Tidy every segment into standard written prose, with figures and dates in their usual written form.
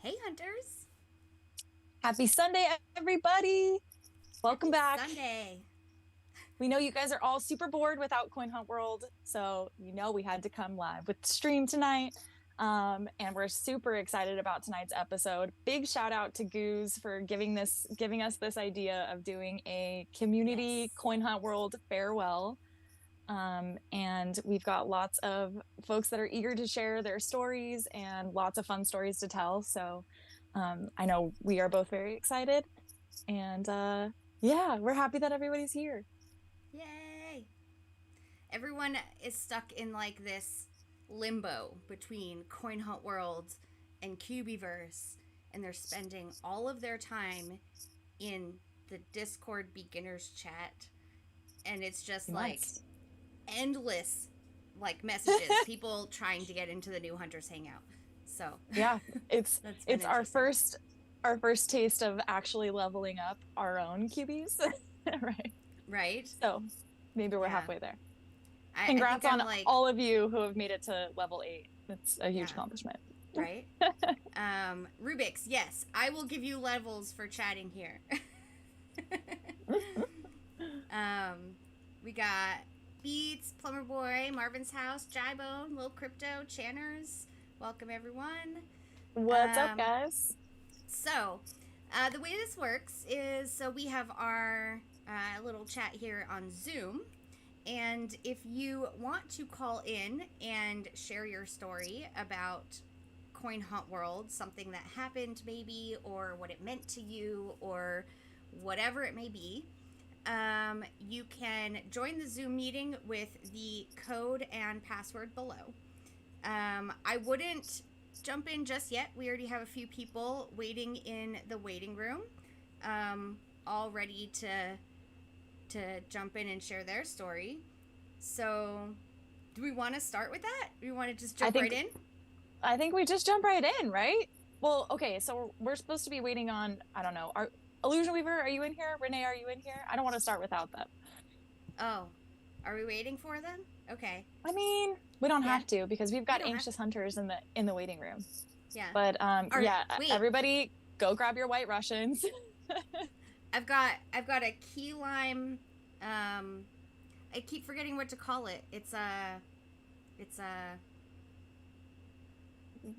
Hey, hunters. Happy Sunday, everybody. Welcome Happy back. Sunday. We know you guys are all super bored without Coin Hunt World, so we had to come live with the stream tonight. And we're super excited about tonight's episode. Big shout out to Goose for giving us this idea of doing a community Yes. Coin Hunt World farewell. And we've got lots of folks that are eager to share their stories and lots of fun stories to tell. So I know we are both very excited. And yeah, we're happy that everybody's here. Yay. Everyone is stuck in like this limbo between Coin Hunt World and Cubieverse, and they're spending all of their time in the Discord beginners chat, and it's just like Nice. endless like messages, people trying to get into the new hunters hangout. So Yeah, it's that's been it's interesting. our first taste of actually leveling up our own QBs. Right. Right? So maybe we're Yeah. halfway there. I think Congrats I'm on like, all of you who have made it to level 8. It's a huge yeah, accomplishment. right? Rubik's, yes, I will give you levels for chatting here. um, we got Beats, Plumber Boy, Marvin's House, Jybone, Lil Crypto, Channers. Welcome, everyone. What's up, Um, guys? so, the way this works is so we have our little chat here on Zoom. And if you want to call in and share your story about Coin Hunt World, something that happened maybe, or what it meant to you, or whatever it may be, you can join the Zoom meeting with the code and password below. I wouldn't jump in just yet. We already have a few people waiting in the waiting room, all ready to jump in and share their story. So, do we want to start with that? Do we want to just I jump right think in? I think we just jump right in, right? Well, okay, so we're supposed to be waiting on, I don't know, our Illusion Weaver, are you in here? Renee, are you in here? I don't want to start without them. Oh, are we waiting for them? Okay. I mean, we don't Yeah, have to because we've we got don't have anxious to. hunters in the waiting room. Yeah. But Or yeah, wait, everybody go grab your white Russians. I've got a key lime. Um, I keep forgetting what to call it. It's a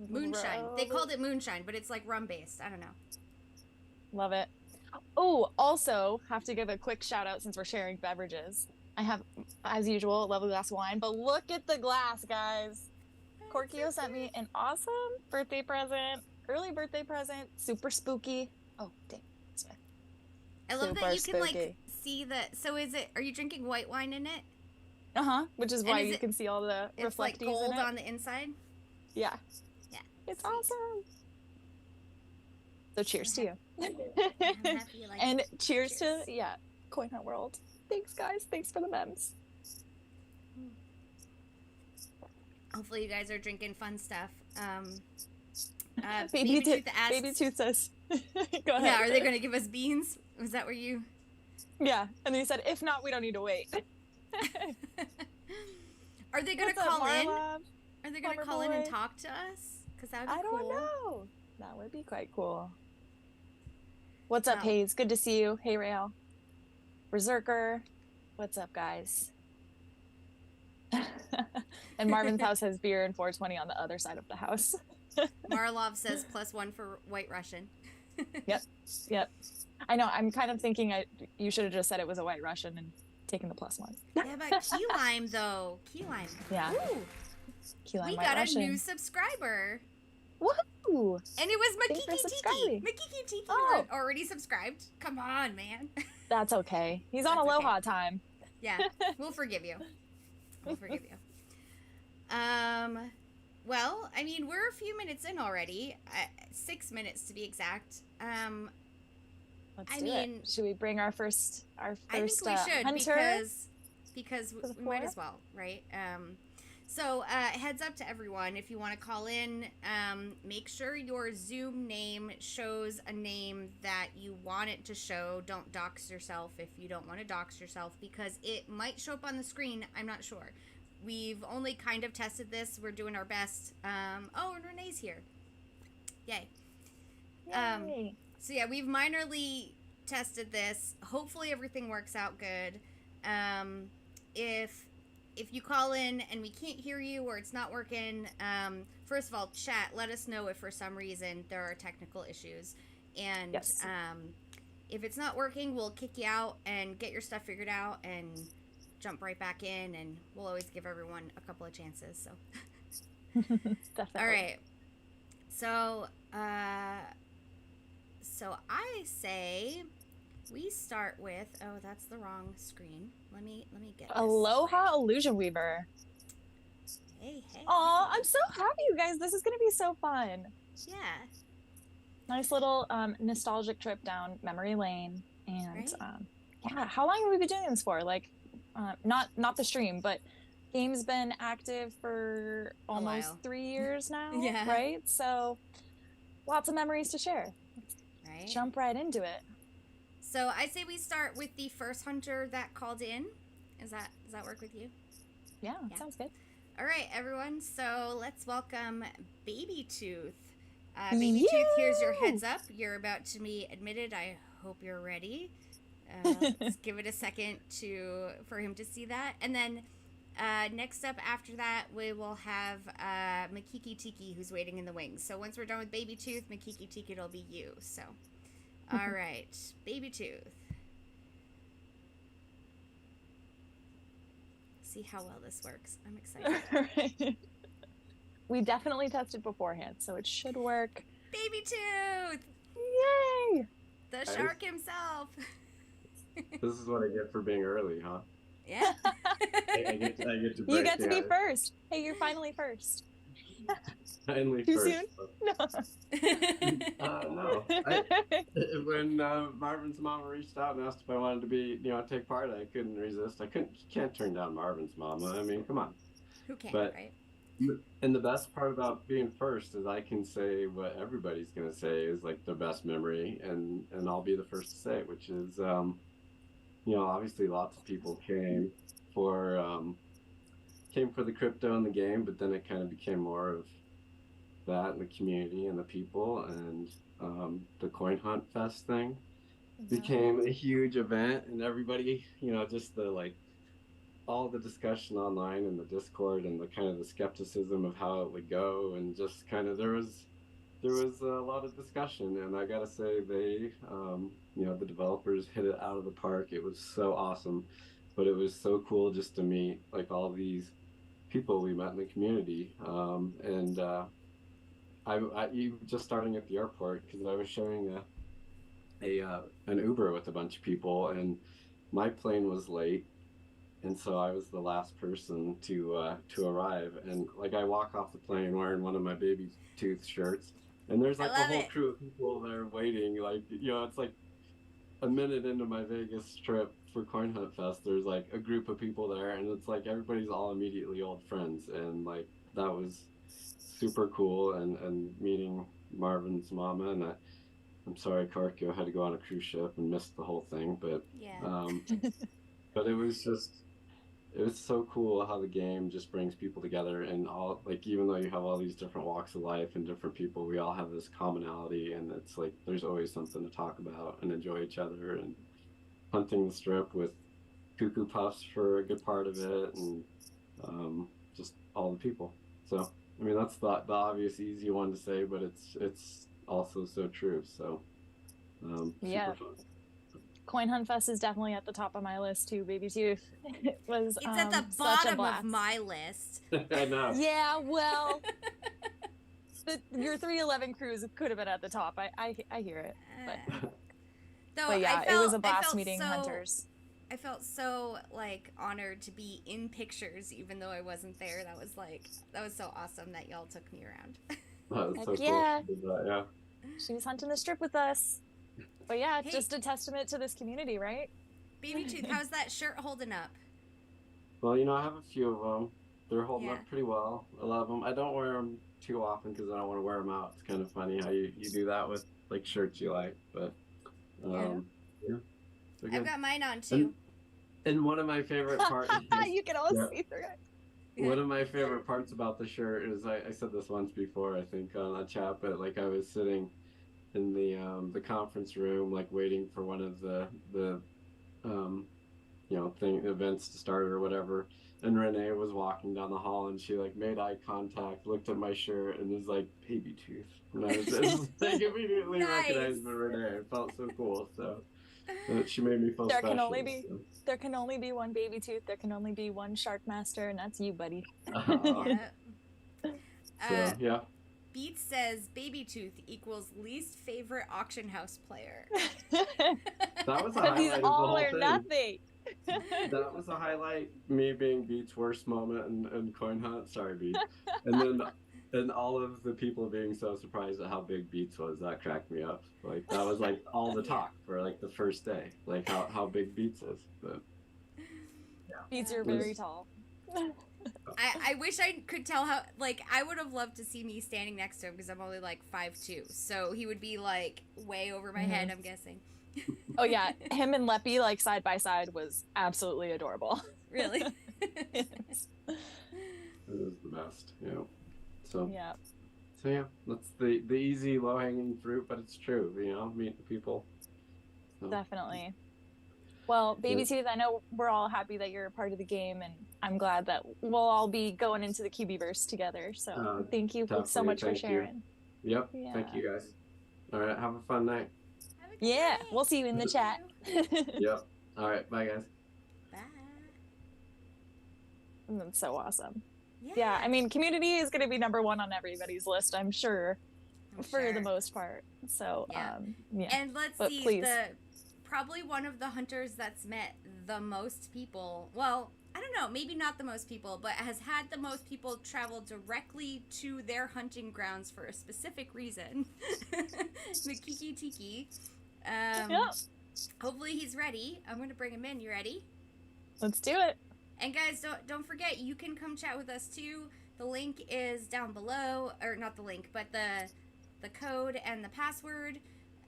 moonshine. They called it moonshine, but it's like rum based. I don't know. Love it. Oh, also have to give a quick shout out since we're sharing beverages. I have, as usual, a lovely glass of wine, but look at the glass, guys. It's so Korkio sent me cute. an awesome birthday present, early birthday present, super spooky. Oh, dang. It's fine. I love that Super you can like spooky. see the. So is it? Are you drinking white wine in it? Uh-huh, which is And why is you it? can see all the It's like reflecties in gold it. on the inside. Yeah, Yeah, it's sweet. awesome. So So cheers to happy. you. I'm happy you like it. And cheers to, Cheers. yeah, Coin Hunt World. Thanks, guys. Thanks for the memes. Hopefully you guys are drinking fun stuff. Baby, Baby Tooth Baby asks, Tooth says, go yeah, ahead. are they going to give us beans? Was that where you? Yeah. And then he said, if not, we don't need to wait. Are they going to What's up, call in? Marlon? Are they going to Plumber call in and boy? talk to us? Because that would I be don't cool. know. That would be quite cool. What's up, Well, Hayes? Good to see you. Hey, Rael. Berserker. What's up, guys? And Marvin's house has beer and 420 on the other side of the house. Marlov says +1 for White Russian. Yep. Yep. I know. I'm kind of thinking you should have just said it was a white Russian and taken the +1. Yeah, but key lime though. Key lime. Yeah. Ooh, Key lime we white got Russian. a new subscriber. Woohoo! And it was Thanks for Miki Tiki. subscribing. Miki Tiki Oh, already subscribed. Come on, man. that's okay. He's on That's Aloha okay. time. Yeah, we'll forgive you. We'll forgive you. Well, I mean, we're a few minutes in already. 6 minutes to be exact. Let's I do mean, it. Should we bring our first I think we should hunter because to the we might floor? as well, right? So heads up to everyone if you want to call in. Make sure your Zoom name shows a name that you want it to show. Don't dox yourself if you don't want to dox yourself because it might show up on the screen. I'm not sure. We've only kind of tested this. We're doing our best. Oh, and Renee's here. Yay. Yay. So yeah, we've minorly tested this. Hopefully everything works out good. If you call in and we can't hear you or it's not working, first of all, chat, let us know if for some reason there are technical issues. And Yes. If it's not working, we'll kick you out and get your stuff figured out and jump right back in, and we'll always give everyone a couple of chances. So Definitely. all right. So I say we start with, oh, that's the wrong screen. Let me get this. Aloha Illusion Weaver. Hey. Oh, I'm so happy, you guys. This is going to be so fun. Yeah. Nice little nostalgic trip down memory lane. And Right? yeah, how long have we been doing this for? Like, not the stream, but game's been active for almost 3 years now. Yeah. Right? So lots of memories to share. Right. Jump right into it. So I say we start with the first hunter that called in. Does that work with you? Yeah. Sounds good. All right, everyone. So let's welcome Baby Tooth. Baby Tooth, here's your heads up. You're about to be admitted. I hope you're ready. Let's give it a second for him to see that. And then next up after that, we will have Miki Tiki, who's waiting in the wings. So once we're done with Baby Tooth, Miki Tiki, it'll be you. So, all right, Baby Tooth. See how well this works. I'm excited. We definitely tested beforehand, so it should work. Baby Tooth! Yay! The shark himself. This is what I get for being early, huh? Yeah. I get to you get to be first. Hey, you're finally first. Finally Too first. soon? No. No. When Marvin's mama reached out and asked if I wanted to be, take part, I couldn't resist. Can't turn down Marvin's mama. I mean, come on. Who can, right? And the best part about being first is I can say what everybody's going to say is like their best memory, and I'll be the first to say it, which is, obviously lots of people came for the crypto and the game, but then it kind of became more of that and the community and the people, and the coin hunt fest thing became a huge event, and everybody, just all the discussion online and the Discord and the kind of the skepticism of how it would go, and just kind of there was a lot of discussion, and I gotta say they the developers hit it out of the park. It was so awesome, but it was so cool just to meet like all these people we met in the community, and I just starting at the airport, because I was sharing an Uber with a bunch of people, and my plane was late, and so I was the last person to arrive, and like I walk off the plane wearing one of my Baby Tooth shirts, and there's like a whole crew of people there waiting, like it's like a minute into my Vegas trip for Coin Hunt Fest, there's like a group of people there, and it's like everybody's all immediately old friends, and like that was super cool, and meeting Marvin's mama, and I'm sorry Korkio had to go on a cruise ship and missed the whole thing, but but it was so cool how the game just brings people together, and all, like, even though you have all these different walks of life and different people, we all have this commonality, and it's like there's always something to talk about and enjoy each other, and hunting the strip with cuckoo puffs for a good part of it, and just all the people. So I mean, that's the obvious easy one to say, but it's also so true. So super fun. Coin Hunt Fest is definitely at the top of my list too, Baby Tooth. It's at the bottom of my list. I know. Yeah, well, your 311 cruise could have been at the top. I hear it. But yeah, it was a blast meeting hunters. I felt so honored to be in pictures, even though I wasn't there. That was so awesome that y'all took me around. That was so yeah. Cool. Yeah. She was hunting the strip with us. But yeah, hey, just a testament to this community, right? Baby Tooth, how's that shirt holding up? Well, I have a few of them. They're holding up pretty well. I love them. I don't wear them too often because I don't want to wear them out. It's kind of funny how you do that with shirts you like, but I've got mine on too. And one of my favorite parts you can all see through it. Yeah. One of my favorite parts about the shirt is I said this once before, I think, on a chat, but I was sitting the conference room, like waiting for one of the events to start or whatever. And Renee was walking down the hall, and she like made eye contact, looked at my shirt, and was like, "Baby tooth." And I was like immediately Nice. recognized Renee. It felt so cool. So she made me feel There special. There can only be one baby tooth. There can only be one shark master, and that's you, buddy. Yeah. Yeah. Beats says baby tooth equals least favorite auction house player. That was a Because he's highlight of the all whole or thing. nothing. That was a highlight. Me being Beats' worst moment in Coin Hunt. Sorry, Beats. And all of the people being so surprised at how big Beats was. That cracked me up. Like that was like all the talk for like the first day. Like how big Beats is. But yeah. Beats are very tall. I wish I could tell how, like, I would have loved to see me standing next to him because I'm only like 5'2", so he would be like way over my head, I'm guessing. Oh yeah, him and Leppy like side by side was absolutely adorable. Really? Yes. it is the best, So yeah, that's the easy low hanging fruit, but it's true, meet the people. So. Definitely. Well, Baby Tooth, I know we're all happy that you're a part of the game, and I'm glad that we'll all be going into the Cubieverse together. So thank you so much for sharing. Yep. Yeah. Thank you guys. All right. Have a fun night. Yeah. We'll see you in the chat. Yep. All right. Bye, guys. Bye. That's so awesome. Yeah. I mean, community is going to be #1 on everybody's list, I'm sure, for the most part. So, yeah. And let's see, probably one of the hunters that's met the most people. Well, I don't know, maybe not the most people, but has had the most people travel directly to their hunting grounds for a specific reason. Miki Tiki. Hopefully he's ready. I'm going to bring him in. You ready? Let's do it. And guys, don't forget, you can come chat with us too. The link is down below, or not the link, but the code and the password.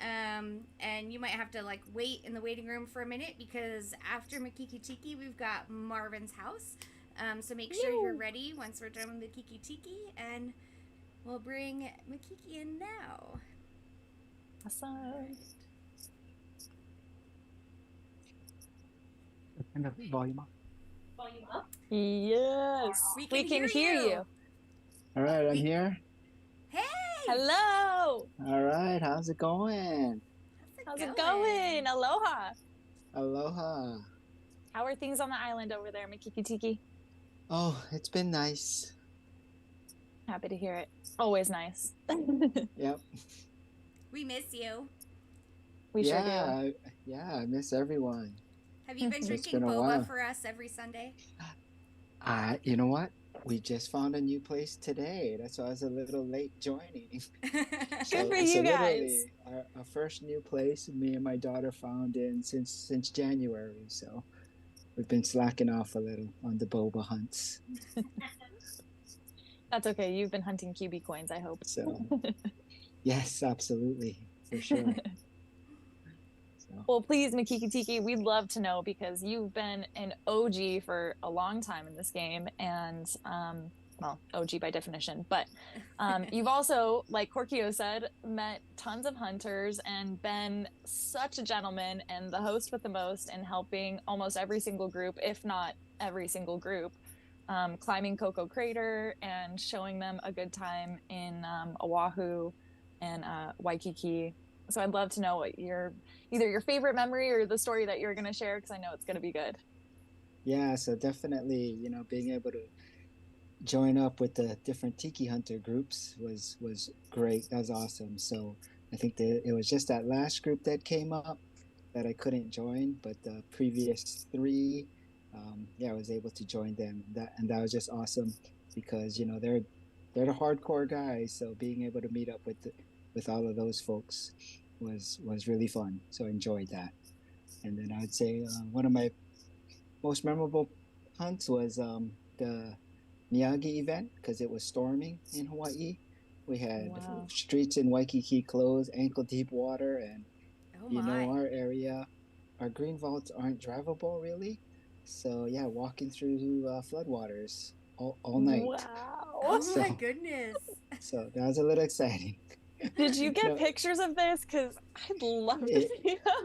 And you might have to like wait in the waiting room for a minute because after Miki Tiki we've got Marvin's house. So make sure you're ready once we're done with Miki Tiki, and we'll bring Miki in now. Awesome. Kind of volume up. Volume up? Yes. We can hear you. All right, I'm here. Hey. Hello. All right, how's it going? How's it going? Aloha. Aloha. How are things on the island over there, Miki Tiki? Oh, it's been nice. Happy to hear it. Always nice. Yep. We miss you. We sure do. Yeah, I miss everyone. Have you been drinking boba for us every Sunday? You know what? We just found a new place today. That's why I was a little late joining. Good for you guys. Our first new place me and my daughter found since January. So we've been slacking off a little on the boba hunts. That's okay. You've been hunting QB coins, I hope. So yes, absolutely. For sure. Well, please, Miki Tiki, we'd love to know because you've been an OG for a long time in this game, and well, OG by definition, but you've also, like Korkio said, met tons of hunters and been such a gentleman and the host with the most in helping almost every single group, if not every single group, climbing Coco Crater and showing them a good time in Oahu and Waikiki. So I'd love to know what either your favorite memory or the story that you're going to share, because I know it's going to be good. Yeah, so definitely, being able to join up with the different tiki hunter groups was great. That was awesome. So I think it was just that last group that came up that I couldn't join, but the previous 3, I was able to join them. And that was just awesome because they're the hardcore guys. So being able to meet up with all of those folks was really fun. So I enjoyed that. And then I'd say one of my most memorable hunts was the Miyagi event because it was storming in Hawaii. We had streets in Waikiki closed, ankle deep water, and our area, our green vaults aren't drivable really. So yeah, walking through floodwaters all night. Wow! Oh my goodness! So that was a little exciting. Did you get No, pictures of this? Because I'd love to it, see them.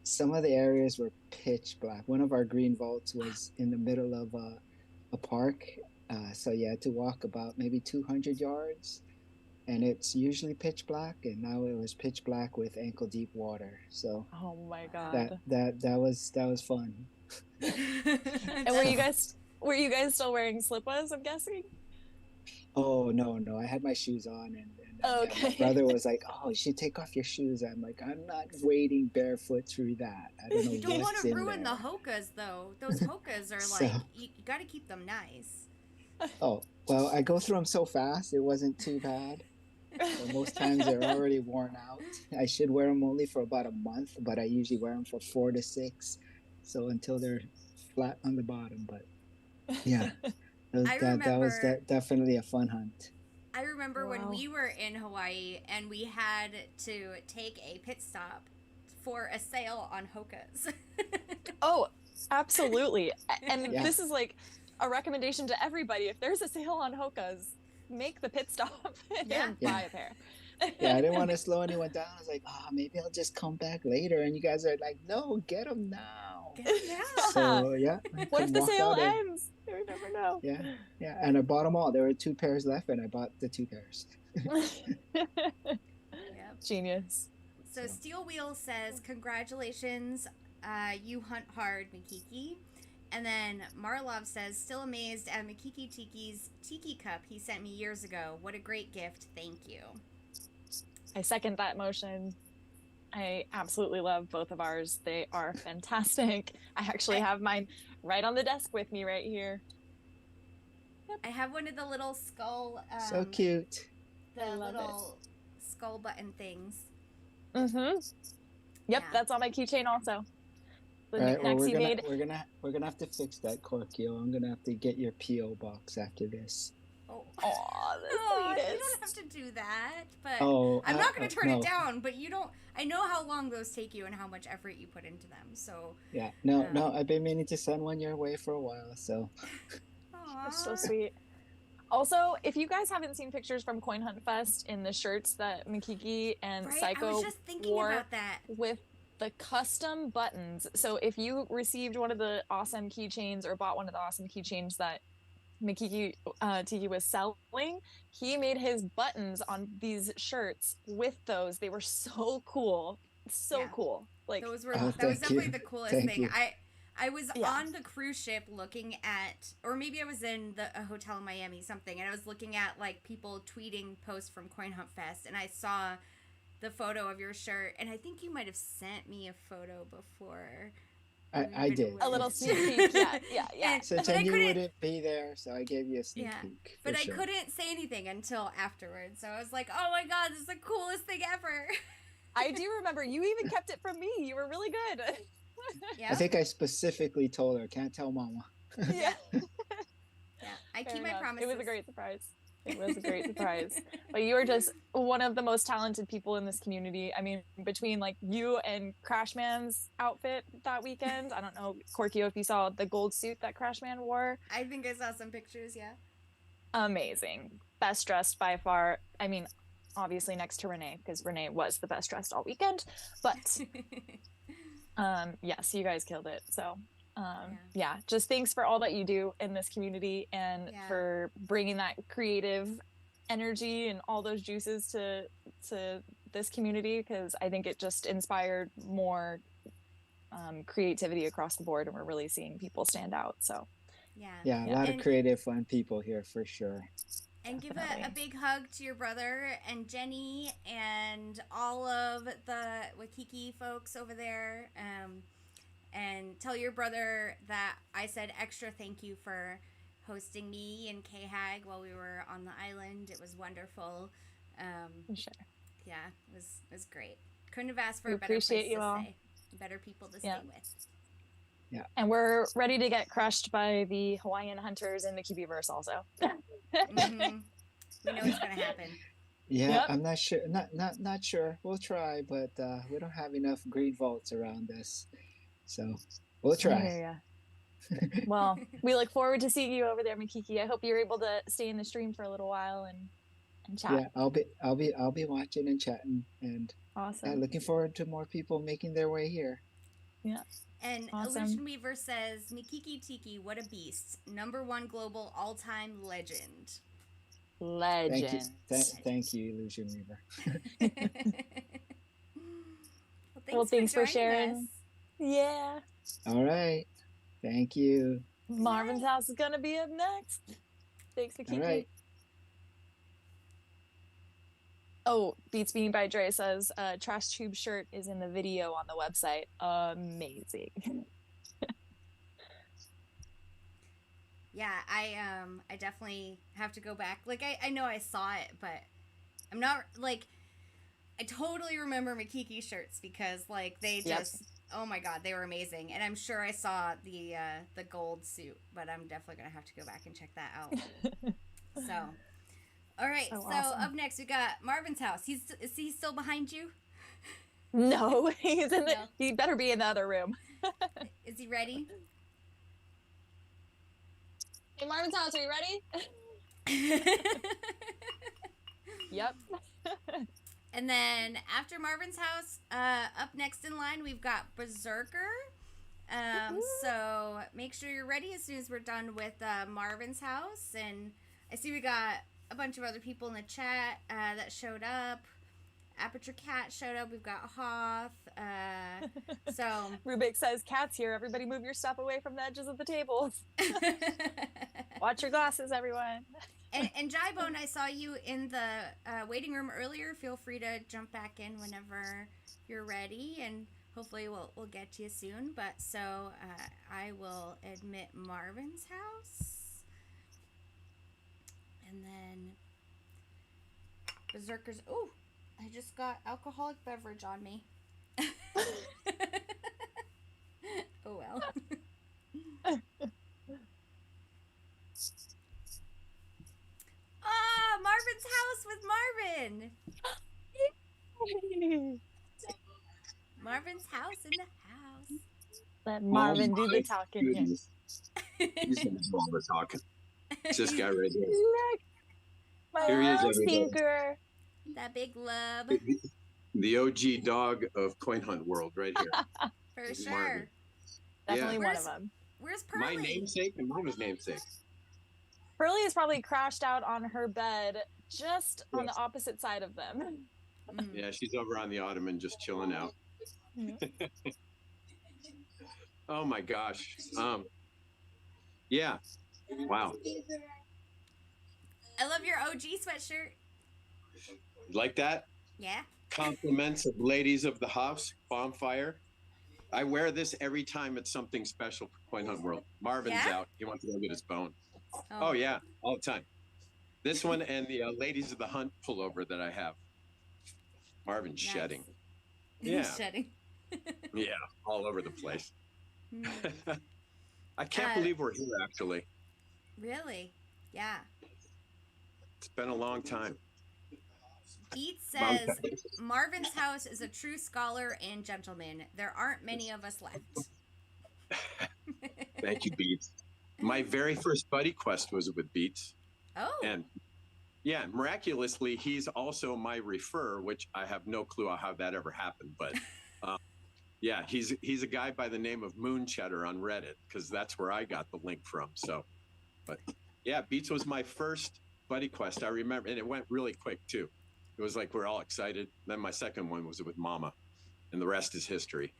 some of the areas were pitch black. One of our green vaults was in the middle of a park. So you had to walk about maybe 200 yards, and it's usually pitch black, and now it was pitch black with ankle deep water. So Oh my that god! that was fun. And were you guys still wearing slippers? I'm guessing. Oh no, I had my shoes on, and yeah, my Okay. brother was like, "Oh, you should take off your shoes." I'm like, "I'm not wading barefoot through that. I don't know You don't want what's to in ruin there." the hokas, though. Those hokas are So, like, you got to keep them nice. oh well, I go through them so fast, it wasn't too bad. So most times they're already worn out. I should wear them only for about a month, but I usually wear them for 4 to 6, so until they're flat on the bottom. But yeah, that was definitely a fun hunt. I remember when Wow. we were in Hawaii and we had to take a pit stop for a sale on hokas. Oh, absolutely. And Yeah. this is like a recommendation to everybody. If there's a sale on hokas, make the pit stop and Yeah. buy a pair. Yeah, I didn't want to slow anyone down. I was like, oh, maybe I'll just come back later. And you guys are like, no, get them now. So yeah, What if the walk sale out and- ends? You never know. Yeah, and I bought them all. There were 2 pairs left, and I bought the 2 pairs. Yep. Genius. So Steel Wheel says, congratulations, you hunt hard, Mikiki. And then Marlov says, still amazed at Miki Tiki's Tiki Cup he sent me years ago. What a great gift. Thank you. I second that motion. I absolutely love both of ours. They are fantastic. I actually have mine right on the desk with me right here. I have one of the little skull, So cute. the I love little skull button things. Mm-hmm. Yep, Yeah. that's on my keychain also. The All right, well, knickknacks you made. we're gonna have to fix that, Korkio. I'm gonna have to get your PO box after this. Oh, Aw, the you sweetest. don't have to do that, but Oh, I'm not going to turn no. it down. But you don't. I know how long those take you and how much effort you put into them. So Yeah, no, I've been meaning to send one your way for a while. So That's so sweet. Also, if you guys haven't seen pictures from Coin Hunt Fest in the shirts that Mikiki and Right? I Psycho was just thinking wore about that. with the custom buttons. So if you received one of the awesome keychains or bought one of the awesome keychains that Miki Tiki was selling, he made his buttons on these shirts with those. They were so cool. So Yeah. cool. Like Those were Oh, that was thank definitely you. the coolest Thank thing. you. I was Yeah. on the cruise ship looking at, or maybe I was in a hotel in Miami, something, and I was looking at like people tweeting posts from Coin Hunt Fest, and I saw the photo of your shirt, and I think you might have sent me a photo before. I did. a little sneak peek. Yeah. And- So but I Chen, you couldn't- wouldn't be there, so I gave you a sneak peek. But for I sure. couldn't say anything until afterwards. So I was like, "Oh my god, this is the coolest thing ever!" I do remember you even kept it from me. You were really good. Yeah, I think I specifically told her, can't tell mama. Yeah. yeah. I Fair keep my enough. promises. It was a great surprise. It was a great surprise. But you are just one of the most talented people in this community. I mean, between like you and Crashman's outfit that weekend, I don't know, Korkio, if you saw the gold suit that Crashman wore. I think I saw some pictures. Yeah. Amazing. Best dressed by far. I mean, obviously next to Renee, because Renee was the best dressed all weekend. But yes, you guys killed it. So yeah, just thanks for all that you do in this community and Yeah. for bringing that creative energy and all those juices to this community, because I think it just inspired more creativity across the board, and we're really seeing people stand out. So Yeah. Yeah, a Yeah. lot And- of creative, fun people here for sure. And give a Definitely. big hug to your brother and Jenny and all of the Wakiki folks over there. And tell your brother that I said extra thank you for hosting me and K-Hag while we were on the island. It was wonderful. sure. Yeah, it was great. Couldn't have asked for We a better place appreciate you to all. stay. Better people to Yeah. stay with. And we're ready to get crushed by the Hawaiian hunters in the Cubieverse also. Mhm. We know it's gonna happen. Yeah, Yep. I'm not sure. Not sure. We'll try, but we don't have enough green vaults around us, so we'll try. Yeah. Well, we look forward to seeing you over there, Mikiki. I hope you're able to stay in the stream for a little while and chat. Yeah, I'll be watching and chatting, and Awesome. yeah, looking forward to more people making their way here. Yeah. And Awesome. Illusion Weaver says, Miki Tiki, what a beast. number 1 global all-time legend. Legend. Thank you, Illusion Weaver. Well, thanks for sharing. us. Yeah. All right. Thank you. Marvin's house is going to be up next. Thanks, Miki. All right. Oh, Beats Beanie by Dre says, Trash Tube shirt is in the video on the website. Amazing. Yeah, I definitely have to go back. Like, I know I saw it, but I'm not, like, I totally remember Makiki shirts because, like, they just, oh my god, they were amazing. And I'm sure I saw the gold suit, but I'm definitely going to have to go back and check that out. So, all right, so awesome. Up next we got Marvin's house. Is he still behind you? No, he's in he better be in the other room. Is he ready? Hey, Marvin's house, are you ready? Yep. And then after Marvin's house, up next in line, we've got Berserker. So make sure you're ready as soon as we're done with Marvin's house. And I see we got a bunch of other people in the chat that showed up. Aperture Cat showed up. We've got Hoth. So Rubik says, Cat's here. Everybody move your stuff away from the edges of the tables. Watch your glasses, everyone. And Jybone, I saw you in the waiting room earlier. Feel free to jump back in whenever you're ready, and hopefully we'll get to you soon. But so I will admit Marvin's house, and then Berserker's. Oh, I just got alcoholic beverage on me. Oh well. Ah, Marvin's house with Marvin. Marvin's house in the house. Let Marvin do the talking. He's gonna do all the talking. It's this guy right here. Look, my Here he is, love everybody. stinker. That big love. The OG dog of Coin Hunt World, right here. For This is sure. Marvin. Definitely Yeah. one of them. Where's Pearly? My namesake and Mama's namesake. Pearly is probably crashed out on her bed just on the opposite side of them. Yeah, she's over on the ottoman just chilling out. Oh my gosh. Yeah. Wow. I love your OG sweatshirt. Like that? Yeah. Compliments of ladies of the house, bonfire. I wear this every time it's something special for Coin Hunt World. Marvin's out. He wants to go get his bone. Oh yeah, all the time. This one and the ladies of the hunt pullover that I have. Marvin's shedding. Yeah. Shedding. Yeah, all over the place. I can't believe we're here, actually. Really? Yeah. It's been a long time. Pete says, Marvin's house is a true scholar and gentleman. There aren't many of us left. Thank you, Beats. My very first buddy quest was with Beats. Oh. And yeah, miraculously, he's also my refer, which I have no clue how that ever happened. But yeah, he's a guy by the name of Moon Cheddar on Reddit, because that's where I got the link from. So, but yeah, Beats was my first buddy quest. I remember, and it went really quick too. It was like we're all excited. Then my second one was with Mama, and the rest is history.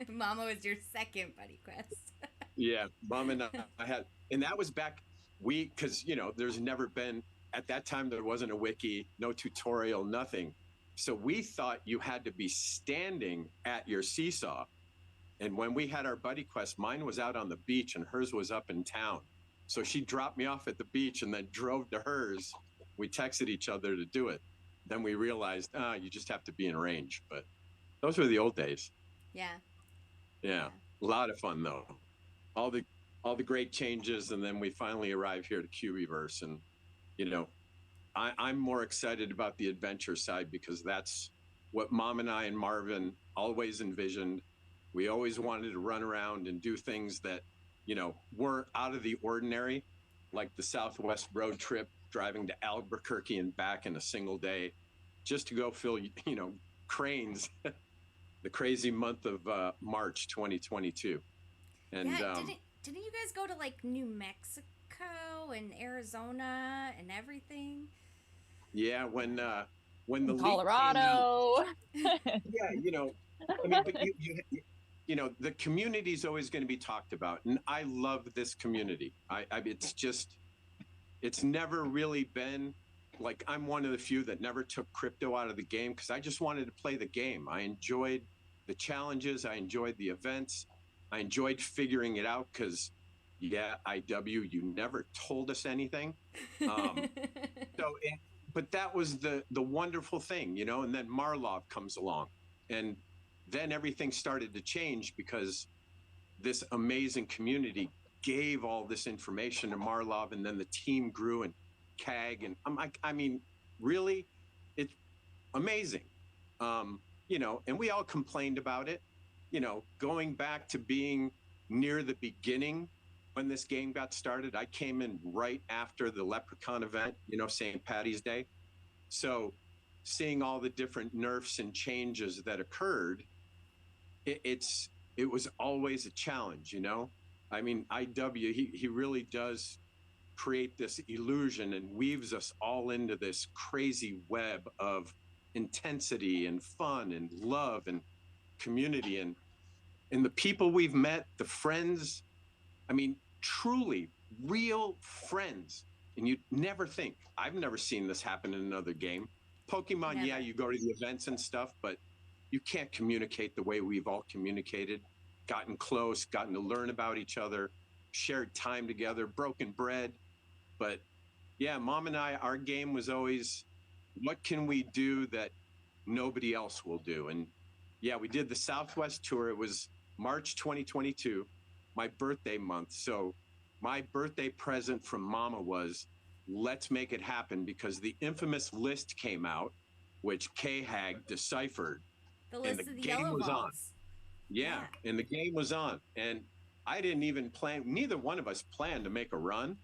Mama was your second buddy quest. Yeah, Mom and I had, and that was back because there's never been at that time there wasn't a wiki, no tutorial, nothing. So we thought you had to be standing at your seesaw. And when we had our buddy quest, mine was out on the beach and hers was up in town. So she dropped me off at the beach and then drove to hers. We texted each other to do it. Then we realized, you just have to be in range. But those were the old days. Yeah. A lot of fun though. All the great changes, and then we finally arrive here to Cubieverse, and I'm more excited about the adventure side because that's what Mom and I and Marvin always envisioned. We always wanted to run around and do things that were out of the ordinary, like the Southwest road trip driving to Albuquerque and back in a single day just to go fill, cranes the crazy month of March 2022. And yeah, didn't you guys go to like New Mexico and Arizona and everything? yeah, when the leak Colorado. came out, yeah, I mean, but the community is always going to be talked about, and I love this community. It's never really been like, I'm one of the few that never took crypto out of the game because I just wanted to play the game. I enjoyed the challenges, I enjoyed the events, I enjoyed figuring it out because, IW, you never told us anything. But that was the wonderful thing, and then Marlov comes along, and then everything started to change because this amazing community gave all this information to Marlov, and then the team grew, and CAG, and I mean, really, it's amazing. And we all complained about it, going back to being near the beginning when this game got started. I came in right after the Leprechaun event, St. Patty's Day. So seeing all the different nerfs and changes that occurred, it was always a challenge, I mean, IW, he really does create this illusion and weaves us all into this crazy web of intensity and fun and love and community, and the people we've met, the friends, I mean, truly real friends. And you'd never think, I've never seen this happen in another game. Pokemon, Never. yeah, you go to the events and stuff, but you can't communicate the way we've all communicated, gotten close, gotten to learn about each other, shared time together, broken bread. But yeah, Mom and I, our game was always, what can we do that nobody else will do? And yeah, we did the Southwest tour. It was March 2022, my birthday month. So my birthday present from Mama was, let's make it happen, because the infamous list came out, which K-Hag deciphered. The list And the of the game yellow was on. vaults. Yeah, and the game was on. And I didn't even plan, neither one of us planned to make a run.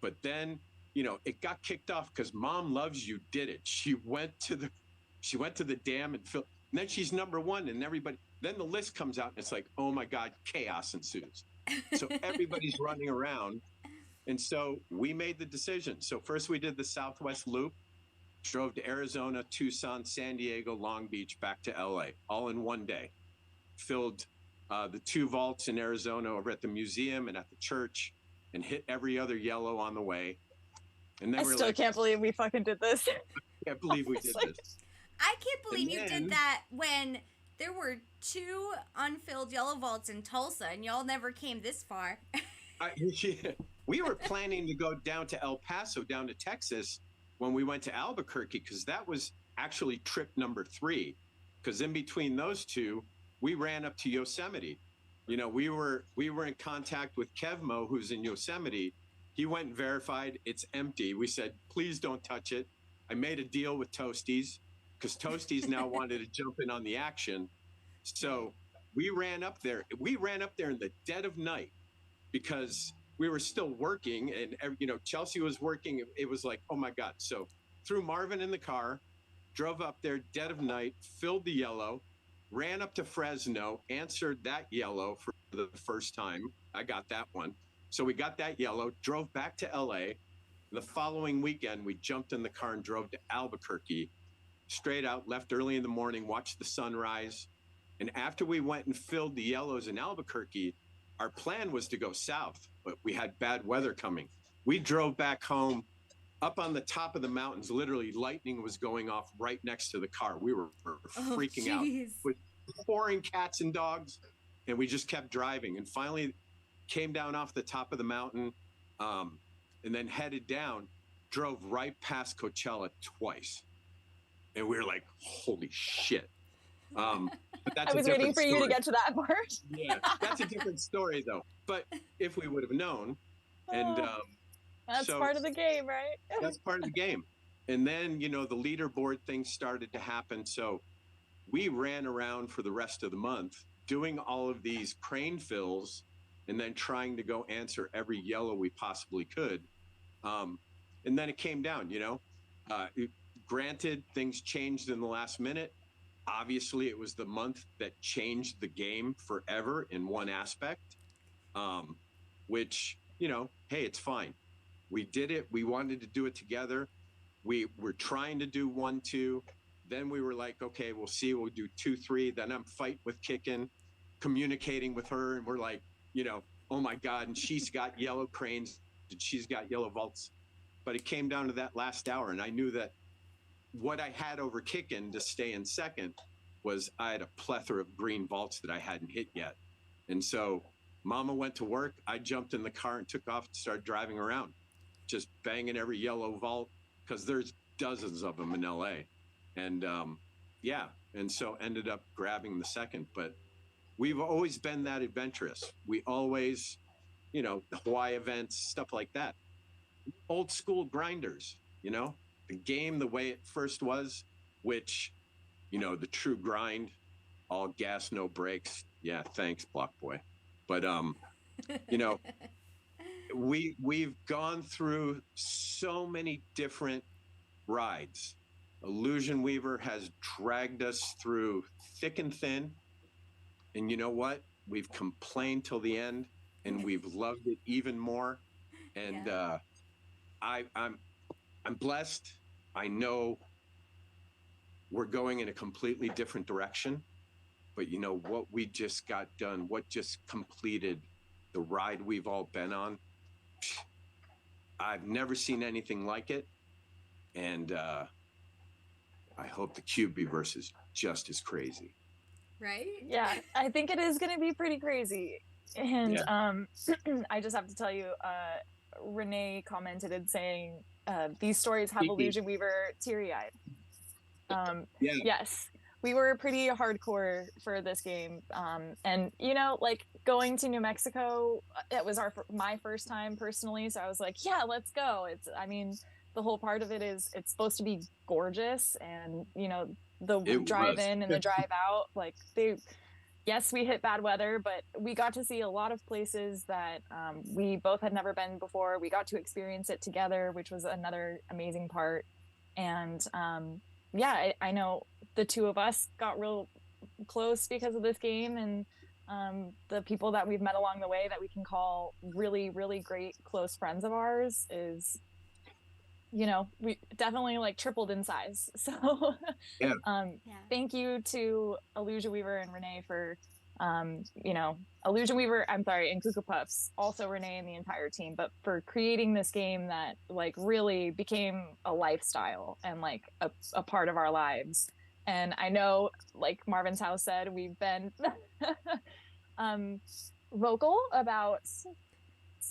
But then, it got kicked off because Mom Loves You did it. She went to the dam and filled, and then she's number one, and everybody, then the list comes out and it's like, oh my God, chaos ensues. So everybody's running around. And so we made the decision. So first we did the Southwest Loop, drove to Arizona, Tucson, San Diego, Long Beach, back to LA, all in one day. Filled the 2 vaults in Arizona over at the museum and at the church, and hit every other yellow on the way. And then I still can't believe we fucking did this. I can't believe we did this. I can't believe you then- did that when there were 2 unfilled yellow vaults in Tulsa, and y'all never came this far. We were planning to go down to El Paso, down to Texas, when we went to Albuquerque, because that was actually trip number 3. Because in between those 2, we ran up to Yosemite. We were in contact with Kevo, who's in Yosemite. He went and verified it's empty. We said, please don't touch it. I made a deal with Toasties, because Toasties now wanted to jump in on the action. So we ran up there. We ran up there in the dead of night because we were still working, and Chelsea was working. It was like, oh my God. So threw Marvin in the car, drove up there dead of night, filled the yellow, ran up to Fresno, answered that yellow for the first time. I got that one. So we got that yellow, drove back to LA. The following weekend, we jumped in the car and drove to Albuquerque, straight out, left early in the morning, watched the sunrise. And after we went and filled the yellows in Albuquerque, our plan was to go south, but we had bad weather coming. We drove back home up on the top of the mountains. Literally, lightning was going off right next to the car. We were freaking out with pouring cats and dogs, and we just kept driving. And finally came down off the top of the mountain, and then headed down, drove right past Coachella twice. And we were like, holy shit. But that's I was waiting for you to get to that part. Yeah, that's a different story, though. But if we would have known, and that's so part of the game, right? that's part of the game. And then, the leaderboard thing started to happen. So we ran around for the rest of the month doing all of these crane fills and then trying to go answer every yellow we possibly could. and then it came down, granted, things changed in the last minute. Obviously, it was the month that changed the game forever in one aspect, which, hey, it's fine. We did it. We wanted to do it together. We were trying to do 1, 2. Then we were like, okay, we'll see. We'll do 2, 3. Then I'm fighting with Kickin, communicating with her. And we're like, oh my God. And she's got yellow cranes and she's got yellow vaults. But it came down to that last hour. And I knew that what I had over Kickin to stay in second was I had a plethora of green vaults that I hadn't hit yet. And so Mama went to work. I jumped in the car and took off and started driving around, just banging every yellow vault, because there's dozens of them in LA. And and so ended up grabbing the second. But we've always been that adventurous. We always, the Hawaii events, stuff like that. Old school grinders, the game the way it first was, which, the true grind, all gas, no brakes. Yeah, thanks, Block Boy. But we've gone through so many different rides. Illusion Weaver has dragged us through thick and thin. And you know what? We've complained till the end, and we've loved it even more. And I'm blessed. I know we're going in a completely different direction. But what we just got done, what just completed the ride we've all been on, I've never seen anything like it. And I hope the Cubieverse is just as crazy. Right? Yeah, I think it is going to be pretty crazy. And I just have to tell you, Renee commented and saying, these stories have Illusion Weaver teary-eyed. Yes, we were pretty hardcore for this game. And, going to New Mexico, it was my first time personally. So I was like, yeah, let's go. The whole part of it is it's supposed to be gorgeous, and the drive in and the drive out, yes, we hit bad weather, but we got to see a lot of places that we both had never been before. We got to experience it together, which was another amazing part. And I know the two of us got real close because of this game, and the people that we've met along the way that we can call really, really great close friends of ours is, we definitely tripled in size. So thank you to Illusion Weaver and Renee for, Illusion Weaver, I'm sorry, and Cuckoo Puffs, also Renee and the entire team, but for creating this game that really became a lifestyle and a part of our lives. And I know, like Marvin's House said, we've been vocal about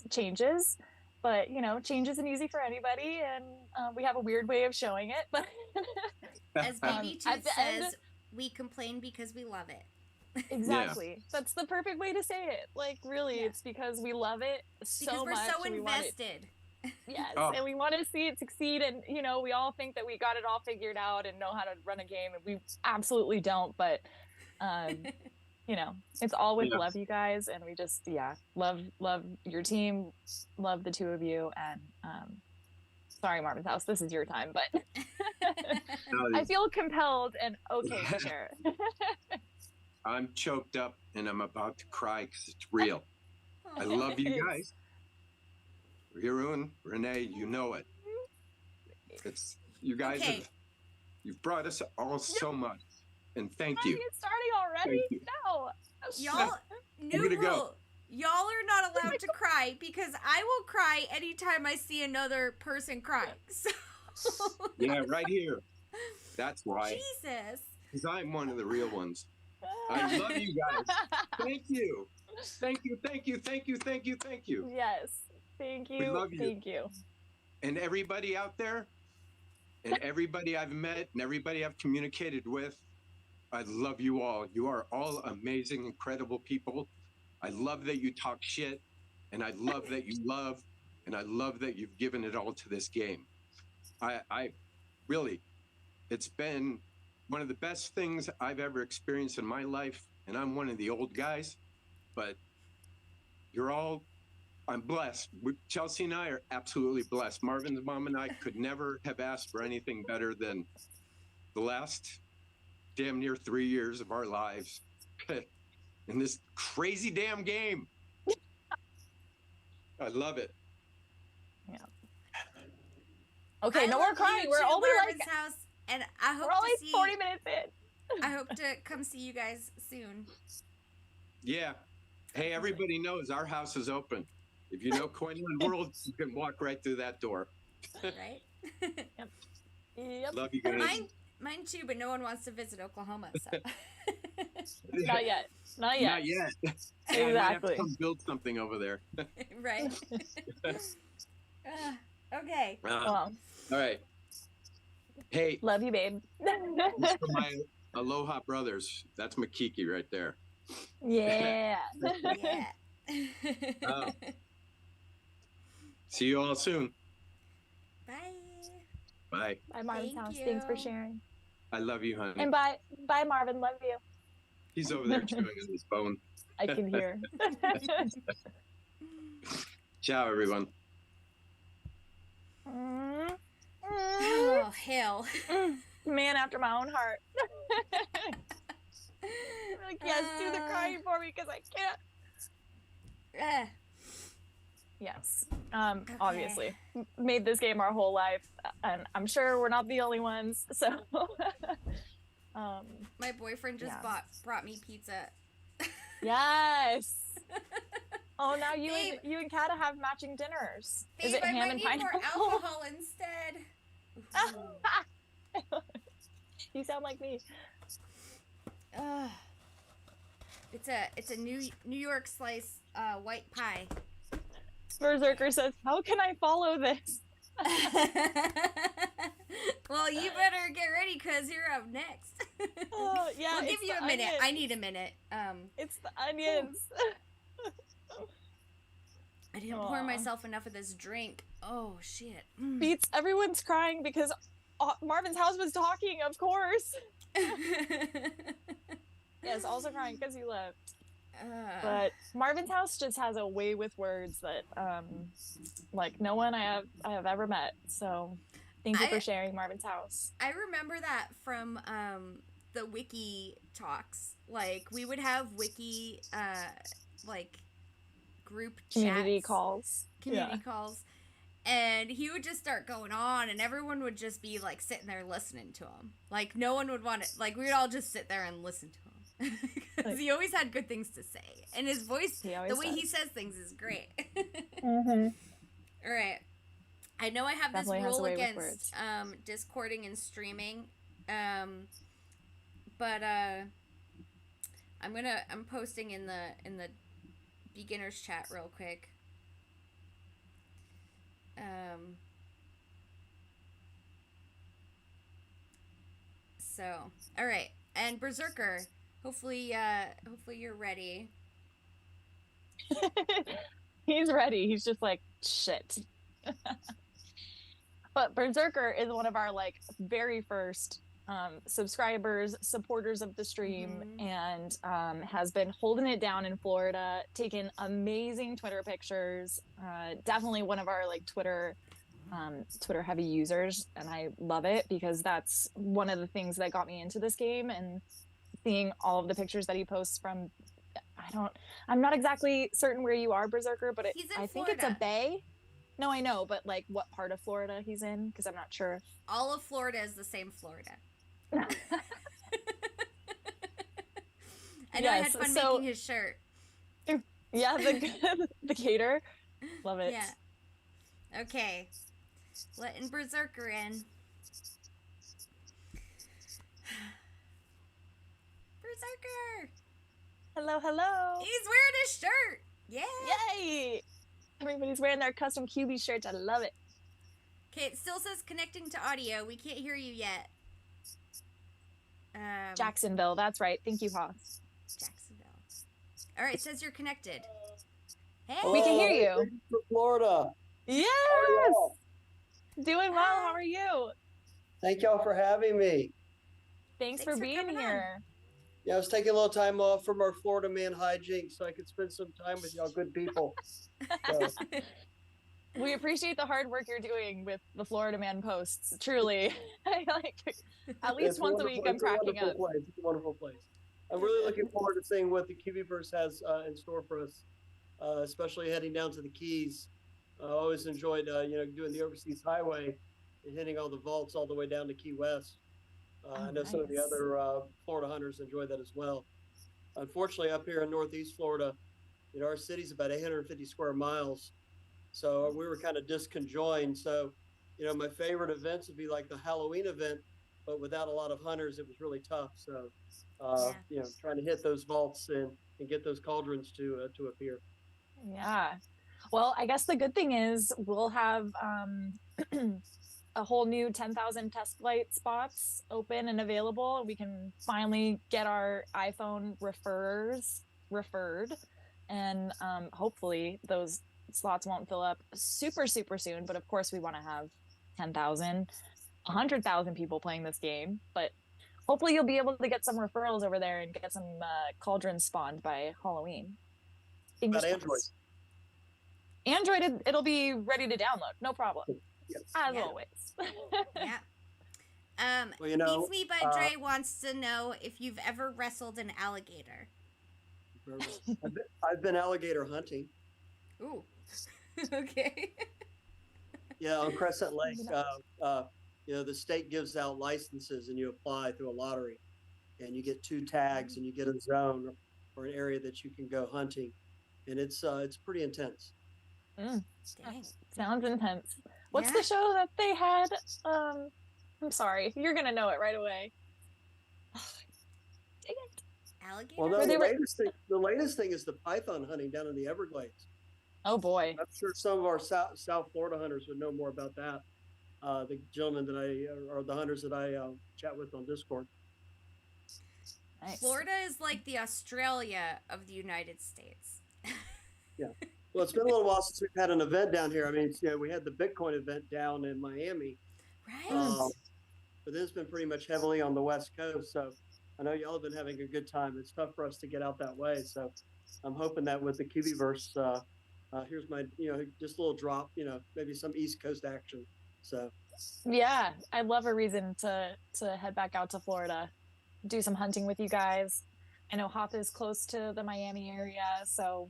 changes. But, change isn't easy for anybody, and we have a weird way of showing it. But as Baby Tooth says, we complain because we love it. Exactly. Yeah. That's the perfect way to say it. Really, it's because we love it so much. Because we're so invested. Yes, and we want to see it succeed. And, we all think that we got it all figured out and know how to run a game, and we absolutely don't. But it's all with love, you guys, and we just love your team, love the two of you. And sorry, Marvin's House, this is your time, but I feel compelled and okay to share. I'm choked up and I'm about to cry because it's real. I love you guys. Hirun, Renee, you know it. It's you guys you've brought us all so much. And thank you. Are you starting already? No. Y'all, new rule. Go. Y'all are not allowed to cry, because I will cry anytime I see another person cry. So. Yeah, right here. That's why. Jesus. Because I'm one of the real ones. I love you guys. Thank you. Thank you. Thank you. Thank you. Thank you. Thank you. Yes. Thank you. We love you. Thank you. And everybody out there, and everybody I've met, and everybody I've communicated with, I love you all. You are all amazing, incredible people. I love that you talk shit, and I love that you love, and I love that you've given it all to this game. I really, it's been one of the best things I've ever experienced in my life, and I'm one of the old guys, but you're all I'm blessed. Chelsea and I are absolutely blessed. Marvin's mom and I could never have asked for anything better than the last damn near 3 years of our lives in this crazy damn game. I love it. Yeah. Okay, I no more love crying. you We're too, only Marvin's like house, and I hope we're only to see. 40 minutes in. I hope to come see you guys soon. Yeah. Hey, everybody knows our house is open. If you know Coinland World, you can walk right through that door. Right? Yep. Love you guys. Mine too, but no one wants to visit Oklahoma, so. Not yet. Not yet. Not yet. Exactly. I might have to come build something over there. Right? Okay. Well, All right. Hey, love you, babe. this is for my Aloha brothers. That's Makiki right there. Yeah. Yeah. See you all soon. Bye. Bye. Bye, Marvin's Thank house. Thanks for you. sharing. I love you, honey. And bye, Marvin. Love you. He's over there chewing on his bone. I can hear. Ciao, everyone. Oh, hell. Man after my own heart. Like, yes, do the crying for me because I can't. Yes. Obviously, made this game our whole life, and I'm sure we're not the only ones. So, My boyfriend just brought me pizza. yes. Oh, now you Babe. and Kata have matching dinners. Babe, Is it I ham might and need pineapple? more alcohol instead. Ooh. You sound like me. It's a New York slice white pie. Berserker says, "How can I follow this?" Well, you better get ready because you're up next. Oh, yeah, We'll give it's you the a minute. onions. I need a minute. It's the onions. I didn't pour myself enough of this drink. Oh shit. Beats. Everyone's crying because Marvin's house was talking. Of course. Yes, also crying because you left. But Marvin's house just has a way with words that, like no one I have ever met. So, thank you for sharing Marvin's house. I remember that from the wiki talks. Like we would have wiki like group Community chats, calls. calls, and he would just start going on, and everyone would just be like sitting there listening to him. Like no one would want to. Like we'd all just sit there and listen to him. Because he always had good things to say, and his voice, the way he says things is great. Mm-hmm. All right, I know I have Definitely this has a rule way with against discording and streaming, but I'm posting in the beginners chat real quick. So all right, and Berserker. Hopefully you're ready. He's ready. He's just like, shit. But Berserker is one of our like very first subscribers, supporters of the stream, and has been holding it down in Florida, taking amazing Twitter pictures. Definitely one of our like Twitter heavy users, and I love it because that's one of the things that got me into this game, and seeing all of the pictures that he posts from, I'm not exactly certain where you are, Berserker, but I think it's a bay. No, I know, but like what part of Florida he's in, because I'm not sure. All of Florida is the same Florida. I know. I had fun making his shirt. Yeah, the gator. Love it. Yeah. Okay. Letting Berserker in. Berserker! Hello, hello. He's wearing his shirt. Yeah. Yay! Everybody's wearing their custom QB shirts. I love it. Okay, it still says connecting to audio. We can't hear you yet. Jacksonville. That's right. Thank you, Haas. Jacksonville. All right, it says you're connected. Hey. We can hear you. From Florida. Yes. Doing well. How are you? Thank y'all for having me. Thanks for being coming here. Yeah, I was taking a little time off from our Florida man hijinks so I could spend some time with y'all good people. So, We appreciate the hard work you're doing with the Florida Man posts. Truly, I like at least once a week. I'm cracking up. It's a wonderful place. I'm really looking forward to seeing what the Cubieverse has in store for us, especially heading down to the Keys. I always enjoyed, doing the overseas highway and hitting all the vaults all the way down to Key West. I know some of the other Florida hunters enjoy that as well. Unfortunately, up here in Northeast Florida, our city's about 850 square miles. So we were kind of disconjoined. So, my favorite events would be like the Halloween event, but without a lot of hunters, it was really tough. So, trying to hit those vaults and get those cauldrons to appear. Yeah. Well, I guess the good thing is we'll have a whole new 10,000 test flight spots open and available. We can finally get our iPhone referred, and hopefully those slots won't fill up super soon. But of course, we want to have 10,000, 100,000 people playing this game. But hopefully, you'll be able to get some referrals over there and get some cauldrons spawned by Halloween. About Android. Android, it'll be ready to download, no problem. Yes. As always. Yeah. Beats Me by Dre wants to know if you've ever wrestled an alligator. I've been alligator hunting. Ooh. Okay. Yeah, on Crescent Lake, the state gives out licenses and you apply through a lottery, and you get 2 tags and you get a zone or an area that you can go hunting, and it's pretty intense. Dang. Sounds intense. What's the show that they had? I'm sorry, you're gonna know it right away. Dang it. Alligator? Well, no, the latest thing is the python hunting down in the Everglades. Oh boy. I'm sure some of our South Florida hunters would know more about that. The gentlemen or the hunters that I chat with on Discord. Nice. Florida is like the Australia of the United States. Yeah. Well, it's been a little while since we've had an event down here. I mean, we had the Bitcoin event down in Miami. Right. But this has been pretty much heavily on the West Coast. So I know y'all have been having a good time. It's tough for us to get out that way. So I'm hoping that with the Cubieverse, here's my, just a little drop, maybe some East Coast action. So. Yeah, I'd love a reason to head back out to Florida, do some hunting with you guys. I know Hop is close to the Miami area, so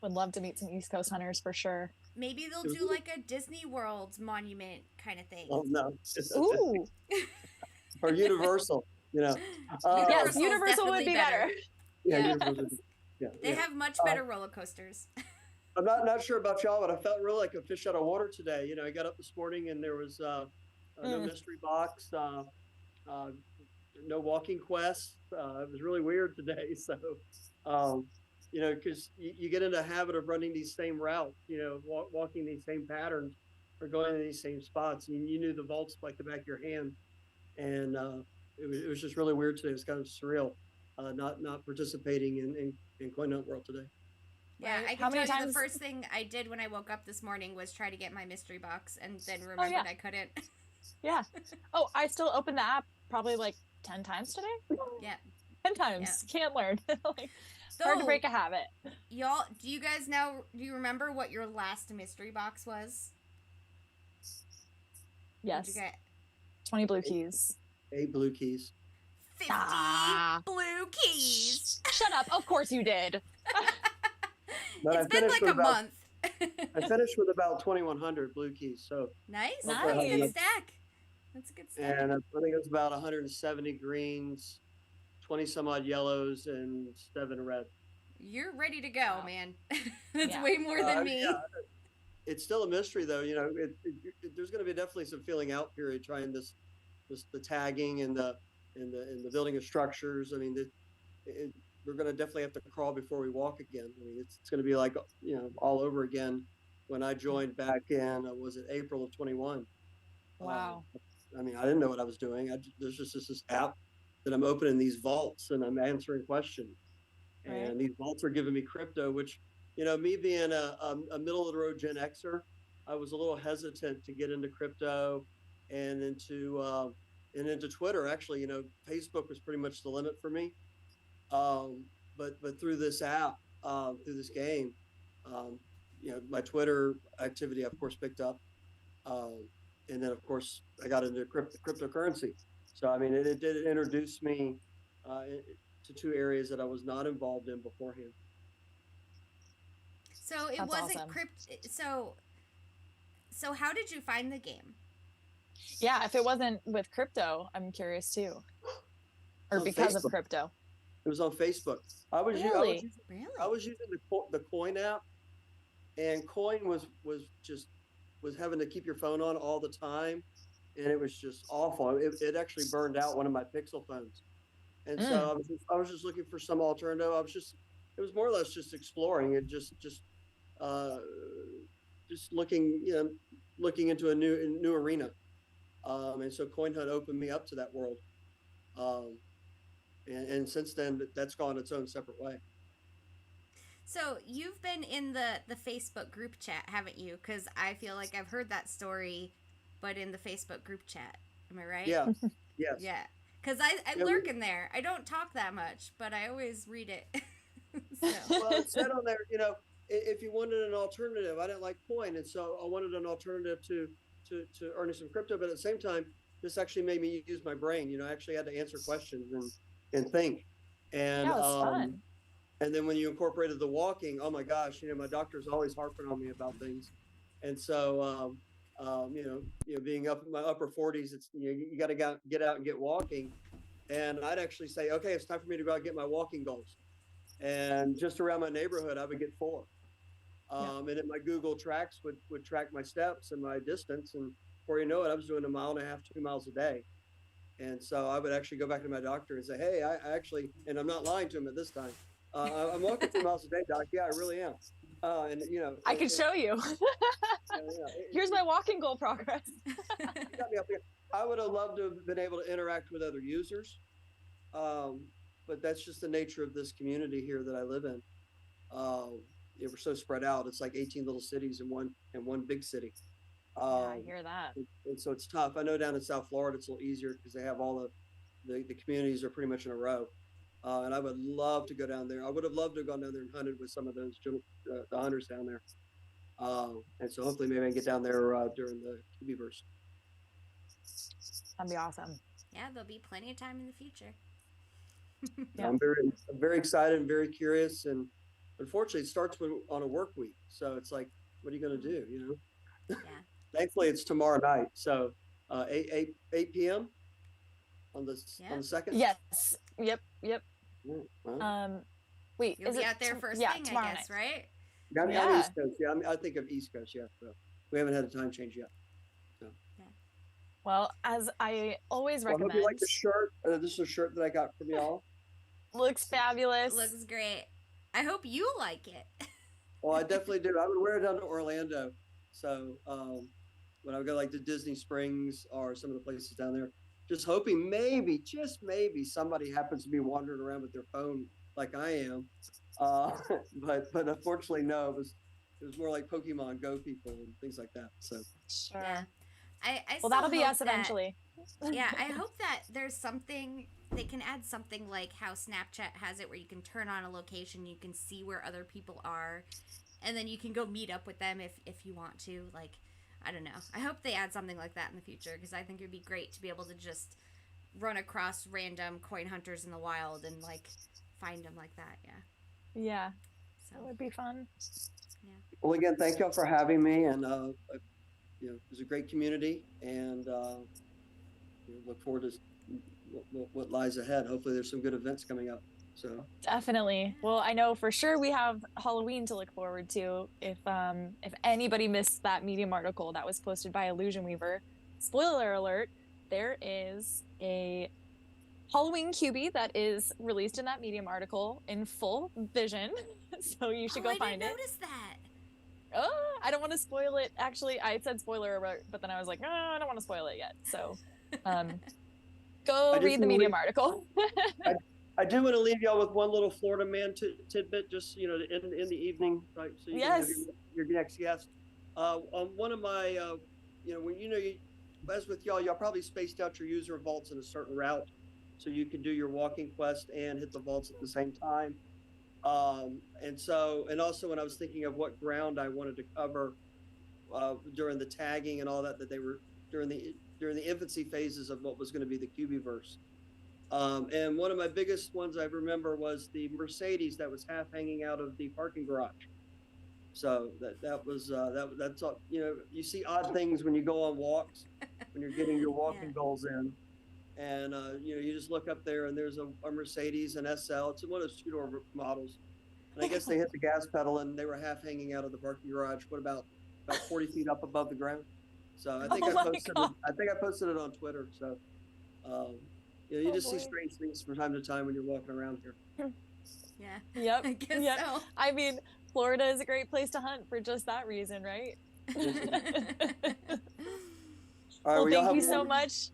would love to meet some East Coast hunters for sure. Maybe they'll do like a Disney World monument kind of thing. Oh no! Ooh. Or Universal, yes, Universal would be better. Yeah. They have much better roller coasters. I'm not sure about y'all, but I felt really like a fish out of water today. I got up this morning and there was no mystery box, no walking quest. It was really weird today. So, because you get into a habit of running these same routes, walking these same patterns or going to these same spots. And you knew the vaults like the back of your hand. And it was just really weird today. It was kind of surreal, not participating in Coin Hunt World today. Yeah, I can tell you the first thing I did when I woke up this morning was try to get my mystery box and then remembered I couldn't. Yeah. Oh, I still opened the app probably like 10 times today. Yeah. 10 times. Yeah. Can't learn. Hard to break a habit. Y'all, do you remember what your last mystery box was? Yes. What'd you get? 20 blue keys. 8 blue keys. 50 blue keys. Shut up. Of course you did. But it's been like a month. I finished with about 2,100 blue keys. So nice. That's a good stack. And I think it was about 170 greens, 20 some odd yellows, and 7 red. You're ready to go, man. That's way more than me. Yeah. It's still a mystery, though. There's going to be definitely some feeling out period trying the tagging and the building of structures. I mean, we're going to definitely have to crawl before we walk again. I mean, it's going to be like, all over again when I joined back in, was it April of 21? Wow. I mean, I didn't know what I was doing. There's just this app that I'm opening these vaults and I'm answering questions. Right. And these vaults are giving me crypto, which, me being a middle of the road Gen Xer, I was a little hesitant to get into crypto and into Twitter. Actually, Facebook was pretty much the limit for me. But through this app, through this game, um, my Twitter activity, of course, picked up, um, and then of course I got into cryptocurrency. So I mean, it did introduce me uh, to two areas that I was not involved in beforehand. So it That's wasn't awesome. So how did you find the game? Yeah, if it wasn't with crypto, I'm curious too. Or On because of Facebook. crypto. It was on Facebook. I was Really? I was using the Coin app, and Coin was having to keep your phone on all the time, and it was just awful. It actually burned out one of my Pixel phones, and so I was just looking for some alternative. It was more or less just exploring and uh, just looking into a new arena, and so Coin Hunt opened me up to that world. Um, and since then, that's gone its own separate way. So you've been in the Facebook group chat, haven't you? Because I feel like I've heard that story, but in the Facebook group chat. Am I right? Yeah. Yes. Yeah. Because I lurk in there. I don't talk that much, but I always read it. Well, it said on there, if you wanted an alternative, I didn't like Coin, and so I wanted an alternative to earning some crypto. But at the same time, this actually made me use my brain. I actually had to answer questions and think. And Yeah, it was fun. And then when you incorporated the walking, oh my gosh, my doctor's always harping on me about things. And so, being up in my upper 40s, it's you got to get out and get walking. And I'd actually say, okay, it's time for me to go out and get my walking goals. And just around my neighborhood, I would get 4. And then my Google Tracks would track my steps and my distance. And before you know it, I was doing 1.5 miles, 2 miles a day. And so I would actually go back to my doctor and say, hey, I actually, and I'm not lying to him at this time, I'm walking 2 miles a day, doc. Yeah, I really am. And I can show you. Here's my walking goal progress. Got me up here. I would have loved to have been able to interact with other users, but that's just the nature of this community here that I live in. We're so spread out. It's like 18 little cities in one big city. I hear that. And so it's tough. I know down in South Florida it's a little easier because they have all the communities are pretty much in a row. And I would love to go down there. I would have loved to have gone down there and hunted with some of those the hunters down there. And so hopefully maybe I can get down there during the Cubieverse. That'd be awesome. Yeah, there'll be plenty of time in the future. Yeah. I'm very excited and very curious. And unfortunately, it starts on a work week. So it's like, what are you going to do? Yeah. Thankfully, it's tomorrow night. So 8 p.m. on the 2nd. Yes. Yep. Wow. Wait, You'll is be it out there first thing, I guess, night. right? I'm East Coast. Yeah, I think of East Coast. Yeah, so we haven't had a time change yet. So. Yeah. Well, as I always recommend. I hope you like the shirt. This is a shirt that I got from y'all. Looks fabulous. Looks great. I hope you like it. Well, I definitely do. I would wear it down to Orlando. So when I go like to Disney Springs or some of the places down there, just hoping maybe, just maybe, somebody happens to be wandering around with their phone like I am. But unfortunately, no. It was more like Pokemon Go people and things like that. So sure. Yeah. I well, that'll be us eventually. Yeah, I hope that there's something they can add something like how Snapchat has it, where you can turn on a location, you can see where other people are, and then you can go meet up with them if you want to. Like, I don't know. I hope they add something like that in the future, because I think it would be great to be able to just run across random coin hunters in the wild and like find them like that. Yeah. Yeah. So that would be fun. Yeah. Well, again, thank y'all for having me, and it was a great community, and look forward to what lies ahead. Hopefully, there's some good events coming up. So definitely. Well, I know for sure we have Halloween to look forward to. If anybody missed that Medium article that was posted by Illusion Weaver, spoiler alert, there is a Halloween Cubie that is released in that Medium article in full vision. So you should go find it. I didn't notice that. Oh, I don't want to spoil it. Actually, I said spoiler alert, but then I was like, no, I don't want to spoil it yet. So go read the Medium article. I do want to leave y'all with one little Florida man tidbit, just in the evening, right? So you can have your next guest. One of my, as with y'all probably spaced out your user vaults in a certain route. so you can do your walking quest and hit the vaults at the same time. And also when I was thinking of what ground I wanted to cover during the tagging and all that they were during the infancy phases of what was going to be the Cubieverse. And one of my biggest ones I remember was the Mercedes that was half hanging out of the parking garage. So that's all, you see odd things when you go on walks, when you're getting your walking goals in. And, you just look up there and there's a Mercedes, an SL. It's one of those two-door models. And I guess they hit the gas pedal and they were half hanging out of the parking garage. What about 40 feet up above the ground? So I think I posted it on Twitter. So, you just see strange things from time to time when you're walking around here. Yeah. Yep. I guess so. I mean, Florida is a great place to hunt for just that reason, right? All right, well, thank you so much.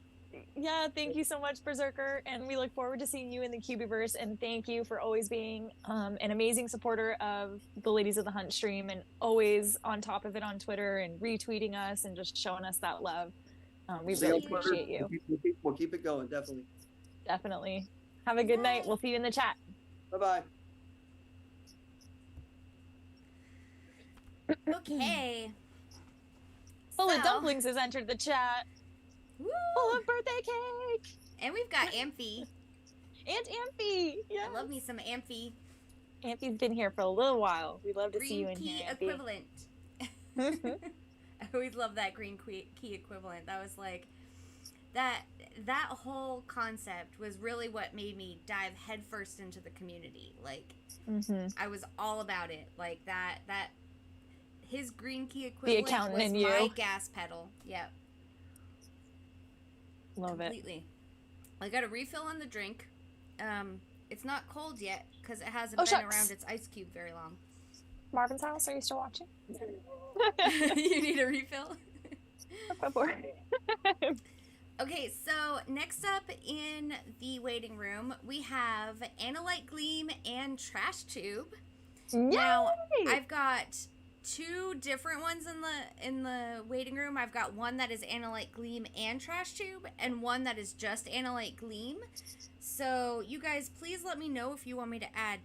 Yeah, thank you so much, Berserker, and we look forward to seeing you in the Cubieverse. And thank you for always being an amazing supporter of the Ladies of the Hunt stream, and always on top of it on Twitter and retweeting us and just showing us that love. We really appreciate you. We'll keep it going, definitely. Definitely. Have a good night. We'll see you in the chat. Bye-bye. Okay. Full of Dumplings has entered the chat. Woo! Full of birthday cake. And we've got Amphi. And Amphi. Yeah. I love me some Amphi. Amphi's been here for a little while. We'd love to see you in Green here, key Amphi. equivalent. I always love that green key equivalent. That was like that whole concept was really what made me dive headfirst into the community. Like I was all about it. Like that his green key equivalent the accountant was in you. my gas pedal. Yep. Love completely. I got a refill on the drink. It's not cold yet because it hasn't been around its ice cube very long. Marvin's house, are you still watching? You need a refill? Before. Okay, so next up in the waiting room, we have Analyte Gleam and Trash Tube. Yay! Now, I've got two different ones in the waiting room. I've got one that is Analyte Gleam and Trash Tube, and one that is just Analyte Gleam. So you guys, please let me know if you want me to add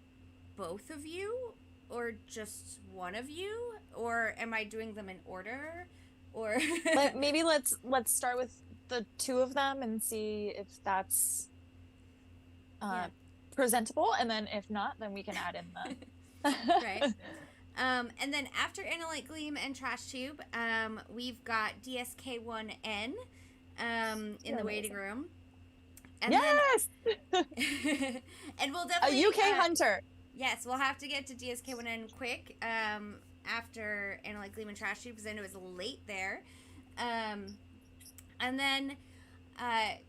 both of you, or just one of you, or am I doing them in order? Or maybe let's start with the two of them and see if that's presentable, and then if not, then we can add in the right. And then after Analyte Gleam and Trash Tube, we've got DSK1N in the waiting room. And yes! Then, and we'll definitely... A UK hunter. Yes, we'll have to get to DSK1N quick after Analyte Gleam and Trash Tube, because I know it's late there. And then,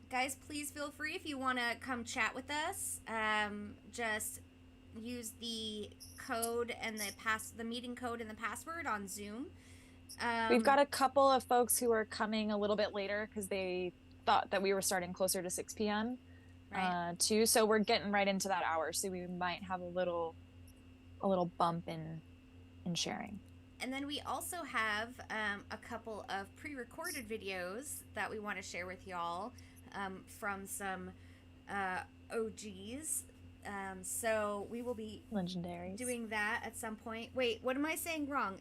guys, please feel free if you want to come chat with us. Just use the code and the meeting code and the password on Zoom. We've got a couple of folks who are coming a little bit later because they thought that we were starting closer to 6 p.m. Right. Too. So we're getting right into that hour. So we might have a little bump in sharing. And then we also have a couple of pre-recorded videos that we want to share with y'all from some OGs. So we will be legendaries doing that at some point. Wait, what am I saying wrong?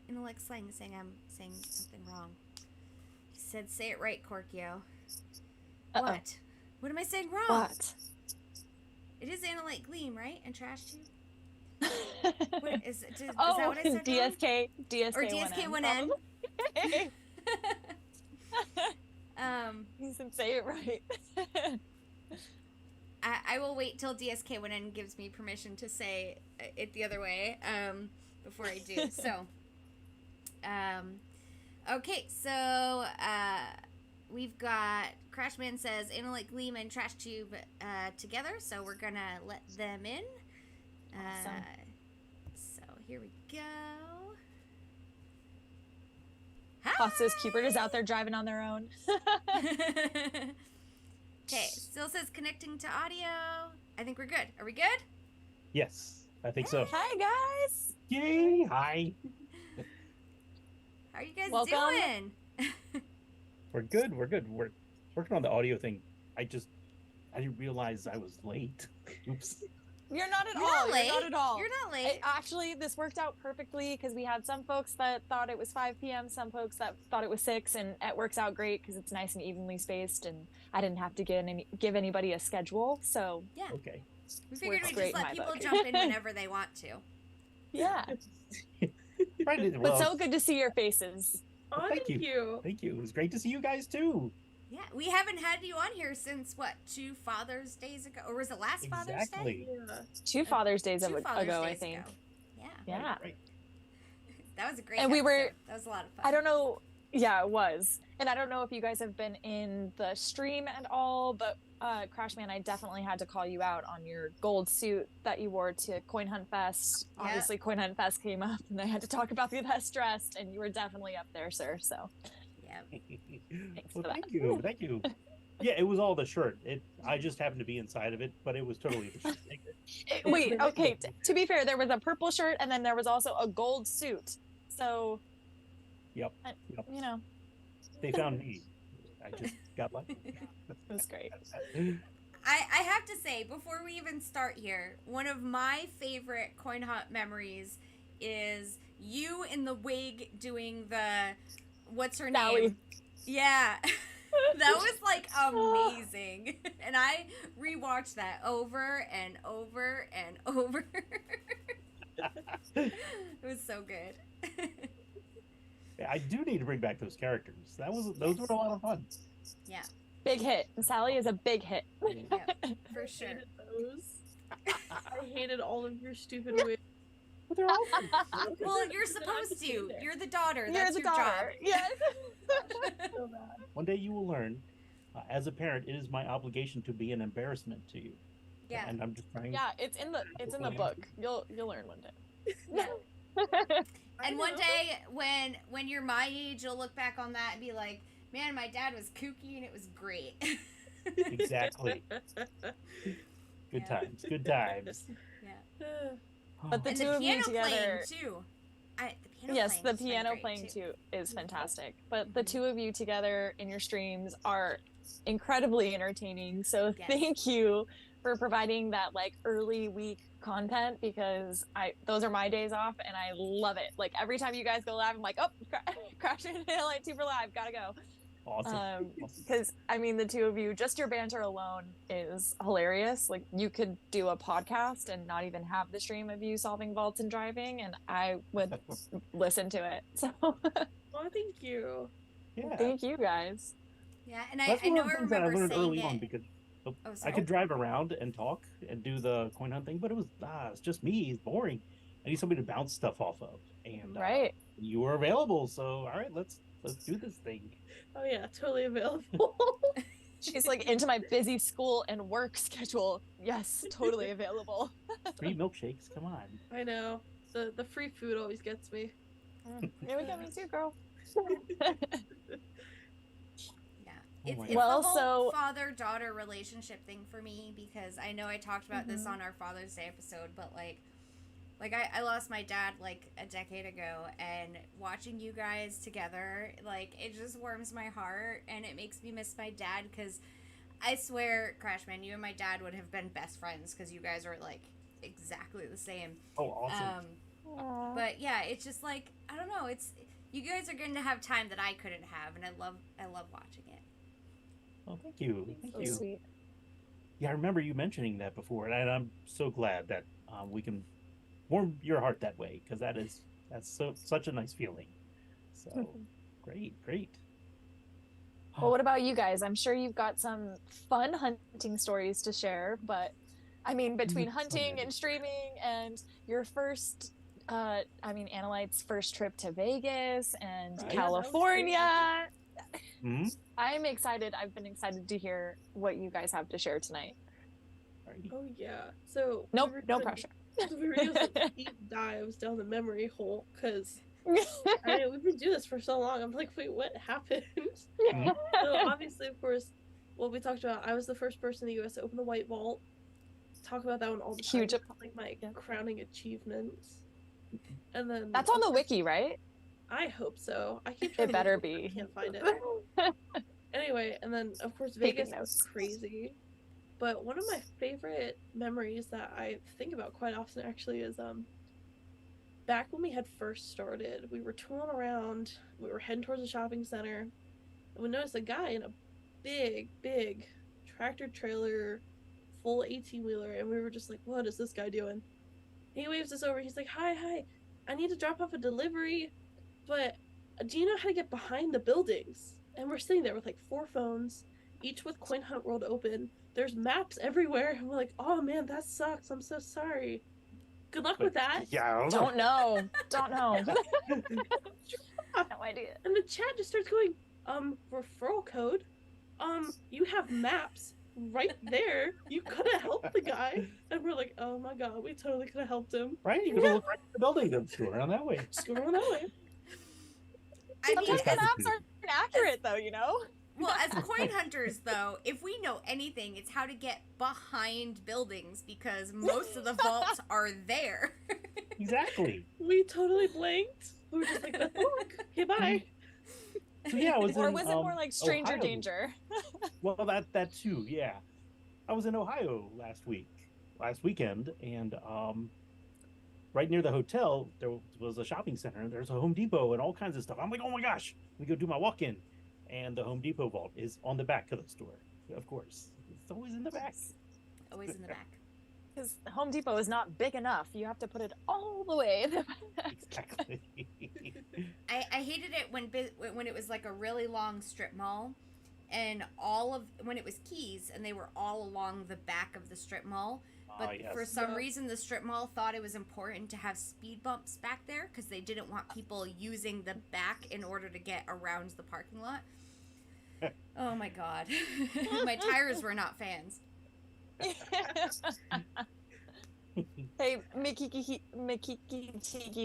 Intellect Slang is saying I'm saying something wrong. He said, say it right, Korkio. What? What am I saying wrong? What? It is Analyte Gleam, right? And Trash Tube? What, is that what I said DSK, wrong? DSK, or DSK1N. You should say it right. I will wait till DSK1N gives me permission to say it the other way before I do. So, okay, so we've got Crashman says Analyte Gleam and Trash Tube together, so we're gonna let them in. Awesome. So here we go. Hostos Cupid is out there driving on their own. Okay, still says connecting to audio. I think we're good. Are we good? Yes, I think so. Hi, guys. Yay! Hi. How are you guys Welcome. doing? We're good. We're good. We're working on the audio thing. I I didn't realize I was late. Oops. You're not at You're all. not late. You're not at all. You're not late. Actually, this worked out perfectly because we had some folks that thought it was 5 p.m., some folks that thought it was 6, and it works out great because it's nice and evenly spaced, and I didn't have to give anybody a schedule. So Yeah. Okay. We figured Works we'd great just in let my people book. jump in whenever they want to. yeah, Right. but Well, so good to see your faces. Oh, thank you. Thank you. It was great to see you guys too. Yeah, we haven't had you on here since, what, 2 Father's Days ago? Or was it last Father's Day? Exactly. Yeah. 2 Father's Days 2 Father's ago, I Days think. ago. Yeah. Yeah. Right. That was a great And we were- episode. That was a lot of fun. I don't know. Yeah, it was. And I don't know if you guys have been in the stream at all, but Crashman, I definitely had to call you out on your gold suit that you wore to Coin Hunt Fest. Yeah. Obviously, Coin Hunt Fest came up, and I had to talk about the best dressed, and you were definitely up there, sir. So Yeah. Well, for that. thank you. Thank you. Yeah, it was all the shirt. I just happened to be inside of it, but it was totally the shirt. Wait, okay. To be fair, there was a purple shirt, and then there was also a gold suit. So, Yep. Yep. you know, They found me. I just got lucky. it was great. I have to say, before we even start here, one of my favorite Coin Hunt memories is you in the wig doing the, what's her Sally. name? Yeah. That was like amazing. And I rewatched that over and over and over. It was so good. Yeah, I do need to bring back those characters. Those were a lot of fun. Yeah, Big hit. Sally is a big hit. yeah, for sure. Hated those. I hated all of your stupid wigs. But they're all fun. Well, you're supposed to. You're the daughter. You're That's the your daughter. Yes. So bad. One day you will learn. As a parent, it is my obligation to be an embarrassment to you. Yeah. And I'm just trying. Yeah, it's in the book. You'll learn one day. Yeah. I And one know. day, when you're my age, you'll look back on that and be like, "Man, my dad was kooky and it was great." Exactly. Good Yeah. times. Good times. Yeah. But the And two the of you piano together. playing too. The piano Yes, playing the has been piano great, playing too is fantastic. But Mhm. the two of you together in your streams are incredibly entertaining. So Yes. thank you for providing that like early week content because those are my days off and I love it. Like every time you guys go live, I'm like, oh, crashing in LA 2 for live, gotta go. Awesome. Awesome. Because I mean, the two of you, just your banter alone is hilarious. Like you could do a podcast and not even have the stream of you solving vaults and driving, and I would listen to it. So Oh, thank you. Yeah. thank you guys. Yeah, and That's I one know of I the things that I remember learned saying early on it. because Oh, I sorry. could drive around and talk and do the coin hunt thing, but it's just me. It's boring. I need somebody to bounce stuff off of, and Right. you were available. So all right, let's do this thing. Oh yeah, totally available. She's like into my busy school and work schedule. Yes, totally available. Free milkshakes. Come on. I know. The free food always gets me. Here we go, me too, girl. Yeah. Oh It's my the God. whole Well, so- father-daughter relationship thing for me because I know I talked about this Mhm. on our Father's Day episode, but like I lost my dad like a decade ago, and watching you guys together, like it just warms my heart and it makes me miss my dad because I swear, Crashman, you and my dad would have been best friends because you guys are like exactly the same. Oh, awesome. But yeah, it's just like I don't know. It's you guys are going to have time that I couldn't have, and I love watching it. Oh, thank you. Thank So you. sweet. Yeah, I remember you mentioning that before, and I'm so glad that we can warm your heart that way because that's such a nice feeling. So great. Well, what about you guys? I'm sure you've got some fun hunting stories to share, but I mean, between hunting and streaming and your first, Analyte's first trip to Vegas and Right. California, Mhm. I'm excited. I've been excited to hear what you guys have to share tonight. Right. Oh yeah. So Nope, we were no doing- pressure. so we were doing some deep dives down the memory hole because we've been doing this for so long. I'm like, wait, what happened? Mhm. So obviously, of course, what we talked about. I was the first person in the U.S. to open the White Vault. Talk about that one all the time. Huge. It's like my crowning achievements. And then That's on the wiki, right? I hope so. I keep trying It to better look, but I be. can't find it. Anyway, and then of course Taking Vegas was notes. crazy. But one of my favorite memories that I think about quite often actually is back when we had first started, we were tooling around, we were heading towards a shopping center, and we noticed a guy in a big tractor trailer, full 18-wheeler, and we were just like, what is this guy doing? He waves us over, he's like, hi, I need to drop off a delivery, but do you know how to get behind the buildings? And we're sitting there with like 4 phones, each with Coin Hunt World open. There's maps everywhere, and we're like, oh man, that sucks, I'm so sorry. Good luck with that. Yeah, I Don't know. No idea. And the chat just starts going, referral code. You have maps right there. You could have helped the guy. And we're like, oh my god, we totally could have helped him. Right? You can look right at the building and screw around that way. Just go around that way. I mean, Sometimes the maps aren't accurate, though, you know? well, as coin hunters, though, if we know anything, it's how to get behind buildings because most of the vaults are there. Exactly. We totally blanked. We were just like, okay, bye. So yeah, I was Or in, was it more like stranger Ohio. danger? Well, that too, yeah. I was in Ohio last weekend, and right near the hotel there was a shopping center, and there's a Home Depot and all kinds of stuff. I'm like, oh my gosh, we go do my walk-in, and the Home Depot vault is on the back of the store. Of course, it's always in the back. Always in the back. Because Home Depot is not big enough. You have to put it all the way in the back. Exactly. I hated it when it was like a really long strip mall, and when it was keys and they were all along the back of the strip mall. But Yes. for some reason, the strip mall thought it was important to have speed bumps back there because they didn't want people using the back in order to get around the parking lot. Oh my god. My tires were not fans. Hey, Miki Tiki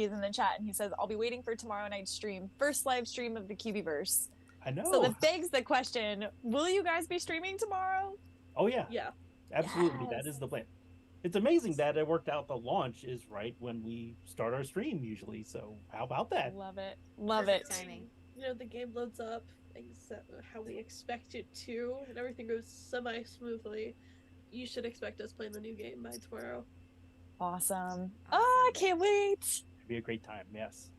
is in the chat, and he says, I'll be waiting for tomorrow night's stream. First live stream of the Cubieverse. I know. So that begs the question, will you guys be streaming tomorrow? Oh yeah. Yeah. Absolutely. Yes. That is the plan. It's amazing that it worked out. The launch is right when we start our stream usually. So how about that? Love it. Love Perfect it. timing. You know, the game loads up how we expect it to, and everything goes semi-smoothly. You should expect us playing the new game by tomorrow. Awesome. Oh, I can't wait. It'd be a great time. Yes.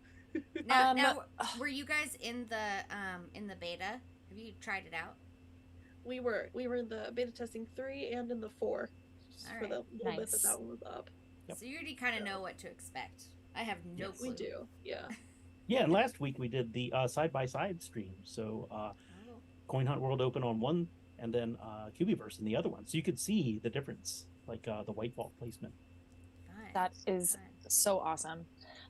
Now, were you guys in the beta? Have you tried it out? We were in the beta testing 3 and in the 4. Just All for the right. little bit Nice. that one was up. Yep. So you already kind of know what to expect. I have no Yes. clue. We do, yeah. Yeah. And last week we did the side-by-side stream. So Oh, Coin Hunt World Open on one, and then Cubieverse in the other one. So you could see the difference, like the white vault placement. fun. That is Fun. so awesome.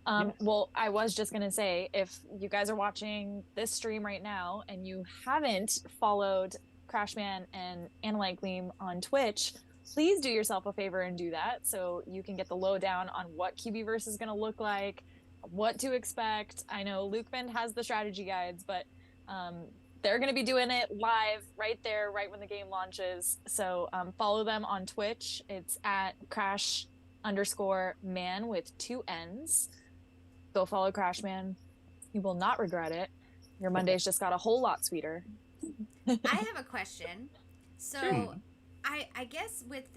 Yeah. Well, I was just going to say, if you guys are watching this stream right now and you haven't followed Crashman and Man and Gleam on Twitch, please do yourself a favor and do that so you can get the lowdown on what Cubieverse is going to look like, what to expect. I know Lukeband has the strategy guides, but they're going to be doing it live right there, right when the game launches. So follow them on Twitch. It's at Crash_Man with 2 N's. Go follow Crashman. You will not regret it. Your Mondays just got a whole lot sweeter. I have a question. So, Sure. I guess with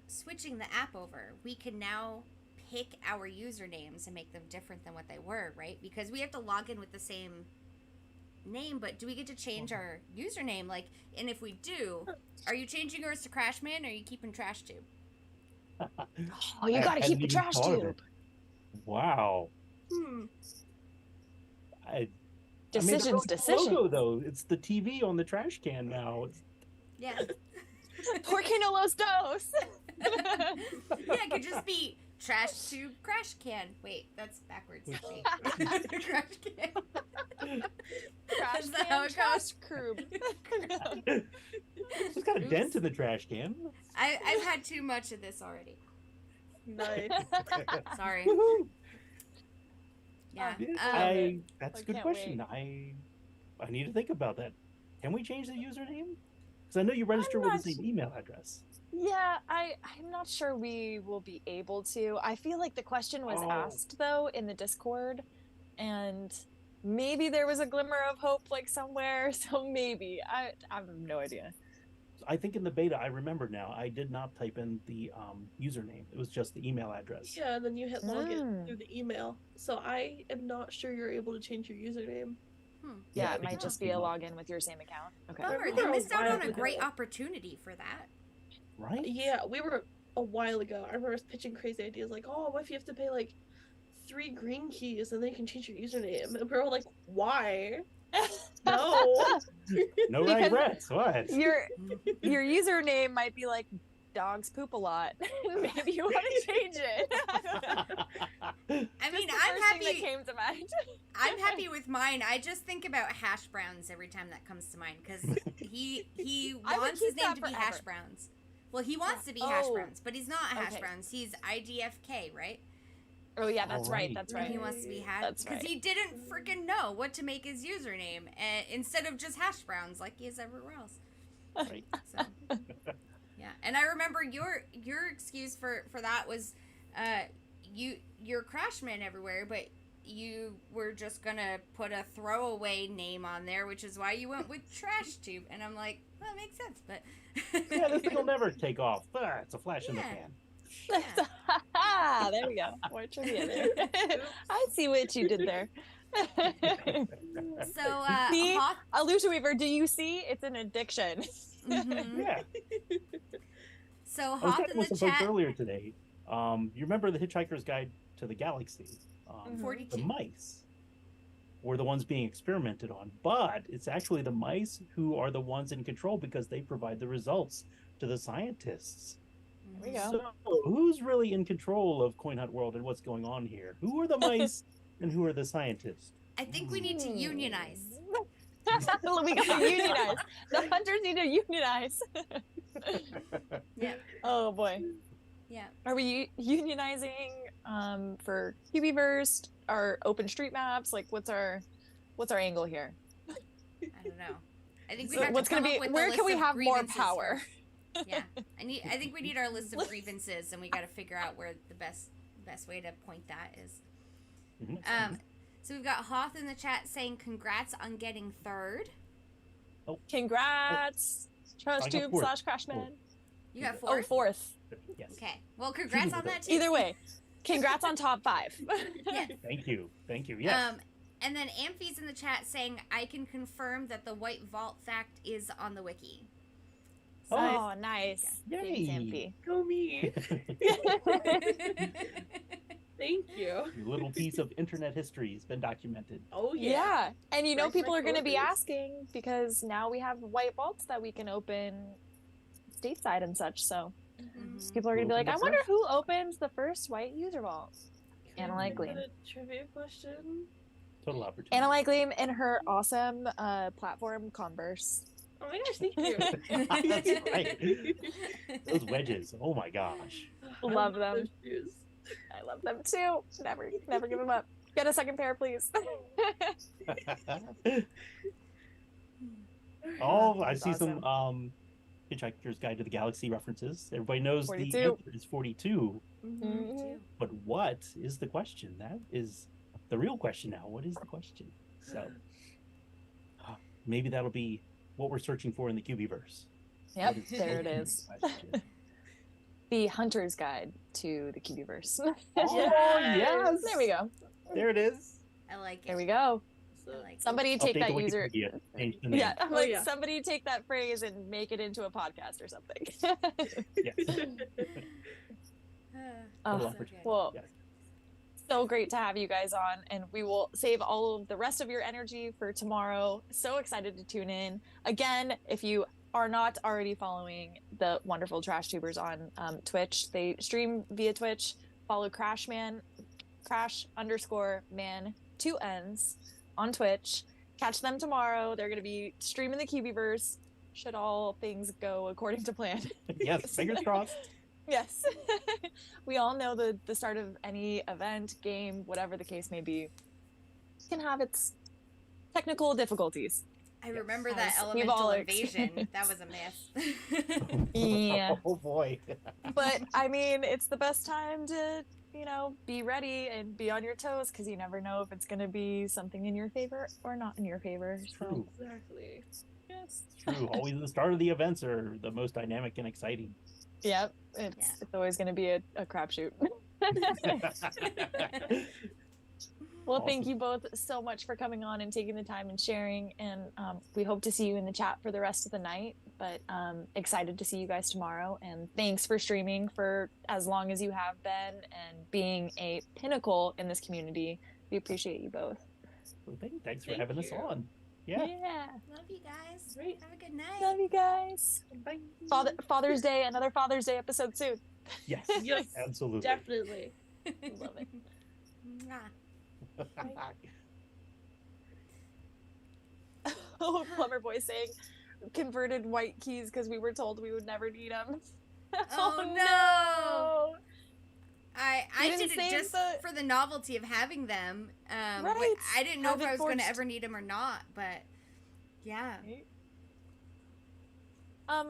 switching the app over, we can now pick our usernames and make them different than what they were, right? Because we have to log in with the same name, but do we get to change our username? Like, and if we do, are you changing yours to Crashman or are you keeping Trash Tube? Oh, you I got to keep hadn't the even trash thought of tube. it. Wow. Decisions. Logo, though. It's the TV on the trash can now. Yeah. Por qué no los dos? Yeah, it could just be Trash Tube Crash Can. Wait, that's backwards. Wait. Crash Can. Trash Is that how can, it trash goes? crew. It's got a dent in the trash can. I've had too much of this already. Nice. Sorry. Woohoo. Yeah. That's I a good can't question. I need to think about that. Can we change the username? Because I know you register with not the same email address. Yeah, I'm not sure we will be able to. I feel like the question was Oh. asked, though, in the Discord, and maybe there was a glimmer of hope, like, somewhere, so maybe. I have no idea. I think in the beta, I remember now, I did not type in the username. It was just the email address. Yeah, and then you hit login through the email. So I am not sure you're able to change your username. Yeah, I it think might just be a login with your same account. Okay. Bummer, they missed out on a great opportunity for that. Right? Yeah, we were a while ago. I remember us pitching crazy ideas like, oh, what if you have to pay like 3 green keys and then you can change your username? And we were all like, why? No. No Because regrets. What? Your username might be like dogs poop a lot. Maybe you want to change it. I mean, Just the I'm first thing that happy. came to mind. I'm happy with mine. I just think about hash browns every time that comes to mind because he I would wants keep his name that to be forever. hash browns. Well, he wants to be hash Oh. browns, but he's not hash Okay. browns. He's IDFK, right? Oh yeah, that's All right. right. That's And right. he wants to be hash That's because right. he didn't freaking know what to make his username instead of just hash browns like he is everywhere else. Right. So, yeah, and I remember your excuse for that was, you're Crashman everywhere, but you were just gonna put a throwaway name on there, which is why you went with Trash Tube. And I'm like, well, that makes sense, but Yeah, this thing will never take off. It's a flash in the Yeah. pan. There we go. More trivia there. I see what you did there. So, See? Hoth, Alicia Weaver, do you see? It's an addiction. mhm. Yeah. So I was Hoth talking in with the some folks chat, earlier today. You remember the Hitchhiker's Guide to the Galaxy? The 42. mice were the ones being experimented on, but it's actually the mice who are the ones in control because they provide the results to the scientists. There we go. So, who's really in control of Coin Hunt World and what's going on here? Who are the mice and who are the scientists? I think we need to unionize. We gotta unionize. The hunters need to unionize. Yeah. Oh boy. Yeah. Are we unionizing for Cubieverse, our open street maps? Like what's our angle here? I don't know. I think we So have what's to come gonna up be with where a can list we of have more grievances power? first. Yeah. I think we need our list of grievances, and we got to figure out where the best way to point that is. Mhm. So we've got Hoth in the chat saying congrats on getting third. Congrats. I Trash got Tube fourth. /Crashman. You got Oh, fourth. fourth. Yes. Okay. Well, congrats on that too. Either way. Congrats on top 5. Yeah. Thank you. Thank you. Yes. And then Amphi's in the chat saying I can confirm that the White Vault fact is on the wiki. So Oh, nice. Yay. Thanks, Go me. Thank you. Your little piece of internet history has been documented. Oh yeah. yeah. And you know Like people my are going to be coworkers. asking because now we have white vaults that we can open stateside and such. So Mhm. people are going to be like, Open I the wonder first. who opens the first white user vault. Analyte Is Gleam. that a trivia question? Total opportunity. Analyte Gleam in her awesome platform Converse. Oh my gosh, thank you. That's right. Those wedges. Oh my gosh. Love I them. those shoes. I love them too. Never give them up. Get a second pair, please. Oh, I That's see some Hitchhiker's Guide to the Galaxy references. Everybody knows 42. the answer is 42. Mhm. But what is the question? That is the real question now. What is the question? So maybe that'll be what we're searching for in the Cubieverse. Yep, What is the there it ultimate is. question? The Hunter's Guide to the Cubieverse. Oh, yes. There we go. There it is. I like it. There we go. So, I like it. Somebody take Update that the user. Wikipedia. Change the name. Yeah, I'm Oh, like, yeah. somebody take that phrase and make it into a podcast or something. Yes. Oh, Total so opportunity. good. well, Yes. so great to have you guys on, and we will save all of the rest of your energy for tomorrow. So excited to tune in. Again, if you are not already following the wonderful trash tubers on Twitch, they stream via Twitch. Follow Crashman, Crash_man, 2 N's on Twitch. Catch them tomorrow. They're going to be streaming the Cubieverse. Should all things go according to plan. Yes. Fingers crossed. Yes. We all know the start of any event, game, whatever the case may be, can have its technical difficulties. I remember that As we've elemental all invasion. That was a miss. Yeah. Oh boy. But I mean, it's the best time to, be ready and be on your toes because you never know if it's going to be something in your favor or not in your favor. So, True. Exactly. yeah. Yes. True. Always the start of the events are the most dynamic and exciting. Yep. It's always going to be a crapshoot. Well, thank you both so much for coming on and taking the time and sharing. And we hope to see you in the chat for the rest of the night. But excited to see you guys tomorrow. And thanks for streaming for as long as you have been and being a pinnacle in this community. We appreciate you both. Well, thanks for having us on. Yeah. Love you guys. Great. Have a good night. Love you guys. Bye. Father's Day, another Father's Day episode soon. Yes. Yes, Absolutely. definitely. Love it. Mwah. Oh, Plumber Boy saying converted white keys because we were told we would never need them. Oh, no. I You didn't did it save just the- for the novelty of having them. Right. I didn't know Have if it I was going to forced. ever need them or not, but yeah.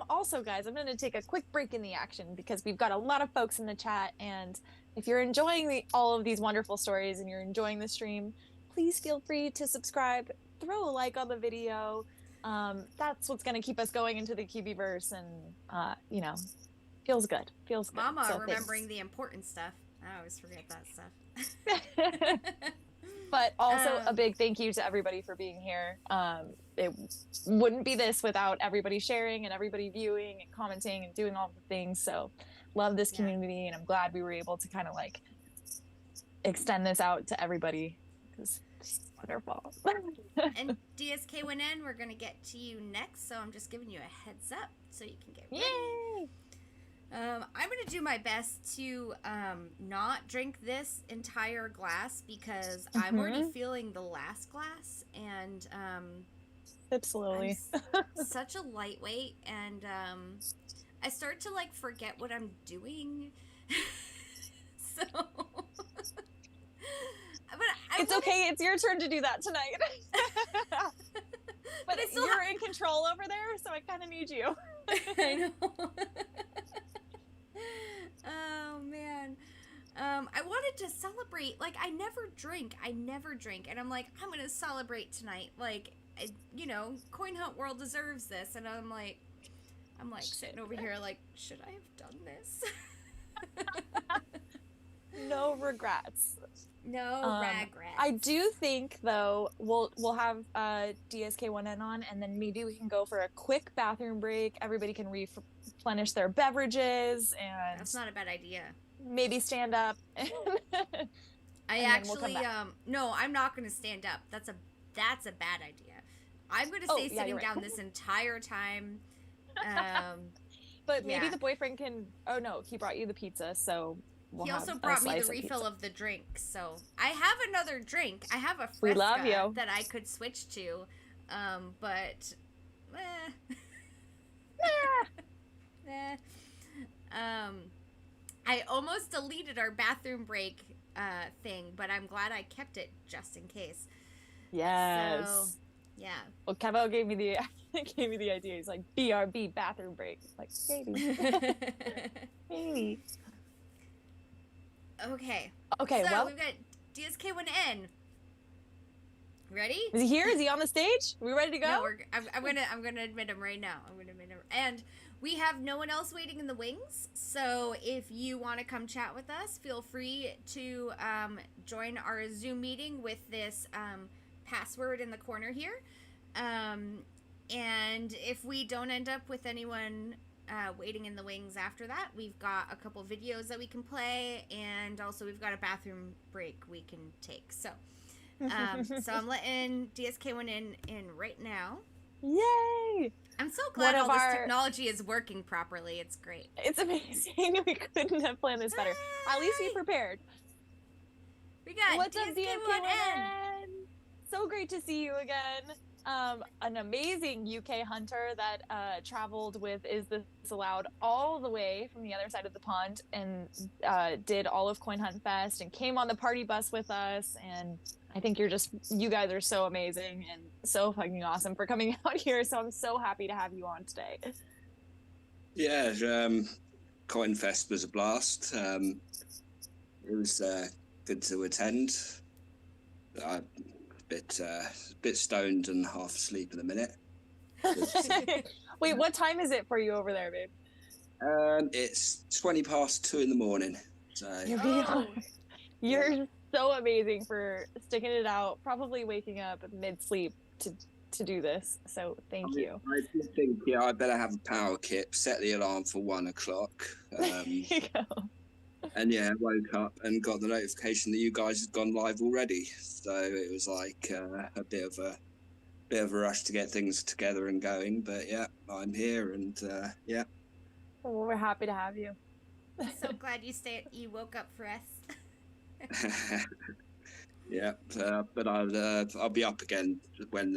Also, guys, I'm going to take a quick break in the action because we've got a lot of folks in the chat, and if you're enjoying all of these wonderful stories and you're enjoying the stream, please feel free to subscribe, throw a like on the video. That's what's going to keep us going into the Cubieverse, and feels good. Feels good. Mama So remembering thanks. the important stuff. I always forget that stuff. But also a big thank you to everybody for being here. It wouldn't be this without everybody sharing and everybody viewing and commenting and doing all the things. So love this community, and I'm glad we were able to kind of like extend this out to everybody because it's wonderful. And DSK1N, we're going to get to you next, so I'm just giving you a heads up so you can get ready. Yay! I'm going to do my best to not drink this entire glass because I'm already feeling the last glass, and Sip slowly. I'm such a lightweight, and I start to like forget what I'm doing. So, It's okay. It's your turn to do that tonight. But you're in control over there, so I kind of need you. I know. Oh man. I wanted to celebrate. Like, I never drink, and I'm like, I'm gonna celebrate tonight. Like, Coin Hunt World deserves this, and I'm like sitting over here like, should I have done this? No regrets. No regrets. I do think though we'll have DSK1N on, and then maybe we can go for a quick bathroom break. Everybody can replenish their beverages, and That's not a bad idea. maybe stand up. I actually no, I'm not going to stand up. That's a bad idea. I'm going to stay sitting down this entire time. But maybe the boyfriend can. Oh no, he brought you the pizza, so. We'll he also brought me the refill of the drink, so I have another drink. I have a Fresca that I could switch to, but I almost deleted our bathroom break thing, but I'm glad I kept it just in case. Yes. So, yeah. Well, Kevo gave me the idea. He's like, BRB bathroom break. Like, maybe. Maybe. Okay. Okay. So well, we've got DSK1N. Ready? Is he here? Is he on the stage? Are we ready to go? No, I'm gonna admit him right now. And we have no one else waiting in the wings. So if you want to come chat with us, feel free to join our Zoom meeting with this password in the corner here. And if we don't end up with anyone waiting in the wings after that, we've got a couple videos that we can play, and also we've got a bathroom break we can take. So so I'm letting DSK1 in right now. Yay! I'm so glad all this technology is working properly. It's great. It's amazing. We couldn't have planned this better. At least be prepared. We got What's up, DSK1N? So great to see you again. An amazing UK hunter that traveled with Is This Allowed all the way from the other side of the pond and did all of Coin Hunt Fest and came on the party bus with us. And I think you guys are so amazing and so fucking awesome for coming out here. So I'm so happy to have you on today. Yeah, Coin Fest was a blast. It was good to attend. I'm a bit stoned and half asleep in a minute. Wait, what time is it for you over there, babe? It's 2:20 in the morning. So You're so amazing for sticking it out, probably waking up mid-sleep to do this. So thank you. I did think, I better have a power kip, set the alarm for 1 o'clock. And I woke up and got the notification that you guys had gone live already. So it was like a bit of a rush to get things together and going. But yeah, I'm here and yeah. Well, we're happy to have you. So glad you woke up for us. Yeah, but I'll be up again when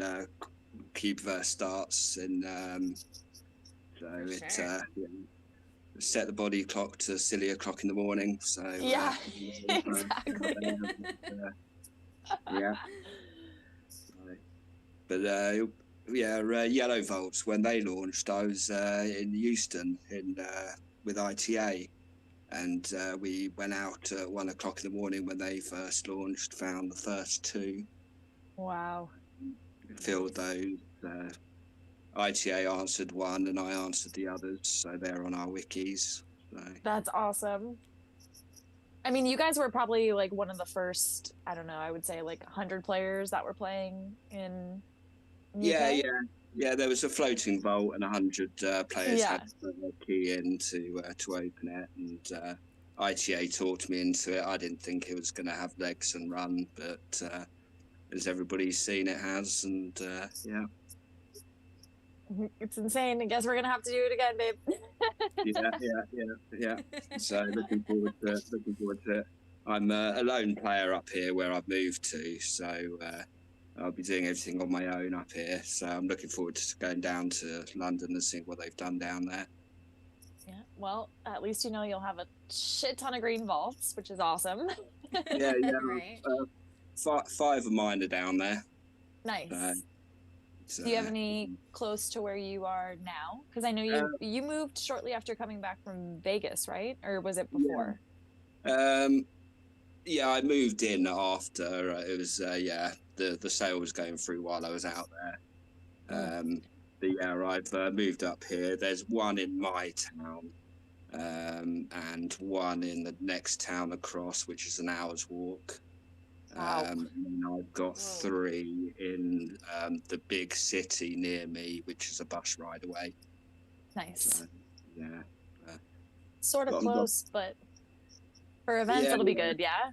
Cubieverse starts, and so set the body clock to silly o'clock in the morning. So exactly. Yeah. But Yellow Volts, when they launched, I was in Euston with ITA. And we went out at 1 o'clock in the morning when they first launched, found the first 2. Wow. Filled those. ITA answered one and I answered the others. So they're on our wikis. So. That's awesome. I mean, you guys were probably like one of the first, I don't know, I would say like 100 players that were playing in UK? Yeah, there was a floating vault and 100 players had to put their key in to open it, and ITA talked me into it. I didn't think it was going to have legs and run, but as everybody's seen, it has, and yeah. It's insane. I guess we're going to have to do it again, babe. Yeah. So looking forward to it. I'm a lone player up here where I've moved to, so I'll be doing everything on my own up here. So I'm looking forward to going down to London and seeing what they've done down there. Yeah, well, at least you'll have a shit ton of green vaults, which is awesome. Yeah. Right. 5 of mine are down there. Nice. Do you have any close to where you are now? Because I know you moved shortly after coming back from Vegas, right? Or was it before? Yeah, I moved in after. It was the sale was going through while I was out there. But yeah, I've moved up here. There's one in my town, and one in the next town across, which is an hour's walk. Wow. And I've got 3 in the big city near me, which is a bus ride away. Nice. So, yeah. Sort of close, but for events, it'll be good, yeah?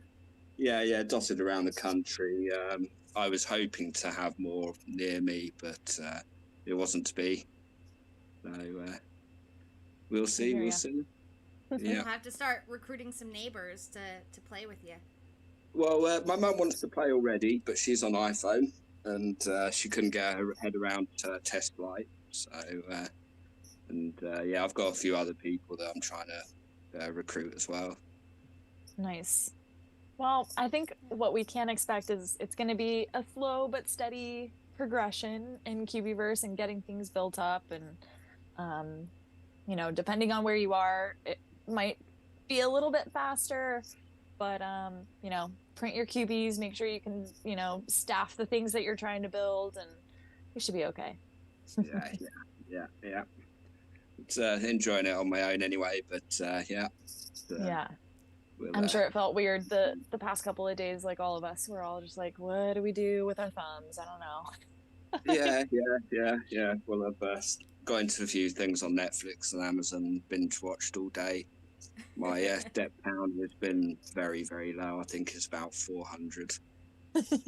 Yeah, dotted around the country. I was hoping to have more near me, but it wasn't to be. So we'll see. We'll see. You'll Yeah. have to start recruiting some neighbors to play with you. Well, my mum wants to play already, but she's on iPhone, and she couldn't get her head around test flight. So, I've got a few other people that I'm trying to recruit as well. Nice. Well, I think what we can expect is it's going to be a slow but steady progression in Cubieverse and getting things built up. And, depending on where you are, it might be a little bit faster. But, print your cubies, make sure you can, staff the things that you're trying to build, and you should be okay. Yeah. It's enjoying it on my own anyway, but yeah. I'm sure it felt weird the past couple of days, like all of us. We're all just like, what do we do with our thumbs? I don't know. Yeah. Well, I've got into a few things on Netflix and Amazon, binge watched all day. My step count has been very, very low. I think it's about 400. So,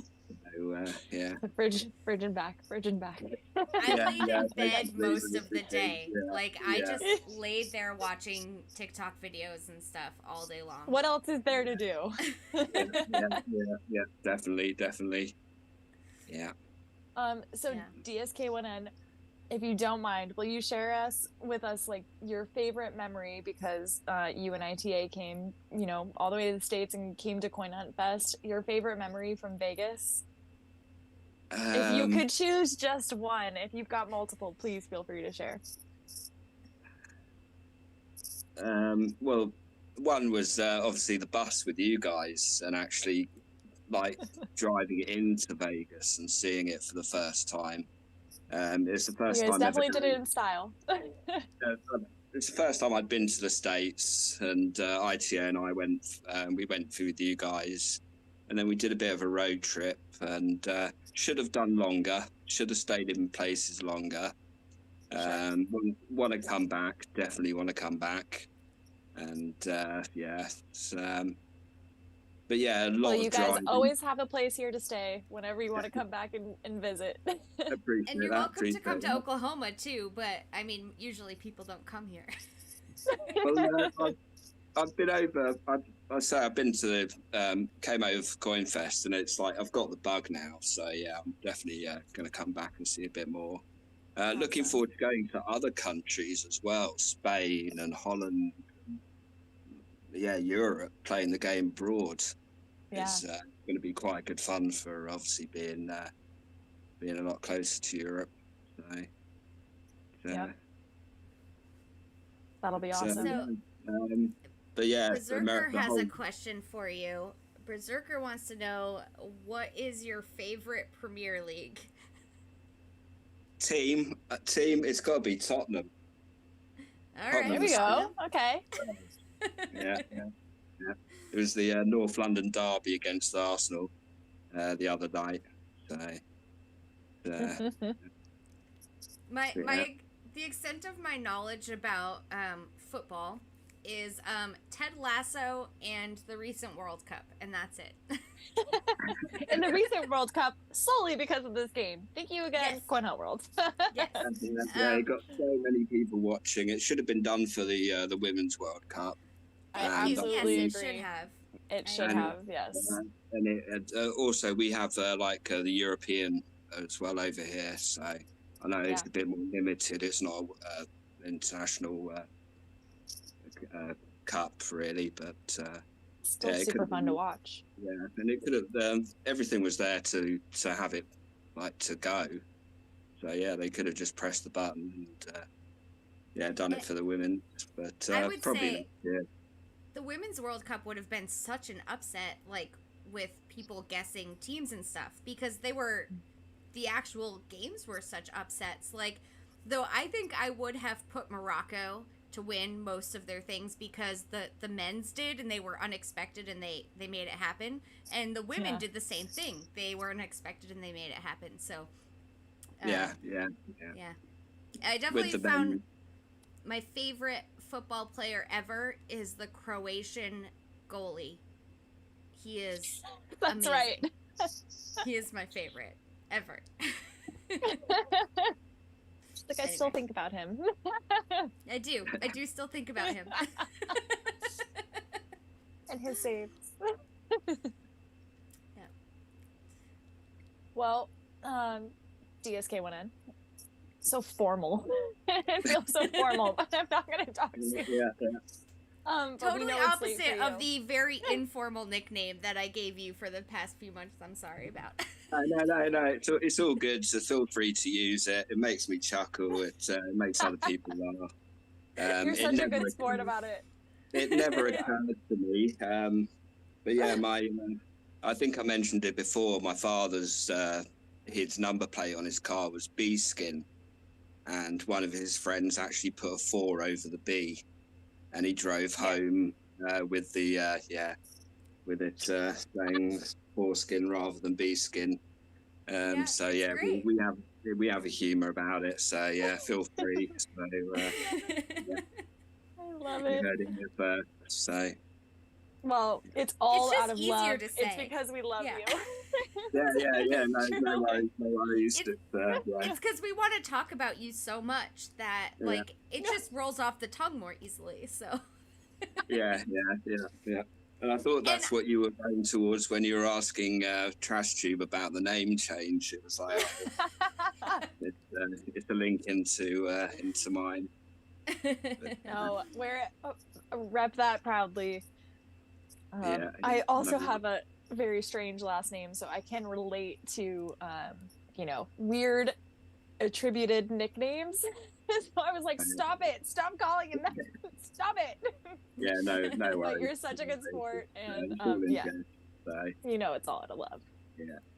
yeah. Fridge and back. I laid in bed most of the day. I just laid there watching TikTok videos and stuff all day long. What else is there to do? Yeah, definitely. Yeah. DSK1N, if you don't mind, will you share with us like your favorite memory, because you and ITA came, all the way to the States and came to Coin Hunt Fest. Your favorite memory from Vegas? If you could choose just one, if you've got multiple, please feel free to share. Well, one was obviously the bus with you guys, and actually like driving into Vegas and seeing it for the first time. It's the first You guys time definitely ever. did it in style. It's the first time I'd been to the States, and ITA and I went. We went through with you guys, and then we did a bit of a road trip. And should have done longer. Should have stayed in places longer. Want to come back? Definitely want to come back. And yeah, but yeah, a lot Well, of you guys driving. always have a place here to stay whenever you want to come back and visit. Appreciate And you're that, welcome to appreciate come to that. Oklahoma too, but I mean, usually people don't come here. Well, I've been over. I've been to the came over for Coin Fest, and it's like I've got the bug now. So yeah, I'm definitely going to come back and see a bit more. Looking forward to going to other countries as well, Spain and Holland. Yeah, Europe, playing the game abroad. Yeah. It's going to be quite good fun for obviously being a lot closer to Europe. So, Yep. That'll be so, awesome. but yeah, Berserker the has whole a question for you. Berserker wants to know, what is your favorite Premier League? team. It's got to be Tottenham. All Tottenham. There we go. Okay. Yeah. It was the North London derby against Arsenal the other night. So, The extent of my knowledge about football is Ted Lasso and the recent World Cup, and that's it. In the recent World Cup, solely because of this game. Thank you again, Yes. Coin Hunt World. Yes. yeah, it got so many people watching. It should have been done for the Women's World Cup. I Yes, absolutely it agree. should have. It should And- have, yes. And also we have the European as well over here. So I know it's Yeah. a bit more limited. It's not an international cup really, but Still yeah, it super could've fun to been- watch. yeah, and it could have. Everything was there to have it to go. So yeah, they could have just pressed the button and done it for the women. But I would probably say- yeah. The Women's World Cup would have been such an upset, like, with people guessing teams and stuff, because the actual games were such upsets. Like, though I think I would have put Morocco to win most of their things because the men's did, and they were unexpected, and they made it happen. And the women Yeah. did the same thing. They were unexpected, and they made it happen. So, Yeah. I definitely the found venue. my favorite football player ever is the Croatian goalie. He is That's amazing. right. He is my favorite ever. Like I still Anyway. think about him. I do still think about him. And his saves. Yeah. Well, DSK went in. So formal. It feels so formal, but I'm not going to talk to you. Yeah. But we Totally know it's late opposite for of you. the very informal nickname that I gave you for the past few months. I'm sorry about. No. It's all good. So feel free to use it. It makes me chuckle. It makes other people laugh. You're it such a never good sport occurred- about it. It never occurred to me. But yeah, I think I mentioned it before. My father's his number plate on his car was B skin, and one of his friends actually put a 4 over the B, and he drove home with the with it saying foreskin rather than B skin. Yeah, So it's yeah, great. we have a humour about it. So yeah, feel free. So, I love you it. heard it here first. So Well, it's all just out of easier love. to It's say. because we love Yeah. you. yeah. No worries. It- Yeah. It's because we want to talk about you so much that Yeah. like it just rolls off the tongue more easily. So Yeah. And I thought that's what you were going towards when you were asking Trash Tube about the name change. It was like it's a link into mine. No, rep that proudly. Yeah, I also no. have a very strange last name, so I can relate to weird attributed nicknames. So I was like, stop calling him that. Stop it. Yeah, no worries. But you're such a good sport, and It's all in yeah, good, so, you know it's all out of love.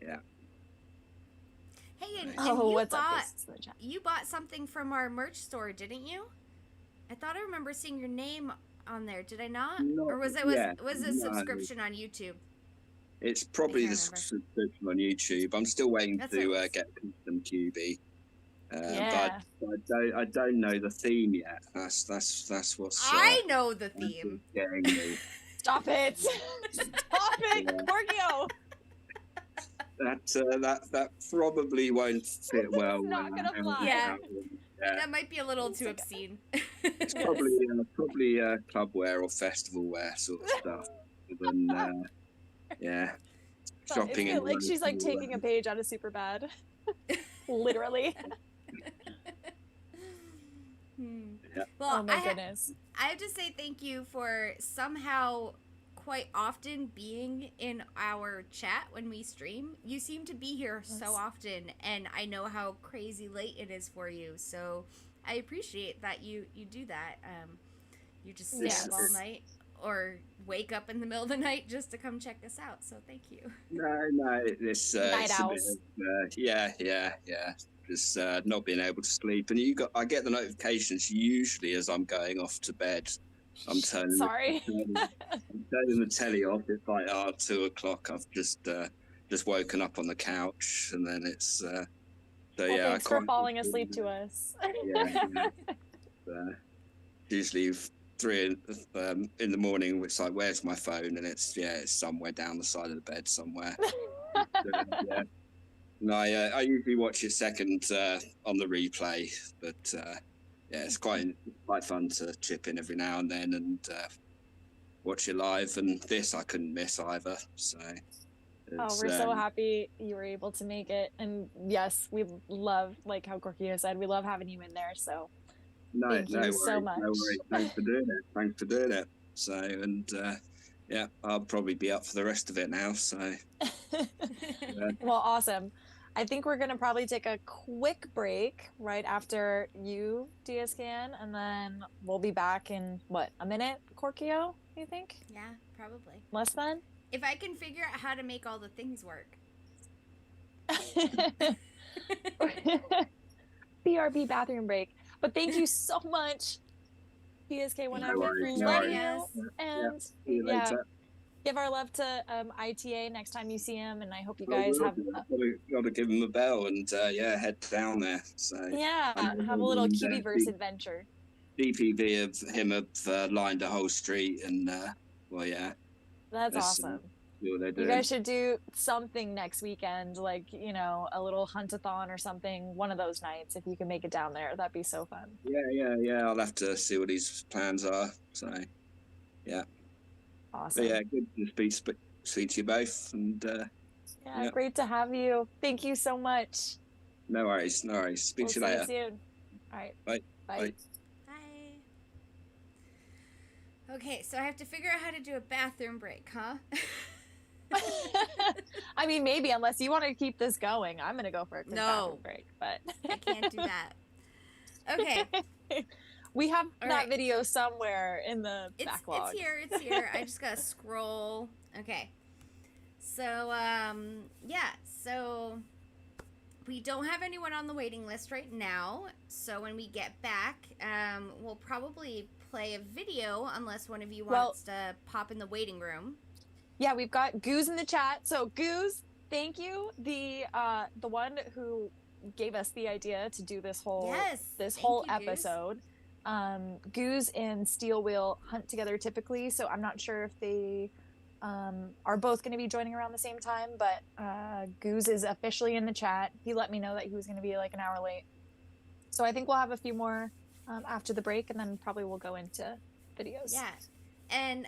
yeah. Hey, and Oh, you what's up, bought Ghosts in the chat? you bought something from our merch store, didn't you? I thought I remember seeing your name on there. Did I not? Or was it was it a subscription on YouTube? It's probably I the can't remember. subscription on YouTube. I'm still waiting That's what it to was. get custom QB. Yeah. But I don't know the theme yet. That's what's I know the that's what's theme. getting me. Stop it! Stop it, Korkio! That probably won't fit well. not gonna fly. Yeah. Yeah. That might be a little too It's obscene. It's probably club wear or festival wear sort of stuff. Than yeah, shopping. Isn't it like she's like taking a page out of Superbad? Literally. Yeah. Well, Oh my goodness. I have to say thank you for somehow quite often being in our chat when we stream. You seem to be here so often, and I know how crazy late it is for you. So I appreciate that you do that. You just stay up all night or wake up in the middle of the night just to come check us out. So thank you. No, it's Night it's owls. a bit of, yeah. Just not being able to sleep, and I get the notifications usually as I'm going off to bed. I'm turning the telly off. It's like 2 o'clock. I've just woken up on the couch, and then it's so Well, yeah. thanks for falling asleep to us. Usually 3 in the morning. It's like, where's my phone? And it's somewhere down the side of the bed somewhere. Yeah. No, I usually watch it second on the replay, but it's quite fun to chip in every now and then and watch it live. And this I couldn't miss either. So we're so happy you were able to make it. And yes, we love, like how Korkio said, we love having you in there. So thank you so much. No worries. Thanks for doing it. So and I'll probably be up for the rest of it now. So Well, awesome. I think we're gonna probably take a quick break right after you, DSKN, and then we'll be back in a minute, Korkio, you think? Yeah, probably. Less than? If I can figure out how to make all the things work. BRB bathroom break. But thank you so much, PSK1, No for worries. letting us. And See you later. give our love to ITA next time you see him. And I hope you guys have got to give him a bell and head down there. So have a little Cubieverse adventure. DPV of him have lined the whole street, and That's awesome. See what they're You doing. guys should do something next weekend, like, a little hunt-a-thon or something, one of those nights, if you can make it down there. That'd be so fun. Yeah. I'll have to see what his plans are. So, yeah. Awesome. But good to speak to you both. And great to have you. Thank you so much. No worries. Speak to you later. See you soon. All right. Bye. Bye. Okay, so I have to figure out how to do a bathroom break, huh? I mean, maybe, unless you want to keep this going. I'm going to go for a quick bathroom break, but I can't do that. Okay. We have that video somewhere in the backlog. It's here. I just got to scroll. Okay. So, so we don't have anyone on the waiting list right now. So when we get back, we'll probably play a video unless one of you wants to pop in the waiting room. Yeah, we've got Goose in the chat. So Goose, thank you. The one who gave us the idea to do this whole episode. Goose and Steel will hunt together typically, so I'm not sure if they are both going to be joining around the same time, but Goose is officially in the chat. He let me know that he was going to be like an hour late. So I think we'll have a few more after the break, and then probably we'll go into videos. Yeah. And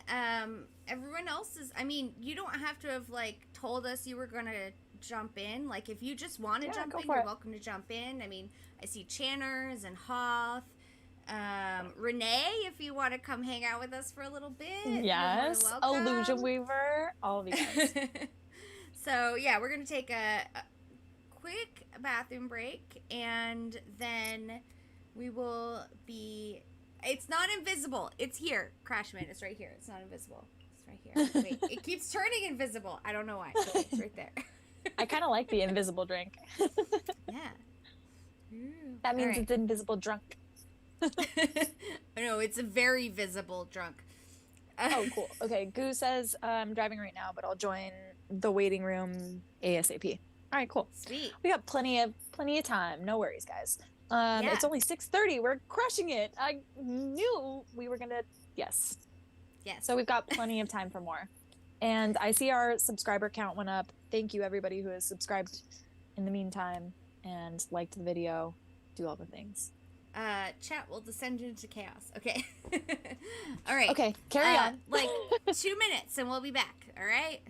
everyone else is, I mean, you don't have to have told us you were going to jump in. Like, if you just want to jump in, you're welcome to jump in. I mean, I see Channers and Hoth. Renee, if you want to come hang out with us for a little bit. Yes. Illusion Weaver. All of you guys. So, yeah, we're going to take a quick bathroom break, and then we will be... It's not invisible. It's here. Crashman, it's right here. It's not invisible. It's right here. Wait, it keeps turning invisible. I don't know why. It's right there. I kind of like the invisible drink. Yeah. That means Alright. it's invisible drunk. No, it's a very visible drunk. Oh, cool. Okay, Goose says I'm driving right now, but I'll join the waiting room ASAP. All right, cool. Sweet. We got plenty of time. No worries, guys. Yeah. It's only 6:30. We're crushing it. I knew we were gonna. Yes. Yes. So we've got plenty of time for more. And I see our subscriber count went up. Thank you, everybody who has subscribed in the meantime and liked the video. Do all the things. Chat will descend into chaos. Okay. All right. Okay, carry on. Like 2 minutes and we'll be back. All right.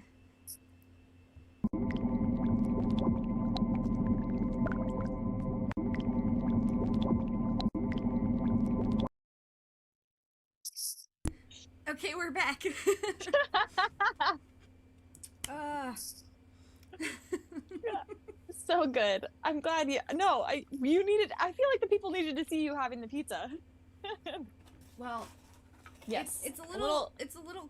Okay, we're back. So good. I'm glad you. No, you needed. I feel like the people needed to see you having the pizza. Well, yes, it's a little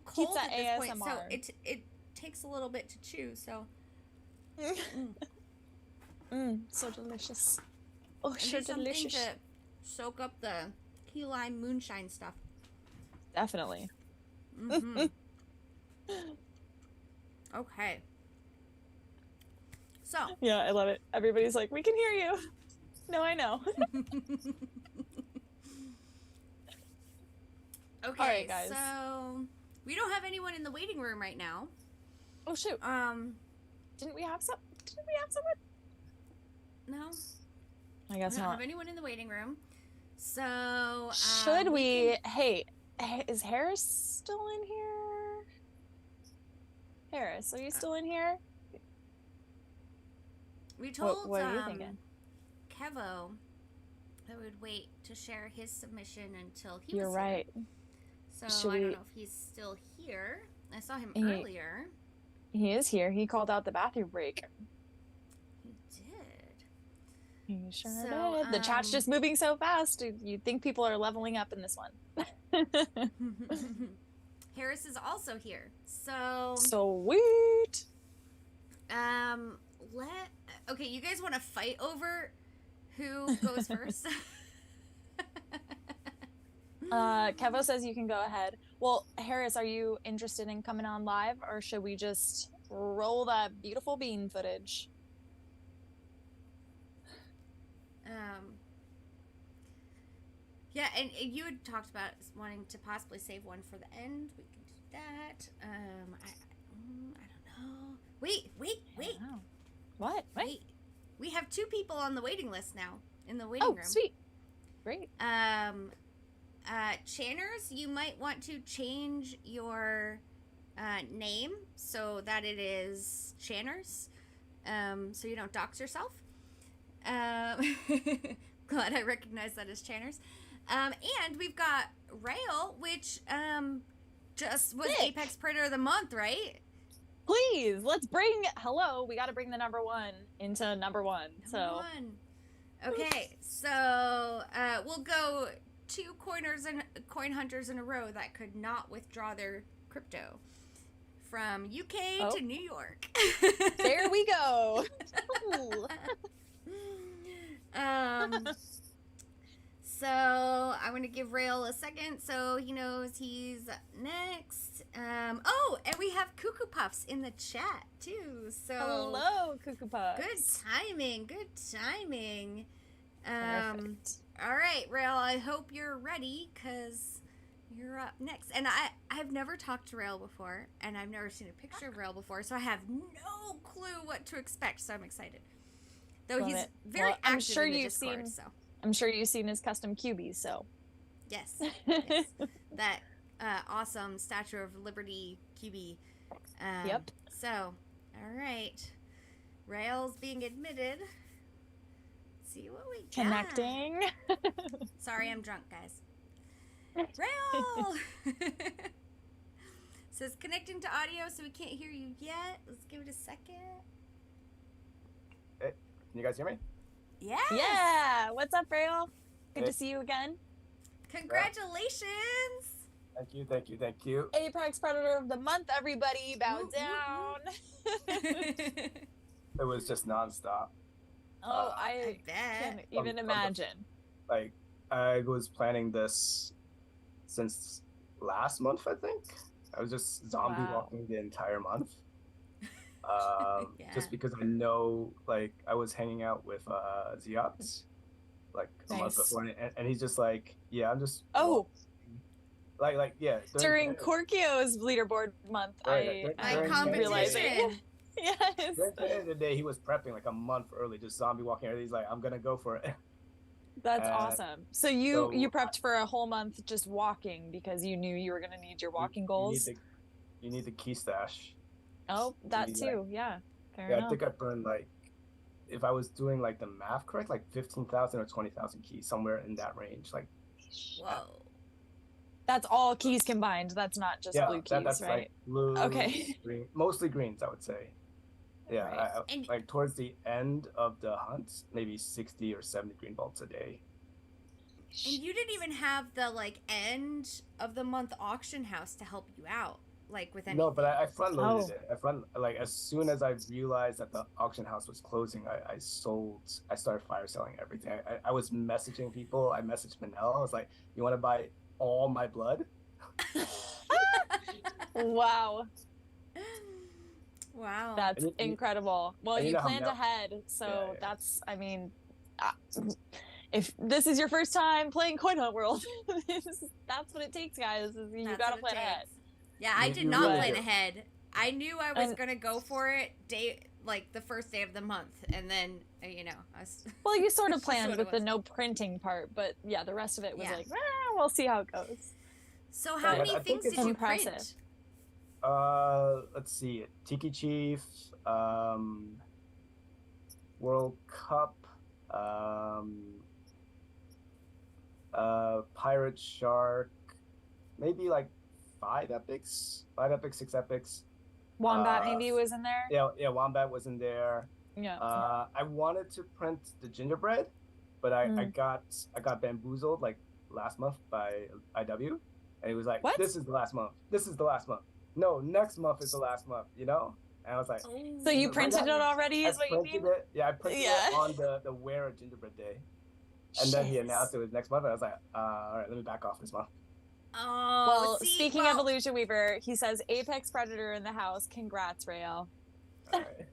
cold pizza at this point, so ASMR. it takes a little bit to chew. So, so delicious. Oh, and sure, do something delicious. to soak up the key lime moonshine stuff. Definitely. Mm-hmm. Okay. So. Yeah, I love it. Everybody's like, we can hear you. No, I know. Okay, all right, guys. So we don't have anyone in the waiting room right now. Oh shoot. Didn't we have some? Didn't we have someone? No. I guess We don't not. have anyone in the waiting room. So Should we? Hey, is Harris still in here? Harris, are you still in here? We told What are you thinking? Kevo that would wait to share his submission until he You're was right. here. So Should I don't we- know if he's still here. I saw him He- earlier. He is here. He called out the bathroom break. He did. He sure So, did. The chat's just moving so fast. You'd think people are leveling up in this one. Harris is also here. So Sweet. Okay, you guys want to fight over who goes first? Kevo says you can go ahead. Well, Harris, are you interested in coming on live, or should we just roll that beautiful bean footage? Yeah, and you had talked about wanting to possibly save one for the end. We can do that. I don't know. Wait. Wow. What? Wait. We have 2 people on the waiting list now in the waiting room. Oh, sweet. Great. Channers, you might want to change your name so that it is Channers, so you don't dox yourself. Glad I recognize that as Channers. And we've got Rail, which just was Sick. Apex Predator of the Month, right? Please, let's bring. Hello, we got to bring the number 1 into number 1. So. Okay, so we'll go 2 coin hunters in a row that could not withdraw their crypto from UK to New York. There we go. So I'm gonna give Rail a second so he knows he's next. Oh, and we have Cuckoo Puffs in the chat too. So hello, Cuckoo Puffs. Good timing. Perfect. All right, Rail, I hope you're ready because you're up next. And I've never talked to Rail before, and I've never seen a picture of Rail before, so I have no clue what to expect. So I'm excited. Though Love he's it. very Well, active in the Discord, so. I'm sure you've seen his custom cubies, so. Yes. That awesome Statue of Liberty QB. Yep. So, all right. Rail's being admitted. Let's see what we got. Connecting. Sorry, I'm drunk, guys. Rail! Says connecting to audio, so we can't hear you yet. Let's give it a second. Hey, can you guys hear me? Yes! Yeah. What's up, Rail? Good Hey. to see you again. Congratulations! Thank you. Apex Predator of the Month, everybody. Bow Woo, woo, down. it was just nonstop. Oh, I bet. can't even imagine. Like, I was planning this since last month, I think. I was just zombie walking the entire month. Just because I know, like, I was hanging out with Ziot like a month before, and he's just like, yeah, I'm just like yeah. During Korkio's leaderboard month, during competition. Yes. During the end of the day, he was prepping like a month early, just zombie walking. He's like, I'm gonna go for it. That's awesome. So you prepped for a whole month just walking because you knew you were gonna need your walking goals. You need the key stash. Oh, that too. Fair enough. I think I burned, like, if I was doing like the math correct, like 15,000 or 20,000 keys, somewhere in that range. Like, whoa. That's all keys combined. That's not just blue keys, that's right? Like blue, green, mostly greens, I would say. Yeah, Right. like towards the end of the hunt, maybe 60 or 70 green bolts a day. And you didn't even have the like end of the month auction house to help you out, like with anything. No, but I front loaded it. Like as soon as I realized that the auction house was closing, I started fire selling everything. I was messaging people. I messaged Manel. I was like, "You want to buy all my blood?" Wow. Wow. That's incredible. Well, you planned ahead, so yeah. that's, I mean, if this is your first time playing Coin Hunt World, that's what it takes, guys. You gotta plan ahead. Yeah, I did not plan ahead. I knew I was gonna go for it the first day of the month, and then well, you sort of planned with the no printing part, but yeah, the rest of it was like, we'll see how it goes. So how many things did you print? Let's see. Tiki Chief, World Cup, Pirate Shark, maybe like 5 epics, 6 epics. Wombat maybe was in there. Yeah, Wombat was in there. Yeah. I wanted to print the gingerbread, but I got bamboozled like last month by IW, and he was like, "This is the last month. This is the last month. No, next month is the last month, you know?" And I was like, so you printed it already, is what you mean? I printed it on the Wear a Gingerbread Day. And then he announced it was next month, and I was like, all right, let me back off this month. Oh, well, speaking of Illusion Weaver, he says, Apex Predator in the house. Congrats, Rael. All right.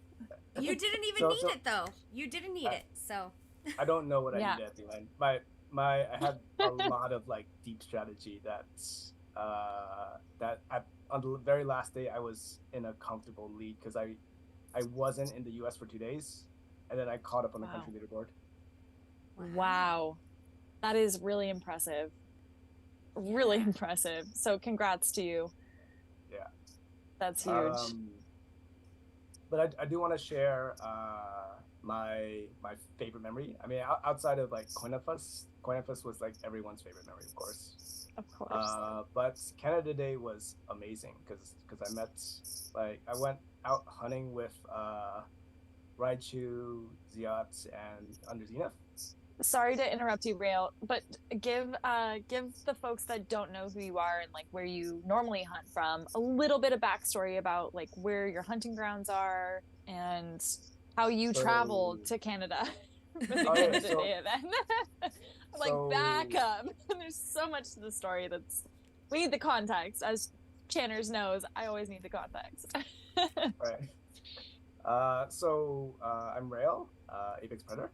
You didn't even need it, though. You didn't need it, so. I don't know what I needed at the end. I had a lot of, like, deep strategy that on the very last day, I was in a comfortable lead because I wasn't in the U.S. for 2 days, and then I caught up on the country leaderboard. Wow. That is really impressive. Really impressive. So congrats to you. Yeah. That's huge. But I do want to share my favorite memory. I mean, outside of like Coin Fest was like everyone's favorite memory, of course. Of course. But Canada Day was amazing because I met, like, I went out hunting with Raichu, Ziot, and Under Zenith. Sorry to interrupt you, Rael, but give the folks that don't know who you are and like where you normally hunt from a little bit of backstory about like where your hunting grounds are and how you traveled to Canada for the Canada Day event. Back up. There's so much to the story we need the context. As Channers knows, I always need the context. Right. So I'm Rael, Apex Predator.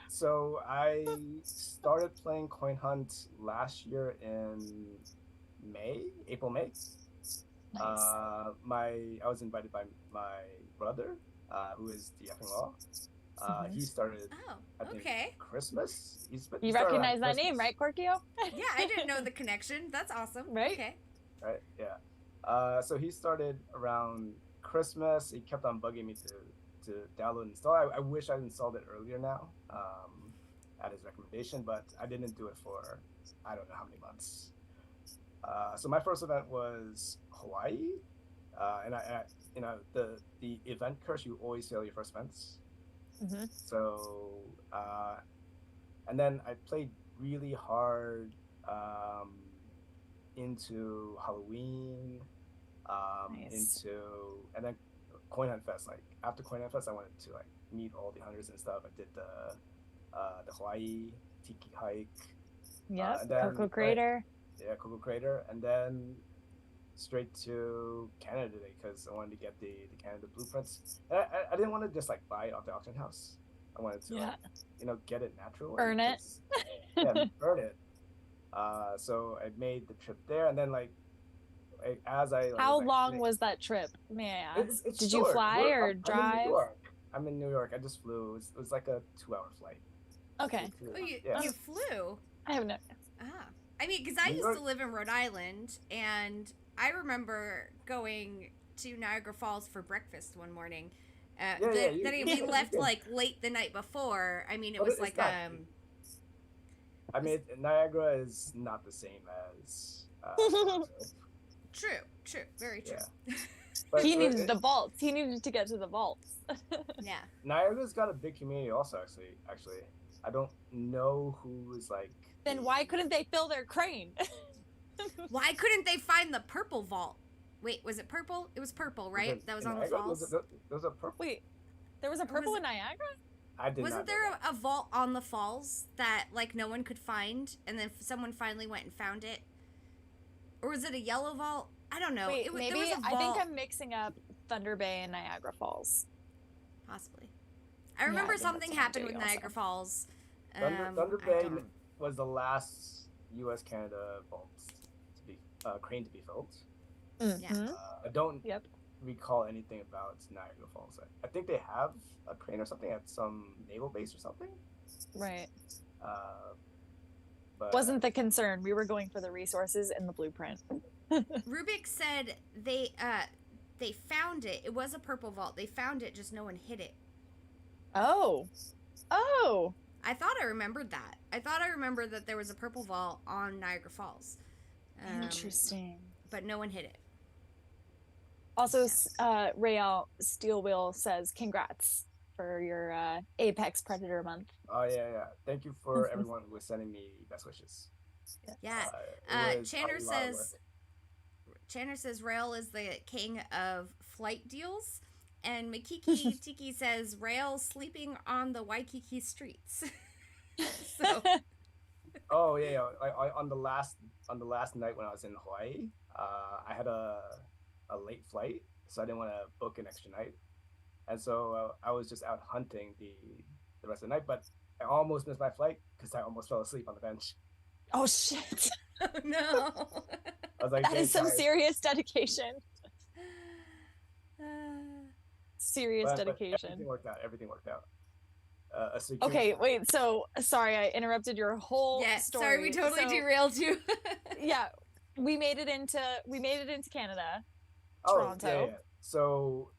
So I started playing Coin Hunt last year in April, May. Nice. I was invited by my brother, who is the effing law. He started I think Christmas. You recognize that name, right, Korkio? Yeah, I didn't know the connection. That's awesome. Right? Okay. Right, yeah. So he started around Christmas. He kept on bugging me to download and install. I wish I'd installed it earlier now, at his recommendation, but I didn't do it for I don't know how many months. So my first event was Hawaii, and I the event curse, you always fail your first events. Mm-hmm. So and then I played really hard into Halloween, nice. and then Coin Hunt Fest. Like after Coin Hunt Fest, I wanted to like meet all the hunters and stuff. I did the Hawaii Tiki hike. Yep. And then, Cocoa Crater. Yeah, Cocoa Crater, and then straight to Canada today because I wanted to get the Canada blueprints. And I didn't want to just like buy it off the auction house. I wanted to like, get it natural. Earn it. Yeah, earn it. So I made the trip there, and then like as I how long was that trip? May I ask? It's Did short. you fly or drive? I'm in New York. I just flew. It was like a 2-hour flight. Okay. Oh, you flew? I have no. I mean, because I used to live in Rhode Island, and I remember going to Niagara Falls for breakfast one morning. We left like late the night before. I mean, it was like I mean, Niagara is not the same as. True, very true. Yeah. But he needed the vaults. He needed to get to the vaults. Yeah. Niagara's got a big community, also. Actually, I don't know who is like. Then why couldn't they fill their crane? Why couldn't they find the purple vault? Wait, was it purple? It was purple, right? That was on the falls. There was a purple. Wait, there was a purple in Niagara? Wasn't there a vault on the falls that like no one could find, and then someone finally went and found it? Or was it a yellow vault? I don't know. Wait, maybe there was a vault. I think I'm mixing up Thunder Bay and Niagara Falls. Possibly. I remember something happened with Niagara Falls. Thunder Bay was the last U.S.-Canada vault to be crane to be built. Mm-hmm. I don't recall anything about Niagara Falls. I think they have a crane or something at some naval base or something. Right. But wasn't the concern. We were going for the resources and the blueprint. Rubik said they found it. It was a purple vault. They found it, just no one hit it. Oh. I thought I remembered that. I thought I remembered that there was a purple vault on Niagara Falls. Interesting. But no one hit it. Also, Rael Steelwheel says, congrats for your Apex Predator month. Oh, yeah. Thank you for everyone who was sending me best wishes. Yeah. Channer says Rail is the king of flight deals. And Miki Tiki says Rail sleeping on the Waikiki streets. So. Oh yeah. On the last night when I was in Hawaii, I had a late flight, so I didn't want to book an extra night, and so I was just out hunting the rest of the night. But I almost missed my flight because I almost fell asleep on the bench. Oh shit! Oh no! I was like, that is some serious dedication. Serious dedication. Everything worked out. Okay, wait. So sorry, I interrupted your whole story. Sorry, we totally derailed you. Yeah, we made it into Canada, Toronto. Yeah. So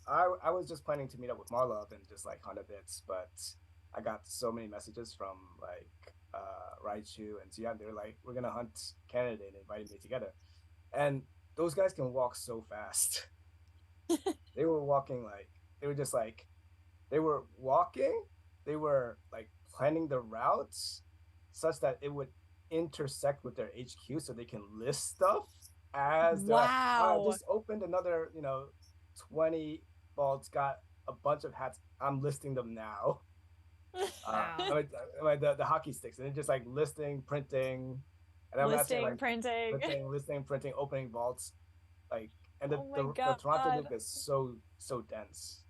I was just planning to meet up with Marlov and just like hunt a bit, but I got so many messages from like Raichu and Zian. They're like, we're gonna hunt Canada and invited me together, and those guys can walk so fast. They were walking they were like planning the routes such that it would intersect with their HQ so they can list stuff as I just opened another 20 vaults, got a bunch of hats, I'm listing them now. The hockey sticks, and then just like listing, printing, and I'm printing, opening vaults, like. And the Toronto loop is so dense.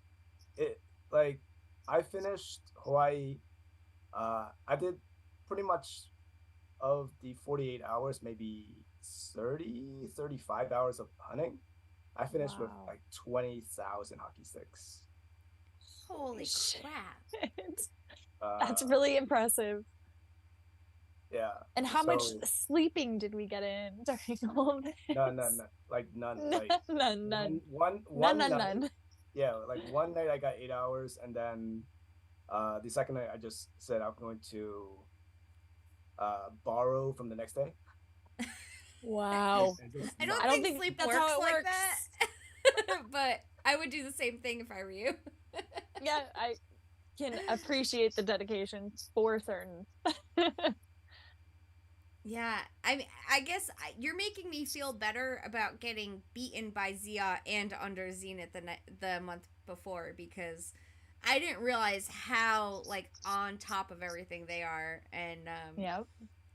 It like I finished Hawaii. I did pretty much of the 48 hours, maybe 35 hours of hunting. I finished with like 20,000 hockey sticks. Holy crap! That's really impressive. Yeah. And how much sleeping did we get in during all of this? None. Like none. Like none. One none. Night, yeah, like one night I got 8 hours, and then the second night I just said I'm going to borrow from the next day. Wow. I don't think sleep works like that. But I would do the same thing if I were you. Yeah, I can appreciate the dedication for certain. Yeah, I mean, I guess you're making me feel better about getting beaten by Zia and under Zenith the month before, because I didn't realize how like on top of everything they are, and Yep.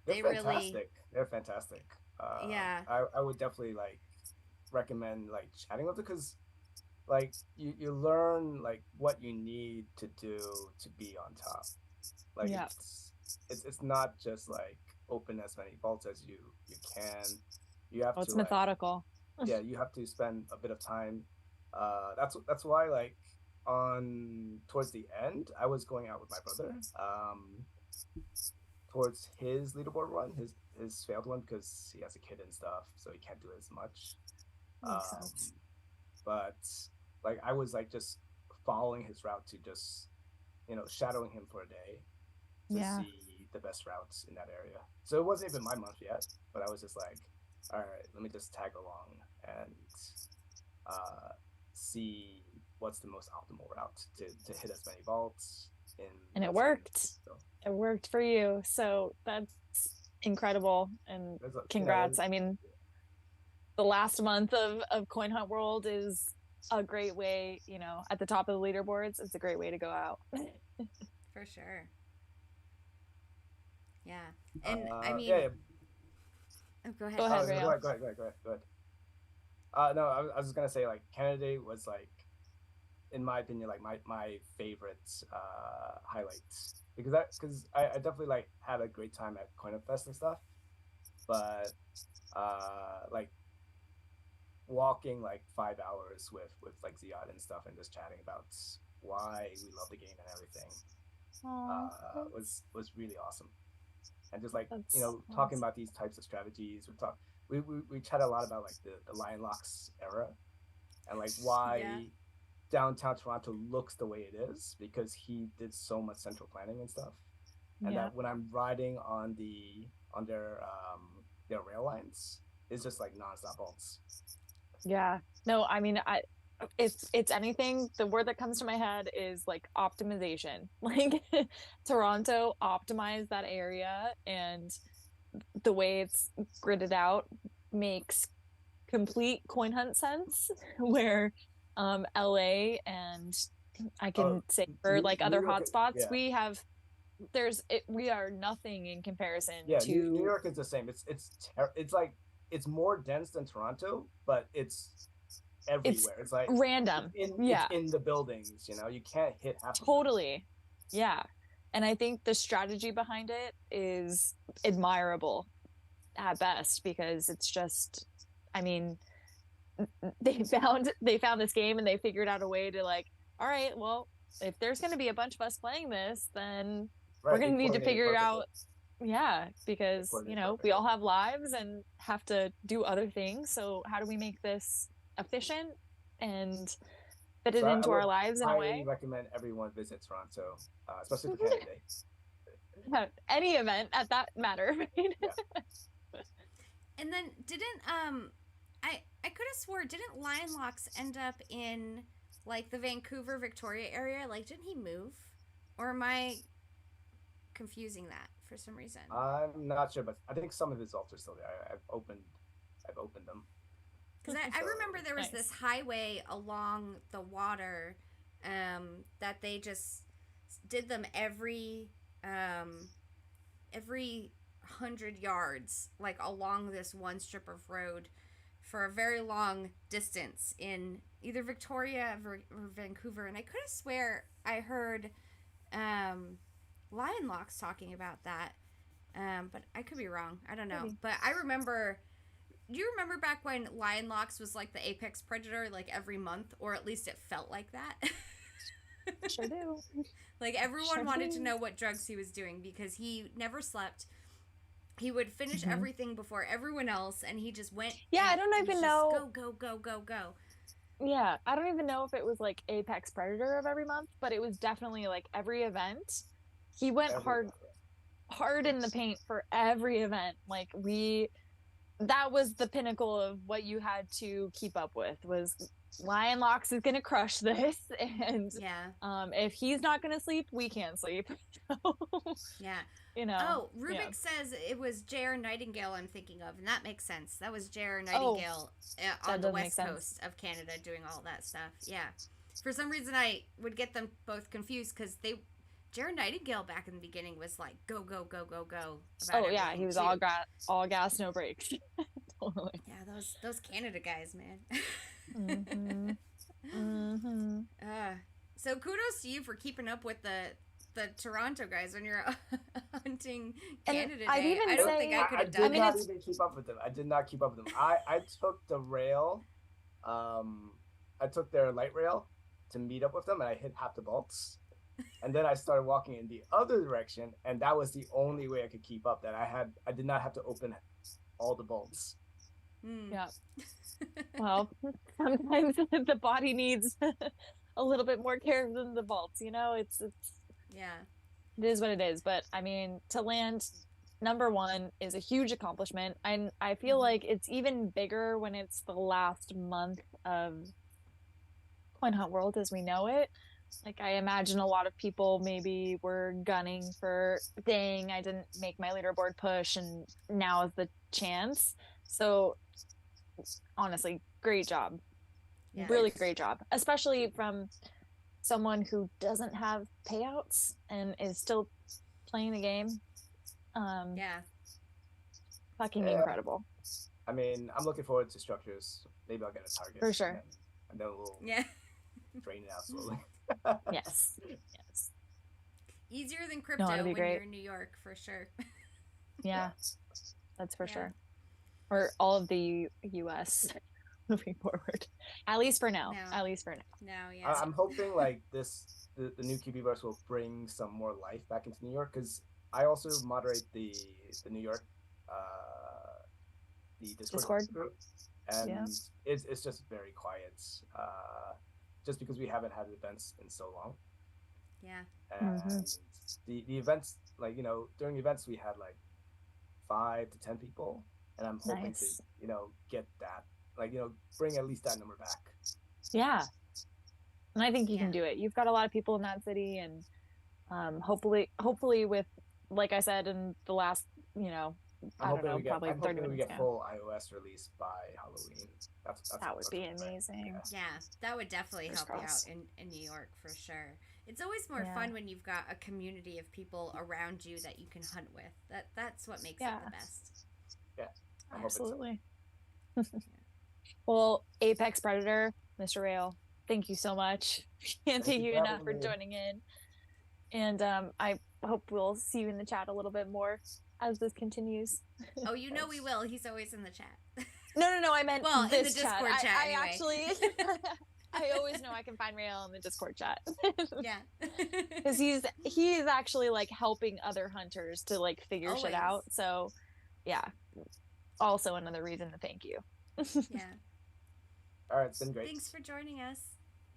They're they really, fantastic. They're fantastic. yeah, I would definitely like recommend like chatting with them because like you learn like what you need to do to be on top. Like Yep. it's not just like open as many vaults as you can. You have Oh, it's to like methodical. yeah, you have to spend a bit of time. That's why like on towards the end I was going out with my brother towards his leaderboard run, his failed one because he has a kid and stuff, so he can't do it as much. Makes sense. But like I was like just following his route to just shadowing him for a day to Yeah. see the best routes in that area. So it wasn't even my month yet, but I was just like, all right, let me just tag along and see what's the most optimal route to hit as many vaults in. And it worked. So. It worked for you. So that's incredible. And congrats. I mean, the last month of Coin Hunt World is a great way, at the top of the leaderboards. It's a great way to go out. For sure. Yeah. And I mean, Oh, go ahead. Go ahead, Rayo. Go ahead. No, I was just gonna say like Canada was like, in my opinion, like my favorite highlights because I definitely like had a great time at Coin Up Fest and stuff, but like walking like 5 hours with like Ziad and stuff and just chatting about why we love the game and everything was really awesome. And just like talking about these types of strategies, we chat a lot about like the Lion Locks era and like why downtown Toronto looks the way it is because he did so much central planning and stuff. And that when I'm riding on their rail lines, it's just like nonstop bolts. Yeah. No, I mean, it's anything. The word that comes to my head is like optimization. Like Toronto optimized that area, and the way it's gridded out makes complete coin hunt sense. Where LA and I can say for like other hotspots, we have we are nothing in comparison to New York is the same. It's like it's more dense than Toronto, but it's everywhere. It's like random. It's in the buildings, you can't hit half. Totally. Yeah. And I think the strategy behind it is admirable at best because it's just, I mean, they found this game and they figured out a way to like, all right, well, if there's going to be a bunch of us playing this, then we're going to need to figure out. Yeah, because we all have lives and have to do other things. So how do we make this efficient and fit it into our lives in a way? I recommend everyone visit Toronto, especially for Canada Day. Yeah, any event at that matter. Right? Yeah. And then didn't I could have swore didn't Lion Locks end up in like the Vancouver, Victoria area? Like, didn't he move, or am I confusing that for some reason? I'm not sure, but I think some of his vaults are still there. I've opened them. Because I remember there was this highway along the water that they just did them every 100 yards, like along this one strip of road for a very long distance in either Victoria or Vancouver. And I could have swear I heard Lion Locks talking about that, but I could be wrong. I don't know. But I remember. Do you remember back when Lion Locks was like the apex predator, like every month, or at least it felt like that? Sure do. Like everyone wanted to know what drugs he was doing because he never slept. He would finish everything before everyone else, and he just went. Yeah, I don't even know. Go. Yeah, I don't even know if it was like apex predator of every month, but it was definitely like every event. He went hard in the paint for every event. Like that was the pinnacle of what you had to keep up with, was Lion Locks is gonna crush this, and if he's not gonna sleep, we can't sleep. Yeah. You know. Oh, Rubik says it was J.R. Nightingale I'm thinking of, and that makes sense. That was J.R. Nightingale on the west coast of Canada doing all that stuff. Yeah. For some reason, I would get them both confused because J.R. Nightingale back in the beginning was like go go go go go. He was all gas, no brakes. Totally. Yeah, those Canada guys, man. So kudos to you for keeping up with the Toronto guys when you're hunting Canada Day. I don't think I could have done it. I did not even keep up with them. I did not keep up with them. I took the rail. I took their light rail to meet up with them, and I hit half the bolts. And then I started walking in the other direction, and that was the only way I could keep up. That I did not have to open all the bolts. Yeah. Well, sometimes the body needs a little bit more care than the bolts. You know, it's it is what it is. But I mean, to land number 1 is a huge accomplishment. And I feel like it's even bigger when it's the last month of Coin Hunt World as we know it. Like, I imagine a lot of people maybe were gunning for, dang, I didn't make my leaderboard push, and now is the chance. So, honestly, great job. Yeah, really great job. Especially from someone who doesn't have payouts and is still playing the game. Fucking incredible. I mean, I'm looking forward to structures. Maybe I'll get a target. For sure. And then we'll drain it out slowly. Yes. Easier than crypto when you're in New York, for sure. Yeah, that's for sure. Or all of the U.S. moving forward, at least for now. I'm hoping like the new Cubieverse will bring some more life back into New York, because I also moderate the New York the Discord group, and it's just very quiet. Just because we haven't had events in so long. Yeah. And the events, like, you know, during events we had like 5 to 10 people, and I'm hoping to, you know, get that, like, you know, bring at least that number back. Yeah. And I think you can do it. You've got a lot of people in that city, and hopefully with, like I said, in the last, you know, I don't know, probably 30 minutes. We get full iOS release by Halloween. That would be amazing. Yeah, that would definitely help you out in New York for sure. It's always more fun when you've got a community of people around you that you can hunt with. That's what makes it the best. Yeah, absolutely. Well, Apex Predator, Mr. Rail, thank you so much. Can't thank you enough for joining in. And I hope we'll see you in the chat a little bit more as this continues. Oh, you know we will. He's always in the chat. No, I meant in the Discord chat. I anyway. Actually, I always know I can find Rael in the Discord chat. Yeah, because he's actually like helping other hunters to like figure shit out. So, yeah, also another reason to thank you. Yeah. All right, it's been great. Thanks for joining us.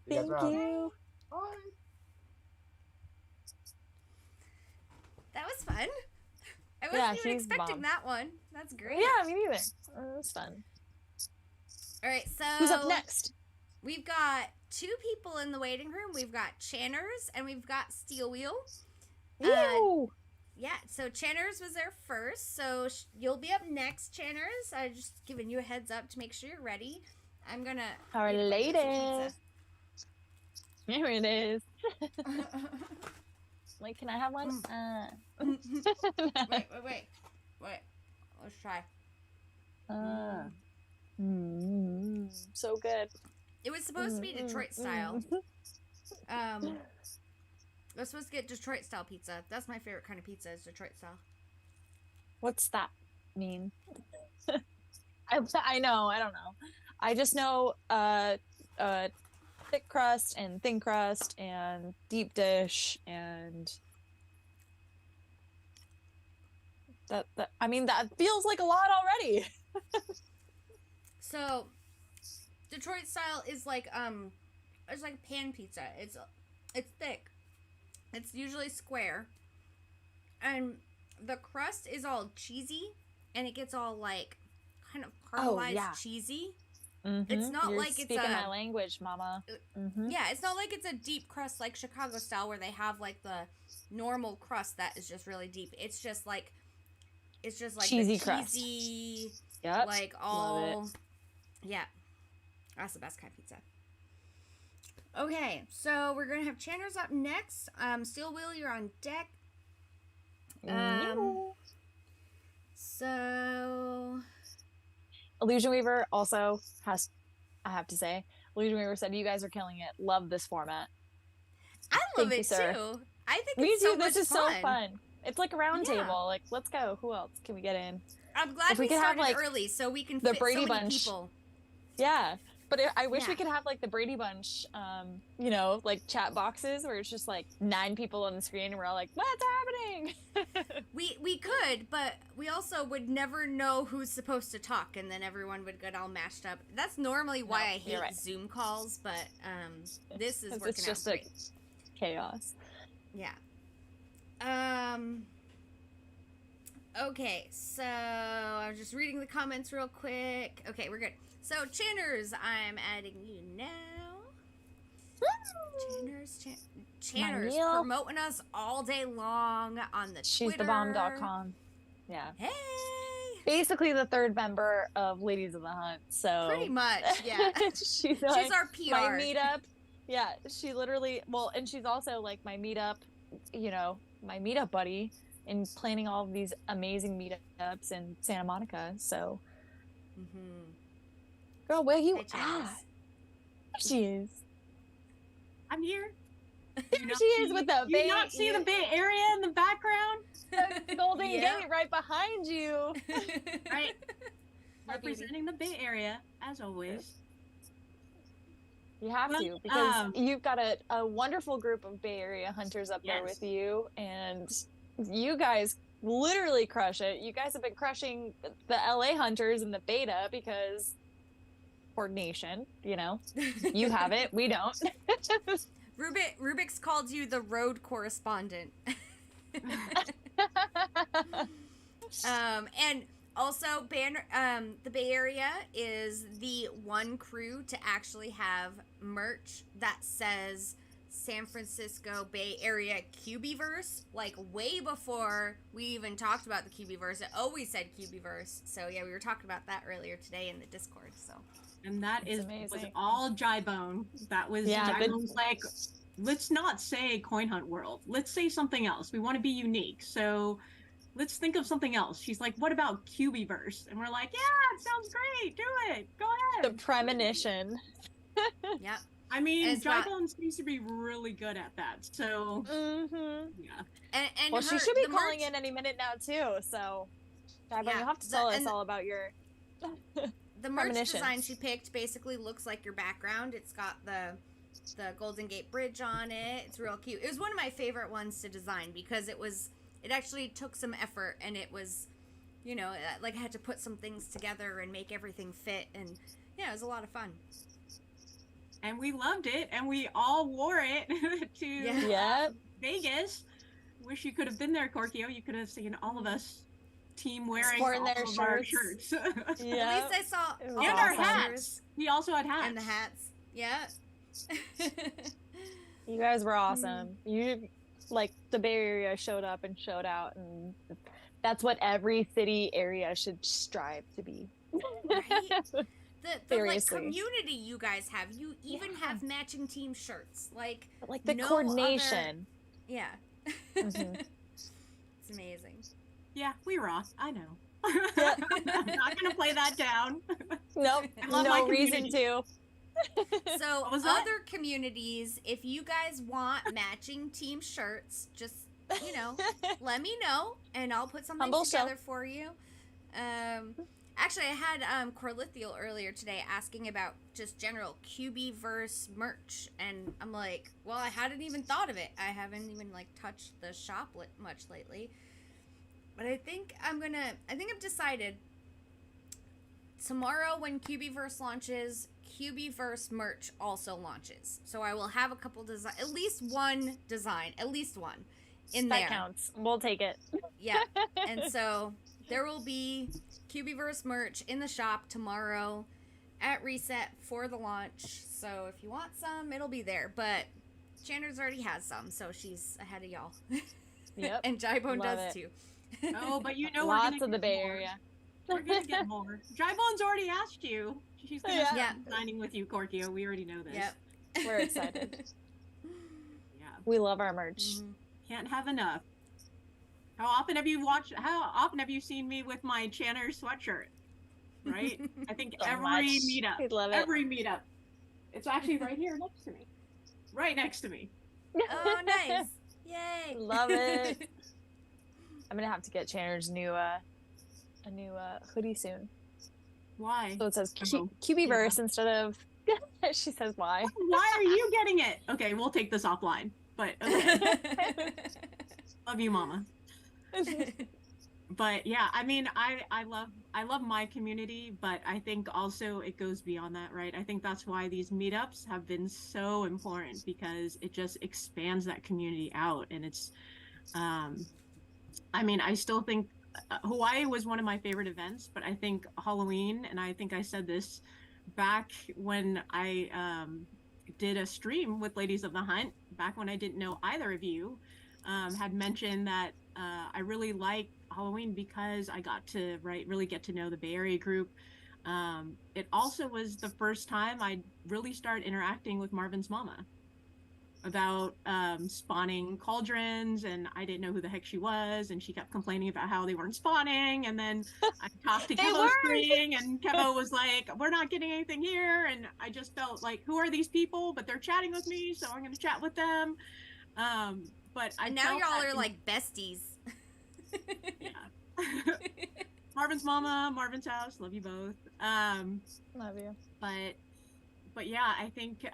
Thank you. Bye. That was fun. I wasn't even expecting that one. That's great. Yeah, me neither. It was fun. All right, so who's up next? We've got 2 people in the waiting room. We've got Channers and we've got Steel Wheel. Yeah, so Channers was there first, so you'll be up next, Channers. I'm just giving you a heads up to make sure you're ready. I'm gonna. Our latest. Here it is. Wait, can I have one? Wait. Let's try. So good. It was supposed to be Detroit style. I was supposed to get Detroit style pizza. That's my favorite kind of pizza, is Detroit style. What's that mean? I know. I don't know. I just know thick crust and thin crust and deep dish, and that I mean, that feels like a lot already. So Detroit style is like it's like pan pizza. It's thick. It's usually square, and the crust is all cheesy, and it gets all like kind caramelized cheesy. It's not You're like it's speaking my language, mama. Yeah, it's not like it's a deep crust like Chicago style where they have like the normal crust that is just really deep. It's just like cheesy crust. Yep. Like all yeah. That's the best kind of pizza. Okay, so we're gonna have Channers up next. Steel Wheel, you're on deck. So Illusion Weaver also has, I have to say, Illusion Weaver said, you guys are killing it. Love this format. I love Thank you, it sir. too. I think Me it's too. so much This is fun. so fun. It's like a round table. Like, let's go. Who else can we get in? I'm glad If we we could have, started like, early so we can the fit Brady so many Bunch. people. Yeah. But I wish we Yeah. could have like the Brady Bunch, you know, like chat boxes where it's just like 9 people on the screen and we're all like, what's happening? We could, but we also would never know who's supposed to talk, and then everyone would get all mashed up. That's normally why I hate right. Zoom calls, but this is 'Cause working it's just out great. chaos. Yeah. Okay, so I'm just reading the comments real quick. Okay, we're good. So, Channers, I'm adding you now. Channers promoting us all day long on the She's Twitter. thebomb.com. Yeah. Hey! Basically the third member of Ladies of the Hunt. So Pretty much, yeah. she's She's our PR. My meetup. Yeah, she literally, well, and she's also like my meetup, you know, my meetup buddy in planning all of these amazing meetups in Santa Monica. So, girl, where you at? There she is. I'm here. There she is with the Do you not see the Bay Area in the background? The Golden Gate right behind you. Right. Representing the Bay Area, as always. You have to, because you've got a wonderful group of Bay Area hunters up there with you, and you guys literally crush it. You guys have been crushing the LA hunters in the beta because coordination, you know. You have it, we don't. Rubik's called you the road correspondent. And also, the Bay Area is the one crew to actually have merch that says San Francisco Bay Area Cubieverse, like way before we even talked about the Cubieverse. It always said Cubieverse. So yeah, we were talking about that earlier today in the Discord. So, and that was amazing. all Jybone. That was Jybone's like, let's not say Coin Hunt World. Let's say something else. We want to be unique. So let's think of something else. She's like, what about Cubieverse? And we're like, yeah, it sounds great. Do it. Go ahead. The premonition. Yep. I mean, Jybone seems to be really good at that. So, yeah. And well, she should be calling in any minute now, too. So, Jybone, you'll have to tell us all about your the merch design she picked basically looks like your background. It's got the Golden Gate Bridge on it. It's real cute. It was one of my favorite ones to design because it actually took some effort, and it was, you know, like I had to put some things together and make everything fit, and yeah, it was a lot of fun. And we loved it, and we all wore it to Vegas. Wish you could have been there, Korkio. You could have seen all of us team wearing all of our shirts. Yeah. At least I saw and our hats. We also had hats. And the hats. Yeah. You guys were awesome. You, like, the Bay Area showed up and showed out, and that's what every city area should strive to be. Right? The like community you guys have. You even have matching team shirts. Like the coordination. Yeah. It's amazing. Yeah, we rock. I know. I'm not gonna play that down. Nope. No reason to. So other communities, if you guys want matching team shirts, just, you know, let me know and I'll put something together for you. Actually, I had Corlithial earlier today asking about just general Cubieverse merch, and I'm like, well, I hadn't even thought of it. I haven't even like touched the shop much lately. But I think I've decided tomorrow when Cubieverse launches, Cubieverse merch also launches. So I will have a couple at least one design in there. That counts. We'll take it. Yeah. And so there will be Cubieverse merch in the shop tomorrow at Reset for the launch. So if you want some, it'll be there. But Chandler's already has some, so she's ahead of y'all. Yep. And Jybone Love does it. too. Oh, but you know, Lots we're of gonna the Bay get more. Area. We're gonna get more. Jybone's already asked you. She's gonna Yeah. start signing with you, Korkio. We already know this. Yep. We're excited. Yeah. We love our merch. Mhm. Can't have enough. How often have you seen me with my Channer sweatshirt? Right? I think So every much. meetup. We love it. Every meetup. It's actually right here next to me. Right next to me. Oh, nice. Yay. Love it. I'm gonna have to get Chandler's new hoodie soon. Why? So it says Oh, Cubieverse instead of. She says why. Why are you getting it? Okay, we'll take this offline. But okay. Love you, Mama. But yeah, I mean, I love my community, but I think also it goes beyond that, right? I think that's why these meetups have been so important, because it just expands that community out. And it's I mean, I still think Hawaii was one of my favorite events, but I think Halloween, and I think I said this back when I did a stream with Ladies of the Hunt, back when I didn't know either of you, had mentioned that I really like Halloween because I got to really get to know the Bay Area group. It also was the first time I really started interacting with MarvinsMama about spawning cauldrons, and I didn't know who the heck she was, and she kept complaining about how they weren't spawning, and then I talked to Kevo Spring, and Kevo was like, we're not getting anything here, and I just felt like, who are these people? But they're chatting with me, so I'm going to chat with them. But I And now y'all are like besties. Yeah. MarvinsMama, Marvin's house, love you both. Love you. But yeah, I think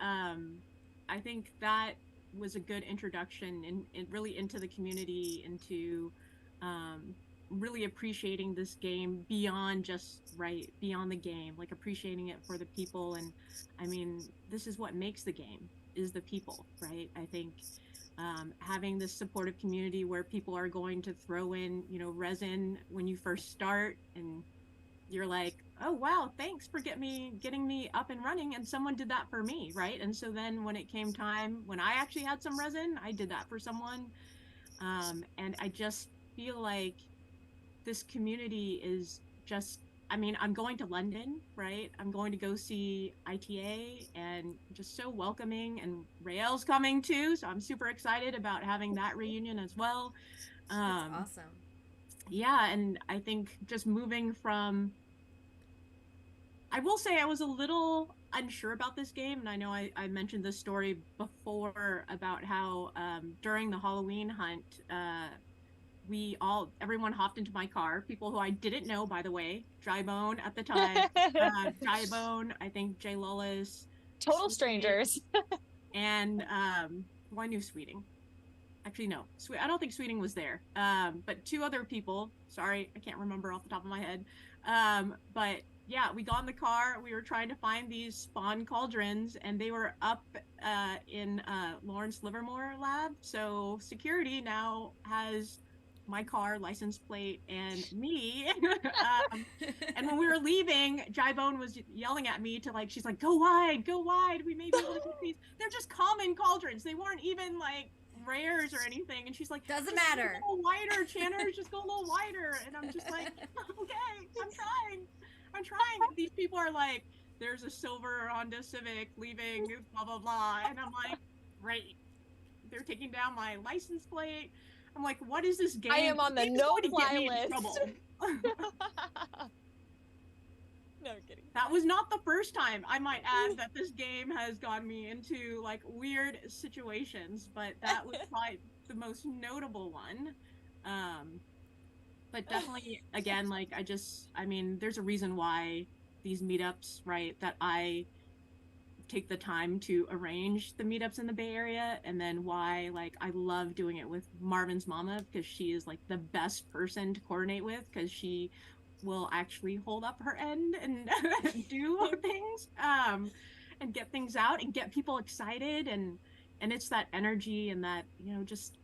that was a good introduction and really into the community, into really appreciating this game beyond beyond the game, like appreciating it for the people. And I mean, this is what makes the game, is the people, right? I think having this supportive community where people are going to throw in, resin when you first start, and you're like, oh wow, thanks for getting me up and running, and someone did that for me, right? And so then when it came time, when I actually had some resin, I did that for someone. And I just feel like this community is just, I mean, I'm going to London, right? I'm going to go see ITA, and just so welcoming, and Rael's coming too, so I'm super excited about having that reunion as well. That's awesome. Yeah, and I think just moving from, I will say I was a little unsure about this game, and I know I mentioned this story before about how during the Halloween hunt, everyone hopped into my car, people who I didn't know, by the way, Jybone at the time, Jybone, I think Jay Lullis. Total strangers. And I knew Sweeting. Actually, no, I don't think Sweeting was there. But two other people, sorry, I can't remember off the top of my head. But yeah, we got in the car, we were trying to find these spawn cauldrons, and they were up in Lawrence Livermore lab. So security now has my car license plate and me. And when we were leaving, Jybone was yelling at me to she's like, go wide, we may be able to get these. They're just common cauldrons. They weren't even rares or anything. And she's like, doesn't matter. Go a little wider, Channers, just go a little wider. And I'm just like, okay, I'm trying. And these people are like, there's a silver Honda Civic leaving, blah, blah, blah. And I'm like, great. They're taking down my license plate. I'm like, what is this game? I am on the no-fly list. No kidding. That was not the first time, I might add, that this game has gotten me into weird situations, but that was probably the most notable one. But definitely, again, I mean, there's a reason why these meetups, right, that I take the time to arrange the meetups in the Bay Area, and then why I love doing it with MarvinsMama, because she is the best person to coordinate with, because she will actually hold up her end and do things and get things out and get people excited, and it's that energy and that just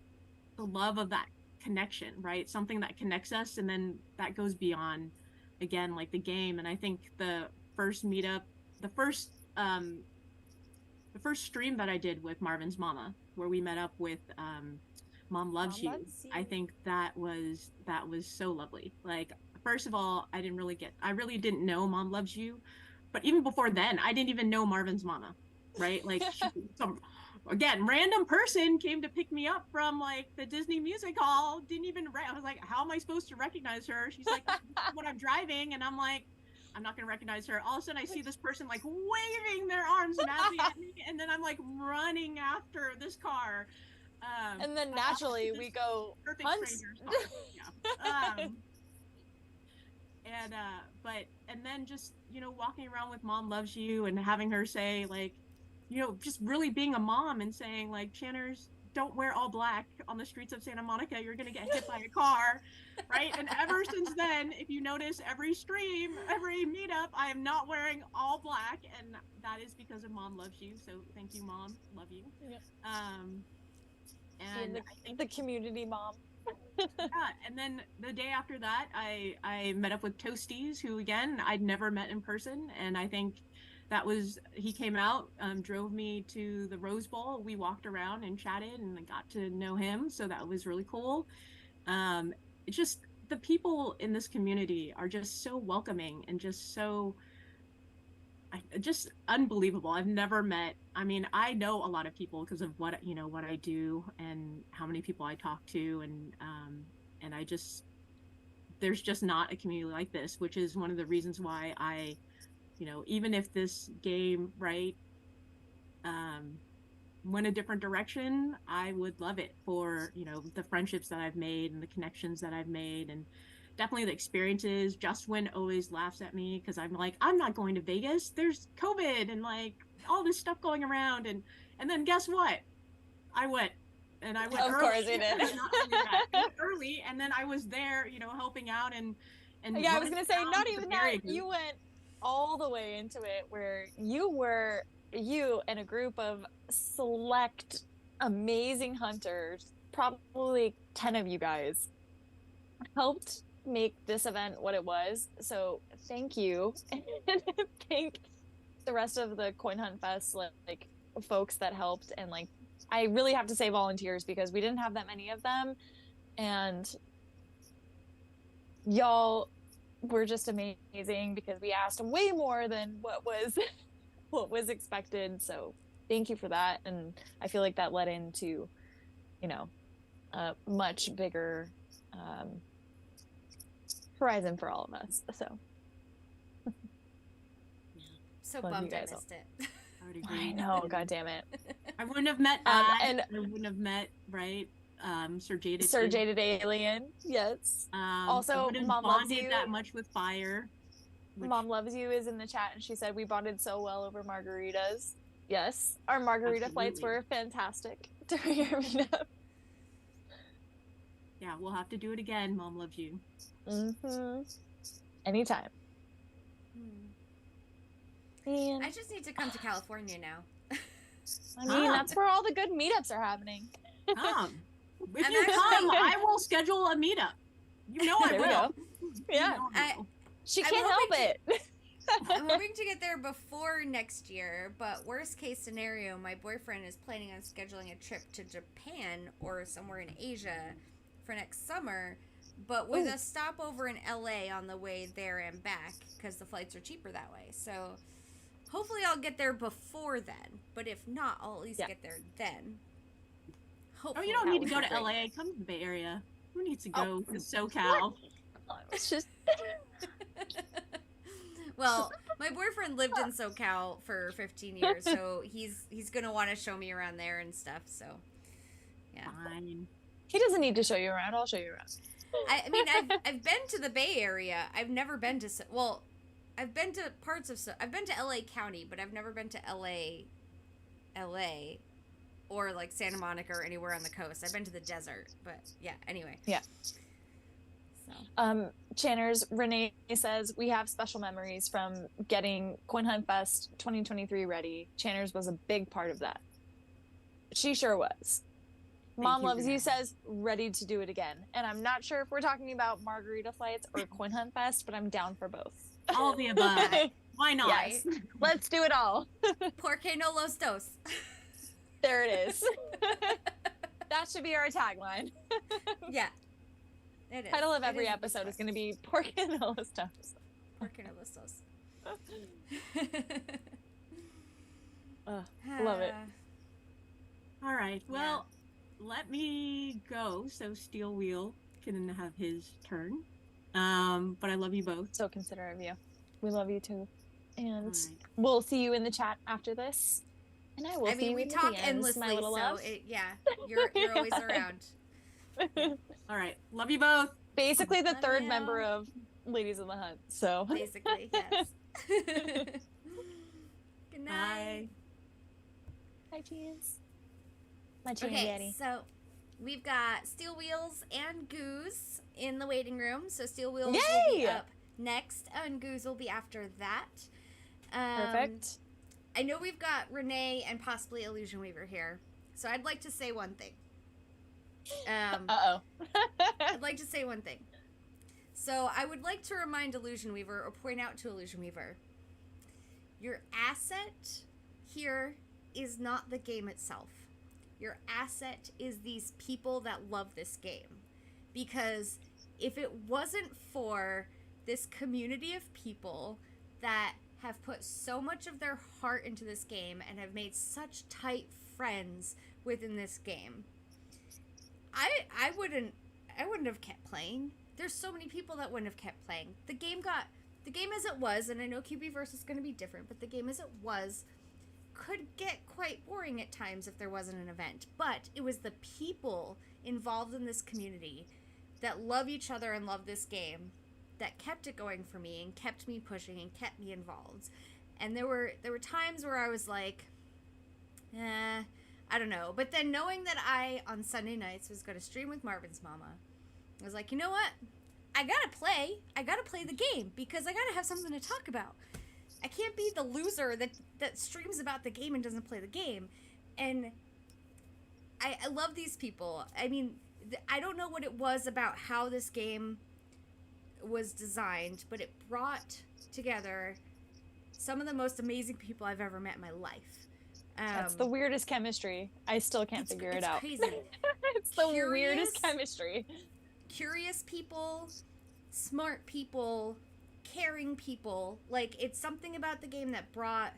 the love of that connection, right? Something that connects us, and then that goes beyond, again, like the game. And I think the first meetup, the first stream that I did with MarvinsMama, where we met up with Mom Loves You. I think that was so lovely. Like, first of all, I really didn't know Mom Loves You, but even before then, I didn't even know MarvinsMama, right? Like, some again, random person came to pick me up from like the Disney Music Hall. I was like, how am I supposed to recognize her? She's like, when I'm driving, and I'm like, I'm not gonna recognize her. All of a sudden I see this person like waving their arms madly at me, and then I'm like running after this car. And then naturally we go hunt. Yeah. And then just, you know, walking around with Mom Loves You and having her say, like, you know, just really being a mom and saying, like, Channers, don't wear all black on the streets of Santa Monica. You're going to get hit by a car, right? And ever since then, if you notice, every stream, every meetup, I am not wearing all black. And that is because of Mom Loves You. So thank you, Mom. Love you. Yep. And I think the community mom. Yeah, and then the day after that, I met up with Toasties, who, again, I'd never met in person. And I think he came out, drove me to the Rose Bowl. We walked around and chatted and I got to know him. So that was really cool. It's just, the people in this community are just so welcoming and just so, just unbelievable. I've never met, I mean, I know a lot of people because of what I do and how many people I talk to. And I just, there's just not a community like this, which is one of the reasons why I, you know, even if this game, right, went a different direction, I would love it for, you know, the friendships that I've made and the connections that I've made, and definitely the experiences. Justwin always laughs at me because I'm like, I'm not going to Vegas. There's COVID and like all this stuff going around. And then guess what? I went. And I went of early. Course you did. I went early, and then I was there, you know, helping out and yeah, I was gonna say, not even that. You went all the way into it, where you and a group of select amazing hunters, probably 10 of you guys, helped make this event what it was. So thank you. And thank the rest of the Coin Hunt Fest like folks that helped. And like, I really have to say volunteers, because we didn't have that many of them, and y'all were just amazing, because we asked way more than what was expected. So thank you for that. And I feel like that led into, you know, a much bigger horizon for all of us. So bummed I missed it. I would agree. I know, God damn it. I wouldn't have met and I wouldn't have met, right, Sir Jaded Alien. Yes. Also, Mom Loves You that much with fire. Mom Loves You is in the chat, and she said we bonded so well over margaritas. Yes, our margarita flights were fantastic during our meetup. Yeah, we'll have to do it again. Mom Loves You. Mm-hmm. Anytime. Man. I just need to come to California now. I mean, that's where all the good meetups are happening. If you come, I will schedule a meetup. You know I will. Yeah. She can't help it. I'm hoping to get there before next year, but worst case scenario, my boyfriend is planning on scheduling a trip to Japan or somewhere in Asia for next summer, but with a stopover in LA on the way there and back, because the flights are cheaper that way. So hopefully I'll get there before then, but if not, I'll at least get there then. Hopefully you don't need to go to LA. Come to the Bay Area. Who needs to go to SoCal? It's just... Well, my boyfriend lived in SoCal for 15 years, so he's gonna want to show me around there and stuff. So, yeah. Fine. He doesn't need to show you around. I'll show you around. I mean, I've been to the Bay Area. I've never been to I've been to parts of I've been to LA County, but I've never been to LA, or like Santa Monica or anywhere on the coast. I've been to the desert, but yeah. Anyway. Yeah. Channers, Renee says, we have special memories from getting Coin Hunt Fest 2023 ready. Channers was a big part of that. She sure was. Mom you Loves for You that. says ready to do it again. And I'm not sure if we're talking about Margarita Flights or Coin Hunt Fest, but I'm down for both. All the above. Why not? Yes. Let's do it all. Porque no los dos. There it is. That should be our tagline. Yeah. It is. Title of It every is a good episode is one. going to be Porque no los dos. Porque no los dos. Love it. All right. Well, let me go so Steel Wheel can have his turn. But I love you both. So considerate of you. We love you too. And Right. we'll see you in the chat after this. And I will see you we in talk the DMs, endlessly, my little so love. you're always around. All right. Love you both. Basically the Love third you. member of Ladies in the Hunt. So Basically, yes. Good night. Bye. Hi, cheese. My cheese Okay, daddy. so we've got Steel Wheels and Goose in the waiting room. So Steel Wheels will be Yay! up next, and Goose will be after that. Perfect. I know we've got Renee and possibly Illusion Weaver here, so I'd like to say one thing. Uh-oh. I'd like to say one thing. So I would like to remind Illusion Weaver, or point out to Illusion Weaver, your asset here is not the game itself. Your asset is these people that love this game. Because if it wasn't for this community of people that have put so much of their heart into this game and have made such tight friends within this game, I wouldn't have kept playing. There's so many people that wouldn't have kept playing. The game as it was, and I know Cubieverse is going to be different, but the game as it was could get quite boring at times if there wasn't an event. But it was the people involved in this community that love each other and love this game that kept it going for me and kept me pushing and kept me involved. And there were times where I was like, I don't know. But then knowing that I, on Sunday nights, was going to stream with MarvinsMama, I was like, you know what? I gotta play the game because I gotta have something to talk about. I can't be the loser that streams about the game and doesn't play the game. And I love these people. I mean, I don't know what it was about how this game was designed, but it brought together some of the most amazing people I've ever met in my life. That's the weirdest chemistry. I still can't figure it out. Crazy. It's the weirdest chemistry. Curious people, smart people, caring people. Like, it's something about the game that brought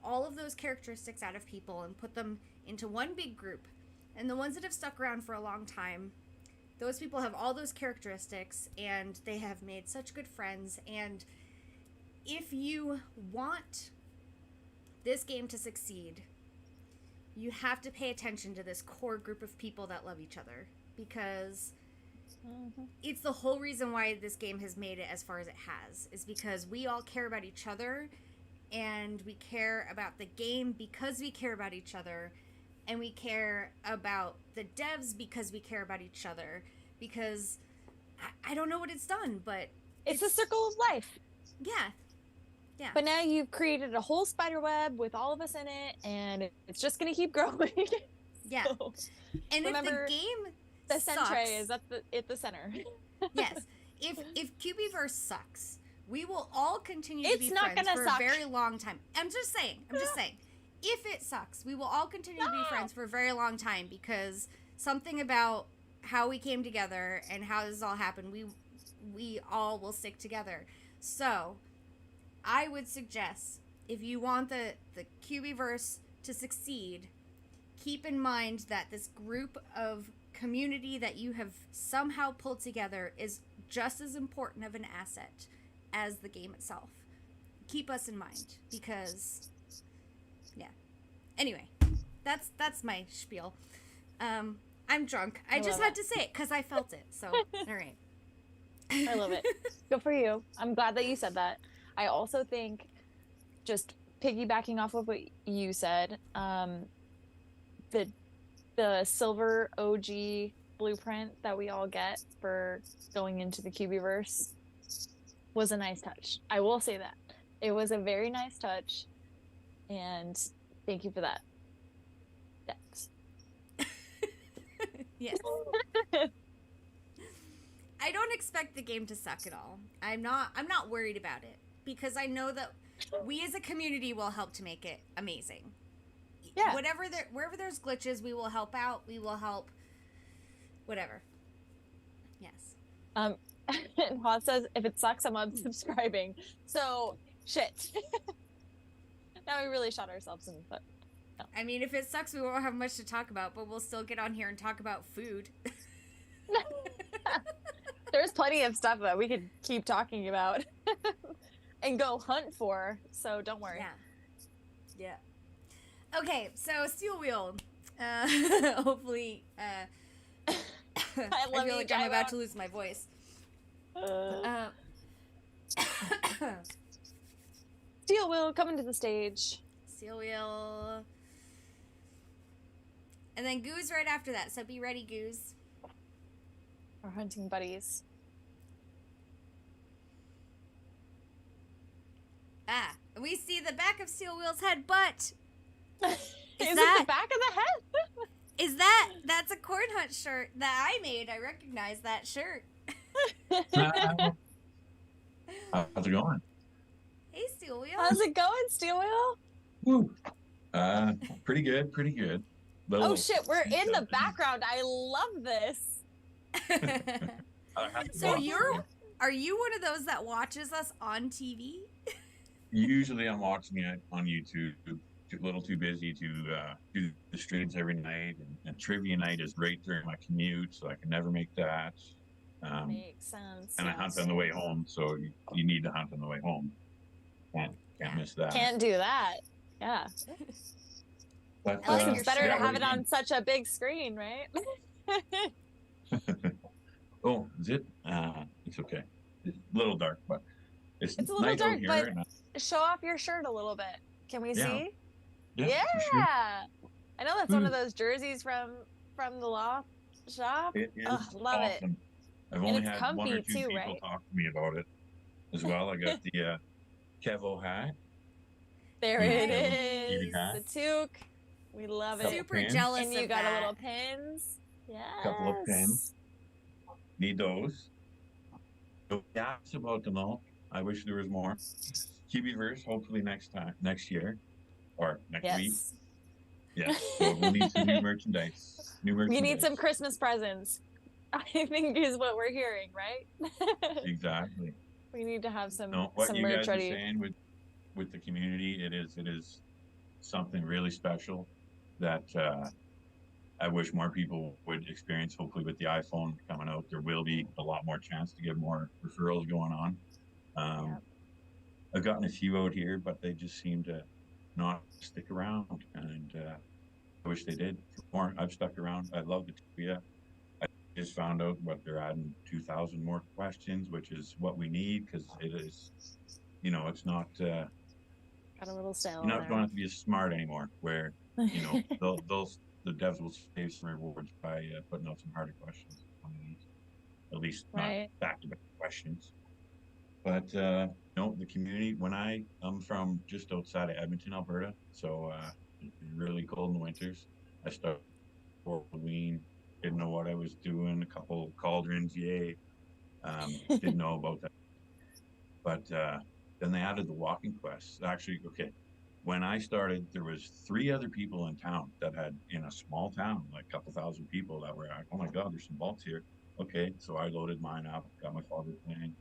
all of those characteristics out of people and put them into one big group. And the ones that have stuck around for a long time, those people have all those characteristics and they have made such good friends. And if you want this game to succeed, you have to pay attention to this core group of people that love each other, because it's the whole reason why this game has made it as far as it has, is because we all care about each other and we care about the game because we care about each other, and we care about the devs because we care about each other, because I don't know what it's done, but it's a circle of life. Yeah. Yeah. But now you've created a whole spider web with all of us in it, and it's just going to keep growing. Yeah. So, and remember, if the game the sucks, centre is at the center. Yes. If Cubieverse sucks, we will all continue to It's be not friends gonna for suck. a very long time. I'm just saying. If it sucks, we will all continue to be friends for a very long time, because something about how we came together and how this all happened, we all will stick together. So, I would suggest, if you want the Cubieverse to succeed, keep in mind that this group of community that you have somehow pulled together is just as important of an asset as the game itself. Keep us in mind, because yeah. Anyway, that's my spiel. I'm drunk. I just had to say it because I felt it. So all right. I love it. Good for you. I'm glad that you said that. I also think, just piggybacking off of what you said, the silver OG blueprint that we all get for going into the Cubieverse was a nice touch. I will say that. It was a very nice touch, and thank you for that. Thanks. Yes. I don't expect the game to suck at all. I'm not worried about it because I know that we as a community will help to make it amazing. Yeah. Wherever there's glitches, we will help out. We will help. Whatever. Yes. And Haas says, if it sucks, I'm unsubscribing. So, shit. Now we really shot ourselves in the foot. No. I mean, if it sucks, we won't have much to talk about, but we'll still get on here and talk about food. There's plenty of stuff that we could keep talking about and go hunt for, so don't worry. Yeah. Okay, so Steel Wheel. Hopefully, I feel like I'm about to lose my voice. Steel Wheel, coming to the stage. Steel Wheel. And then Goose right after that, so be ready, Goose. Our hunting buddies. We see the back of Steel Wheel's head, but Is it the back of the head? That's a corn hunt shirt that I made. I recognize that shirt. How's it going? Hey, Steel Wheel. How's it going, Steel Wheel? Woo. Pretty good, pretty good. Oh shit, we're in the background. I love this. So are you one of those that watches us on TV? Usually I'm watching it on YouTube. A little too busy to do the streams every night, and trivia night is right during my commute, so I can never make that. Makes sense. And I hunt on the way home, so you need to hunt on the way home. Can't miss that. Can't do that. Yeah. But, it's better to have it on such a big screen, right? Oh, is it? It's okay. It's a little dark, but it's a little dark, but show off your shirt a little bit. Can we see? Yeah. Sure. I know that's one of those jerseys from the law shop. It is love awesome. it. I've only had one or two people right? talk to me about it as well. I got the Kevo hat. There it is. The toque. We love it. Super jealous and you of got that. a little pins. Yes. Couple of pins. Need those. Yeah, that's about them all. I wish there was more. Cubieverse, hopefully next year. Or next week. Yeah. So we'll need some new merchandise. We need some Christmas presents. I think is what we're hearing, right? Exactly. We need to have some what some you merch guys are ready. saying with the community, it is something really special that I wish more people would experience. Hopefully with the iPhone coming out, there will be a lot more chance to get more referrals going on. I've gotten a few out here, but they just seem to not stick around, and I wish they did. More, I've stuck around. I love the trivia. I just found out what they're adding 2,000 more questions, which is what we need, because it is, it's not. Got a little style. You're not going to have to be as smart anymore. Where the devs will save some rewards by putting out some harder questions on these. At least not back-to-back questions. But the community. When I'm from just outside of Edmonton, Alberta, so it's really cold in the winters. I started for Halloween, didn't know what I was doing. A couple cauldrons, yay! Didn't know about that. But then they added the walking quests. Actually, okay. When I started, there was 3 other people in town that had, in a small town, like a couple thousand people, that were like, oh my God, there's some vaults here. Okay, so I loaded mine up, got my father playing.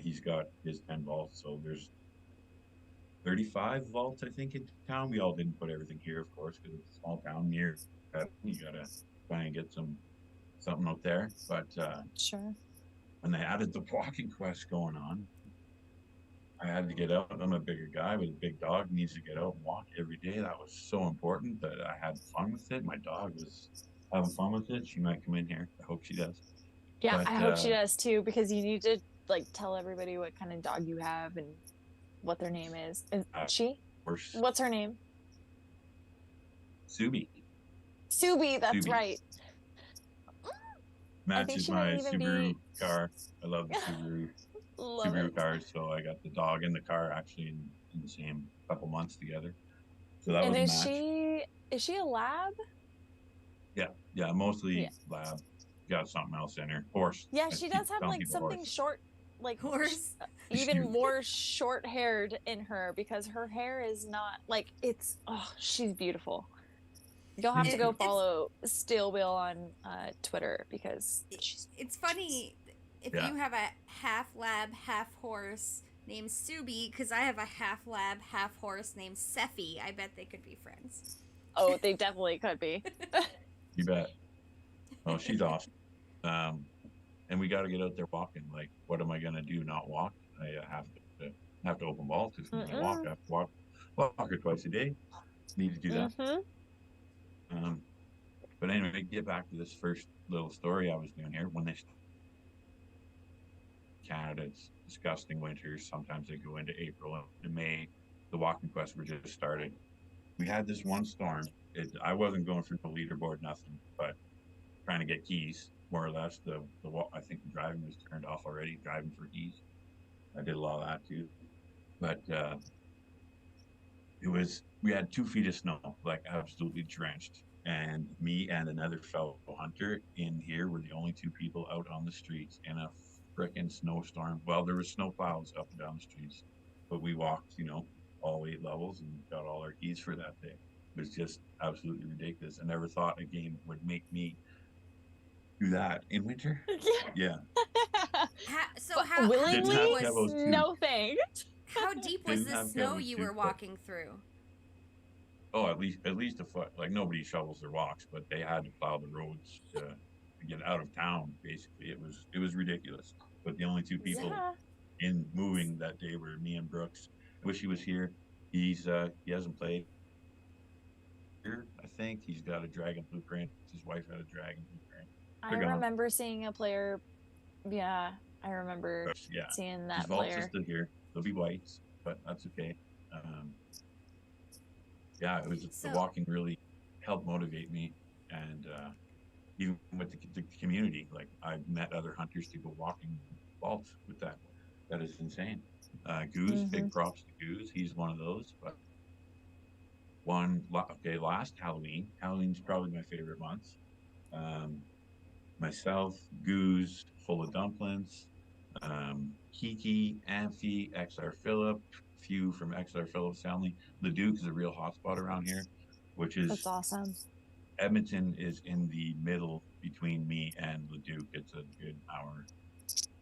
He's got his 10 vaults, so there's 35 vaults, I think, in town. We all didn't put everything here, of course, because it's a small town near. You gotta try and get something out there. But sure. When they added the walking quest going on, I had to get out. I'm a bigger guy with a big dog, needs to get out and walk every day. That was so important that I had fun with it. My dog was having fun with it. She might come in here. I hope she does. Yeah, I hope she does too, because you need to tell everybody what kind of dog you have and what their name is. What's her name? Subi. Subi, that's right. Matches my Subaru car. I love the Subaru cars, so I got the dog in the car actually in the same couple months together. So that was a match. Is she a lab? Yeah, mostly lab. Got something else in her. Horse. Yeah, she does have like something short, like horse. Even more short-haired in her, because her hair is not like she's beautiful. You'll have to go follow Steel Wheel on Twitter because it's funny if you have a half lab, half horse named Subi, because I have a half lab, half horse named Sephi. I bet they could be friends. Oh, they definitely could be. You bet. Oh, she's awesome. And we got to get out there walking. Like, what am I gonna do? Not walk? I have to open balls because when I walk, I have to walk her twice a day. Need to do that. But anyway, get back to this first little story I was doing here. When Canada's disgusting winters, sometimes they go into April and May. The walking quests were just started. We had this one storm. I wasn't going for the leaderboard, nothing, but trying to get keys, more or less. I think the driving was turned off already, driving for keys. I did a lot of that too. But we had 2 feet of snow, like absolutely drenched. And me and another fellow hunter in here were the only 2 people out on the streets in a frickin' snowstorm. Well, there were snow plows up and down the streets, but we walked, all 8 levels and got all our keys for that day. It was just absolutely ridiculous. I never thought a game would make me do that in winter. Yeah. How willingly? No thanks. How deep was the snow you were walking through? Oh, at least a foot. Like, nobody shovels their walks, but they had to plow the roads to get out of town. Basically, it was ridiculous. But the only 2 people in moving that day were me and Brooks. I wish he was here. He hasn't played here. I think he's got a dragon blueprint. His wife had a dragon blueprint. I remember seeing a player. Yeah, I remember seeing that his player. Vaults are still here. They'll be whites, but that's okay. It was the walking really helped motivate me, and even with the community, like I met other hunters to go walking vaults with that. That is insane. Goose, big props to Goose. He's one of those. But last Halloween. Halloween's probably my favorite month. Myself, Goose, full of dumplings, Kiki, Amphi, XR Phillip, few from XR Phillip's family. Leduc is a real hotspot around here, that's awesome. Edmonton is in the middle between me and Leduc. It's a good hour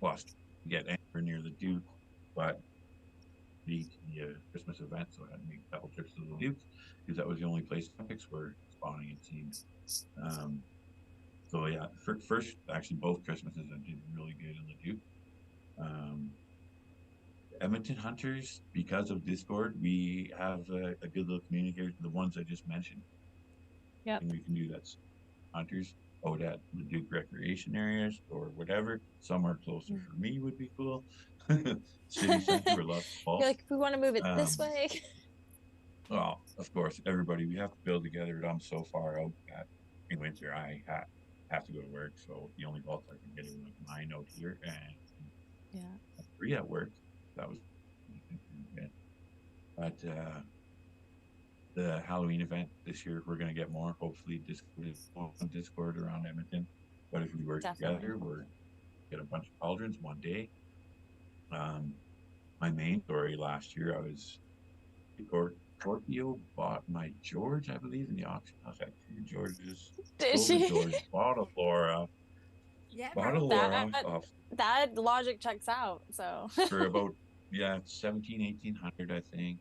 plus to get anywhere near Leduc, but the Christmas event, so I had to make a couple trips to Leduc because that was the only place epics were spawning, it seems. First, actually, both Christmases I did really good in Leduc. Edmonton Hunters, because of Discord, we have a good little community here, the ones I just mentioned. Yeah. And we can do that. Hunters out at Leduc recreation areas or whatever. Somewhere closer for me would be cool. City center or Lost Falls. You're like, if we want to move it this way. Well, of course, everybody, we have to build together. I'm so far out that in winter I have to go to work, so the only vault I can get is like mine out here, and free at work. That was good. But the Halloween event this year, we're going to get more. Hopefully, Discord around Edmonton. But if we work together, we're get a bunch of cauldrons one day. My main story last year, I was Korkio bought my George, I believe, in the auction. I was at 2 Georges. Did she? George bought a Laura. Yeah, that logic checks out. So for about 1,1800, I think.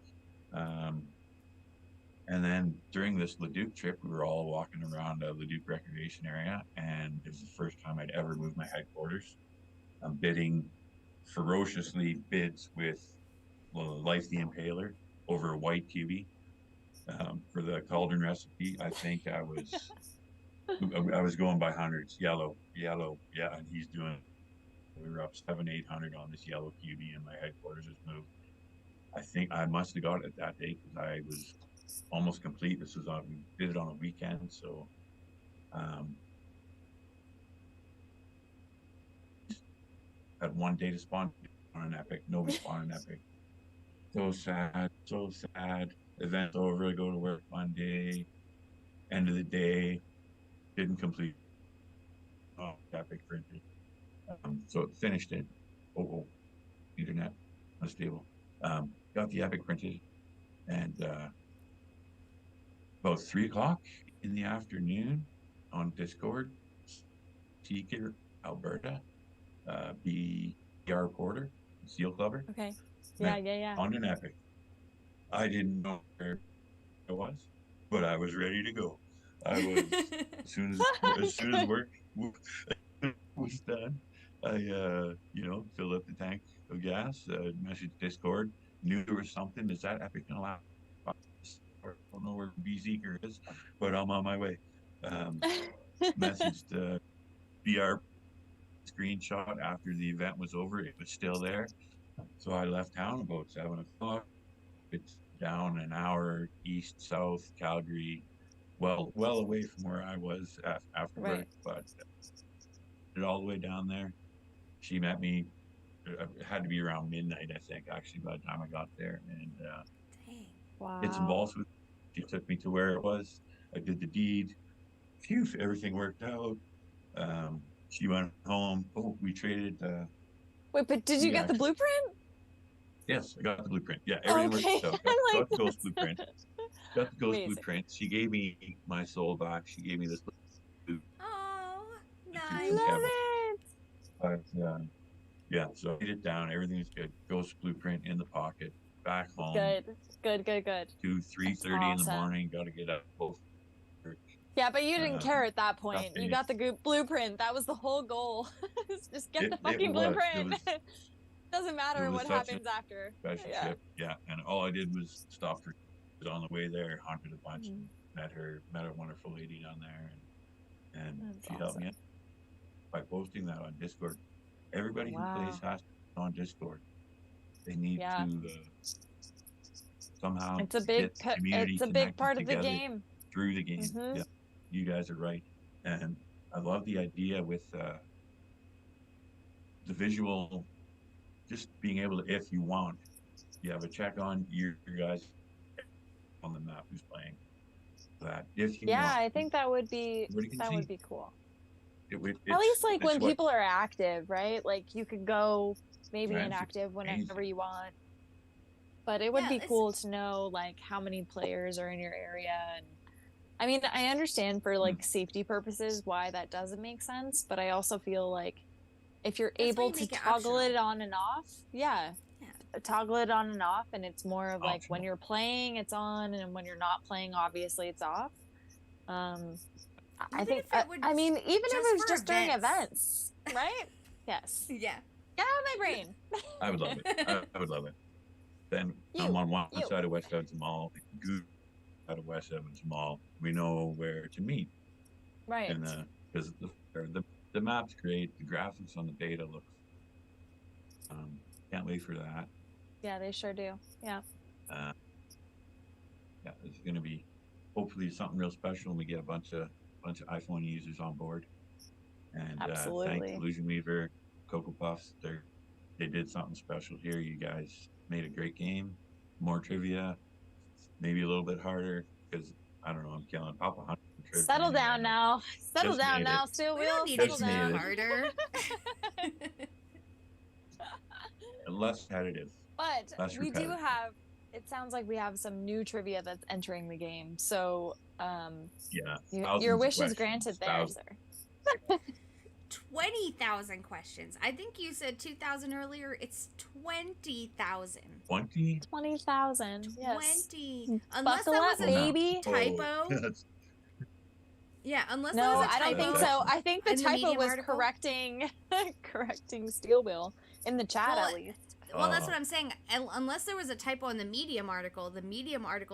And then during this Leduc trip, we were all walking around a Leduc recreation area, and it was the first time I'd ever moved my headquarters. I'm bidding ferociously bids with Life the Impaler over a white cubie for the cauldron recipe. I think I was going by hundreds. Yellow, and he's doing. We were up 700-800 on this yellow cubie, and my headquarters has moved. I think I must have got it that day because I was almost complete. We did it on a weekend, so had one day to spawn on an epic. Nobody spawned an epic. So sad. Event's over. I go to work Monday. End of the day, didn't complete. Oh, epic printed. So it finished it. Internet unstable. Got the epic printed, and about 3 o'clock in the afternoon on Discord, Tiki, Alberta, BR Porter, Seal Clubber. Okay. Yeah. On an epic. I didn't know where I was, but I was ready to go. I was as soon as work was done, I filled up the tank of gas, messaged Discord, knew there was something. Is that epic gonna last? I don't know where BZeker is, but I'm on my way. Messaged BR screenshot after the event was over. It was still there, so I left town about 7 o'clock. It's down an hour east south Calgary, well away from where I was after work, but it all the way down there. She met me. It had to be around midnight, I think, actually, by the time I got there, and wow. Did some balls with. She took me to where it was. I did the deed. Phew, everything worked out. She went home. Oh, we traded. Wait, but did you get the blueprint? Yes, I got the blueprint. Yeah, everything worked out. Got the ghost blueprint. Got the ghost blueprint. She gave me my soul back. She gave me this. Oh, nice. I love it. But yeah, so I did it down. Everything's good. Ghost blueprint in the pocket. Back home. Good. 3:30 in the morning. Got to get up. Yeah, but you didn't care at that point. You got the blueprint. That was the whole goal. Just get the fucking blueprint. Doesn't matter what happens after. Special ship. Yeah, and all I did was stop her on the way there, haunted a bunch, met a wonderful lady down there, and she helped me out by posting that on Discord. Everybody who plays has to be on Discord. They need to somehow. It's a big part of the game. Through the game. Yeah, you guys are right, and I love the idea with the visual. Just being able to, if you want, you have a check on your guys on the map who's playing that. If you want, I think that would be cool. At least like when people are active, right? Like you could go maybe inactive whenever you want. But it would be cool to know like how many players are in your area. And I mean, I understand for like safety purposes why that doesn't make sense, but I also feel like if you're able to toggle it on and off, toggle it on and off, and it's more of like when you're playing, it's on, and when you're not playing, obviously it's off. I think, I mean, even if it was just during events, right? Yes. Yeah. Get out of my brain. I would love it. I would love it. Then I'm on one side of West Evans Mall, Goose out of West Evans Mall. We know where to meet. Right. And because the map's great, the graphics on the beta look. Can't wait for that. Yeah, they sure do. Yeah. It's gonna be hopefully something real special, and we get a bunch of iPhone users on board. And thanks Illusion Weaver, Cocoa Puffs. They did something special here. You guys made a great game. More trivia, maybe a little bit harder because I don't know. I'm killing Papa Hunter. Settle down now. Settle down now, Steel Wheel. Settle down. Harder. Less competitive. But we do have. It sounds like we have some new trivia that's entering the game. So, your wish is granted there, sir. 20,000 questions. I think you said 2,000 earlier. It's 20,000. 20,000. Yes. 20. Unless that was a typo. Yeah, unless that was a typo. I don't think so. I think the typo was correcting Steel Wheel in the chat at least. Well, that's what I'm saying. Unless there was a typo in the Medium article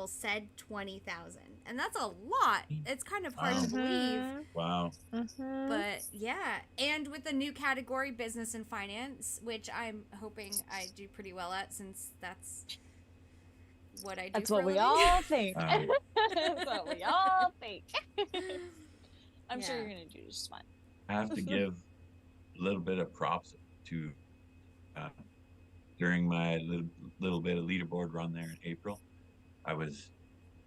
said 20,000. And that's a lot. It's kind of hard to believe. Wow. But yeah. And with the new category, business and finance, which I'm hoping I do pretty well at since that's what I do. That's what we all think. That's what we all think. I'm sure you're going to do just fine. I have to give a little bit of props to during my little bit of leaderboard run there in April. I was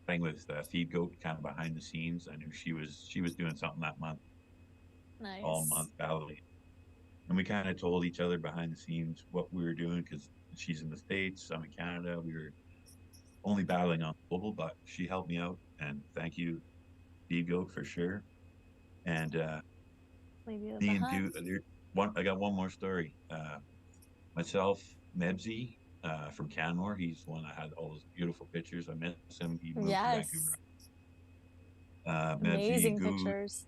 playing with Feed Goat kind of behind the scenes. I knew she was doing something that month, all month battling. And we kind of told each other behind the scenes what we were doing because she's in the States, I'm in Canada. We were only battling on global, but she helped me out. And thank you, Feed Goat, for sure. And me and Dude, I got one more story. Myself, Mebsy from Canmore, he's the one that had all those beautiful pictures. I miss him. He moved to Vancouver. Amazing Mebsy, pictures.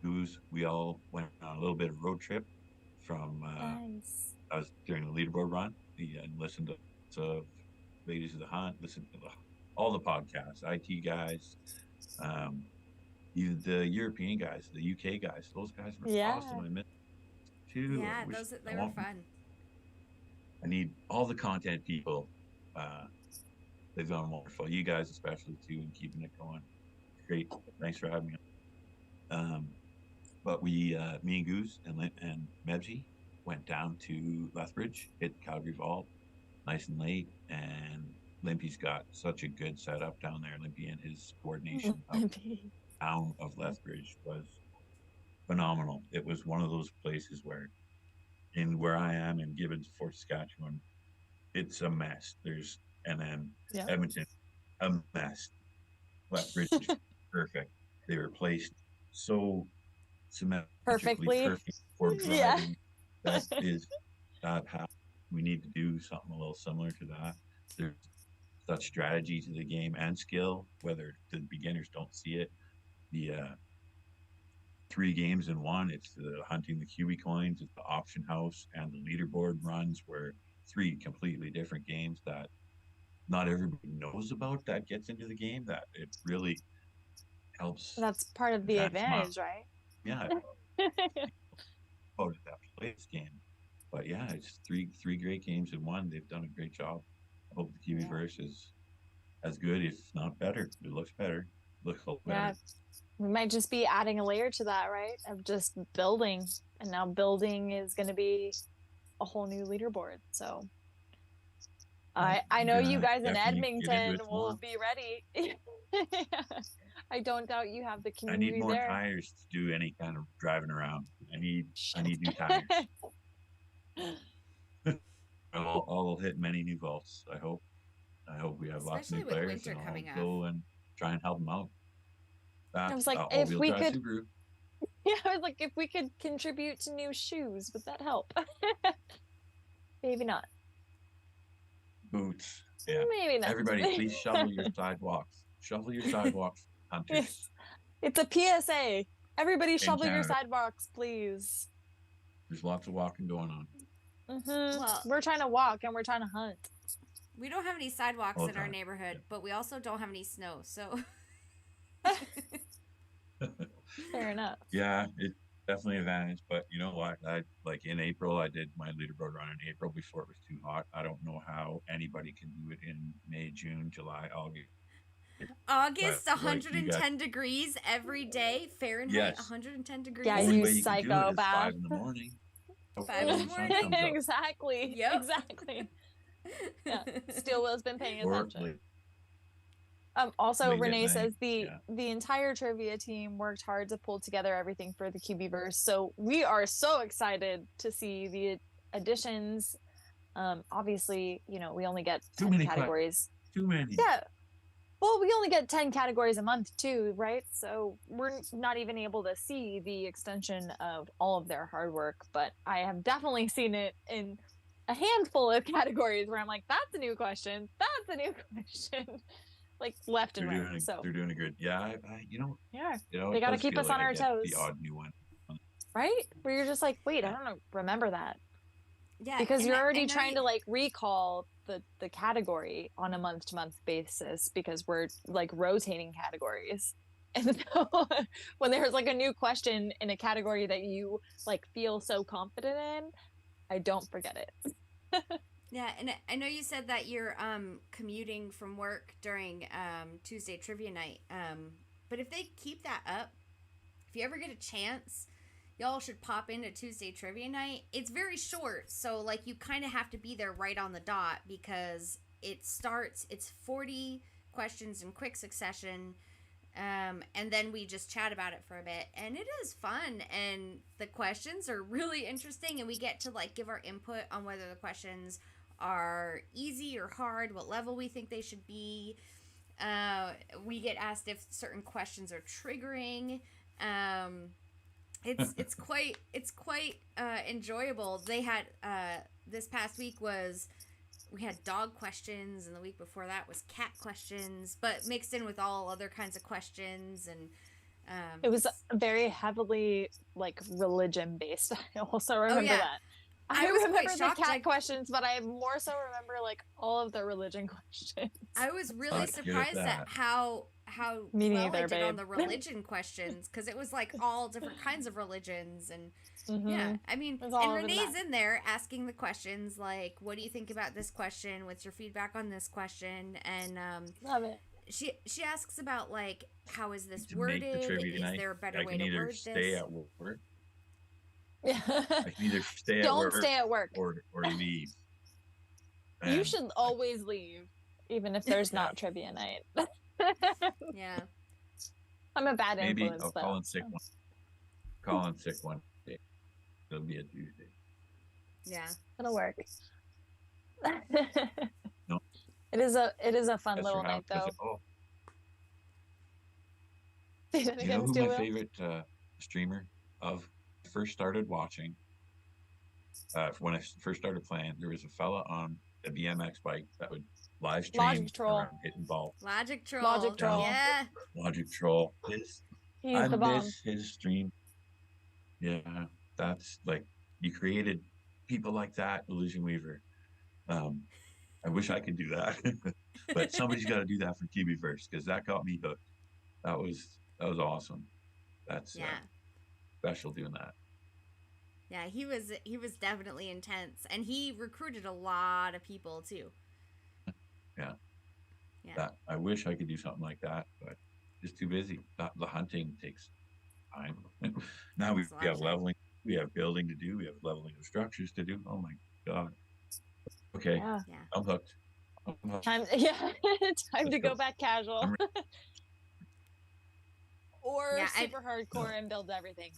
Goose, we all went on a little bit of road trip from I was during the leaderboard run. And listened to Ladies of the Hunt, listened to all the podcasts, IT guys, even the European guys, the UK guys. Those guys were awesome. I missed too. Yeah, they were fun. I need all the content people. They've done wonderful. You guys especially too, and keeping it going. Great. Thanks for having me. But we, me and Goose and Mebsy went down to Lethbridge, hit Calgary Vault, nice and late, and Limpy's got such a good setup down there. Limpy and his coordination town of Lethbridge was phenomenal. It was one of those places where I am in Gibbons, Fort Saskatchewan, it's a mess. And then Edmonton, a mess. Lethbridge, perfect. They were placed so symmetrically perfect for driving. That how we need to do something a little similar to that. There's such strategy to the game and skill, whether the beginners don't see it. The 3 games in one, it's the hunting the QB coins, it's the auction house, and the leaderboard runs were 3 completely different games that not everybody knows about that gets into the game, that it really helps. That's part of the advantage, right? Yeah. That play this game. But yeah, it's three great games in one. They've done a great job. I hope the Cubieverse is as good, if not better. It looks better. Looks a little better. We might just be adding a layer to that, right? Of just building. And now building is going to be a whole new leaderboard. So I know you guys in Edmonton will be ready. I don't doubt you have the community. I need more there. tires to do any kind of driving around. I need new tires. I'll hit many new vaults. I hope we have lots of new players, and I'll go and try and help them out. I was like, if we could, I was like, if we could contribute to new shoes, would that help? Maybe not. Boots. Yeah. Maybe not. Everybody, please shovel your sidewalks. Shovel your sidewalks, hunters. It's a PSA. Everybody shovel your sidewalks, please. There's lots of walking going on. Well, we're trying to walk and we're trying to hunt. We don't have any sidewalks in our neighborhood, but we also don't have any snow, so. Fair enough. Yeah, it's definitely an advantage, but you know what? In April, I did my leaderboard run in April before it was too hot. I don't know how anybody can do it in May, June, July, August. August, 110 degrees every day, Fahrenheit, yes. 110 degrees. Yeah, you psychopath. 5 in the morning. 5 in the morning. Exactly. Yep. Exactly. Yeah. Steel Will's been paying attention. Also, Renee says the entire trivia team worked hard to pull together everything for the Cubieverse. So we are so excited to see the additions. Obviously, we only get 10 categories. Too many. Yeah. Well, we only get 10 categories a month too, right? So we're not even able to see the extension of all of their hard work, but I have definitely seen it in a handful of categories where I'm like, that's a new question. That's a new question. Like left and right. So they're doing a good. Yeah, they got to keep us on our toes. The odd new one. Right? Where you're just like, wait, I don't remember that. Yeah. Because you're already trying to recall the category on a month-to-month basis because we're rotating categories. And so when there's a new question in a category that you feel so confident in, I don't forget it. Yeah, and I know you said that you're commuting from work during Tuesday trivia night. But if they keep that up, if you ever get a chance, y'all should pop into Tuesday trivia night. It's very short, so you kind of have to be there right on the dot because it's 40 questions in quick succession. And then we just chat about it for a bit, and it is fun, and the questions are really interesting, and we get to like give our input on whether the questions are easy or hard, what level we think they should be. We get asked if certain questions are triggering. It's quite enjoyable. They had this past week we had dog questions, and the week before that was cat questions, but mixed in with all other kinds of questions. And it was very heavily like religion based. I also remember that. I remember the cat questions, but I more so remember like all of the religion questions. I was really surprised at how Me well neither, I did babe. on the religion questions, because it was like all different kinds of religions. And yeah, I mean, and Renee's in there asking the questions like, what do you think about this question? What's your feedback on this question? And love it. She asks about like, how is this To worded? make the trivia Is night, there a better I way can to either word stay this? at work. Yeah. I can either stay at Don't work. stay at work. Or leave. You And should always leave, even if there's not trivia night. Yeah. I'm a bad maybe influence, I'll though. call in sick one. Call in sick one day. It'll be a Tuesday. Yeah. It'll work. No. It is a fun That's little for how- night, though. Oh, Say that you know again, who my Steele. favorite streamer of first started watching? When I first started playing, there was a fella on a BMX bike that would live stream Logic Troll. around hitting ball. Logic Troll. Logic Troll. Yeah. Logic Troll. He's I the bomb. miss his stream. Yeah, that's like, you created people like that, Illusion Weaver. I wish I could do that, but somebody's got to do that for Cubieverse, because that got me hooked. That was awesome. That's special doing that. Yeah, he was definitely intense, and he recruited a lot of people too. Yeah. Yeah. That, I wish I could do something like that, but just too busy. The hunting takes time. Now we Takes a lot of have time. leveling, we have building to do, we have leveling of structures to do. Oh my God. Okay, Yeah. Yeah. I'm hooked. I'm hooked. Time to go back casual. Or Yeah, super hardcore and build everything.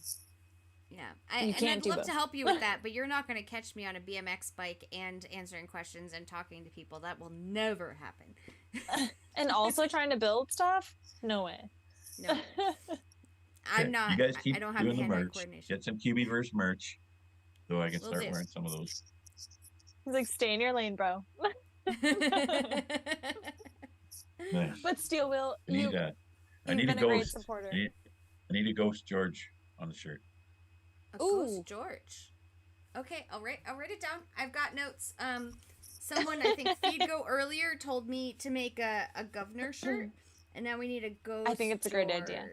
Yeah, You and can't I'd do love both. to help you with that, but you're not going to catch me on a BMX bike and answering questions and talking to people. That will never happen. And also trying to build stuff? No way. No, I'm Okay, not. You guys keep I don't have the doing the hand-eye merch. coordination. Get some Cubieverse merch, so I can Will start do. wearing some of those. He's like, stay in your lane, bro. Nice. But Steel Will, I need you've a been a great ghost. supporter. I need a Ghost George on the shirt. A Ghost Ooh. George. Okay, I'll write it down. I've got notes. Someone, I think Feedgo earlier told me to make a governor shirt, and now we need a Ghost. I think it's a great idea.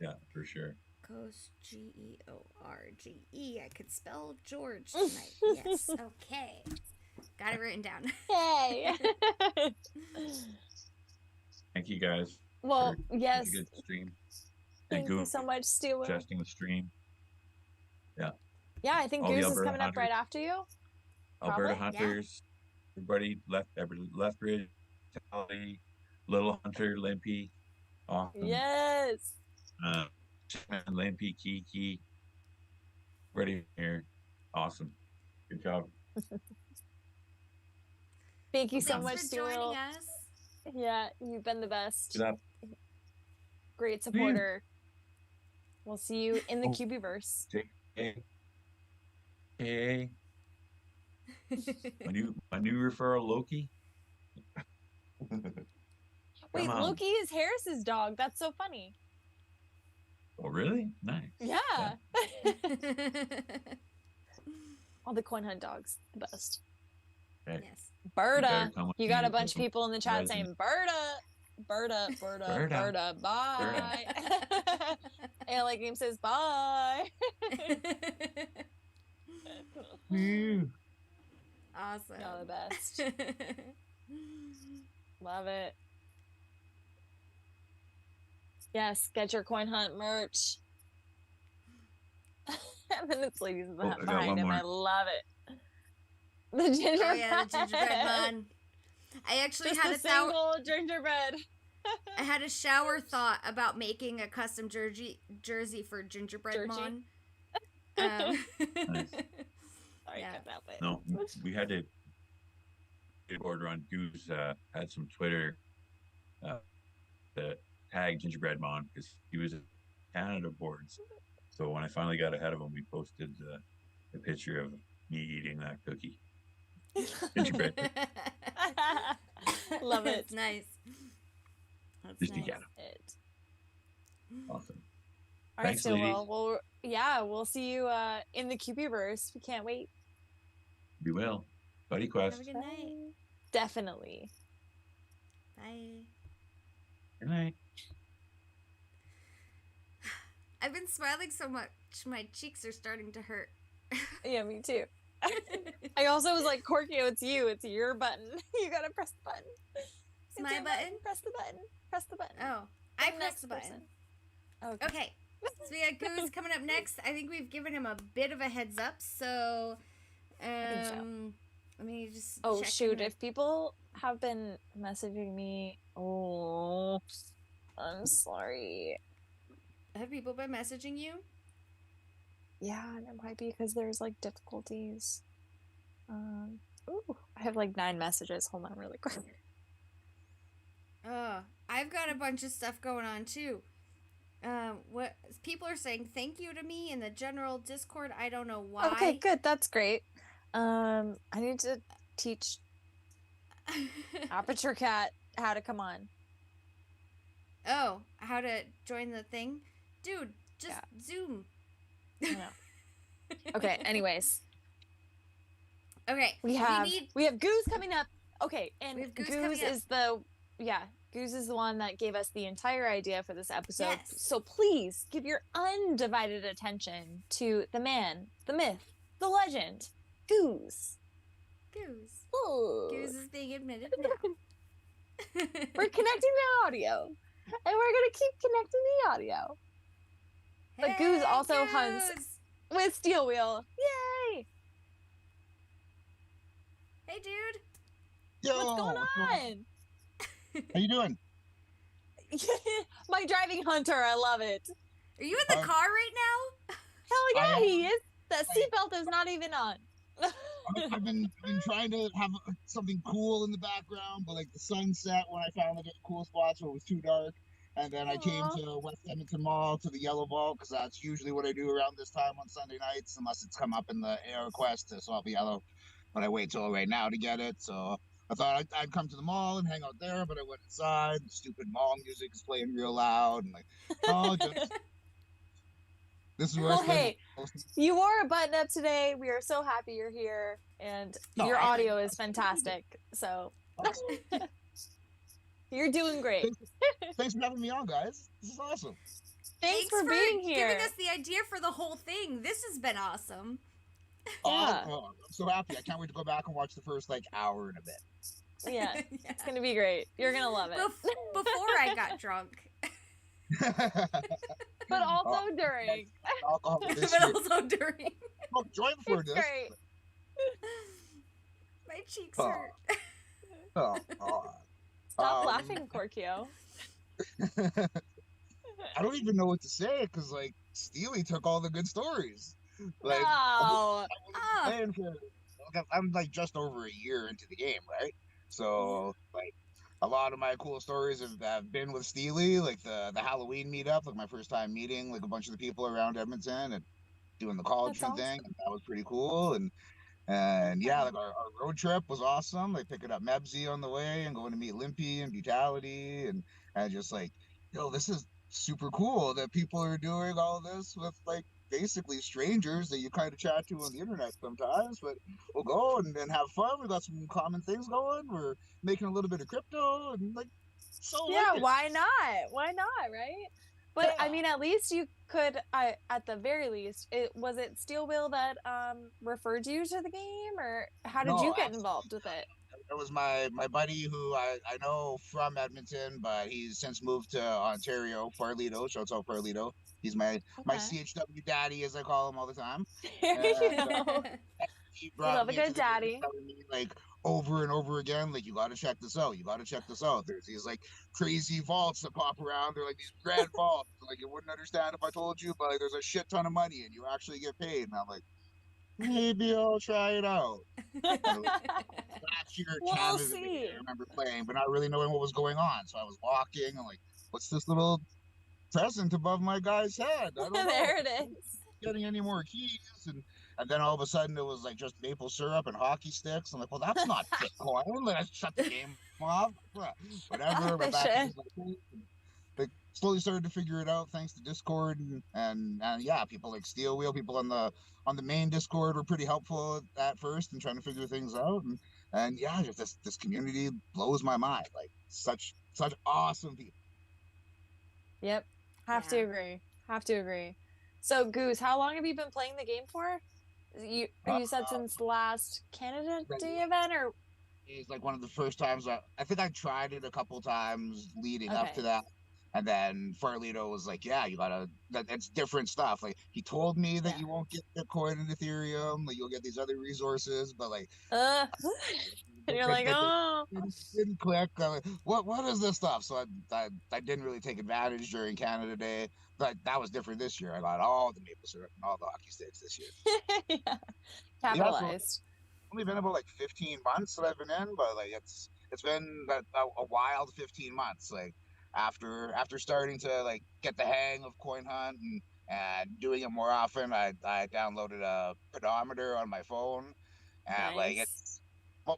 Yeah, for sure. Ghost George. I could spell George tonight. Yes. Okay. Got it written down. Yay! Thank you guys. Well, for yes. a good stream. Thank you so much, Steel Will. Suggesting the stream. Yeah. Yeah, I think All the Goose is Alberta coming up hunters. right after you. Alberta Probably, Hunters, everybody left Ridge, Tally, Little Hunter, Limpy, awesome. Yes. Limpy, Kiki, everybody here, awesome. Good job. Thank you so Thanks much, for Steel joining Will. us. Yeah, you've been the best. Good up. Great supporter. We'll see you in the Cubieverse. Hey. my new referral, Loki. Wait, Come on. Loki is Harris's dog. That's so funny. Oh, really? Nice. Yeah. All the coin hunt dogs, the best. Okay. Yes. Berta. come with You got me a bunch of to people in the chat resident. saying Berta, Berta. bye. And like Game says bye. Awesome. You're the best. Love it. Yes, get your coin hunt merch. And then it's ladies I got behind one him. more. I love it. The gingerbread. Oh yeah, the gingerbread man. I actually Just had a single gingerbread. I had a shower thought about making a custom jersey for Gingerbread Mon. Nice. Sorry, Yeah. cut that bit. No, we had to order on Goose. Had some Twitter that tagged Gingerbread Mon because he was at Canada boards. So when I finally got ahead of him, we posted a picture of me eating that cookie. Gingerbread cookie. Love it. It's nice. That's Just to nice. get him. Awesome. All right, Thanks, so ladies. well, we'll see you in the Cubieverse. We can't wait. We will. Buddy Quest. Have a good night. Definitely. Bye. Good night. I've been smiling so much, my cheeks are starting to hurt. Yeah, me too. I also was like, Korkio, it's you. It's your button. You gotta press the button. It's my your button? Press the button. Press the button. Oh, I The pressed next the button. person. Okay. So we got Goose coming up next. I think we've given him a bit of a heads up. So, think so. let me just. Oh check shoot! in with- If people have been messaging me, I'm sorry. Have people been messaging you? Yeah, and it might be because there's like difficulties. Ooh, I have like 9 messages. Hold on, really quick. I've got a bunch of stuff going on too. What people are saying thank you to me in the general Discord. I don't know why. Okay, good. That's great. I need to teach Aperture Cat how to come on. Oh, how to join the thing? Dude, just Zoom. I know. Okay, anyways. Okay. We have Goose coming up. Okay, We and have Goose Goose coming up. is Goose is the one that gave us the entire idea for this episode. Yes. So please give your undivided attention to the man, the myth, the legend, Goose. Goose. Ooh. Goose is being admitted now. We're connecting the audio, and we're gonna keep connecting the audio. But Goose Hey, also hunts Goose! with Steel Wheel. Yay! Hey, dude. Yo, What's going on? How you doing? My driving hunter, I love it. Are you in the car right now? Hell yeah, I am. he is. The seatbelt is not even on. I've been trying to have something cool in the background, but like the sunset when I finally get cool spots where it was too dark. And then I came to West Edmonton Mall to the Yellow Vault because that's usually what I do around this time on Sunday nights, unless it's come up in the air request to swap yellow. But I wait till right now to get it. So I thought I'd come to the mall and hang out there, but I went inside. The stupid mall music is playing real loud. And like, oh, just this is where Well, hey, you wore a button up today. We are so happy you're here, and No, your audio is fantastic. So you're doing great. Thanks for having me on, guys. This is awesome. Thanks for being here. Giving us the idea for the whole thing. This has been awesome. Yeah. Oh, I'm so happy. I can't wait to go back and watch the first like hour and a bit. Yeah, it's gonna be great. You're gonna love it. Before I got drunk. But also during. Alcohol But this year. also during. Oh, join for It's this. great. My cheeks Oh. hurt. Oh, God. Stop laughing, Korkio. I don't even know what to say because like Steely took all the good stories. Like No. playing for, I'm like just over a year into the game, right? So like a lot of my cool stories have been with Steely, like the Halloween meetup, like my first time meeting like a bunch of the people around Edmonton and doing the college That's thing, and that was pretty cool. And yeah, like our road trip was awesome. Like picking up Mebsy on the way and going to meet Limpy and Brutality and just like, yo, this is super cool that people are doing all this with like basically strangers that you kind of chat to on the internet sometimes, but we'll go and have fun. We got some common things going. We're making a little bit of crypto and like, so Yeah, like it. why not? Why not, right? But I Yeah. mean, at least you could, at the very least, was it Steel Wheel that referred you to the game, or how did No, you get involved with it? It was my buddy who I know from Edmonton, but he's since moved to Ontario, Farlito. Shouts out Farlito. He's my Okay. CHW daddy, as I call him all the time. There you And, go. he You brought love a me into good the game, daddy. telling me like over and over again, like you got to check this out. You got to check this out. There's these like crazy vaults that pop around. They're like these red vaults. Like you wouldn't understand if I told you, but like there's a shit ton of money and you actually get paid. And I'm like, maybe I'll try it out. Last year, We'll Canada Day, see. I remember playing, but not really knowing what was going on. So I was walking. I'm like, what's this little present above my guy's head? I don't know. There it is. Getting any more keys, and then all of a sudden it was like just maple syrup and hockey sticks. I'm like, well, that's not Bitcoin. Let's shut the game off. Whatever. My back was like slowly started to figure it out thanks to Discord and yeah, people like Steel Wheel, people on the main Discord were pretty helpful at first and trying to figure things out. And yeah, just this community blows my mind. Like such awesome people. Yep. Have to agree. So Goose, how long have you been playing the game for? You said since the last Canada Day event, or it's like one of the first times I think I tried it a couple times leading up to that. And then Farlito was like, yeah, you gotta, that's different stuff. Like he told me that you won't get Bitcoin and Ethereum, like you'll get these other resources, but like and you're like, oh, didn't click. Like, what is this stuff? So I didn't really take advantage during Canada Day, but that was different this year. I got all the maple syrup and all the hockey sticks this year. Capitalized. Only been about like 15 months that I've been in, but like it's been a wild 15 months. Like after starting to like get the hang of Coin Hunt and doing it more often, I downloaded a pedometer on my phone, and like it's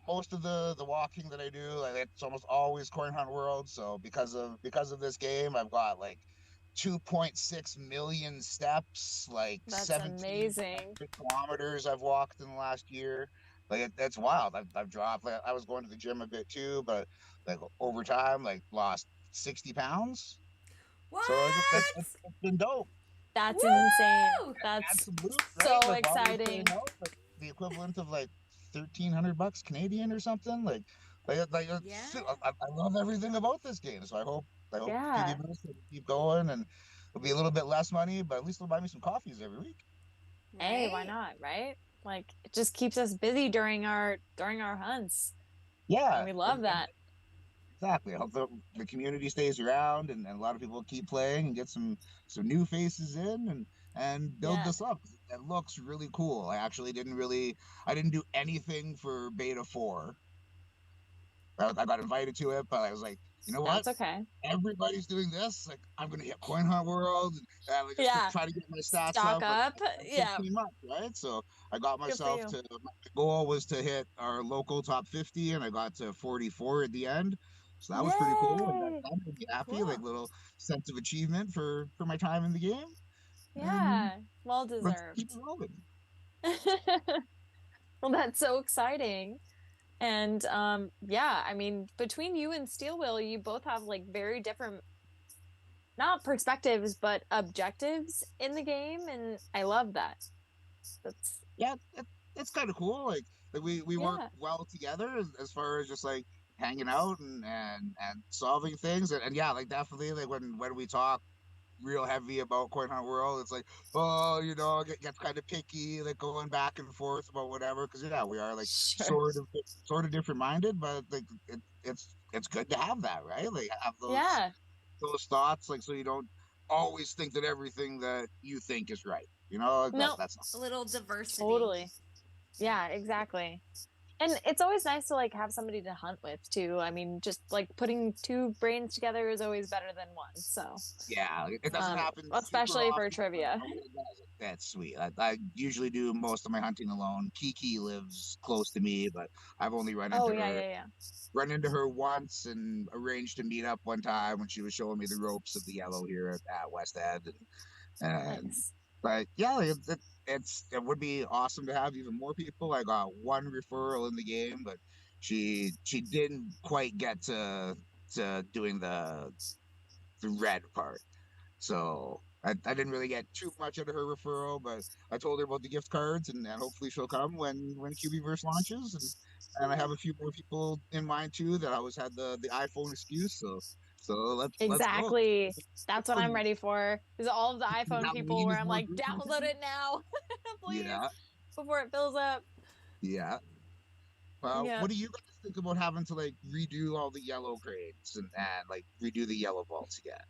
most of the walking that I do, like it's almost always Coin Hunt World. So because of this game, I've got like 2.6 million steps, like that's 17 amazing kilometers I've walked in the last year. Like that's wild. I've dropped. Like, I was going to the gym a bit too, but like over time, like lost 60 pounds. What? So it's been dope. That's insane. That's so exciting. The equivalent of like $1,300 Canadian or something. Like yeah. I love everything about this game. So I hope Cubieverse will keep going, and it'll be a little bit less money, but at least they'll buy me some coffees every week. Hey, why not, right? Like it just keeps us busy during our hunts. Yeah, and we love that. Exactly. I hope the community stays around and a lot of people keep playing and get some new faces in and build this up. It looks really cool. I actually didn't do anything for beta 4. I got invited to it, but I was like, you know what? That's okay. Everybody's doing this. Like, I'm gonna hit Coin Hunt World and like, just try to get my stats stock up. Yeah. Months, right? So I got myself to. My goal was to hit our local top 50, and I got to 44 at the end. So that was pretty cool. And that made me happy. Like little sense of achievement for my time in the game. Yeah, well deserved. Keep rolling. Well, that's so exciting. And I mean, between you and Steel Wheel, you both have like very different, not perspectives, but objectives in the game, and I love that. That's it's kind of cool. Like we work well together as far as just like hanging out and solving things, and yeah, like definitely like when we talk real heavy about Coin Hunt World, it's like, oh, you know, gets kind of picky, like going back and forth about whatever, because we are like sort of different minded, but like it's good to have that, right? Like have those thoughts, like so you don't always think that everything that you think is right, you know. That's a little diversity. Totally. Yeah, exactly. And it's always nice to like have somebody to hunt with too. I mean, just like putting two brains together is always better than one. So yeah, it doesn't happen, especially for trivia. That's sweet. I usually do most of my hunting alone. Kiki lives close to me, but I've only run into her once and arranged to meet up one time when she was showing me the ropes of the yellow here at West End. And but yeah, it would be awesome to have even more people. I got one referral in the game, but she didn't quite get to doing the red part. So I didn't really get too much out of her referral, but I told her about the gift cards and hopefully she'll come when Cubieverse launches. And I have a few more people in mind too that always had the iPhone excuse. So let's go. That's what I'm ready for. Is all of the iPhone people where I'm like, download it now, please, before it fills up. Yeah. What do you guys think about having to like redo all the yellow grades and like redo the yellow vaults again?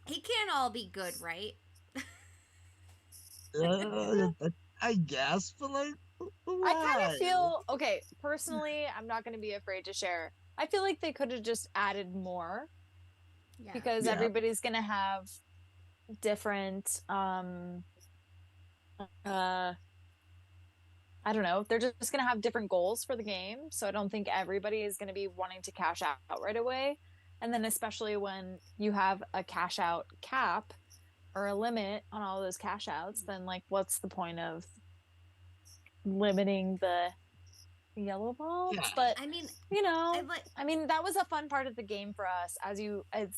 It can't all be good, right? I guess, but like, I kind why? of feel okay. Personally, I'm not going to be afraid to share. I feel like they could have just added more because everybody's going to have different I don't know. They're just going to have different goals for the game. So I don't think everybody is going to be wanting to cash out right away. And then especially when you have a cash out cap or a limit on all those cash outs, then like what's the point of limiting the yellow vaults? Yeah. But I mean, I mean that was a fun part of the game for us. As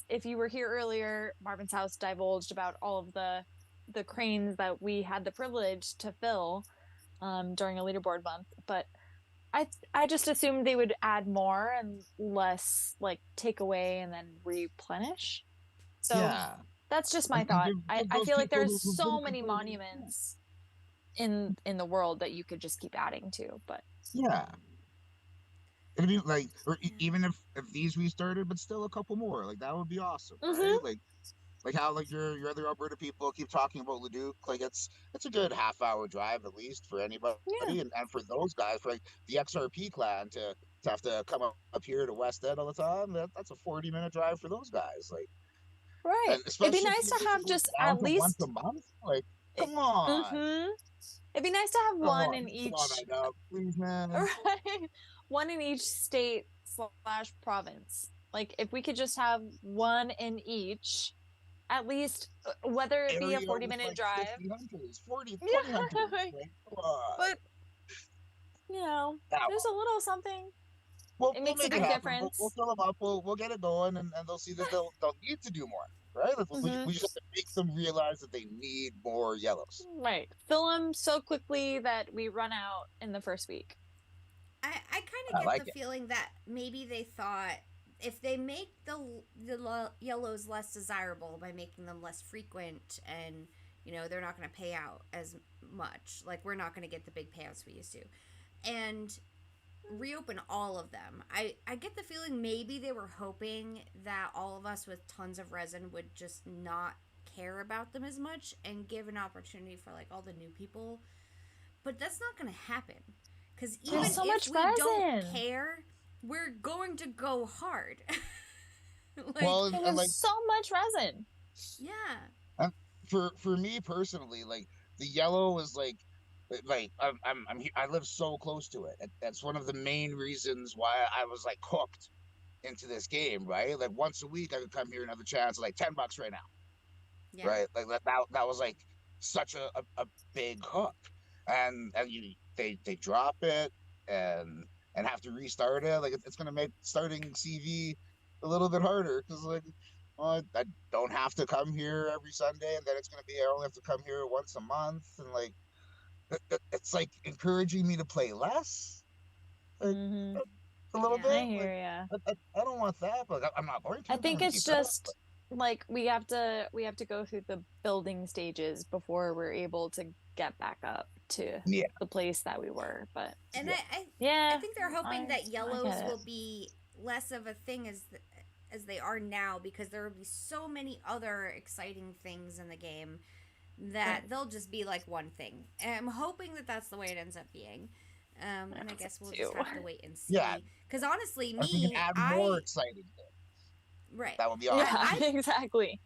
if you were here earlier, Marvin's House divulged about all of the cranes that we had the privilege to fill during a leaderboard month. But I just assumed they would add more and less like take away and then replenish. So that's just my thought. I feel like there's so many monuments in the world that you could just keep adding to, but it'd be like, or even if these restarted, but still a couple more, like that would be awesome, right? Like how like your other Alberta people keep talking about Leduc, like it's a good half-hour drive at least for anybody, and for those guys, for like the XRP clan to have to come up here to West End all the time, that's a 40-minute drive for those guys, like. Right. It'd be nice to have just at least once a month. Like, come on. It'd be nice to have one in each. Please, man. Right. One in each state / province. Like, if we could just have one in each, at least, whether it be a 40-minute drive. 20 hunters. But, you know, there's a little something. It makes a big difference. We'll fill them up. We'll get it going, and they'll see that they'll need to do more, right? We just have to make them realize that they need more yellows. Right. Fill them so quickly that we run out in the first week. I kind of get the feeling that maybe they thought if they make the yellows less desirable by making them less frequent, and they're not going to pay out as much. Like we're not going to get the big payouts we used to, and reopen all of them. I get the feeling maybe they were hoping that all of us with tons of resin would just not care about them as much and give an opportunity for like all the new people, but that's not going to happen because even so if we don't care, we're going to go hard. There's so much resin. For me personally, like the yellow is like I live so close to it. That's one of the main reasons why I was like hooked into this game, right? Like once a week I could come here another chance, like $10 right now, right? Like that was like such a big hook, and they drop it and have to restart it. Like it's gonna make starting CV a little bit harder because like I don't have to come here every Sunday, and then it's gonna be I only have to come here once a month, and like. It's like encouraging me to play less, like, a little bit. I hear ya. I don't want that, but I'm not going to. I think it's just like we have to go through the building stages before we're able to get back up to the place that we were. But I think they're hoping that yellows will be less of a thing as they are now, because there will be so many other exciting things in the game that they'll just be like one thing. And I'm hoping that that's the way it ends up being. And I guess we'll just have to wait and see. Because honestly, more exciting things. Right. That would be awesome. Yeah, exactly.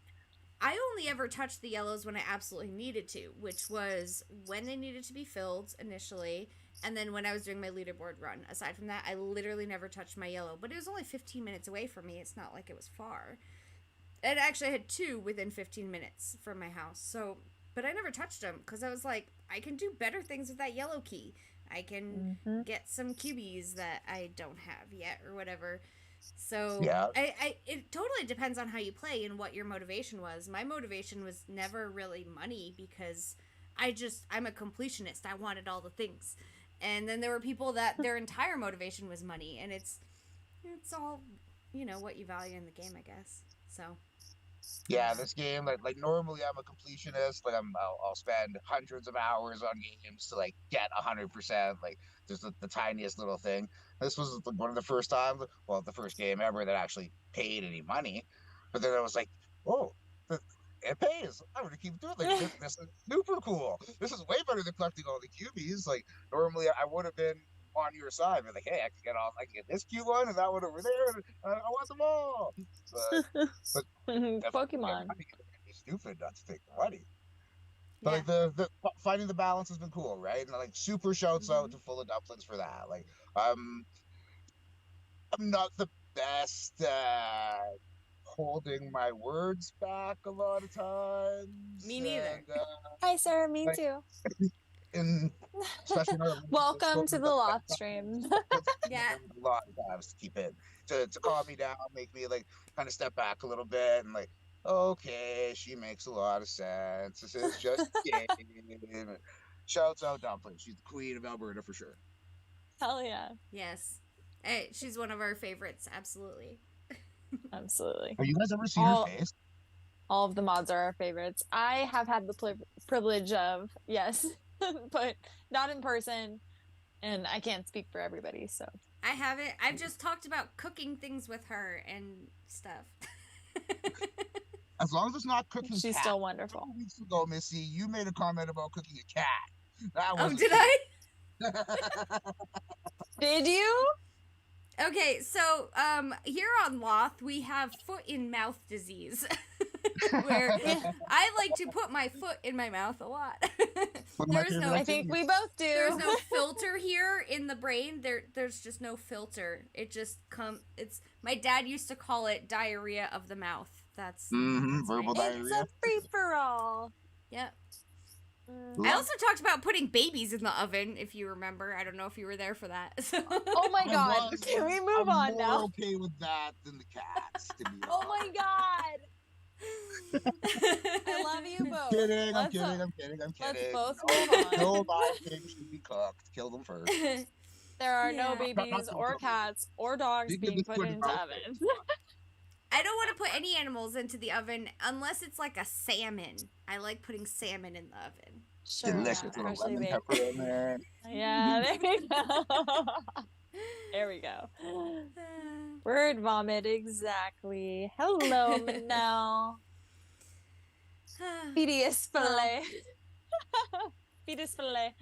I only ever touched the yellows when I absolutely needed to, which was when they needed to be filled initially, and then when I was doing my leaderboard run. Aside from that, I literally never touched my yellow. But it was only 15 minutes away from me. It's not like it was far. And actually I had 2 within 15 minutes from my house. So... But I never touched them because I was like, I can do better things with that yellow key. I can get some cubies that I don't have yet or whatever. So it totally depends on how you play and what your motivation was. My motivation was never really money because I'm a completionist. I wanted all the things. And then there were people that their entire motivation was money. And it's all, what you value in the game, I guess. So. Yeah, this game, like normally I'm a completionist. Like I'll spend hundreds of hours on games to like get 100%, like just the tiniest little thing. This was one of the first times, well, the first game ever that actually paid any money. But then I was like, oh, it pays. I'm gonna keep doing it. Like this is super cool. This is way better than collecting all the cubies. Like normally I would have been on your side, but like, hey, I can get this cute one and that one over there. And I want them all. But Pokemon. It'd be stupid not to take the money. But like the finding the balance has been cool, right? And like super shouts out to Full of Dumplings for that. Like I'm not the best holding my words back a lot of times. Me neither. And, Hi, sir. Me too. In especially welcome to the loft stream. Yeah, a lot of times to keep it to calm me down, make me like kind of step back a little bit and like, okay, she makes a lot of sense. This is just a game. Shouts out Dumplings. She's the queen of Alberta for sure. Hell yeah. Yes. Hey, she's one of our favorites. Absolutely. Absolutely. Have you guys ever seen her face? All of the mods are our favorites. I have had the privilege of, yes, but not in person, and I can't speak for everybody, so. I haven't. I've just talked about cooking things with her and stuff. As long as it's not cooking She's cat. still wonderful. 2 weeks ago, Missy, you made a comment about cooking a cat. That was did I? Did you? Okay, so here on Loth, we have foot in mouth disease. Where I like to put my foot in my mouth a lot. I think we both do. There's no filter here in the brain. There's just no filter. It just it's my dad used to call it diarrhea of the mouth. That's verbal diarrhea. It's a free for all. Yep. I also talked about putting babies in the oven, if you remember. I don't know if you were there for that. Oh my god. Can we move on I'm now? more okay with that than the cats, to be honest. Oh my god. I love you both. I'm kidding. Let's both move on. No live things should be cooked. Kill them first. There are no babies or cats or dogs being put into ovens. I don't want to put any animals into the oven unless it's like a salmon. I like putting salmon in the oven. Sure. Delicious little lemon pepper in there. Yeah, there we go. There we go. Word vomit, exactly. Hello, Manel. Fetus fillet. Fetus fillet.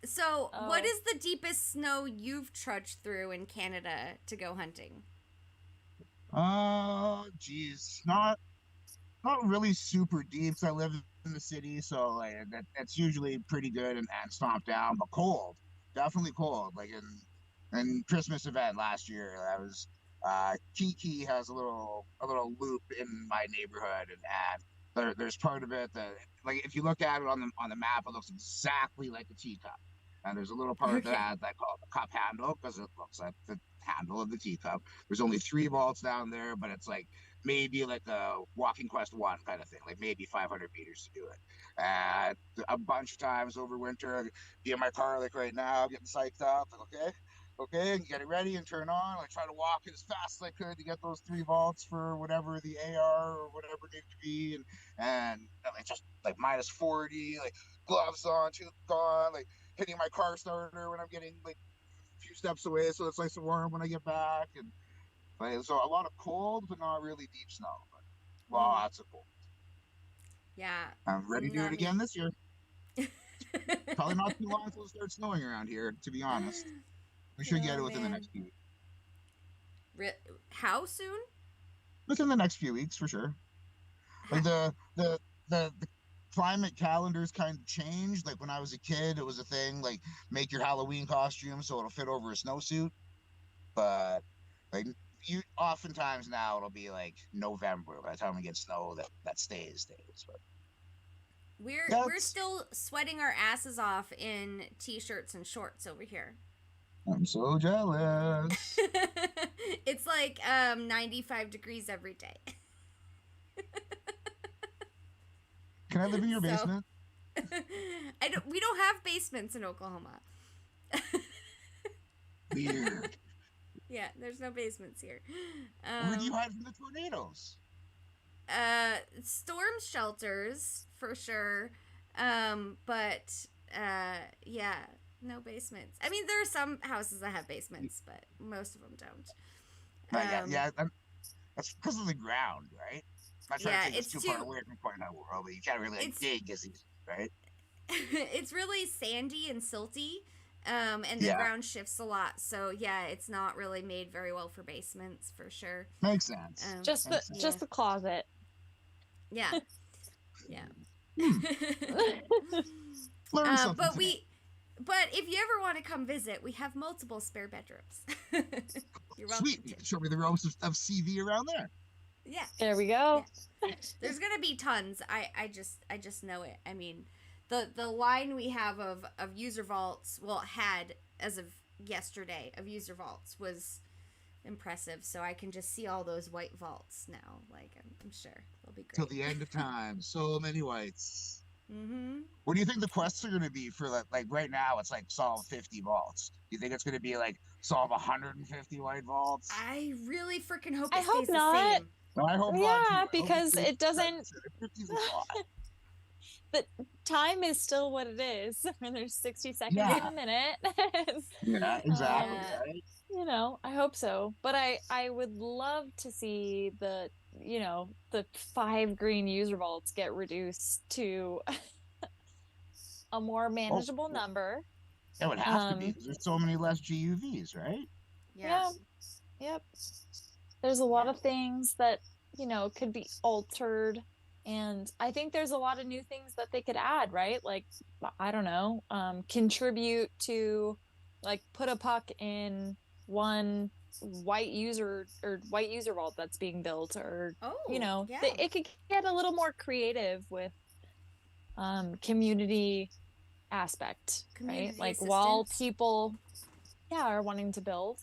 So, what is the deepest snow you've trudged through in Canada to go hunting? Geez, not really super deep. So I live in the city, so like that's usually pretty good and stomped down, but cold, definitely cold. Like in Christmas event last year, I was Kiki has a little loop in my neighborhood, and there's part of it that, like, if you look at it on the map, it looks exactly like a teacup, and there's a little part that I call the cup handle because it looks like the handle of the teacup. There's only 3 vaults down there, but it's like maybe like a Walking Quest 1 kind of thing, like maybe 500 meters to do it. A bunch of times over winter, be in my car like right now, getting psyched up, like, okay, and get it ready and turn on. I try to walk as fast as I could to get those 3 vaults for whatever the AR or whatever it needed to be, and like just like minus 40, like gloves on, tooth gone, like hitting my car starter when I'm getting like few steps away, so it's nice and warm when I get back, and like, so a lot of cold, but not really deep snow. But lots of cold. Yeah, I'm ready to do it again this year. Probably not too long until it starts snowing around here. To be honest, we should get it within the next few weeks. How soon? Within the next few weeks, for sure. Like the climate calendars kind of changed. Like when I was a kid, it was a thing, like make your Halloween costume so it'll fit over a snowsuit. But like oftentimes now it'll be like November by the time we get snow that stays. But we're still sweating our asses off in t-shirts and shorts over here. I'm so jealous. It's like 95 degrees every day. Can I live in your basement? We don't have basements in Oklahoma. Weird. Yeah, there's no basements here. Where do you hide from the tornadoes? storm shelters for sure. But yeah, no basements. I mean, there are some houses that have basements, but most of them don't. That's because of the ground, right? I'm not trying to take us too far away from Point Out World, but you can't really dig, right? It's really sandy and silty, and the ground shifts a lot. So yeah, it's not really made very well for basements for sure. Makes sense. Just the closet. Yeah, yeah. Learn something but if you ever want to come visit, we have multiple spare bedrooms. You're welcome. Sweet. Show me the rows of CV around there. Yeah. There we go. Yeah. There's gonna be tons. I just know it. I mean, the line we have of user vaults, well, had as of yesterday of user vaults was impressive. So I can just see all those white vaults now. Like I'm sure they'll be great. Till the end of time. So many whites. Mm-hmm. What do you think the quests are going to be for like right now? It's like solve 50 vaults. Do you think it's going to be like solve 150 white vaults? I really freaking hope I it hope stays not. the same. No, I hope not. Yeah, because it doesn't. The time is still what it is. When there's 60 seconds in a minute. Yeah, exactly. Right? You know, I hope so. But I would love to see the 5 green user vaults get reduced to a more manageable number. It would have to be because there's so many less GUVs, right? Yeah. Yep. There's a lot of things that, could be altered. And I think there's a lot of new things that they could add, right? Like, I don't know, contribute to, like, put a puck in one white user vault that's being built, or it could get a little more creative with community aspect, right? Like assistance. While people are wanting to build,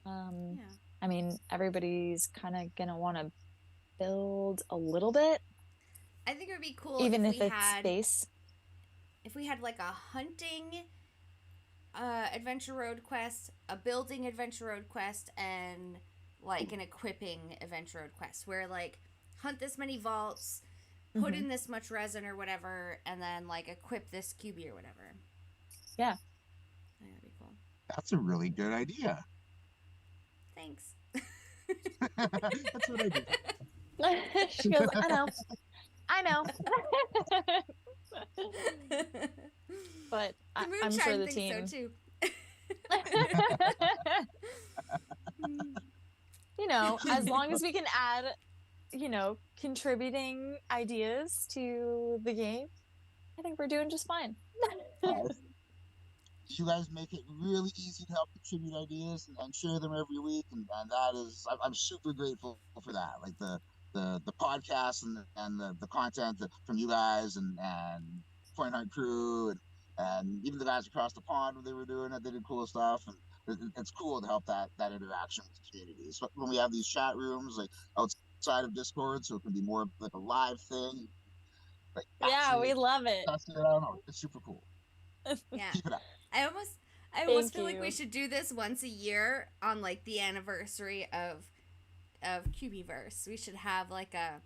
I mean, everybody's kind of gonna want to build a little bit. I think it would be cool even if it's had space. If we had like a hunting adventure road quest, a building adventure road quest, and like an equipping adventure road quest, where like hunt this many vaults, put in this much resin or whatever, and then like equip this cubie or whatever. Yeah. That'd be cool. That's a really good idea. Thanks. That's what I do. She goes, I know. But I'm sure the team. So too. As long as we can add, contributing ideas to the game, I think we're doing just fine. You guys make it really easy to help contribute ideas and share them every week, and that is, I'm super grateful for that. Like the podcast and the content from you guys and Point Hunt crew and even the guys across the pond when they were doing it, they did cool stuff, and it's cool to help that interaction with the community. So when we have these chat rooms like outside of Discord, so it can be more like a live thing. Like, we love it. I don't know, it's super cool. Yeah. Keep it up. I almost feel like we should do this once a year on like the anniversary of Cubieverse. We should have like a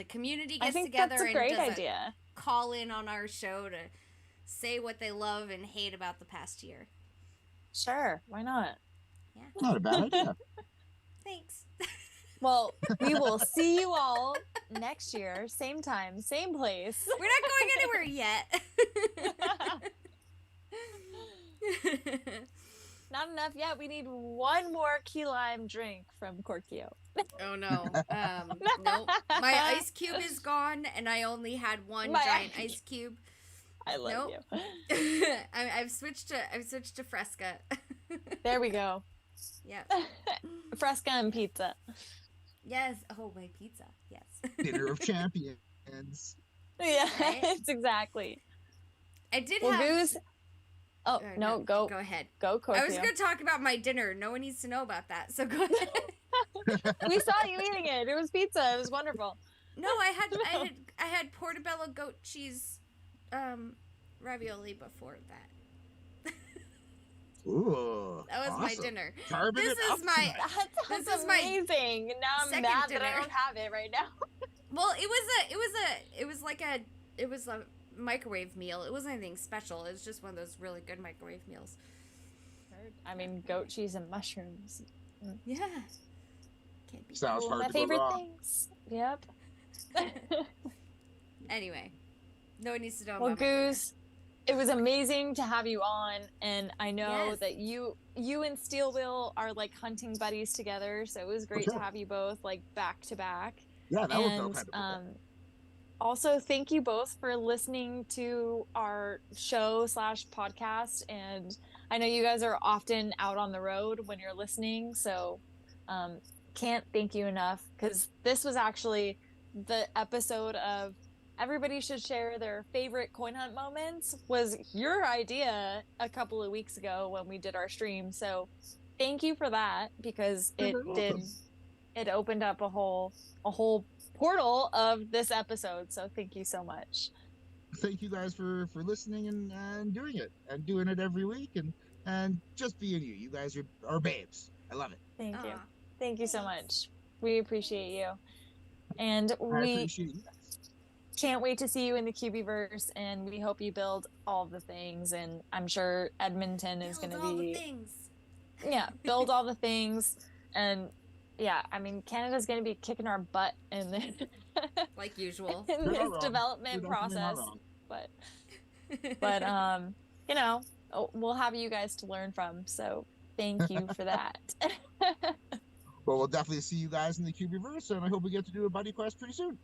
community gets together that's a great idea. Call in on our show to say what they love and hate about the past year. Sure, why not? Yeah. Not a bad idea. Thanks. Well, we will see you all next year, same time, same place. We're not going anywhere yet. Not enough yet. We need one more key lime drink from Korkio. Oh no. Nope. My ice cube is gone, and I only had one giant ice cube. I love you. I've switched to Fresca. There we go. Yeah. Fresca and pizza. Yes. Oh, my pizza. Yes. Dinner of champions. Yeah, it's exactly. I did have Goose. Oh, no, go ahead. Go, Korkio. I was going to talk about my dinner. No one needs to know about that, so go ahead. We saw you eating it. It was pizza. It was wonderful. No, I had portobello goat cheese ravioli before that. Ooh. That was awesome. my dinner. Carbon This is my amazing. Now I'm mad that I don't have it right now. Well, it was a microwave meal. It wasn't anything special. It was just one of those really good microwave meals. I mean, goat cheese and mushrooms. Yeah. Can't be Sounds hard my to go favorite wrong. things. Yep. Anyway, no one needs to know Well, about my dinner. Goose, it was amazing to have you on, and I know Yes. that you and Steel Wheel are like hunting buddies together, so it was great sure. to have you both like back to back. Yeah, that worked out And kind of okay. also, thank you both for listening to our show / podcast. And I know you guys are often out on the road when you're listening, so can't thank you enough, because this was actually the episode of everybody should share their favorite coin hunt moments was your idea a couple of weeks ago when we did our stream. So thank you for that, because it it opened up a whole portal of this episode. So thank you so much. Thank you guys for listening and doing it every week and just being you. You guys are babes. I love it. Thank you so much. We appreciate you, and I we appreciate you. can't wait to see you in the Cubieverse, and we hope you build all the things. And I'm sure Edmonton is going to be build all the things. And yeah, I mean, Canada's going to be kicking our butt in this like usual in this development process, but you know, we'll have you guys to learn from, so thank you for that. Well, we'll definitely see you guys in the Cubieverse, and I hope we get to do a buddy quest pretty soon.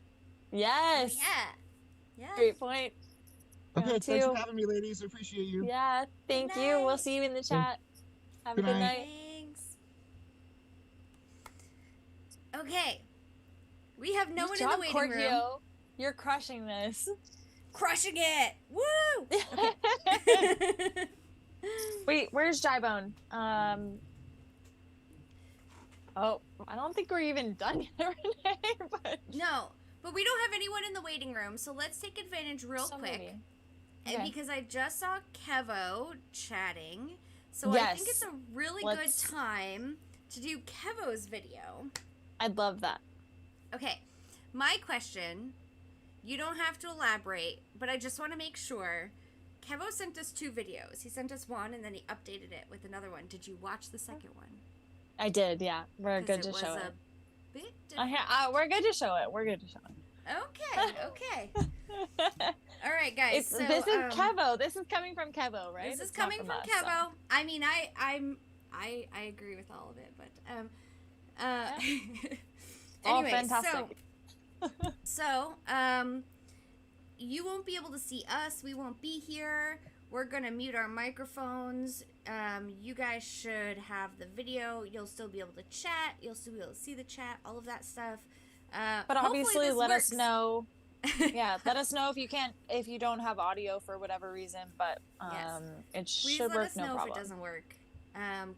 Yes. Yeah. Great point. Okay, thanks for having me, ladies. I appreciate you. Yeah, thank you. We'll see you in the chat. Have a good night. Thanks. Okay. We have no one in the waiting Korkio. room. You're crushing this. Crushing it. Woo! Okay. Wait, where's Jybone? Oh, I don't think we're even done yet, Renee. No, but we don't have anyone in the waiting room, so let's take advantage real quick. And because I just saw Kevo chatting, so I think it's a really good time to do Kevo's video. I'd love that. Okay, my question, you don't have to elaborate, but I just want to make sure. Kevo sent us 2 videos. He sent us one, and then he updated it with another one. Did you watch the second one? I did, yeah. We're good to show it. Bit we're good to show it. We're good to show it. Okay. All right, guys. So, this is Kevo. This is coming from Kevo, right? This is coming from Kevo. So. I mean, I agree with all of it, but anyway, fantastic. So you won't be able to see us. We won't be here. We're gonna mute our microphones. You guys should have the video. You'll still be able to chat. You'll still be able to see the chat. All of that stuff. But obviously, let us know. Yeah, let us know if you don't have audio for whatever reason. But it should work. Please let us know problem. if it doesn't work.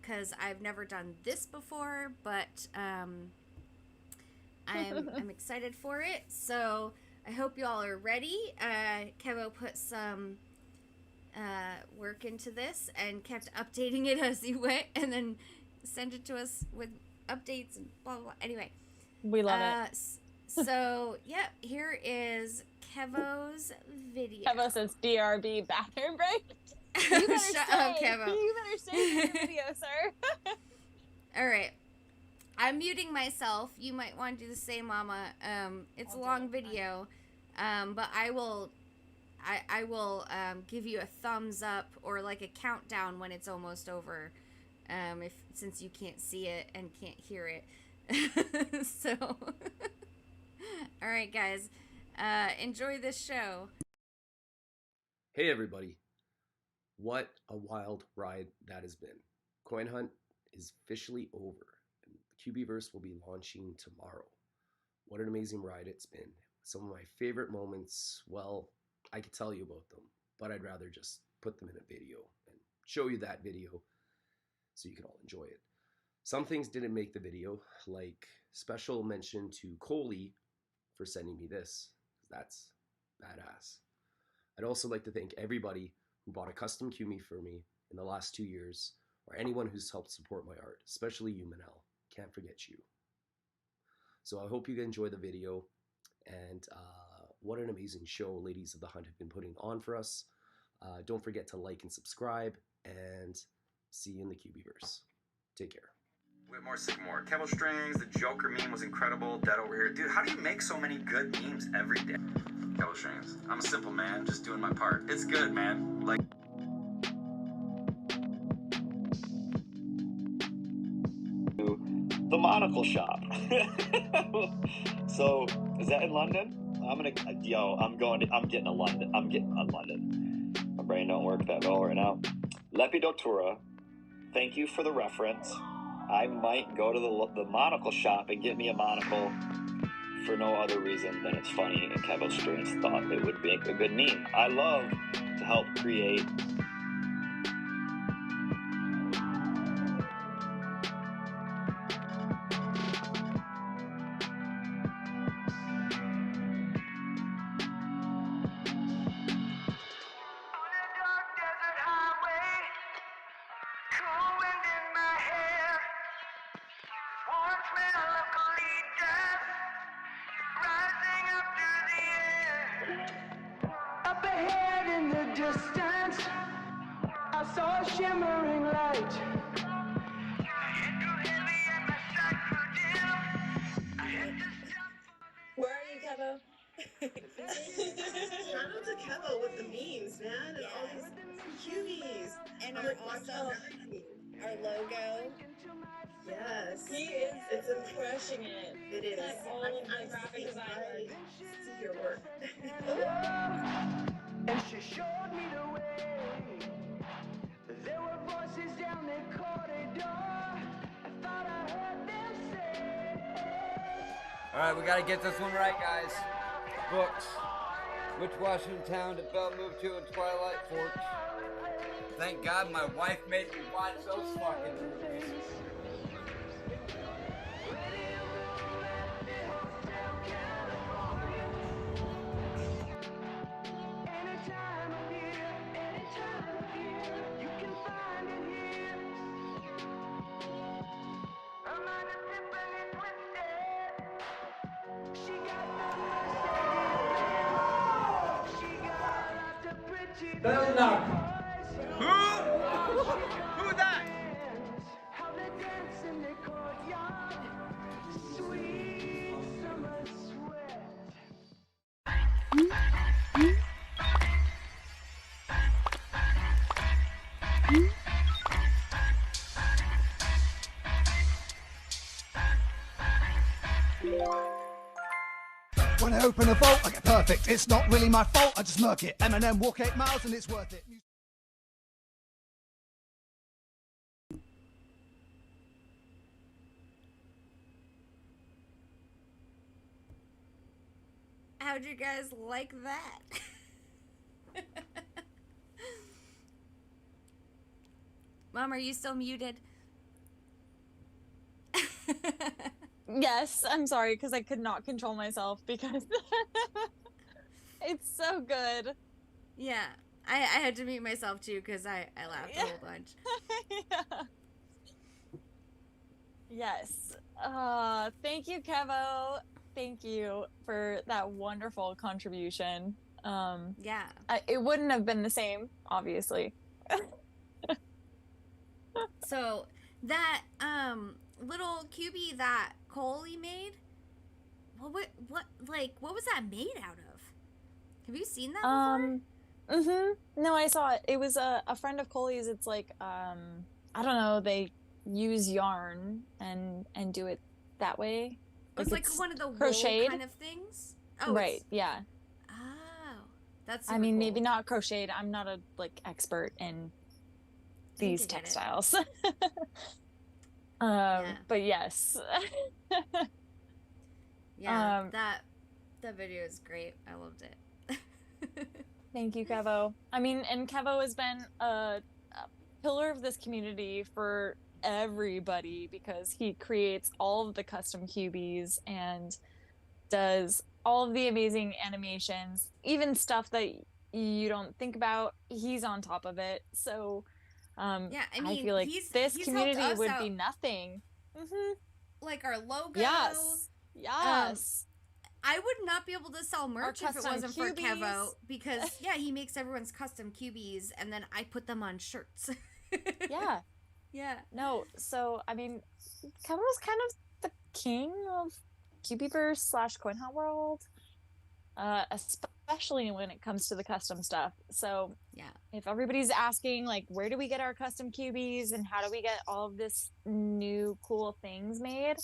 Because I've never done this before, but I'm excited for it. So I hope you all are ready. Kevo put some work into this and kept updating it as he went, and then sent it to us with updates and blah blah blah. Anyway, we love it. So yeah, here is Kevo's video. Kevo says DRB bathroom break. You better Shut up, Kevo. You better stay in your video, sir. All right. I'm muting myself. You might want to do the same, Mama. It's a long video, but I will give you a thumbs up or like a countdown when it's almost over, since you can't see it and can't hear it. So, all right, guys, enjoy this show. Hey, everybody. What a wild ride that has been. Coin Hunt is officially over. Cubieverse will be launching tomorrow. What an amazing ride it's been. Some of my favorite moments, well, I could tell you about them, but I'd rather just put them in a video and show you that video so you can all enjoy it. Some things didn't make the video, like special mention to Coley for sending me this. That's badass. I'd also like to thank everybody who bought a custom Cubie for me in the last 2 years, or anyone who's helped support my art, especially you, Manel. Can't forget you. So I hope you enjoy the video, And what an amazing show Ladies of the Hunt have been putting on for us. Don't forget to like and subscribe, and see you in the Cubieverse. Take care. Whitmore Sycamore. Kevo Strings, the Joker meme was incredible. Dead over here. Dude, how do you make so many good memes every day? Kevo Strings. I'm a simple man, just doing my part. It's good, man. Like... The monocle shop. So, is that in London? I'm getting a London. My brain don't work that well right now. Lepidoptura. Thank you for the reference. I might go to the monocle shop and get me a monocle for no other reason than it's funny, and Kevo Strings thought it would make a good meme. I love to help create Up ahead in the distance, I saw a shimmering light. Where are you, Kevo? Shout out to Kevo with the memes, man, and all these cuties. And I'm our like watching awesome, everything. our logo. Yes. He is It's crushing it. It is. Like all of the graphic design. See your work. And she showed me the way. There were voices down the corridor. I thought I heard them say. All right, we got to get this one right, guys. Books. Which Washington town did Belle move to in Twilight Forge? Thank God my wife made me watch those fucking movies. Anytime of year, you can find it here. Her mind is tipping and twisted. She got the Mercedes. She got lots of pretty Bell knock. Who that? How they dance in the courtyard. Sweet summer sweat. When I open a vault, I get perfect. It's not really my fault, I just murk it. M&M walk 8 miles and it's worth it. How'd you guys like that? Mom, are you still muted? Yes, I'm sorry because I could not control myself because it's so good. Yeah, I had to mute myself too because I laughed a whole bunch. Yeah. Yes. Thank you, Kevo. Thank you for that wonderful contribution. Yeah. It wouldn't have been the same, obviously. So that little cubie that Coley made, what was that made out of? Have you seen that before? No, I saw it. It was a friend of Coley's. It's like I don't know, they use yarn and do it that way. It was like one of the crocheted wool kind of things. Oh, right, yeah. Oh, that's. I mean, cool. maybe not crocheted. I'm not a expert in these textiles. But yes. Yeah, that video is great. I loved it. Thank you, Kevo. I mean, and Kevo has been a pillar of this community for everybody because he creates all of the custom cubies and does all of the amazing animations, even stuff that you don't think about. He's on top of it. So yeah, I mean, feel like this he's community helped us would be out. nothing. Like our logo. Yes. I would not be able to sell merch if it custom wasn't for cubies. Kevo because he makes everyone's custom cubies and then I put them on shirts. Yeah. Yeah. No, so I mean, Kevo's kind of the king of Cubieverse / Coin Hunt World, especially when it comes to the custom stuff. So yeah, if everybody's asking like, where do we get our custom cubies and how do we get all of this new cool things made,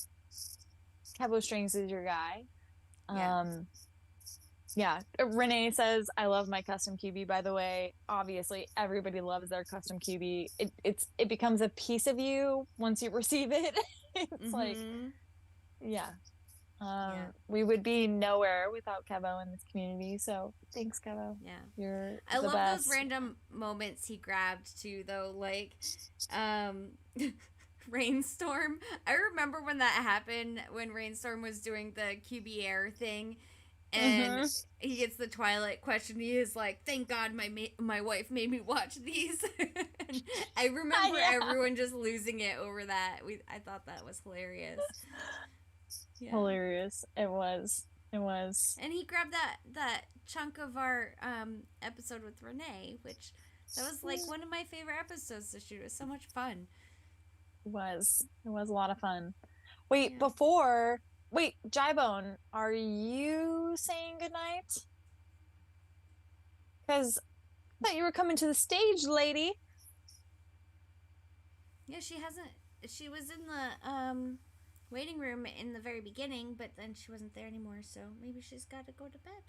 Kevo Strings is your guy. Yeah. Renee says, I love my custom QB, by the way. Obviously, everybody loves their custom QB. It becomes a piece of you once you receive it. It's like, yeah. We would be nowhere without Kevo in this community. So thanks, Kevo. Yeah. You're I the love best. those random moments he grabbed too, though. Like, Rainstorm. I remember when that happened, when Rainstorm was doing the QB air thing. And he gets the Twilight question. He is like, "Thank God my wife made me watch these." And I remember everyone just losing it over that. I thought that was hilarious. Yeah. Hilarious. It was. And he grabbed that chunk of our episode with Renee, which that was like one of my favorite episodes to shoot. It was so much fun. It was a lot of fun. Wait, Jybone, are you saying goodnight? Because I thought you were coming to the stage, lady. Yeah, she hasn't. She was in the waiting room in the very beginning, but then she wasn't there anymore, so maybe she's got to go to bed.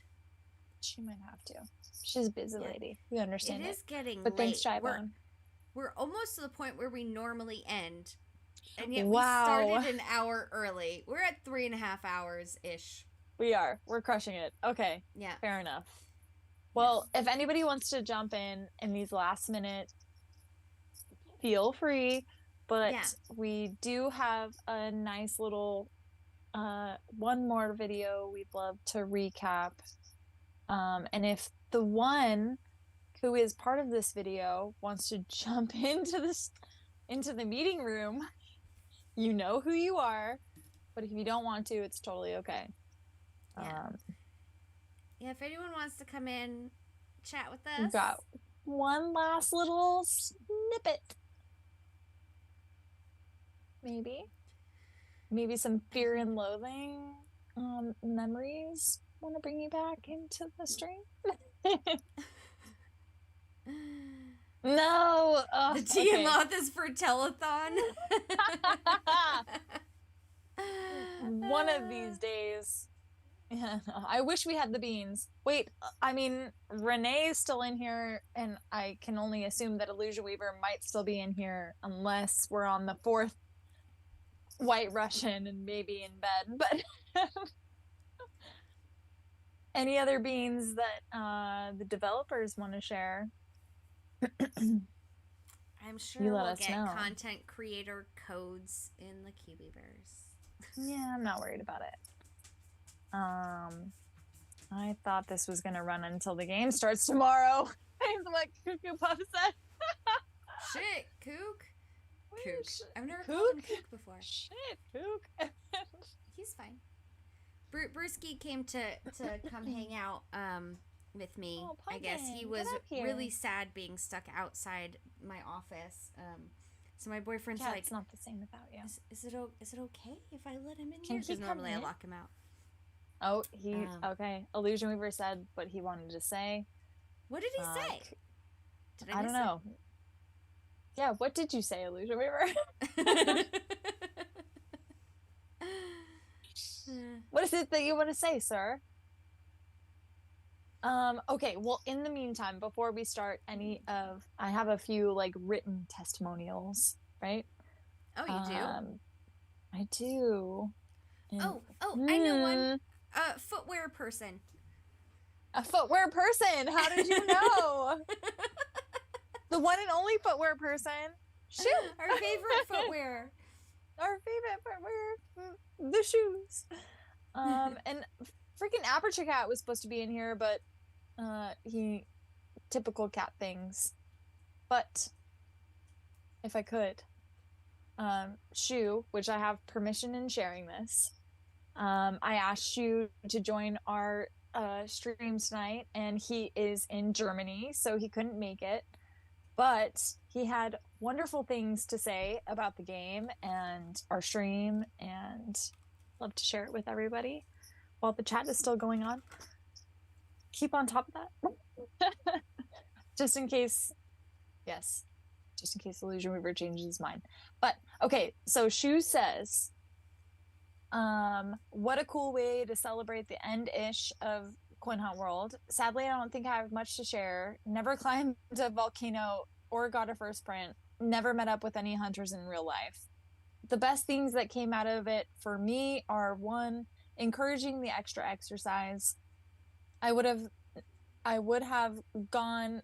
She might have to. She's a busy lady. We understand it. It is getting but late. Thanks, Jybone. We're almost to the point where we normally end. And yet Wow. we started an hour early. We're at 3.5 hours-ish. We are. We're crushing it. Okay. Yeah. Fair enough. Well, if anybody wants to jump in these last minute, feel free. But we do have a nice little one more video we'd love to recap. And if the one who is part of this video wants to jump into the meeting room, you know who you are, but if you don't want to, it's totally okay. Yeah, if anyone wants to come in, chat with us. We've got one last little snippet. Maybe some Fear and Loathing memories want to bring you back into the stream. No! The Tiamoth is for telethon. One of these days. Yeah, I wish we had the beans. Wait, I mean, Renee is still in here, and I can only assume that Illusion Weaver might still be in here unless we're on the 4th White Russian and maybe in bed. But any other beans that the developers want to share? I'm sure we'll get content creator codes in the Cubieverse. Yeah, I'm not worried about it. I thought this was gonna run until the game starts tomorrow. Is what Cuckoo Puff said. Shit, Kook. I've never Kook? called him Kook before. Shit, Kook. He's fine. Brewski came to come hang out with me. Oh, I guess he Pumpkin, was get up here. really sad being stuck outside my office. So my boyfriend's Yeah, like, it's not the same without you. Is it okay if I let him in Can here? he Because come normally I in? lock him out. Oh, okay. Illusion Weaver said what he wanted to say. What did he say? Did I don't miss it? know. Yeah, what did you say, Illusion Weaver? What is it that you want to say, sir? Okay, well, in the meantime, before we start I have a few like written testimonials, right? Oh, you do? I do. And- I know one. Footwear person. A footwear person. How did you know? The one and only footwear person. Shoot. Our favorite footwear. Our favorite footwear. The shoes. And freaking Aperture Cat was supposed to be in here, but typical cat things. But if I could, Shu, which I have permission in sharing this, I asked you to join our stream tonight, and he is in Germany, so he couldn't make it. But he had wonderful things to say about the game and our stream, and love to share it with everybody while the chat is still going on. Keep on top of that. Just in case Illusion Weaver changes his mind. But okay, so Shu says, what a cool way to celebrate the end-ish of Coin Hunt World. Sadly, I don't think I have much to share. Never climbed a volcano or got a first sprint. Never met up with any hunters in real life. The best things that came out of it for me are, one, encouraging the extra exercise. I wouldn't have gone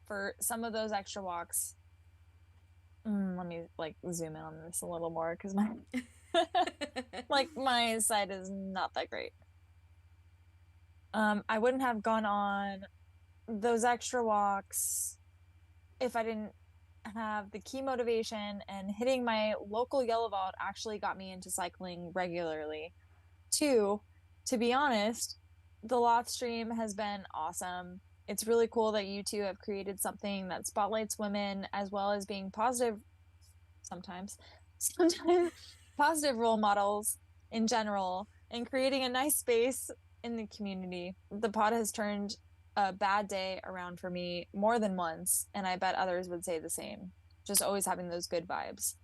for some of those extra walks. Let me zoom in on this a little more because my my side is not that great. I wouldn't have gone on those extra walks if I didn't have the key motivation, and hitting my local yellow vault actually got me into cycling regularly. 2, to be honest, the Lot stream has been awesome. It's really cool that you two have created something that spotlights women as well as being positive, sometimes positive role models in general, and creating a nice space in the community. The pod has turned a bad day around for me more than once, and I bet others would say the same. Just always having those good vibes.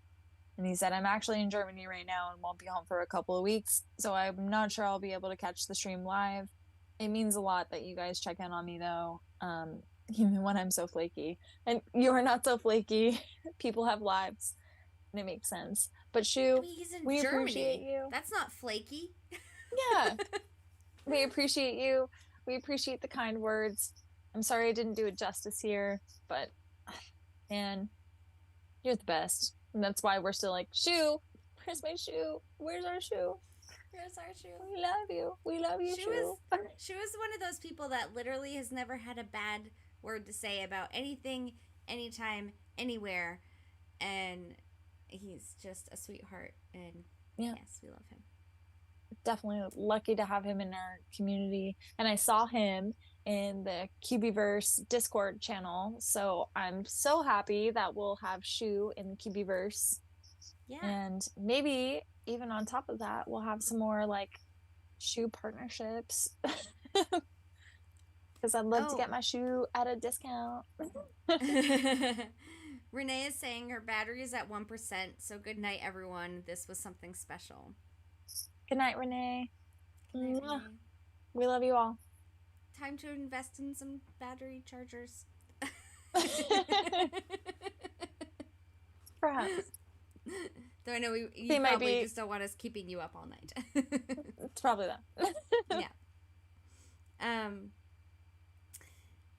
And he said, I'm actually in Germany right now and won't be home for a couple of weeks, so I'm not sure I'll be able to catch the stream live. It means a lot that you guys check in on me, though, even when I'm so flaky. And you are not so flaky. People have lives, and it makes sense. But Shu, he's in we Germany. appreciate you. That's not flaky. Yeah. We appreciate you. We appreciate the kind words. I'm sorry I didn't do it justice here, but man, you're the best. And that's why we're still like, Shu, where's my shoe? Where's our shoe? Where's our shoe? We love you. We love you, Shu. Shu is one of those people that literally has never had a bad word to say about anything, anytime, anywhere. And he's just a sweetheart. And yes, we love him. Definitely lucky to have him in our community. And I saw him in the Cubieverse Discord channel. So I'm so happy that we'll have Shu in the Cubieverse. Yeah. And maybe even on top of that, we'll have some more Shu partnerships. Because I'd love to get my shoe at a discount. Renee is saying her battery is at 1%. So good night, everyone. This was something special. Good night, Renee. Good night, Renee. We love you all. Time to invest in some battery chargers. Perhaps. Though I know you probably just don't want us keeping you up all night. It's probably that. Yeah.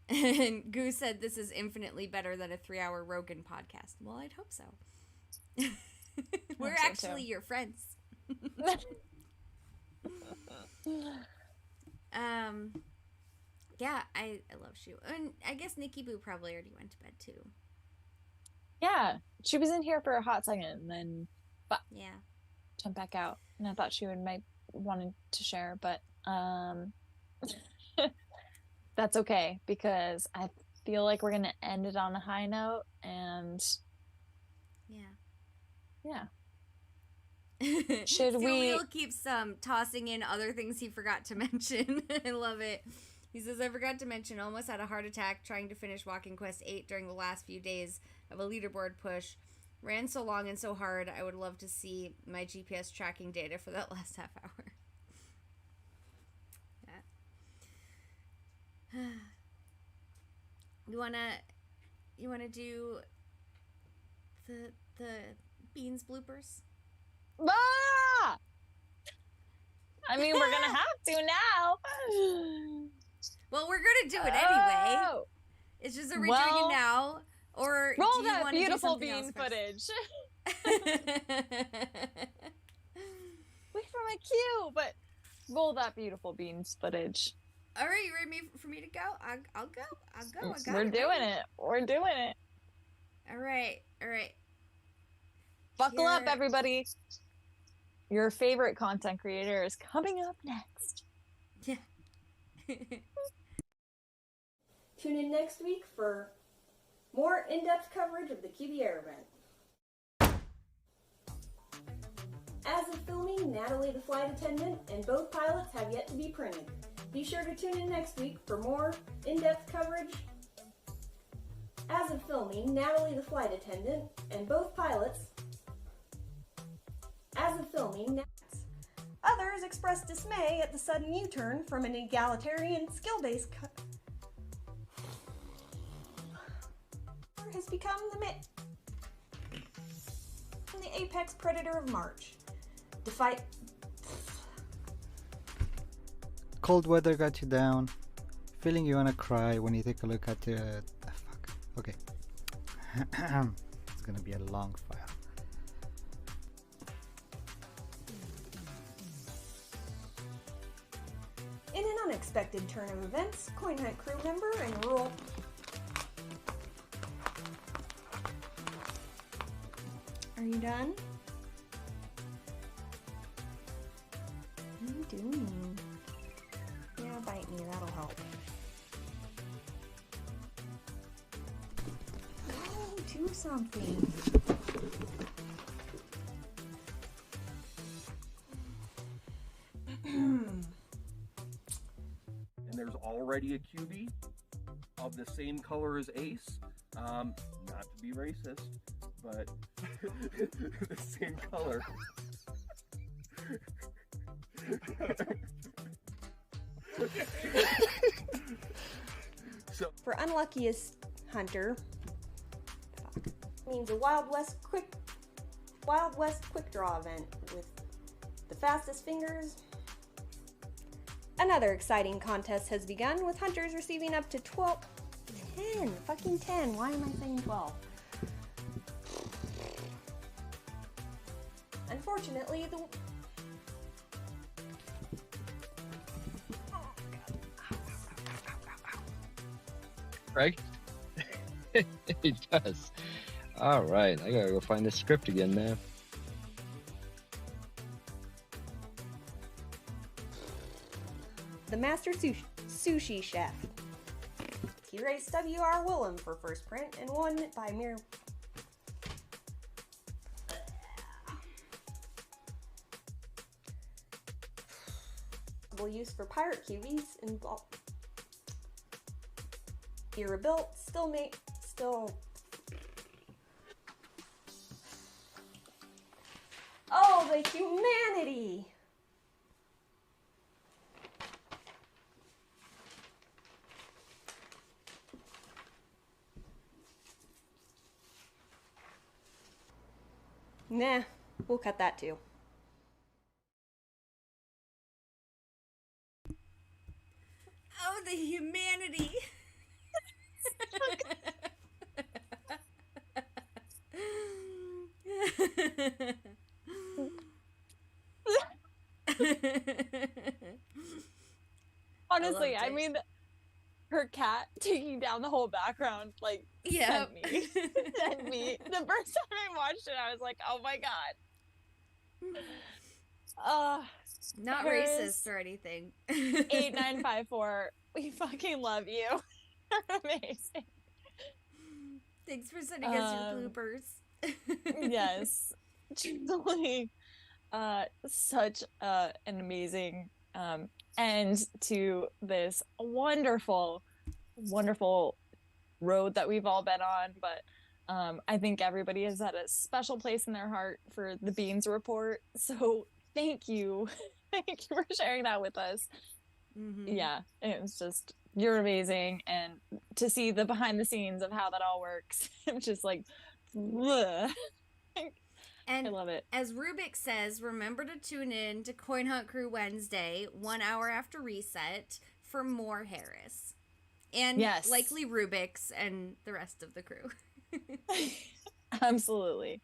And Goose said this is infinitely better than a 3-hour Rogan podcast. Well, I'd hope so. We're actually your friends. Yeah, I love Shu. And I guess Nikki Boo probably already went to bed too. Yeah, she was in here for a hot second and then yeah, jumped back out. And I thought she might wanted to share, but that's okay because I feel like we're gonna end it on a high note, and yeah. Should we? Will keeps tossing in other things he forgot to mention. I love it. He says, I forgot to mention, almost had a heart attack trying to finish Walking Quest 8 during the last few days of a leaderboard push. Ran so long and so hard, I would love to see my GPS tracking data for that last half hour. Yeah. You wanna do the Beans bloopers? Ah! I mean, we're gonna have to now. Well, we're gonna do it anyway. It's just, are we doing it now, or roll do you that want beautiful to do bean footage? Wait for my cue, but roll that beautiful beans footage. All right, you ready for me to go? I'll go. I got We're it. doing it. We're doing it. All right. Buckle up, everybody. your favorite content creator is coming up next. Yeah. Tune in next week for more in-depth coverage of the Cubieverse event. As of filming, Natalie the flight attendant and both pilots have yet to be printed. Be sure to tune in next week for more in-depth coverage. As of filming, Natalie the flight attendant and both pilots. As of filming, others expressed dismay at the sudden U-turn from an egalitarian skill-based has become the apex predator of March. Cold weather got you down. Feeling you wanna cry when you take a look at the... fuck. Okay. It's gonna be a long file. In an unexpected turn of events, Coin Hunt crew member and rural... Are you done? What are you doing? Yeah, bite me, that'll help. Go, do something. And there's already a cubie of the same color as Ace. Not to be racist, but the same color. So for unluckiest hunter, means a Wild West quick draw event with the fastest fingers. Another exciting contest has begun with hunters receiving up to 10. Why am I saying 12? Unfortunately, Right? It does. All right, I gotta go find the script again, man. the master sushi chef. He raced W.R. Willem for first print and won by mere... use for pirate cubies and era built, still oh, the humanity. Nah, we'll cut that too. Oh, the humanity. Honestly, I mean, her cat taking down the whole background, like, yeah, sent me. Sent me. The first time I watched it, I was like, oh my god. Not racist or anything. 8954, we fucking love you. You're amazing. Thanks for sending us your bloopers. Yes, truly, such an amazing end to this wonderful road that we've all been on. But I think everybody has had a special place in their heart for the Beans Report. So thank you. Thank you for sharing that with us. Mm-hmm. Yeah, it was just, you're amazing. And to see the behind the scenes of how that all works, I'm just like, bleh. And I love it. As Rubik says, remember to tune in to Coin Hunt Crew Wednesday, 1 hour after reset, for more Harris. And likely Rubik's and the rest of the crew. Absolutely.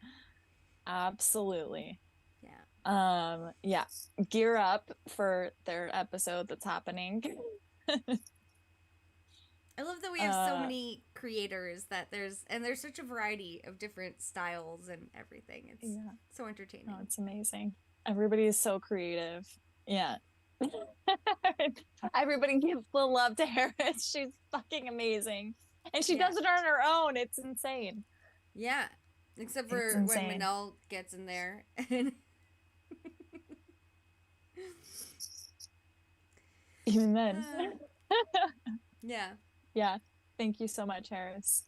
Yeah. Gear up for their episode that's happening. I love that we have so many creators that there's such a variety of different styles and everything. It's so entertaining. Oh, it's amazing. Everybody is so creative. Yeah. Everybody gives the love to Harris. She's fucking amazing. And she does it on her own. It's insane. Yeah. Except for when Manel gets in there. Even then. Yeah. Yeah. Thank you so much, Harris.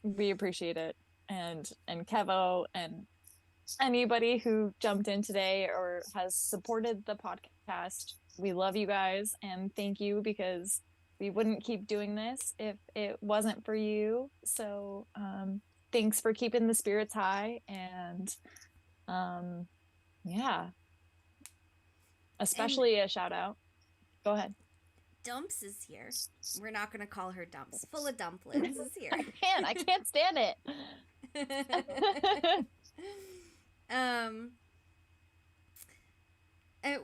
We appreciate it. And Kevo and anybody who jumped in today or has supported the podcast. We love you guys and thank you, because we wouldn't keep doing this if it wasn't for you. So thanks for keeping the spirits high, and yeah, especially a shout out. Go ahead. Dumps is here. We're not going to call her Dumps. Full of Dumplings is here. I can't stand it.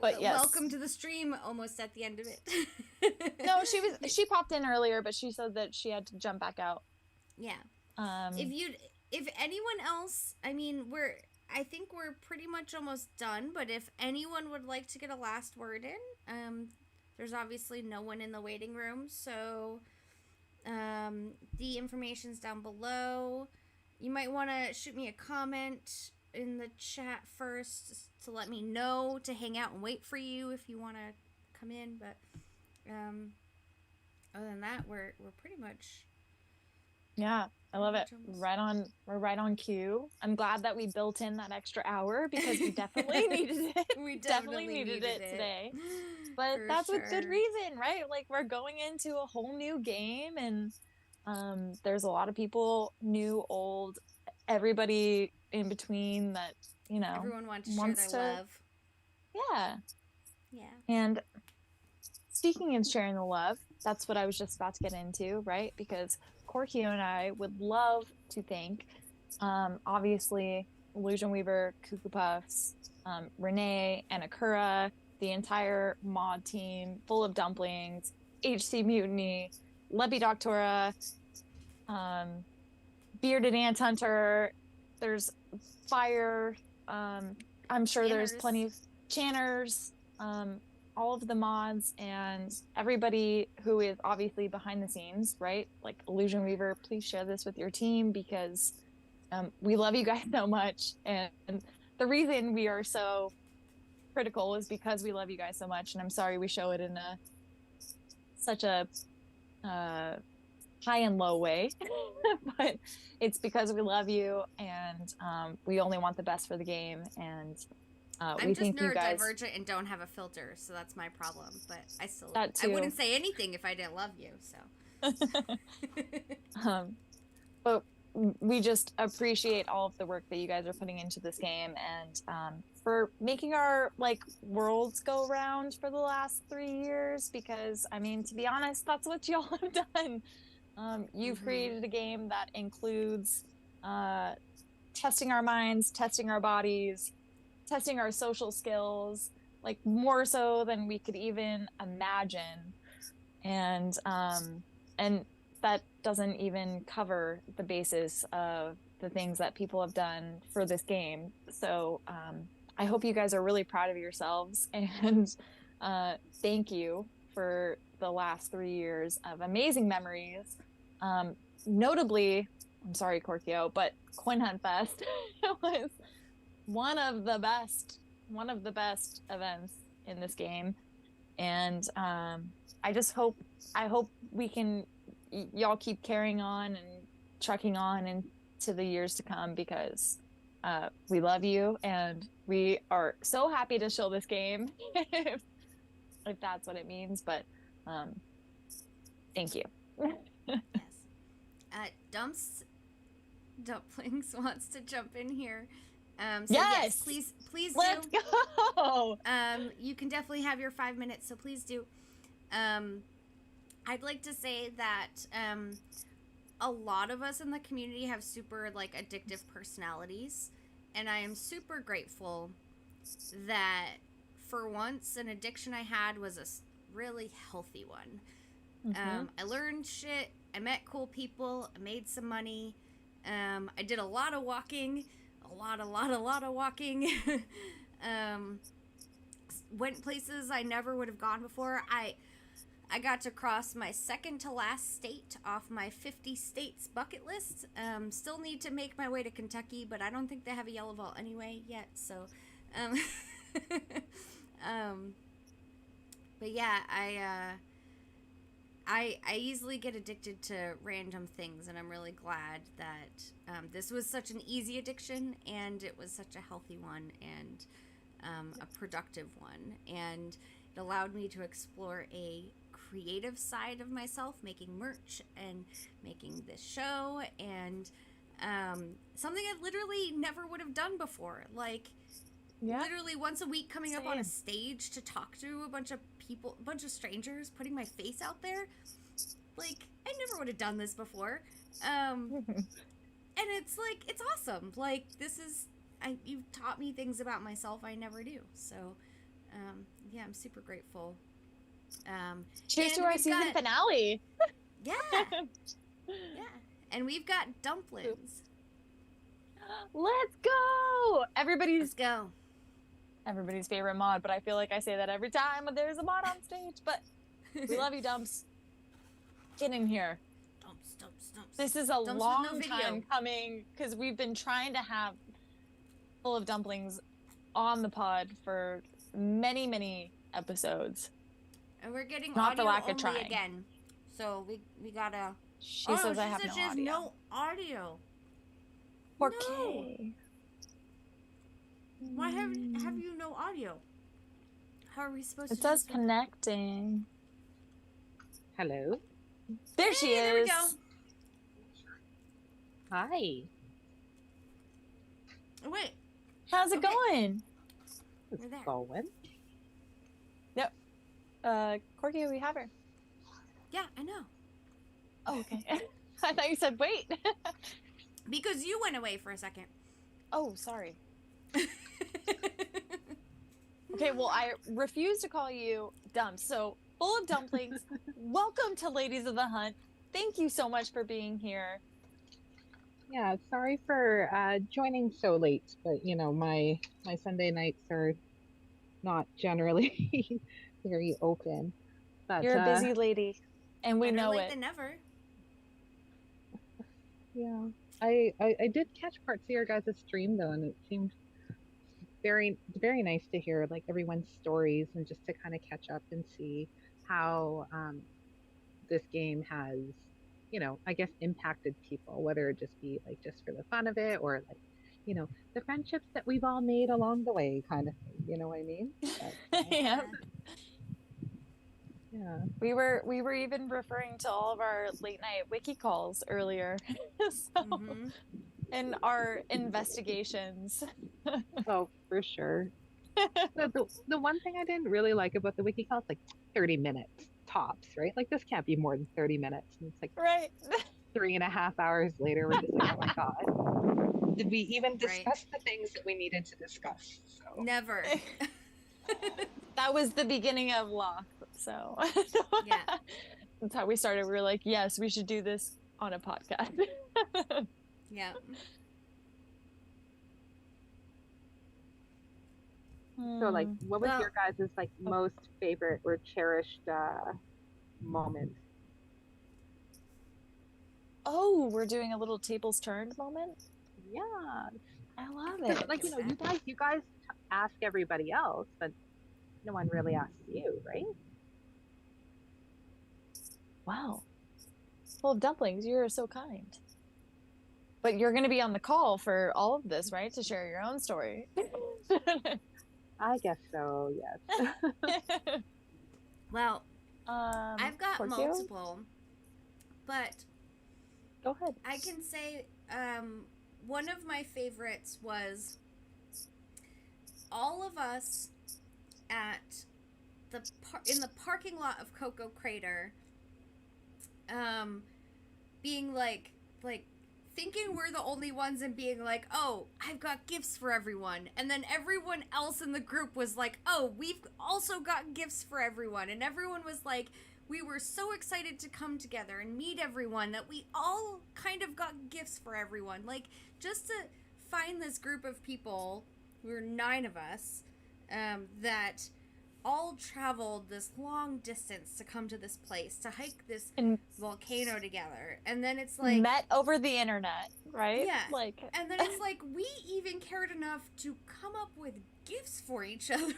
But yes. Welcome to the stream, almost at the end of it. No, she popped in earlier, but she said that she had to jump back out. Yeah. If anyone else, I mean, I think we're pretty much almost done, but if anyone would like to get a last word in, there's obviously no one in the waiting room, so the information's down below. You might want to shoot me a comment in the chat first to let me know to hang out and wait for you if you want to come in, but other than that, we're pretty much... Yeah, I love it. We're right on cue. I'm glad that we built in that extra hour, because we definitely needed it. We definitely needed it today. But that's with good reason, right? Like, we're going into a whole new game, and there's a lot of people, new, old, everybody in between, that, you know, everyone wants to share their love. Yeah. Yeah. And speaking of sharing the love, that's what I was just about to get into, right? Because Korkio and I would love to thank, obviously, Illusion Weaver, Cuckoo Puffs, Renee, and Akura, the entire mod team, full of Dumplings, HC Mutiny, Lepidoptera, Bearded Ant Hunter, there's Fire, I'm sure there's plenty of Channers, all of the mods, and everybody who is obviously behind the scenes, right? Like Illusion Weaver, please share this with your team, because we love you guys so much. And the reason we are so critical is because we love you guys so much. And I'm sorry we show it in such a high and low way, but it's because we love you, and we only want the best for the game. And I'm just neurodivergent and don't have a filter, so that's my problem. But I wouldn't say anything if I didn't love you. So, but we just appreciate all of the work that you guys are putting into this game, and for making our worlds go round for the last 3 years. Because I mean, to be honest, that's what y'all have done. You've created a game that includes testing our minds, testing our bodies, testing our social skills, more so than we could even imagine. And that doesn't even cover the basis of the things that people have done for this game. So I hope you guys are really proud of yourselves, and thank you for the last 3 years of amazing memories. Notably, I'm sorry, Korkio, but Coin Hunt Fest was one of the best events in this game. And I hope we can, y'all keep carrying on and trucking on into the years to come, because we love you, and we are so happy to show this game if that's what it means. But thank you. Yes. Dumplings wants to jump in here. So yes, please let's go. You can definitely have your 5 minutes, so please do. I'd like to say that a lot of us in the community have super addictive personalities, and I am super grateful that for once an addiction I had was a really healthy one. Mm-hmm. I learned shit, I met cool people, I made some money, I did a lot of walking, a lot of walking. Went places I never would have gone before. I got to cross my second to last state off my 50 states bucket list. Still need to make my way to Kentucky, but I don't think they have a yellow vault anyway yet. So, but yeah, I easily get addicted to random things, and I'm really glad that this was such an easy addiction, and it was such a healthy one, and a productive one, and it allowed me to explore a creative side of myself, making merch and making this show, and something I literally never would have done before. Like, literally once a week coming up on a stage to talk to a bunch of people, a bunch of strangers, putting my face out there. Like, I never would have done this before. And it's like, it's awesome. Like, you've taught me things about myself I never do. So, yeah, I'm super grateful. Cheers to our season finale. Yeah. Yeah. And we've got Dumplings. Let's go! Let's go. Everybody's favorite mod, but I feel like I say that every time there's a mod on stage. But we love you, Dumps. Get in here. Dumps. This is a long time coming because we've been trying to have Full of Dumplings on the pod for many, many episodes. And we're getting not audio for lack of only trying. again. So we gotta... She says I have she has no audio. Okay. No. Why have you no audio? How are we supposed to... It says connecting. Hello. There she is. There we go. Hi. Oh, wait. How's it going? It's going. Yep. Korkio, we have her. Yeah, I know. Oh, okay. I thought you said wait. Because you went away for a second. Oh, sorry. Okay, well, I refuse to call you dumb. So, Full of Dumplings, welcome to Ladies of the Hunt. Thank you so much for being here. Yeah, sorry for joining so late, but you know, my Sunday nights are not generally very open. But you're a busy lady, and we know late it. Than never. Yeah, I did catch parts of your guys' stream though, and it seemed very nice to hear like everyone's stories and just to kind of catch up and see how this game has, you know, I guess impacted people, whether it just be like just for the fun of it or like, you know, the friendships that we've all made along the way kind of thing, you know what I mean? But, yeah. Yeah. We were even referring to all of our late night wiki calls earlier. So, and our investigations. Oh, for sure. The one thing I didn't really like about the wiki calls, like 30 minutes tops, right? Like this can't be more than 30 minutes. And it's like right. 3.5 hours later, we're just like, oh my God. Did we even discuss the things that we needed to discuss? So. Never. That was the beginning of Loth. So yeah, that's how we started. We were like, yes, we should do this on a podcast. Yeah. So like, what was your guys' like most favorite or cherished moment? Oh, we're doing a little tables turned moment. Yeah, I love it. Like, you know, you guys ask everybody else, but no one really asks you, right? Wow. Full of Dumplings, you're so kind. But you're going to be on the call for all of this, right? To share your own story. I guess so, yes. Well, I've got Korkio? multiple, but go ahead. I can say one of my favorites was all of us at in the parking lot of Cocoa Crater, being like thinking we're the only ones and being like, oh, I've got gifts for everyone. And then everyone else in the group was like, oh, we've also got gifts for everyone. And everyone was like, we were so excited to come together and meet everyone that we all kind of got gifts for everyone. Like, just to find this group of people, we were 9 of us, that all traveled this long distance to come to this place to hike this volcano together, and then it's like met over the internet, right? Yeah, like, and then it's like we even cared enough to come up with gifts for each other.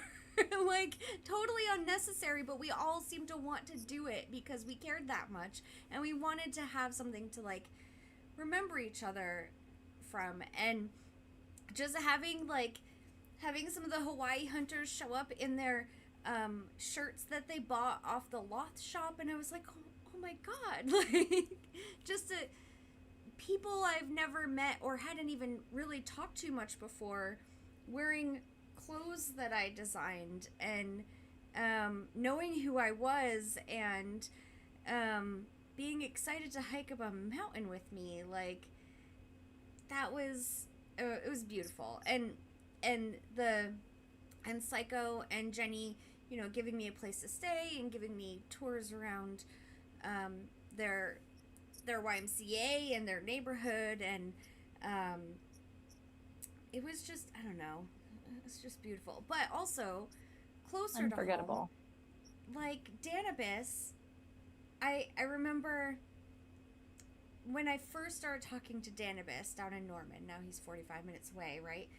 Like, totally unnecessary, but we all seemed to want to do it because we cared that much, and we wanted to have something to, like, remember each other from. And just having some of the Hawaii hunters show up in their shirts that they bought off the Loth shop, and I was like, oh my god. Like, just people I've never met or hadn't even really talked to much before wearing clothes that I designed, and knowing who I was, and being excited to hike up a mountain with me. Like, that was it was beautiful. And Psycho and Jenny, you know, giving me a place to stay and giving me tours around their YMCA and their neighborhood, and it was just, I don't know, it's just beautiful. But also closer unforgettable. to home, like Danibus, I remember when I first started talking to Danibus down in Norman. Now he's 45 minutes away, right?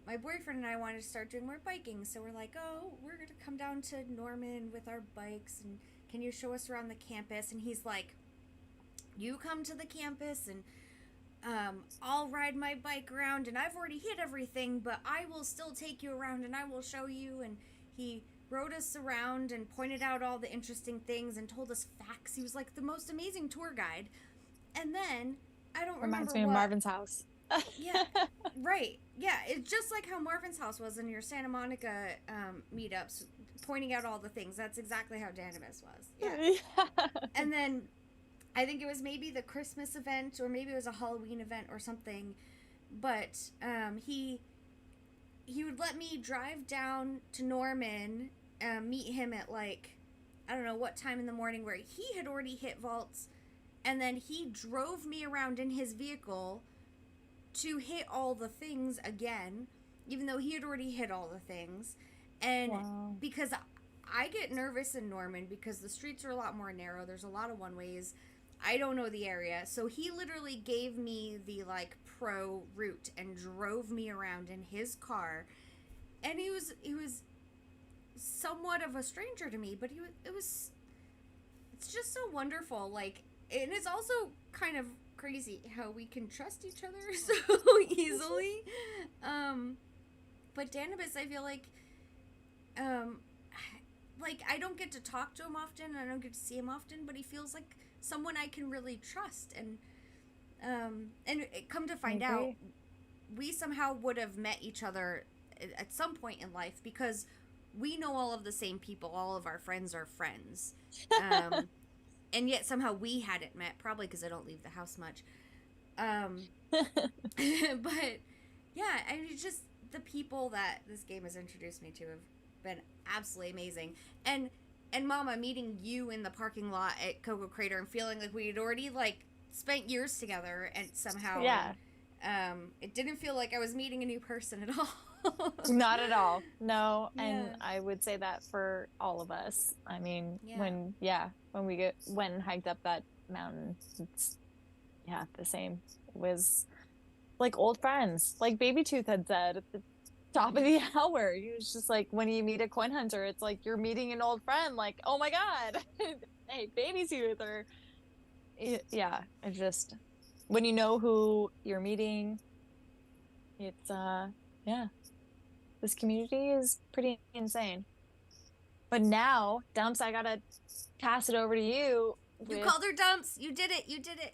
My boyfriend and I wanted to start doing more biking, so we're like, oh, we're gonna come down to Norman with our bikes, and can you show us around the campus? And he's like, you come to the campus and I'll ride my bike around, and I've already hit everything, but I will still take you around and I will show you. And he rode us around and pointed out all the interesting things and told us facts. He was like the most amazing tour guide. And then I don't reminds remember me of what... Marvin's house. Yeah, right. Yeah, it's just like how Marvin's house was in your Santa Monica meetups, pointing out all the things. That's exactly how Danibus was. Yeah. And then I think it was maybe the Christmas event, or maybe it was a Halloween event or something, but he would let me drive down to Norman, meet him at, like, I don't know what time in the morning, where he had already hit vaults, and then he drove me around in his vehicle to hit all the things again, even though he had already hit all the things. And because I get nervous in Norman because the streets are a lot more narrow, there's a lot of one-ways, I don't know the area, so he literally gave me the, like, pro route and drove me around in his car. And he was somewhat of a stranger to me, but it's just so wonderful. Like, and it's also kind of crazy how we can trust each other so easily. But Danibus, I feel like I don't get to talk to him often, I don't get to see him often, but he feels like someone I can really trust. And come to find out, we somehow would have met each other at some point in life, because we know all of the same people. All of our friends are friends. And yet somehow we hadn't met, probably because I don't leave the house much. But yeah, I mean, just the people that this game has introduced me to have been absolutely amazing. And Mama, meeting you in the parking lot at Cocoa Crater and feeling like we had already, like, spent years together, and somehow it didn't feel like I was meeting a new person at all. Not at all. No. Yeah. And I would say that for all of us. I mean, when we went and hiked up that mountain, it's the same. It was like old friends, like Baby Tooth had said at the top of the hour. It was just like, when you meet a coin hunter, it's like you're meeting an old friend. Like, oh my god, hey, Baby Tooth. Or it just, when you know who you're meeting, it's this community is pretty insane. But now, Dumps, I gotta pass it over to you. You called her Dumps. You did it.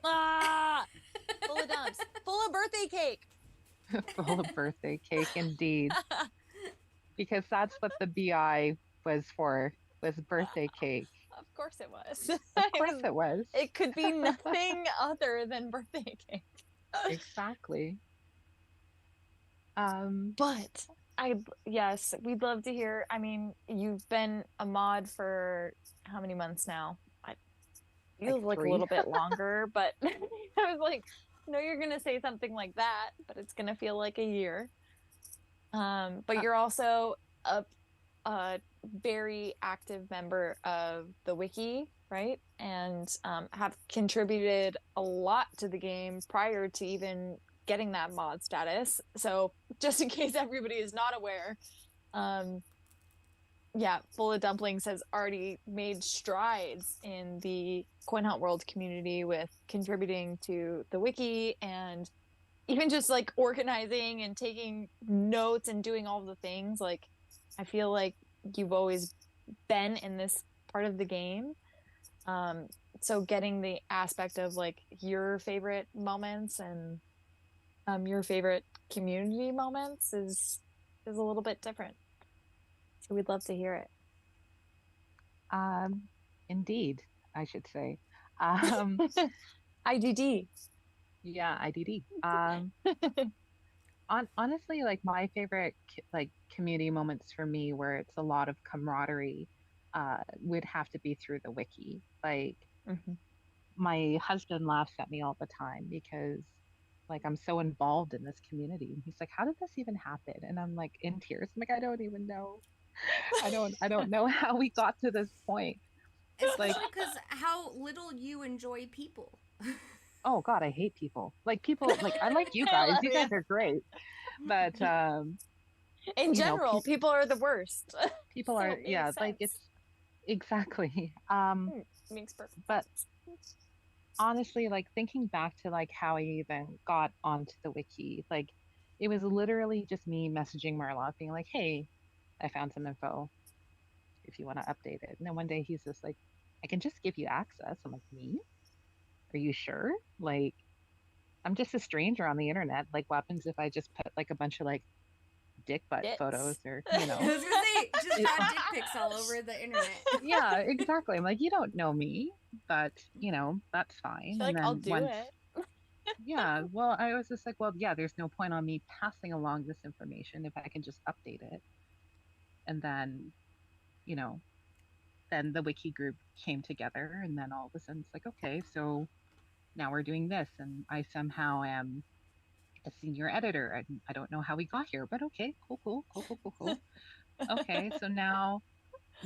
Full of dumps. Full of birthday cake. Full of birthday cake, indeed. Because that's what the BI was for, was birthday cake. Of course it was. Of course it was. It could be nothing other than birthday cake. Exactly. But yes, we'd love to hear. I mean, you've been a mod for how many months now? Feels like a little bit longer, but I was like, no, you're gonna say something like that, but it's gonna feel like a year. But you're also a very active member of the wiki, right? And have contributed a lot to the game prior to even getting that mod status. So just in case everybody is not aware, yeah, Full of Dumplings has already made strides in the Coin Hunt World community with contributing to the wiki and even just like organizing and taking notes and doing all the things. Like, I feel like you've always been in this part of the game. So getting the aspect of like your favorite moments and your favorite community moments is a little bit different. So we'd love to hear it. Indeed, I should say. IDD. Yeah, IDD. Honestly, like my favorite like community moments for me, where it's a lot of camaraderie, would have to be through the wiki. Like, my husband laughs at me all the time because like I'm so involved in this community. And he's like, "How did this even happen?" And I'm like in tears. I'm like, "I don't even know. I don't know how we got to this point." Especially because how little you enjoy people. Oh God, I hate people. Like people, like I like you guys. You guys are great, but in general, people are the worst. People So are, it makes yeah, like sense. it's exactly. Makes perfect But sense. honestly, like thinking back to like how I even got onto the wiki, like it was literally just me messaging Marlock being like, "Hey, I found some info if you want to update it." And then one day he's just like, "I can just give you access." I'm like, "Me? Are you sure?" Like, I'm just a stranger on the internet. Like, what happens if I just put like a bunch of like dick butt photos or, you know? I was gonna say, just add dick pics all over the internet. Yeah, exactly. I'm like, "You don't know me, but you know, that's fine." I feel And like I'll then do once, it. yeah, well, I was just like, well, yeah, there's no point on me passing along this information if I can just update it. And then, you know, then the wiki group came together, and then all of a sudden it's like, okay, so now we're doing this, and I somehow am a senior editor. I don't know how we got here, but okay, cool. Okay, so now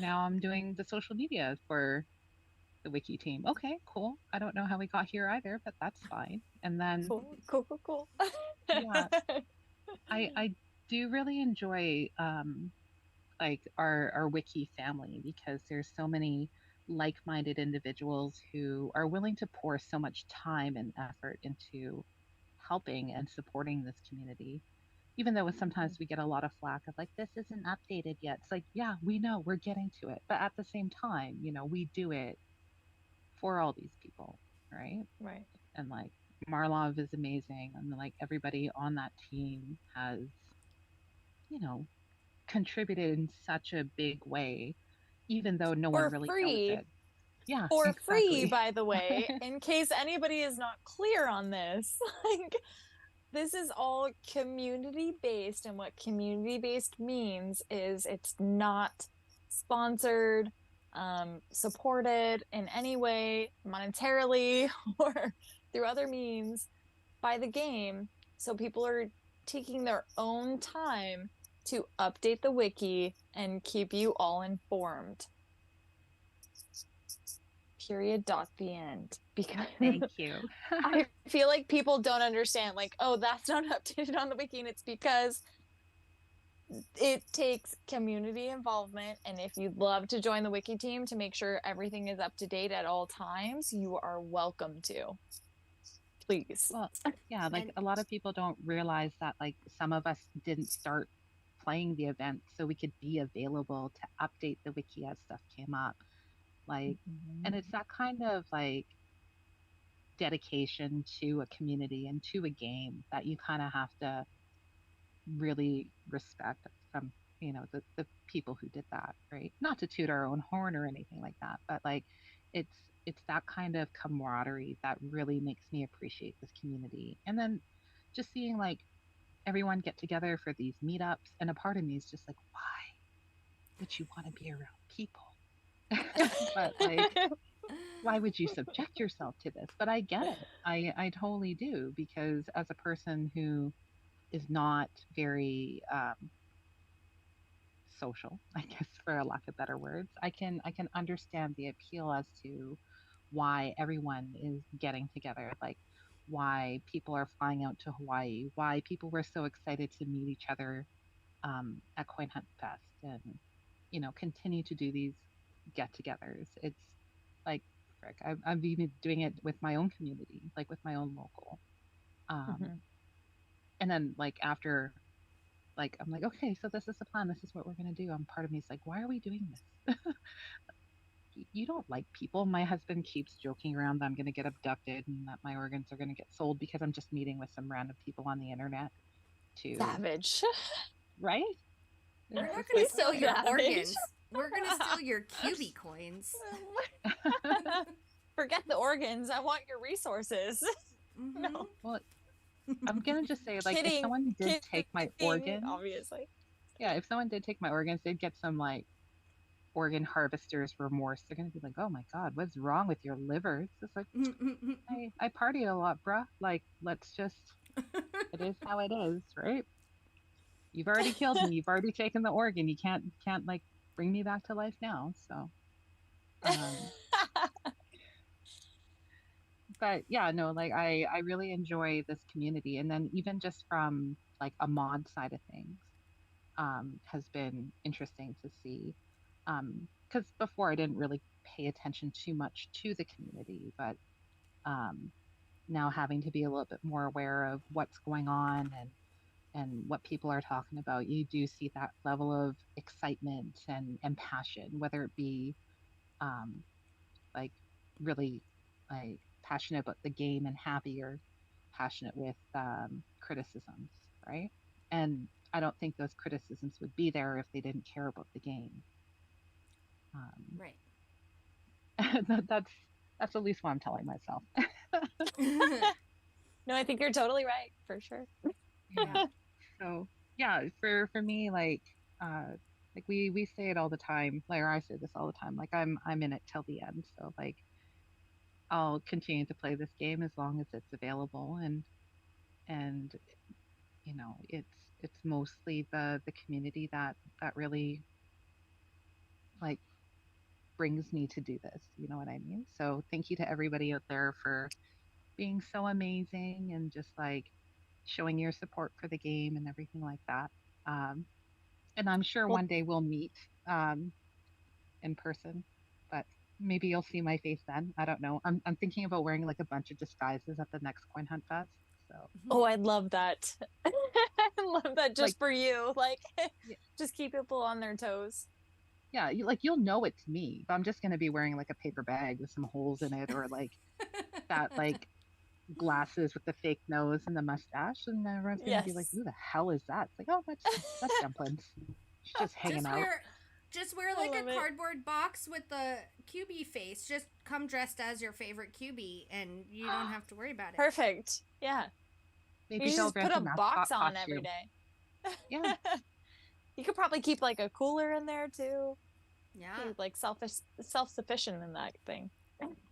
I'm doing the social media for the wiki team. Okay, cool. I don't know how we got here either, but that's fine. And then Cool. yeah, I do really enjoy like our wiki family because there's so many like-minded individuals who are willing to pour so much time and effort into helping and supporting this community. Even though sometimes we get a lot of flack of like, this isn't updated yet. It's like, yeah, we know we're getting to it. But at the same time, you know, we do it for all these people, right? Right. And like Marlov is amazing. And like everybody on that team has, you know, contributed in such a big way, even though no one For really knows free. it. Yeah, For free, exactly. by the way, in case anybody is not clear on this. Like, this is all community based, and what community based means is it's not sponsored, supported in any way monetarily or through other means by the game. So people are taking their own time to update the wiki and keep you all informed. Period. The end. Because thank you. I feel like people don't understand, like, oh, that's not updated on the wiki, and it's because it takes community involvement. And if you'd love to join the wiki team to make sure everything is up to date at all times, you are welcome to. Please. Well, yeah, like a lot of people don't realize that like some of us didn't start playing the event so we could be available to update the wiki as stuff came up. Like, and it's that kind of like dedication to a community and to a game that you kind of have to really respect from, you know, the people who did that, right? Not to toot our own horn or anything like that, but like it's that kind of camaraderie that really makes me appreciate this community. And then just seeing like everyone get together for these meetups, and a part of me is just like, why would you want to be around people? But like, why would you subject yourself to this? But I get it. I totally do, because as a person who is not very social, I guess, for a lack of better words. I can understand the appeal as to why everyone is getting together, like why people are flying out to Hawaii, why people were so excited to meet each other at Coin Hunt Fest, and continue to do these get-togethers. It's like, frick, I've even doing it with my own community, like with my own local. And then like after, like I'm like, okay, so this is the plan. This is what we're gonna do. And part of me is like, why are we doing this? You don't like people. My husband keeps joking around that I'm gonna get abducted and that my organs are gonna get sold because I'm just meeting with some random people on the internet. Savage. Right? We're not going to steal your organs. We're going to steal your Cubie coins. Forget the organs. I want your resources. No. Well, I'm going to just say, like, if someone did take my organs, obviously. Yeah, if someone did take my organs, they'd get some, like, organ harvester's remorse. They're going to be like, oh my God, what's wrong with your livers? It's like, I partied a lot, bruh. Like, let's just, it is how it is, right? You've already killed me. You've already taken the organ. You can't like bring me back to life now. So, but yeah, no, like I really enjoy this community, and then even just from like a mod side of things, has been interesting to see. Because before I didn't really pay attention too much to the community, but now having to be a little bit more aware of what's going on and what people are talking about, you do see that level of excitement and passion, whether it be like really like passionate about the game and happy, or passionate with criticisms, right? And I don't think those criticisms would be there if they didn't care about the game. Right. That's at least what I'm telling myself. No, I think you're totally right, for sure. Yeah. So yeah, for me, like we say it all the time, like, or I say this all the time, like I'm in it till the end. So like I'll continue to play this game as long as it's available, and it's mostly the community that really like brings me to do this, you know what I mean? So thank you to everybody out there for being so amazing and just like showing your support for the game and everything like that. And I'm sure one day we'll meet in person, but maybe you'll see my face then. I don't know. I'm thinking about wearing like a bunch of disguises at the next Coin Hunt Fest. So. Oh, I'd love that. I love that just like, for you. Like, just keep people on their toes. Yeah, you'll know it's me. But I'm just gonna be wearing like a paper bag with some holes in it, or like that like glasses with the fake nose and the mustache, and everyone's gonna be like, "Who the hell is that?" It's like, "Oh, that's Dumplings. She's just hanging out." Just wear like a cardboard box with the Cubie face. Just come dressed as your favorite Cubie, and you don't have to worry about it. Perfect. Yeah. Maybe you just put a box on every day. Yeah. You could probably keep like a cooler in there too. Yeah. Like self-sufficient in that thing.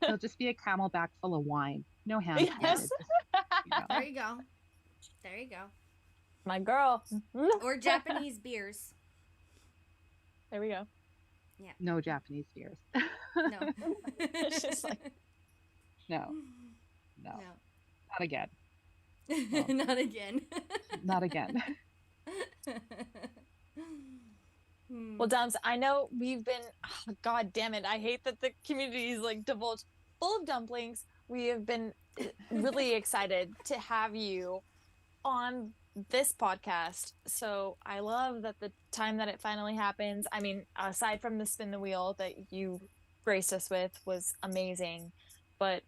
It'll just be a camelback full of wine. No hands. Yes. There you go. There you go. My girl. Or Japanese beers. There we go. Yeah. No Japanese beers. No. It's just like no. Not again. Well, not again. Not again. Well, Dums, I know we've been, God damn it, I hate that the community is like divulged full of dumplings. We have been really excited to have you on this podcast. So I love that the time that it finally happens, I mean, aside from the spin the wheel that you graced us with was amazing, but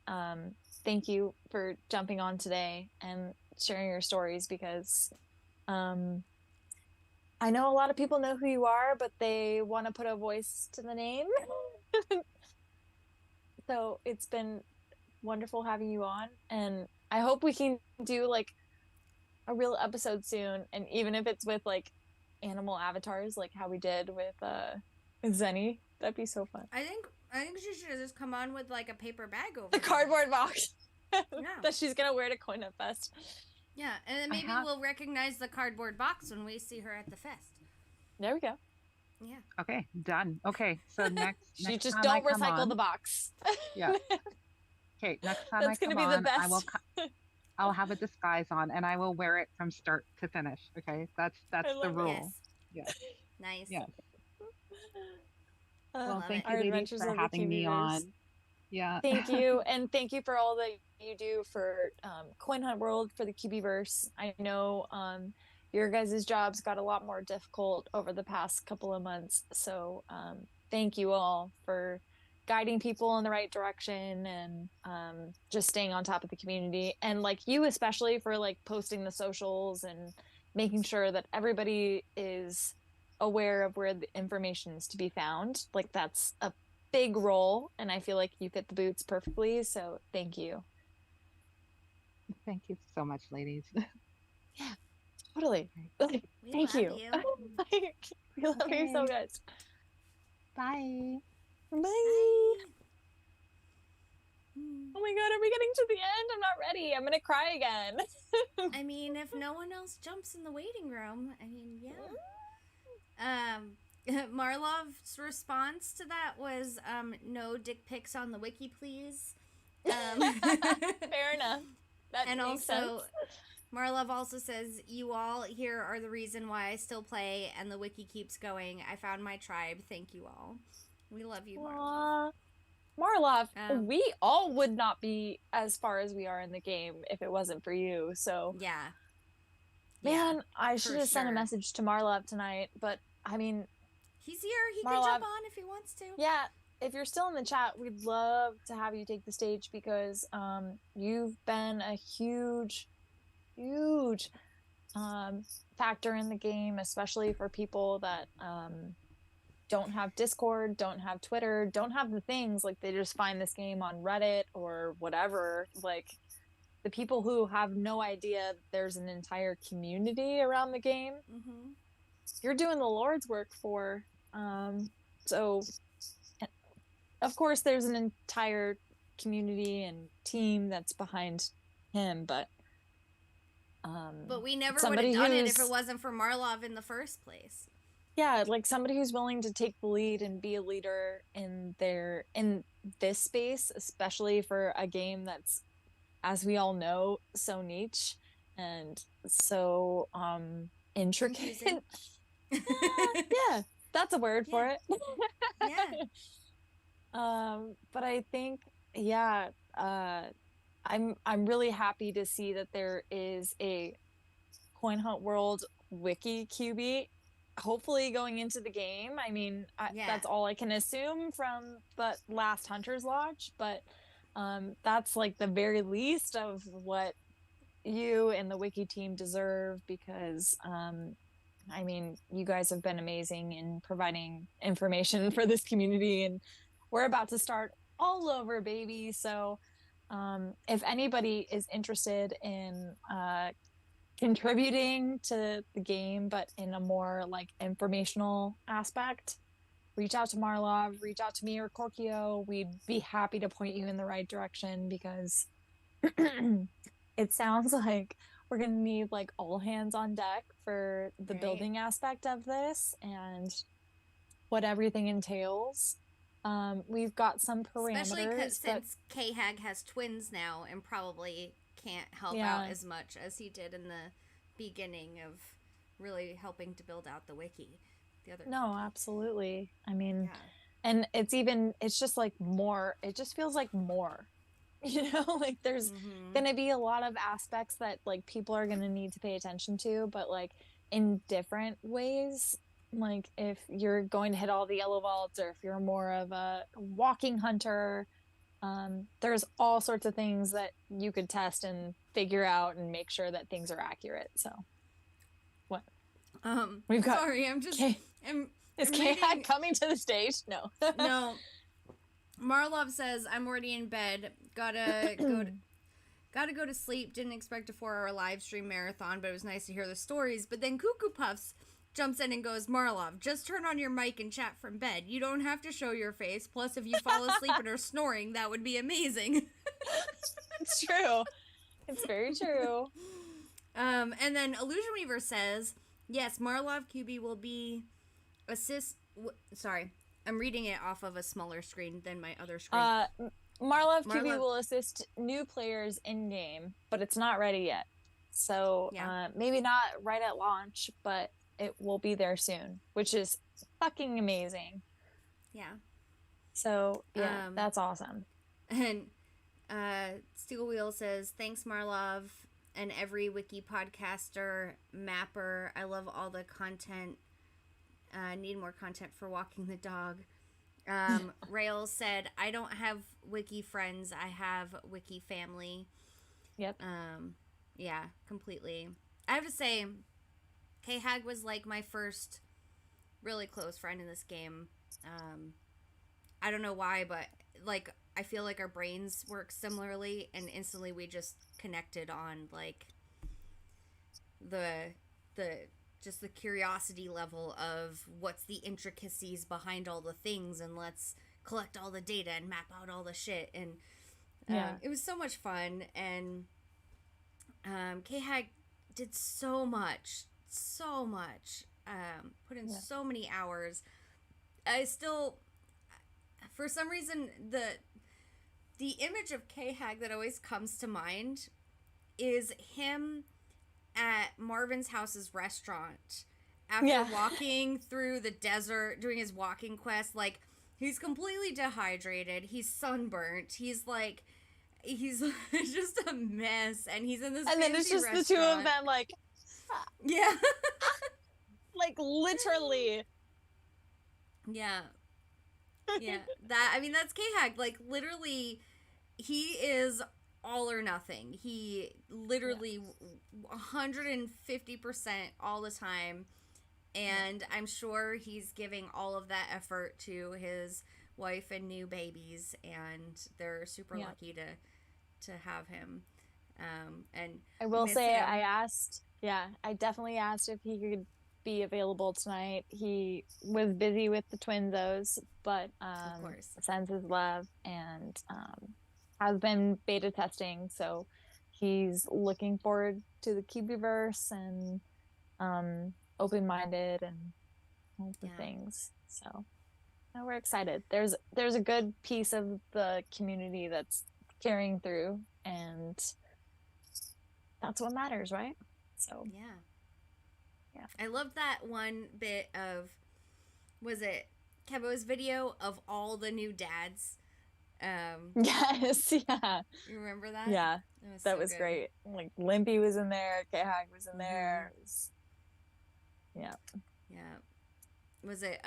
thank you for jumping on today and sharing your stories, because I know a lot of people know who you are, but they want to put a voice to the name. So it's been wonderful having you on, and I hope we can do like a real episode soon, and even if it's with like animal avatars, like how we did with Zenny, that'd be so fun. I think she should just come on with like a paper bag over the cardboard box yeah. that she's gonna wear to Coin Hunt Fest. Yeah, and then maybe we'll recognize the cardboard box when we see her at the fest. There we go. Yeah. Okay, done. Okay, so next You just time don't I come recycle on, the box. Yeah. Okay, next time That's I gonna come be the on, best. I'll have a disguise on and I will wear it from start to finish. Okay, that's I the love it. rule. Yes. Yeah. Nice. Yeah. Well, Love thank it. you, Our ladies, adventures for of the having me Cubieverse. on. Yeah. Thank you, and thank you for all that you do for Coin Hunt World, for the Cubieverse. I know your guys' jobs got a lot more difficult over the past couple of months, so thank you all for guiding people in the right direction and just staying on top of the community, and like you especially for like posting the socials and making sure that everybody is aware of where the information is to be found. Like that's a big role, and I feel like you fit the boots perfectly, so thank you. Thank you so much, ladies. Yeah, totally. We Thank love you. you. We love you so Okay. much. Bye. Bye. Oh my god, are we getting to the end? I'm not ready. I'm gonna cry again. I mean, if no one else jumps in the waiting room, I mean, yeah. Marlov's response to that was, no dick pics on the wiki, please. Fair enough. That and makes also, sense. Marlov also says, you all here are the reason why I still play and the wiki keeps going. I found my tribe. Thank you all. We love you, Marlov. Marlov, we all would not be as far as we are in the game if it wasn't for you. So yeah, man, I should have sent a sure. message to Marlov tonight, but I mean, he's here. He Marlov, can jump on if he wants to. Yeah, if you're still in the chat, we'd love to have you take the stage because you've been a huge factor in the game, especially for people that don't have Discord, don't have Twitter, don't have the things, like they just find this game on Reddit or whatever. Like the people who have no idea there's an entire community around the game, you're doing the Lord's work for. So of course there's an entire community and team that's behind him, but we never would have done it if it wasn't for Marlov in the first place. Yeah, like somebody who's willing to take the lead and be a leader in this space, especially for a game that's, as we all know, so niche and so intricate. Yeah, that's a word for it. But I think, I'm really happy to see that there is a Coin Hunt World wiki QB, hopefully going into the game. I mean, that's all I can assume from the last Hunter's Lodge, but that's like the very least of what you and the wiki team deserve, because I mean, you guys have been amazing in providing information for this community, and we're about to start all over, baby. So if anybody is interested in contributing to the game, but in a more like informational aspect, reach out to Marlov, reach out to me or Korkio. We'd be happy to point you in the right direction, because it sounds like we're gonna need like all hands on deck for the building aspect of this and what everything entails. We've got some parameters, especially since K-Hag has twins now and probably can't help out as much as he did in the beginning of really helping to build out the wiki. Absolutely. I mean, and it's just like more, it just feels like more, you know, like there's gonna be a lot of aspects that like people are gonna need to pay attention to, but like in different ways. Like if you're going to hit all the yellow vaults, or if you're more of a walking hunter, there's all sorts of things that you could test and figure out and make sure that things are accurate. So what we've got, sorry, I'm just is K-Hag coming to the stage? No. No. Marlov says, I'm already in bed, gotta go to sleep, didn't expect a 4-hour live stream marathon, but it was nice to hear the stories. But then Cuckoo Puffs jumps in and goes, Marlov, just turn on your mic and chat from bed. You don't have to show your face. Plus, if you fall asleep and are snoring, that would be amazing. It's true. It's very true. And then Illusion Weaver says, yes, Marlov QB will sorry, I'm reading it off of a smaller screen than my other screen. Marlov QB will assist new players in game, but it's not ready yet. So maybe not right at launch, but it will be there soon, which is fucking amazing. Yeah. So yeah, that's awesome. And Steel Wheel says, thanks Marlov and every wiki podcaster, mapper. I love all the content. Need more content for walking the dog. Rails said, I don't have wiki friends. I have wiki family. Yep. Yeah, completely. I have to say, K-Hag was like my first really close friend in this game. I don't know why, but like I feel like our brains work similarly, and instantly we just connected on like the just the curiosity level of what's the intricacies behind all the things, and let's collect all the data and map out all the shit. And it was so much fun. And K-Hag did so much, put in so many hours. I still, for some reason, the image of K-Hag that always comes to mind is him at Marvin's house's restaurant after walking through the desert, doing his walking quest. Like, he's completely dehydrated, he's sunburnt, he's just a mess, and he's in this and then it's just restaurant. The two of them, like, yeah. like literally. Yeah. That's K-Hag. Like, literally, he is all or nothing. He literally 150% all the time, and I'm sure he's giving all of that effort to his wife and new babies, and they're super lucky to have him. And I will say, I definitely asked if he could be available tonight. He was busy with the twinzos, but of course sends his love, and has been beta testing, so he's looking forward to the Cubieverse and open-minded and all the things. So we're excited. There's a good piece of the community that's carrying through, and that's what matters, right? So yeah, I love that one bit of, was it Kevo's video of all the new dads? Yes, yeah. You remember that? Yeah, that was so great. Like, Limpy was in there, K-Hag was in there. It was, yeah. Was it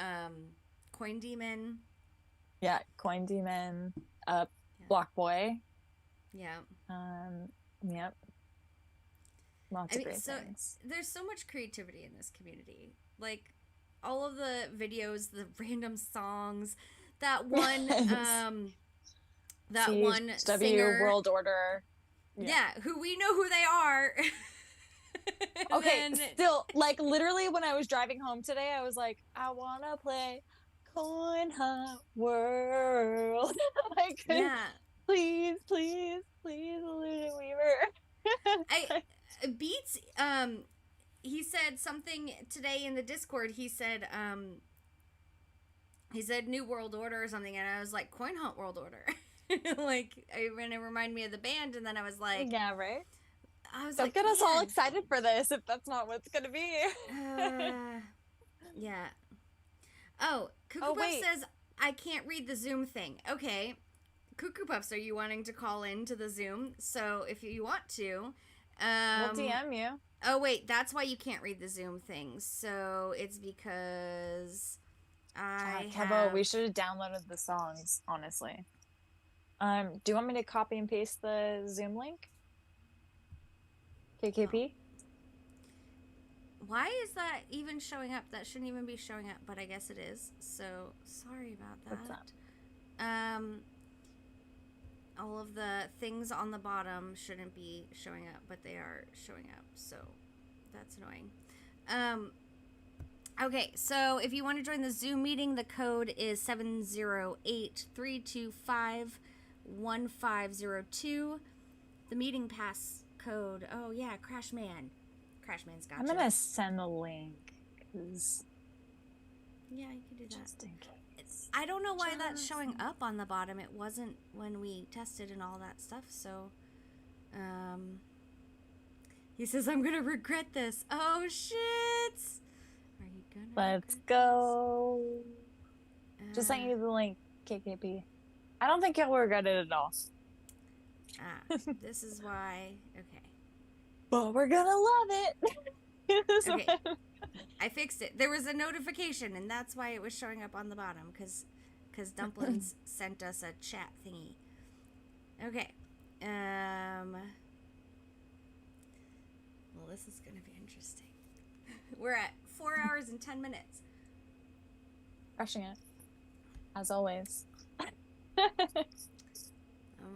Coin Demon? Yeah, Coin Demon, Block Boy. Yeah. Yep. Lots of great things. There's so much creativity in this community. Like, all of the videos, the random songs, that one one singer, World Order. Yeah, who we know who they are. Okay, still, like, literally when I was driving home today, I was like, I wanna play Coin Hunt World. Like, please, Illusion Weaver. Beats, he said something today in the Discord. He said New World Order or something, and I was like, Coin Hunt World Order. Like, it reminded me of the band, and then I was like, yeah, right. I was Don't like, get us all excited for this if that's not what's gonna be. Yeah. Oh, Cuckoo Puff says I can't read the Zoom thing. Okay, Cuckoo Puffs, are you wanting to call into the Zoom? So if you want to, we'll DM you. Oh wait, that's why you can't read the Zoom thing. So it's because Kevo, we should have downloaded the songs, honestly. Do you want me to copy and paste the Zoom link? KKP? Why is that even showing up? That shouldn't even be showing up, but I guess it is. So sorry about that. What's up? All of the things on the bottom shouldn't be showing up, but they are showing up. So that's annoying. Okay, so if you want to join the Zoom meeting, the code is 708-325-1502. The meeting pass code. Oh yeah, Crashman's got I'm gonna send the link, because Yeah, you can do that. Just in case. I don't know why that's showing up on the bottom. It wasn't when we tested and all that stuff, so... He says, I'm gonna regret this. Oh, shit! Are you gonna Let's go. Just sent you the link, KKP. I don't think you'll regret it at all. This is why... Okay. But we're gonna love it. Okay. I fixed it. There was a notification, and that's why it was showing up on the bottom, because Dumplings sent us a chat thingy. Okay. Well, this is going to be interesting. We're at 4 hours and 10 minutes. Crushing it. As always. I'm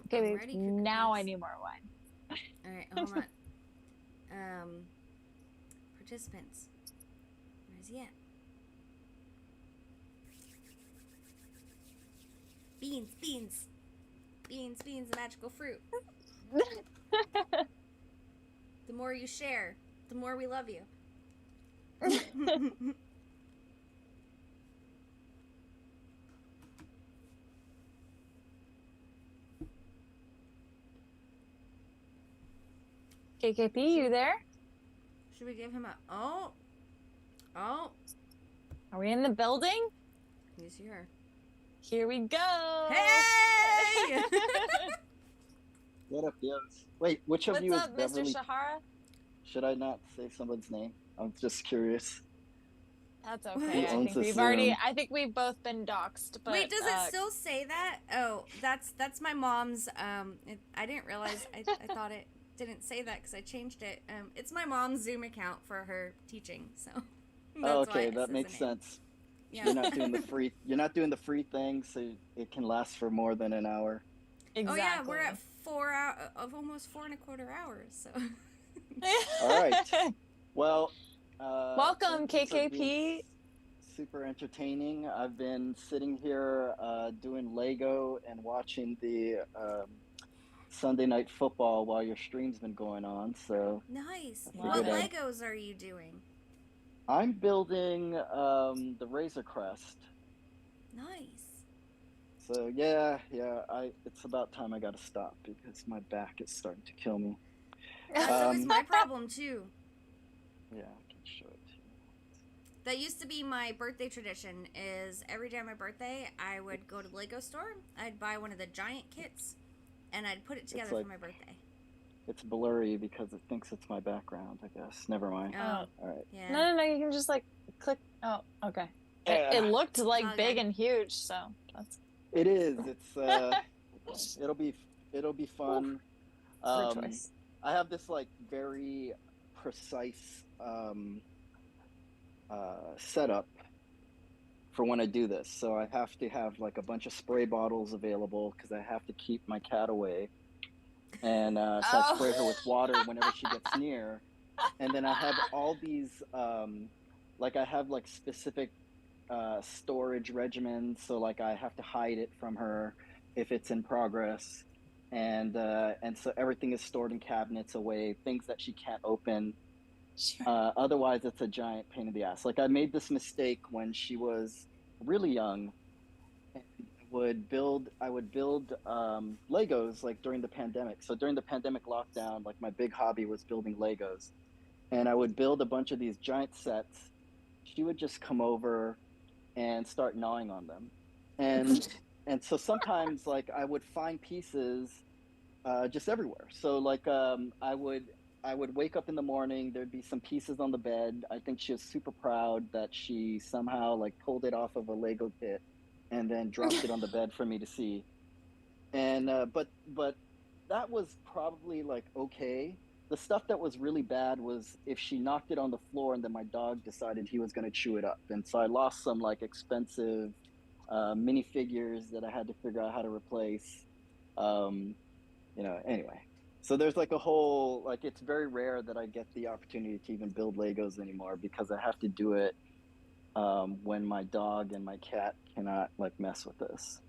Okay, ready, now I need more wine. All right, hold on. Participants. Where's he at? Beans, beans. Beans, beans, a magical fruit. The more you share, the more we love you. KKP, you there? Should we give him a... Oh. Oh. Are we in the building? He's here. Here we go. Hey! What up, yo? Wait, which of What's you is up, Beverly? Mr. Shahara? Should I not say someone's name? I'm just curious. That's Who okay. owns this I think we've both been doxxed. But, Wait, does it still say that? Oh, that's my mom's. I didn't realize. I thought it didn't say that because I changed it. It's my mom's Zoom account for her teaching. So. Oh, okay, that makes sense. Yeah. You're not doing the free. You're not doing the free thing, so it can last for more than an hour. Exactly. Oh yeah, we're at 4 hours of almost 4.25 hours. So. All right. Well. Welcome, KKP. Super entertaining. I've been sitting here doing Lego and watching the Sunday Night Football while your stream's been going on. So nice. I What figured Legos are you doing? I'm building the Razor Crest. Nice. So yeah. It's about time I got to stop because my back is starting to kill me. That's always my problem too. Yeah, I can show it to you. That used to be my birthday tradition. Is every day on my birthday, I would go to the Lego store. I'd buy one of the giant kits, and I'd put it together for my birthday. It's blurry because it thinks it's my background, I guess. Never mind. Oh, all right. Yeah. No. You can just click. Oh, okay. Yeah. It looked big and huge, so that's. It is. It's. It'll be fun. Good choice. I have this very precise setup for when I do this. So I have to have a bunch of spray bottles available because I have to keep my cat away. And so I spray her with water whenever she gets near. And then I have all these, I have specific storage regimens. So I have to hide it from her if it's in progress. And so everything is stored in cabinets away, things that she can't open. Sure. Otherwise, it's a giant pain in the ass. I made this mistake when she was really young. And I would build Legos during the pandemic. So during the pandemic lockdown, my big hobby was building Legos. And I would build a bunch of these giant sets. She would just come over and start gnawing on them. And so sometimes I would find pieces just everywhere. So I would wake up in the morning, there'd be some pieces on the bed. I think she was super proud that she somehow pulled it off of a Lego kit and then dropped it on the bed for me to see. And but that was probably okay. The stuff that was really bad was if she knocked it on the floor and then my dog decided he was going to chew it up. And so I lost some expensive minifigures that I had to figure out how to replace. Anyway. So there's a whole, it's very rare that I get the opportunity to even build Legos anymore because I have to do it when my dog and my cat cannot mess with this.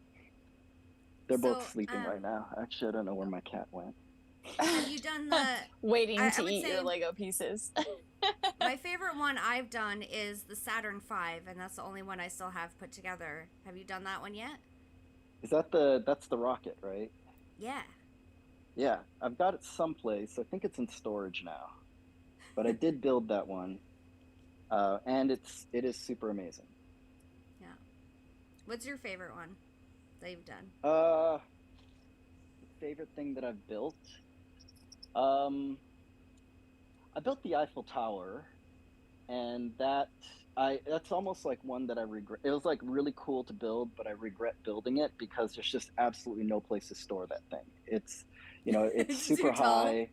They're both sleeping right now. Actually, I don't know where my cat went. Have you done the waiting to eat your Lego pieces? My favorite one I've done is the Saturn V, and that's the only one I still have put together. Have you done that one yet? Is that that's the rocket, right? Yeah. Yeah, I've got it someplace. I think it's in storage now, but I did build that one, and it is super amazing. Yeah. What's your favorite one that you've done? Favorite thing that I've built. I built the Eiffel Tower, and that's almost like one that I regret. It was like really cool to build, but I regret building it because there's just absolutely no place to store that thing. It's it's super high.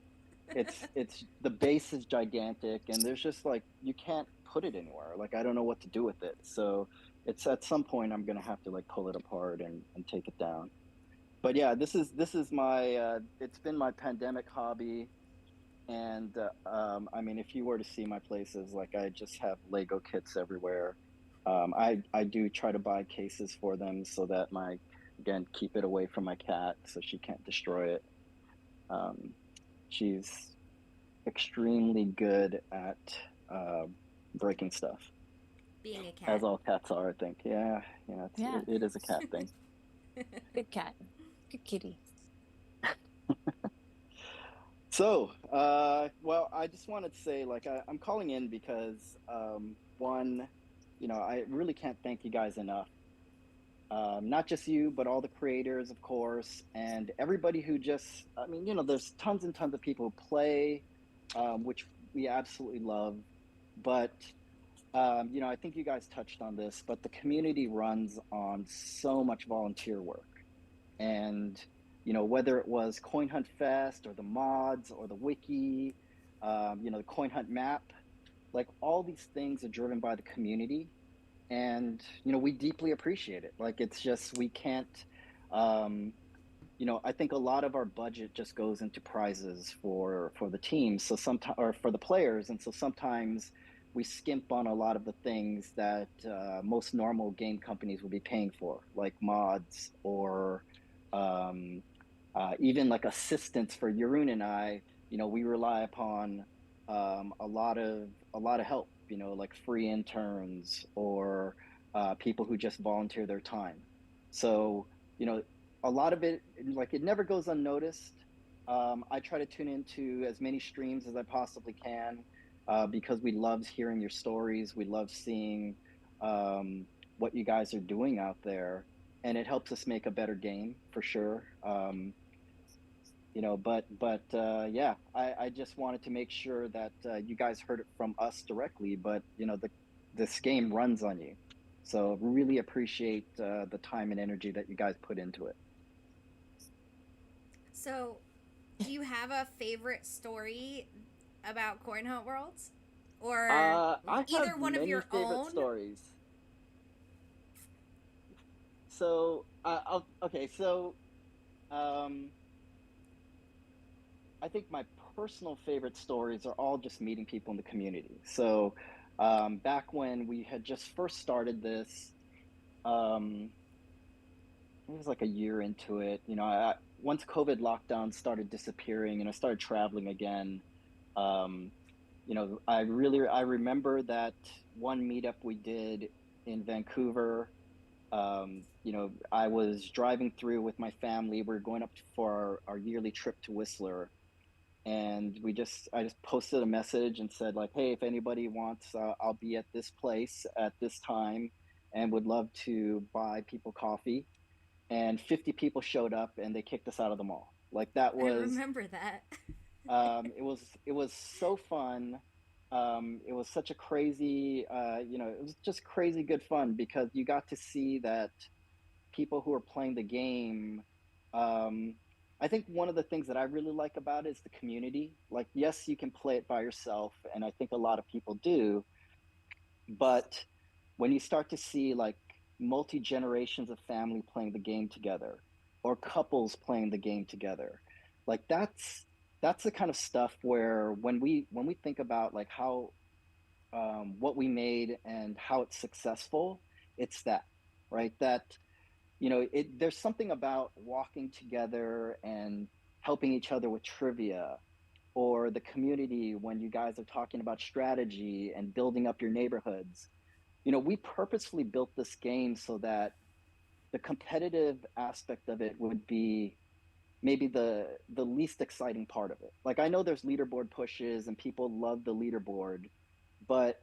It's the base is gigantic, and there's just like you can't put it anywhere. Like I don't know what to do with it. So it's at some point I'm gonna have to like pull it apart and take it down. But yeah, this is my it's been my pandemic hobby. And I mean, if you were to see my places, like I just have Lego kits everywhere. I do try to buy cases for them so that again, keep it away from my cat so she can't destroy it. She's extremely good at breaking stuff. Being a cat. As all cats are, I think. Yeah, it is a cat thing. Good cat. Good kitty. So, well, I just wanted to say, like, I'm calling in because, one, I really can't thank you guys enough. Not just you, but all the creators, of course, and everybody who I mean, there's tons and tons of people who play, which we absolutely love. But, I think you guys touched on this, but the community runs on so much volunteer work. And whether it was Coin Hunt Fest or the mods or the wiki, the Coin Hunt map, like all these things are driven by the community, and we deeply appreciate it. Like it's just we can't, I think a lot of our budget just goes into prizes for the teams, so sometimes or for the players, and so sometimes we skimp on a lot of the things that most normal game companies would be paying for, like mods or even like assistance for Jeroen and I. We rely upon a lot of help. Like free interns or people who just volunteer their time. So a lot of it, like it never goes unnoticed. I try to tune into as many streams as I possibly can because we love hearing your stories. We love seeing what you guys are doing out there, and it helps us make a better game for sure. Yeah, I just wanted to make sure that you guys heard it from us directly, but this game runs on you. So really appreciate the time and energy that you guys put into it. So do you have a favorite story about Coin Hunt Worlds? Or either one of your favorite own stories. So I think my personal favorite stories are all just meeting people in the community. So back when we had just first started this, it was like a year into it. Once COVID lockdown started disappearing and I started traveling again, I remember that one meetup we did in Vancouver. I was driving through with my family. We were going up for our yearly trip to Whistler. And I just posted a message and said like, hey, if anybody wants, I'll be at this place at this time and would love to buy people coffee. And 50 people showed up and they kicked us out of the mall. Like that was, I remember that. it was so fun. It was such a crazy, it was just crazy good fun because you got to see that people who are playing the game, I think one of the things that I really like about it is the community. Like, yes, you can play it by yourself, and I think a lot of people do. But when you start to see like multi-generations of family playing the game together or couples playing the game together, like that's the kind of stuff where when we think about like how what we made and how it's successful, it's that, right? That there's something about walking together and helping each other with trivia or the community when you guys are talking about strategy and building up your neighborhoods. We purposefully built this game so that the competitive aspect of it would be maybe the least exciting part of it. Like, I know there's leaderboard pushes and people love the leaderboard, but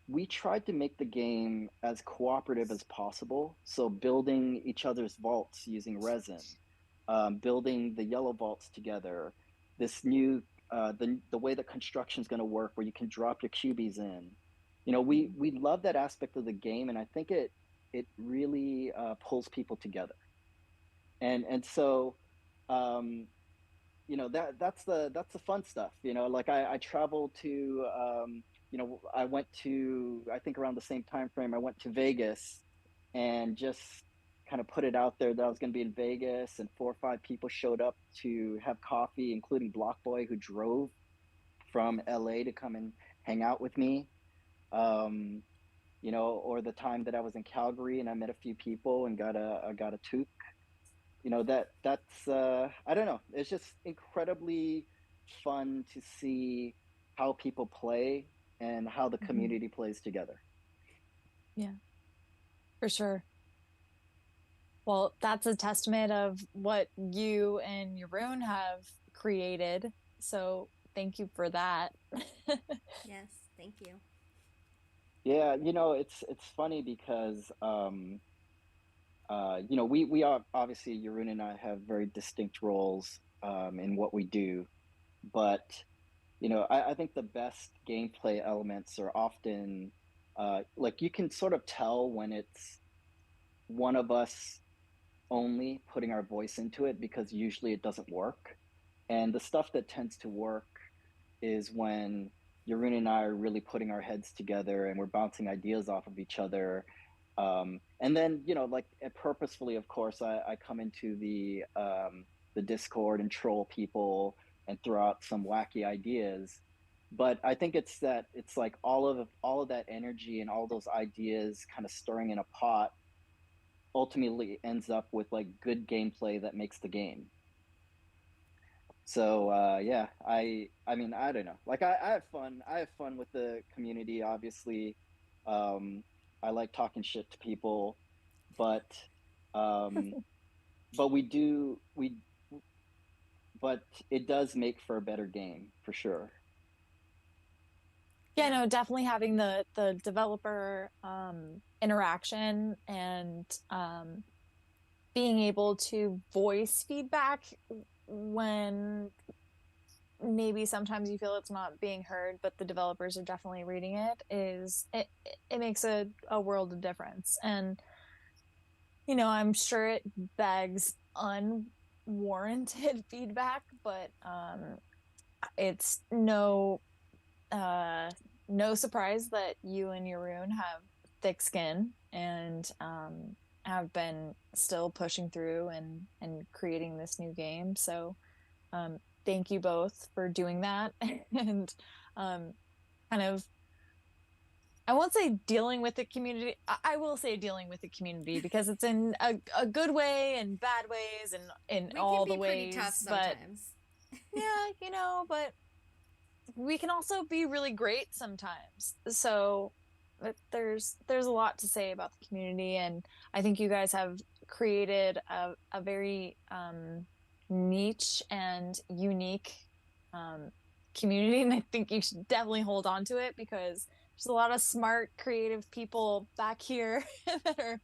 we tried to make the game as cooperative as possible. So building each other's vaults using resin, building the yellow vaults together, this new the way that construction is going to work, where you can drop your cubies in. We love that aspect of the game, and I think it really pulls people together. And so that's the fun stuff. Like I traveled to I went to, I think around the same time frame, I went to Vegas and just kind of put it out there that I was going to be in Vegas, and 4 or 5 people showed up to have coffee, including Block Boy, who drove from LA to come and hang out with me. Or the time that I was in Calgary and I met a few people and got a toque. That's I don't know. It's just incredibly fun to see how people play and how the community plays together. Yeah, for sure. Well, that's a testament of what you and Jeroen have created. So thank you for that. Yes, thank you. Yeah, it's funny because we are obviously, Jeroen and I have very distinct roles in what we do, but I think the best gameplay elements are often like, you can sort of tell when it's one of us only putting our voice into it, because usually it doesn't work. And the stuff that tends to work is when Jeroen and I are really putting our heads together and we're bouncing ideas off of each other. And then, like, purposefully, of course, I come into the Discord and troll people and throw out some wacky ideas. But I think it's like all of that energy and all those ideas kind of stirring in a pot ultimately ends up with like good gameplay that makes the game. So yeah, I mean, I don't know. Like, I have fun. I have fun with the community, obviously. I like talking shit to people, but but it does make for a better game, for sure. Yeah, no, definitely having the developer interaction and being able to voice feedback when maybe sometimes you feel it's not being heard, but the developers are definitely reading it, it makes a world of difference. And I'm sure it begs unwarranted feedback, but it's no surprise that you and Jeroen have thick skin and have been still pushing through and creating this new game. So thank you both for doing that. And kind of, I won't say dealing with the community. I will say dealing with the community, because it's in a good way and bad ways and in all the ways. We can be pretty tough sometimes. Yeah, but we can also be really great sometimes. So there's a lot to say about the community, and I think you guys have created a very niche and unique community, and I think you should definitely hold on to it, because there's a lot of smart, creative people back here that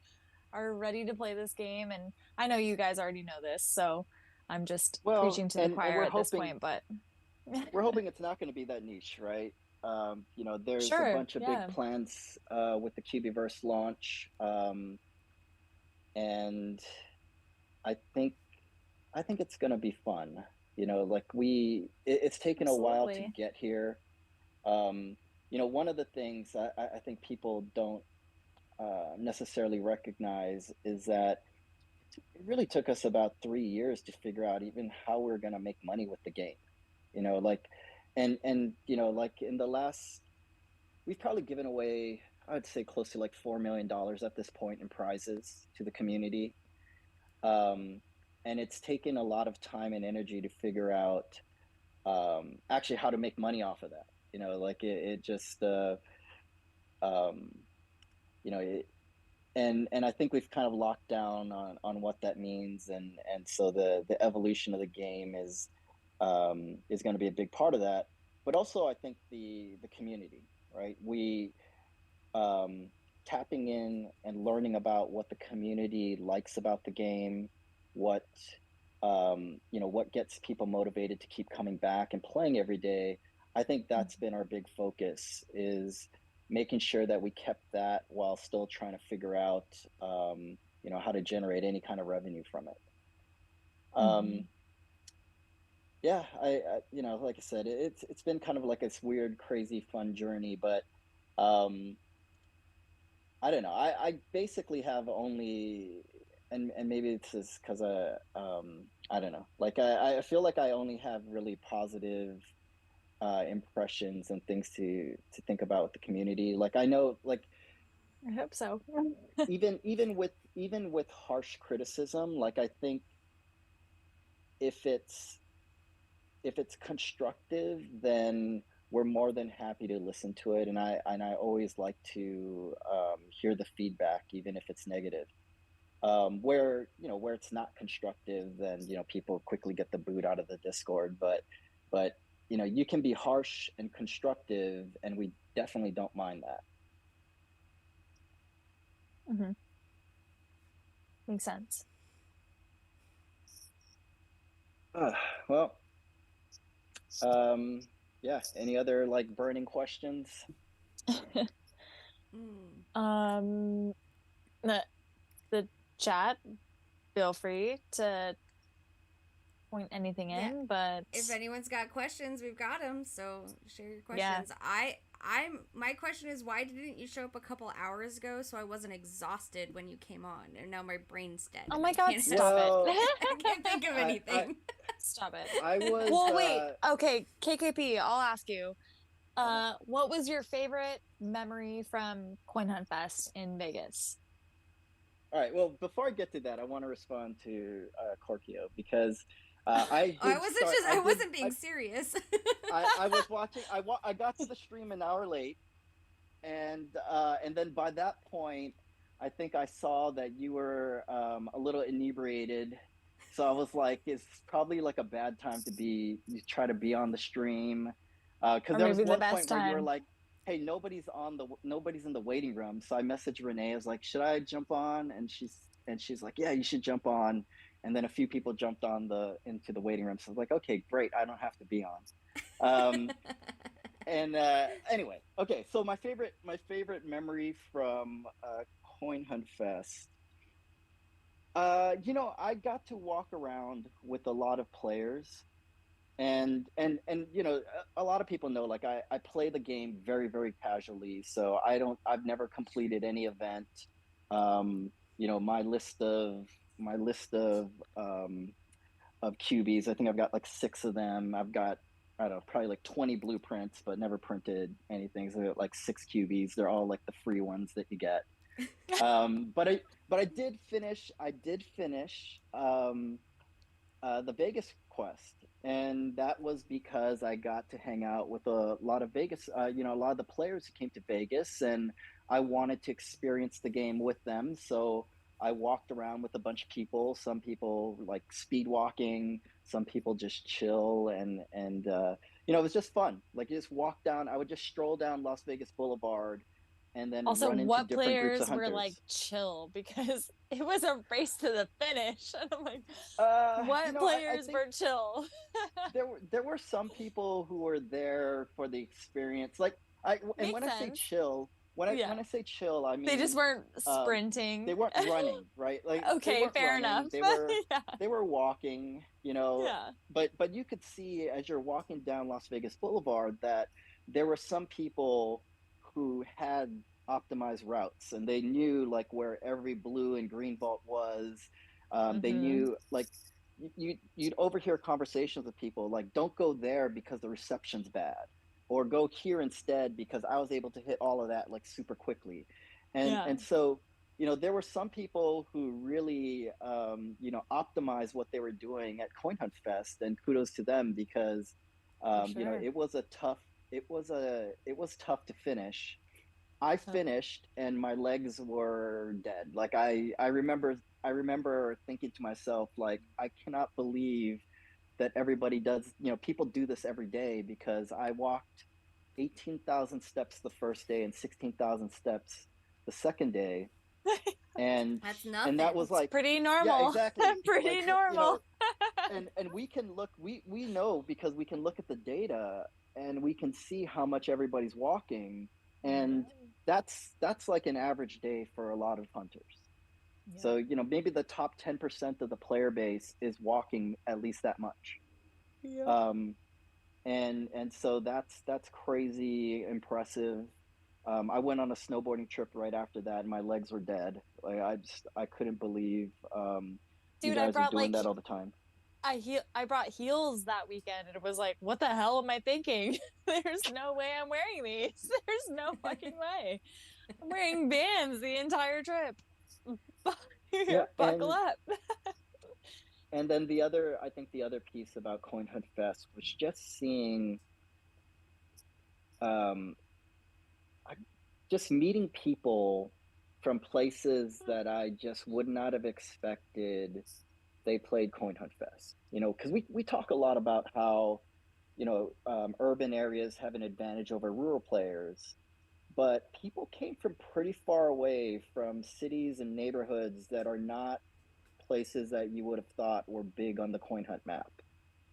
are ready to play this game, and I know you guys already know this, so I'm just preaching to the choir at this point, but we're hoping it's not going to be that niche, right? There's a bunch of big plans with the Cubieverse launch, and I think it's going to be fun. Like, it's taken a while to get here. One of the things I think people don't necessarily recognize is that it really took us about 3 years to figure out even how we're going to make money with the game. Like, and like, in the last, we've probably given away, I'd say, close to like $4 million at this point in prizes to the community. And it's taken a lot of time and energy to figure out actually how to make money off of that. You know, like it just you know, and I think we've kind of locked down on what that means, and so the evolution of the game is going to be a big part of that. But also, I think the community, right? We tapping in and learning about what the community likes about the game, what you know, what gets people motivated to keep coming back and playing every day. I think that's been our big focus, is making sure that we kept that while still trying to figure out you know, how to generate any kind of revenue from it. Yeah, I you know, like I said, it's been kind of like this weird, crazy, fun journey, but I don't know. I basically have only, and maybe it's just because I don't know. Like I feel like I only have really positive impressions and things to think about with the community. Like I know, like I hope so. even with harsh criticism, like I think if it's constructive, then we're more than happy to listen to it, and I always like to hear the feedback, even if it's negative. Where, you know, where it's not constructive, then, you know, people quickly get the boot out of the Discord. But you know, you can be harsh and constructive, and we definitely don't mind that. Makes sense. Well, yeah. Any other like burning questions? The chat, feel free to point anything in, but if anyone's got questions, we've got them, so share your questions. My question is, why didn't you show up a couple hours ago so I wasn't exhausted when you came on, and now my brain's dead? Oh my god, stop it. I can't think of anything. Stop it. I was well, wait, okay, KKP, I'll ask you, what was your favorite memory from Coin Hunt Fest in Vegas? All right, well, before I get to that, I want to respond to Korkio, because I wasn't being serious. I was watching. I got to the stream an hour late, and then by that point, I think I saw that you were a little inebriated. So I was like, it's probably like a bad time to try to be on the stream, because there was one point where you were like, hey, nobody's in the waiting room. So I messaged Renee. I was like, should I jump on? And she's like, yeah, you should jump on. And then a few people jumped on into the waiting room. So I was like, okay, great, I don't have to be on. And anyway, okay. So my favorite memory from Coin Hunt Fest. You know, I got to walk around with a lot of players, and you know, a lot of people know, like I play the game very, very casually. So I've never completed any event. You know, my list of cubies, I think I've got like 6 of them. I've got, I don't know, probably like 20 blueprints, but never printed anything. So I got like 6 cubies. They're all like the free ones that you get. But I did finish the Vegas quest, and that was because I got to hang out with a lot of Vegas, you know, a lot of the players who came to Vegas, and I wanted to experience the game with them. So I walked around with a bunch of people. Some people like speed walking, some people just chill, and you know, it was just fun. Like you just walk down. I would just stroll down Las Vegas Boulevard, and then also, run into what different groups players of hunters. were like chill, because it was a race to the finish, and I'm like, what you know, players I think were chill? there were some people who were there for the experience. Like Makes when I say sense. chill, when I say chill, I mean They just weren't sprinting. They weren't running, right? Like okay, fair enough. They were walking, you know. Yeah. But you could see as you're walking down Las Vegas Boulevard that there were some people who had optimized routes, and they knew like where every blue and green vault was. They knew, like, you'd overhear conversations with people like, don't go there because the reception's bad, or go here instead because I was able to hit all of that like super quickly. And so, you know, there were some people who really you know, optimized what they were doing at Coin Hunt Fest, and kudos to them, because You know, sure. it was tough to finish. I finished and my legs were dead. Like I remember thinking to myself, like, I cannot believe that everybody does, you know, people do this every day, because I walked 18,000 steps the first day and 16,000 steps the second day. And That's nothing. and that was like pretty normal. Yeah, exactly. Pretty like, normal. You know, and we can look, we know, because we can look at the data and we can see how much everybody's walking, and that's like an average day for a lot of hunters. So, you know, maybe the top 10% of the player base is walking at least that much. And so that's crazy impressive. I went on a snowboarding trip right after that, and my legs were dead. Like I couldn't believe you Dude, guys are doing like that all the time. I brought heels that weekend, and it was like, what the hell am I thinking? There's no way I'm wearing these. There's no fucking way. I'm wearing Vans the entire trip. Buckle up. And then I think the other piece about Coin Hunt Fest was just seeing, just meeting people from places that I just would not have expected they played Coin Hunt Fest. You know, because we talk a lot about how, you know, urban areas have an advantage over rural players, but people came from pretty far away, from cities and neighborhoods that are not places that you would have thought were big on the Coin Hunt map.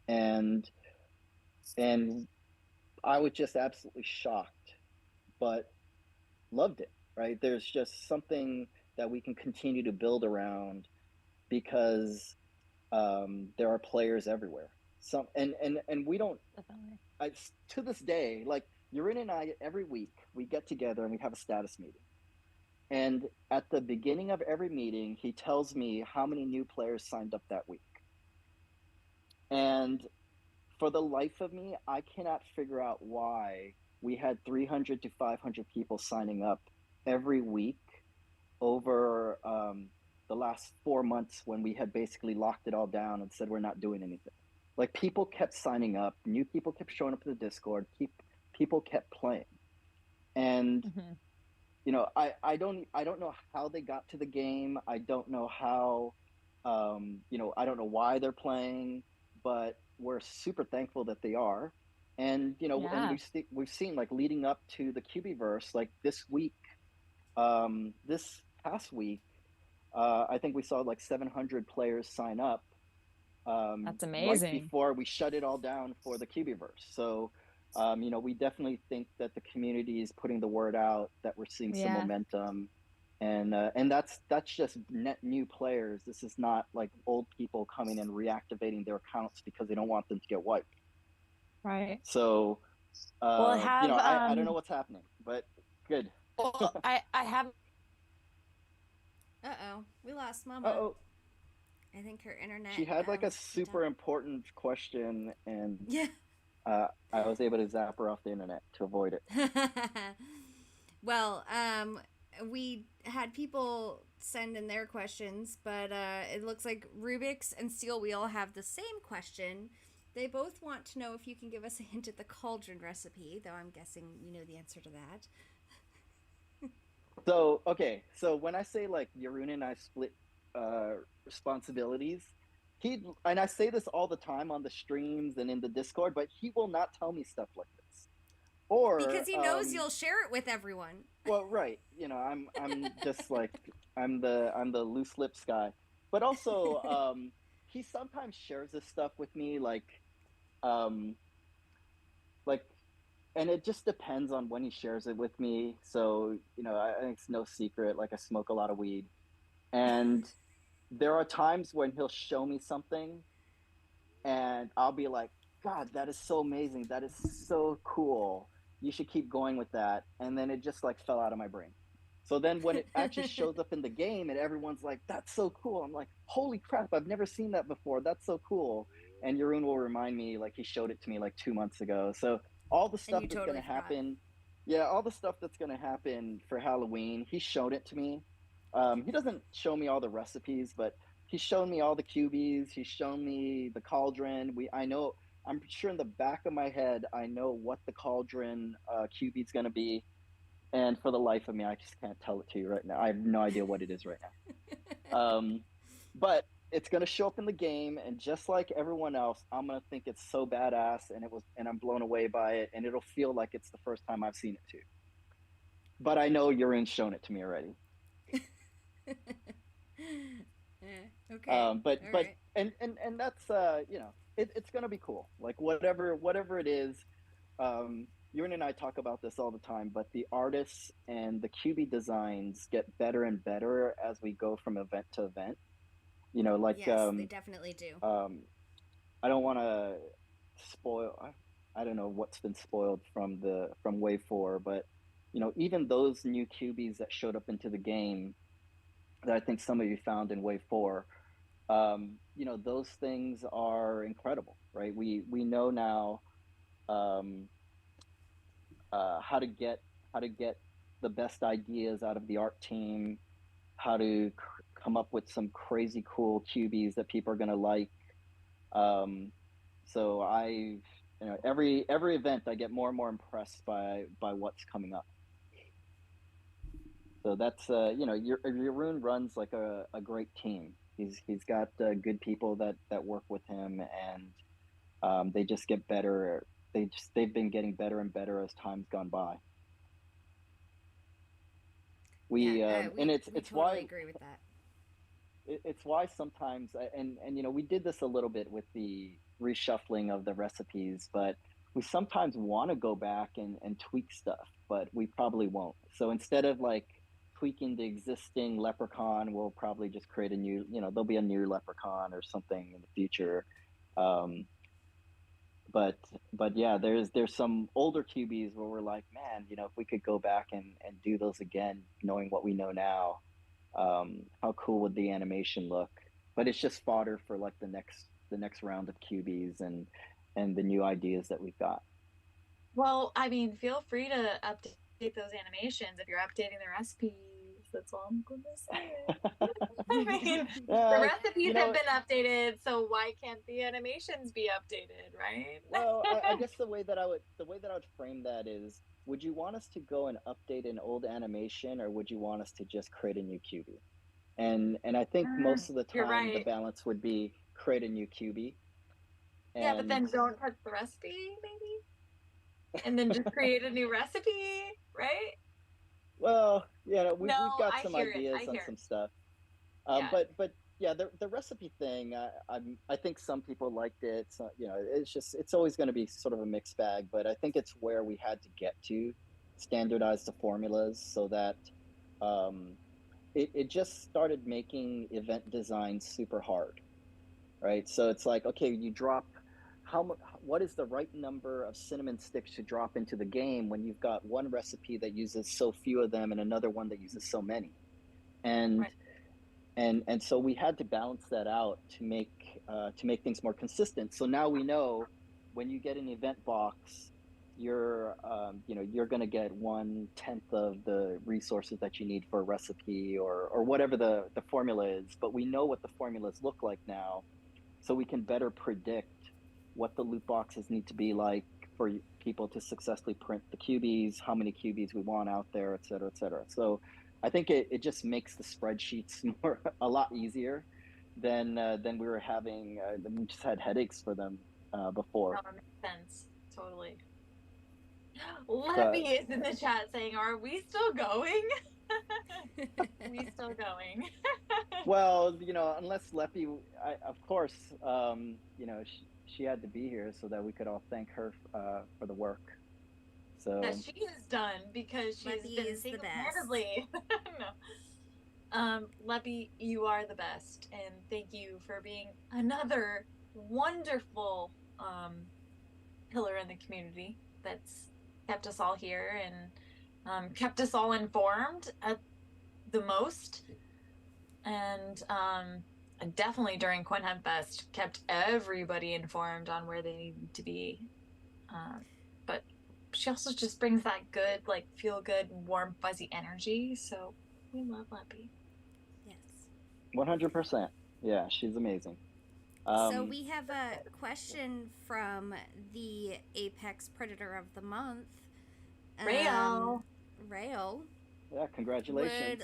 And I was just absolutely shocked, but loved it, right? There's just something that we can continue to build around, because there are players everywhere. And we don't, to this day, like Yurin and I, every week we get together and we have a status meeting. And at the beginning of every meeting, he tells me how many new players signed up that week. And for the life of me, I cannot figure out why we had 300 to 500 people signing up every week over the last 4 months, when we had basically locked it all down and said we're not doing anything. Like, people kept signing up, new people kept showing up in the Discord, people kept playing. And you know, I don't know how they got to the game. I don't know how, you know, I don't know why they're playing, but we're super thankful that they are. And, you know, and we've seen, like, leading up to the Cubieverse, like this week, this past week, I think we saw like 700 players sign up. That's amazing. Right before we shut it all down for the Cubieverse. So, you know, we definitely think that the community is putting the word out that we're seeing some momentum, and that's just net new players. This is not like old people coming and reactivating their accounts because they don't want them to get wiped. Right. So, well, you know, I don't know what's happening, but good. Well, I have. We lost Mama. I think her internet. She had like a super important question, and I was able to zap her off the internet to avoid it. Well, we had people send in their questions, but it looks like Rubik's and Steel Wheel have the same question. They both want to know if you can give us a hint at the cauldron recipe, though I'm guessing you know the answer to that. So, okay, so when I say like Yarun and I split responsibilities, and I say this all the time on the streams and in the Discord, but he will not tell me stuff like this. Or because he knows you'll share it with everyone. Well, right, you know, I'm just like I'm the loose lips guy. But also he sometimes shares this stuff with me, like and it just depends on when he shares it with me. So, you know, I think it's no secret, like I smoke a lot of weed. And there are times when he'll show me something and I'll be like, God, that is so amazing. That is so cool. You should keep going with that. And then it just like fell out of my brain. So then when it actually shows up in the game and everyone's like, that's so cool. I'm like, holy crap, I've never seen that before. That's so cool. And Jeroen will remind me, like he showed it to me like 2 months ago. So all the stuff that's going to happen, all the stuff that's going to happen for Halloween, he showed it to me. He doesn't show me all the recipes, but he's shown me all the cubies. He's shown me the cauldron. I know I'm sure in the back of my head, I know what the cauldron QB's going to be. And for the life of me, I just can't tell it to you right now. I have no idea what it is right now. But it's going to show up in the game, and just like everyone else, I'm going to think it's so badass, and I'm blown away by it, and it'll feel like it's the first time I've seen it too. But I know Yurin's shown it to me already. Okay. But and that's it's going to be cool. Like whatever it is. Yurin and I talk about this all the time, but the artists and the QB designs get better and better as we go from event to event. Yes, they definitely do. I don't want to spoil. I don't know what's been spoiled from Wave 4, but even those new QBs that showed up into the game that I think some of you found in Wave 4, those things are incredible, right? We know now how to get the best ideas out of the art team, how to come up with some crazy cool QBs that people are going to like. So every event I get more and more impressed by what's coming up. So that's Jeroen runs like a great team. He's got good people that work with him, and they just get better. They've been getting better and better as time's gone by. We it's totally why agree with that. It's why sometimes, and we did this a little bit with the reshuffling of the recipes, but we sometimes want to go back and tweak stuff, but we probably won't. So instead of like tweaking the existing leprechaun, we'll probably just create a new, there'll be a new leprechaun or something in the future. But yeah, there's some older QBs where we're like, man, if we could go back and do those again, knowing what we know now, how cool would the animation look? But it's just fodder for like the next round of QBs and the new ideas that we've got. Well, I mean, feel free to update those animations if you're updating the recipes. That's all I'm going to say. I mean, the recipes have been updated, so why can't the animations be updated, right? Well, I guess the way that I would frame that is, would you want us to go and update an old animation, or would you want us to just create a new QB? And I think most of the time the balance would be create a new QB. Yeah, but then don't touch the recipe, maybe, and then just create a new recipe, right? Well, we've got some ideas on some stuff. Yeah. But yeah, the recipe thing, I think some people liked it. So, it's always going to be sort of a mixed bag. But I think it's where we had to get to standardize the formulas so that it just started making event design super hard, right? So it's like, okay, you drop what is the right number of cinnamon sticks to drop into the game when you've got one recipe that uses so few of them and another one that uses so many, and so we had to balance that out to make things more consistent. So now we know when you get an event box, you're going to get 1/10 of the resources that you need for a recipe or whatever the formula is. But we know what the formulas look like now, so we can better predict what the loot boxes need to be like for people to successfully print the QBs, how many QBs we want out there, et cetera, et cetera. So I think it just makes the spreadsheets a lot easier than we were having. We just had headaches for them before. That makes sense. Totally. Leppy is in the chat saying, "Are we still going?" We still going? Well, unless Leppy, of course, she had to be here so that we could all thank her for the work. So that she is done because she's been single-handedly. No. Leppy, you are the best, and thank you for being another wonderful pillar in the community that's kept us all here and kept us all informed at the most, and definitely during Coin Hunt Fest kept everybody informed on where they need to be. But she also just brings that good, like, feel good, warm, fuzzy energy. So we love Leppy. Yes. 100%. Yeah, she's amazing. So we have a question from the Apex Predator of the Month, Rayo. Rayo. Yeah, congratulations.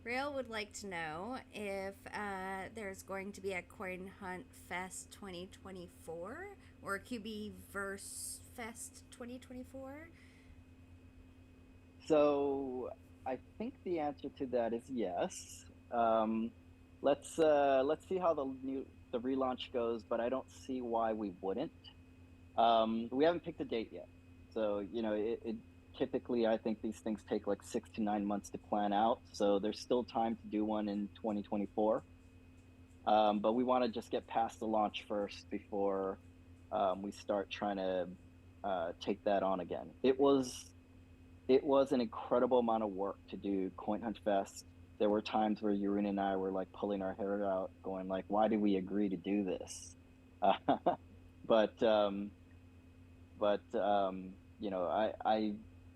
Rayo would like to know if there's going to be a Coin Hunt Fest 2024 or a Cubieverse Fest 2024. So I think the answer to that is yes. Let's see how the relaunch goes, but I don't see why we wouldn't. We haven't picked a date yet, so it typically, I think these things take like 6 to 9 months to plan out. So there's still time to do one in 2024. But we want to just get past the launch first before we start trying to take that on again. It was an incredible amount of work to do Coin Hunt Fest. There were times where Yurina and I were like pulling our hair out, going like, why did we agree to do this? But I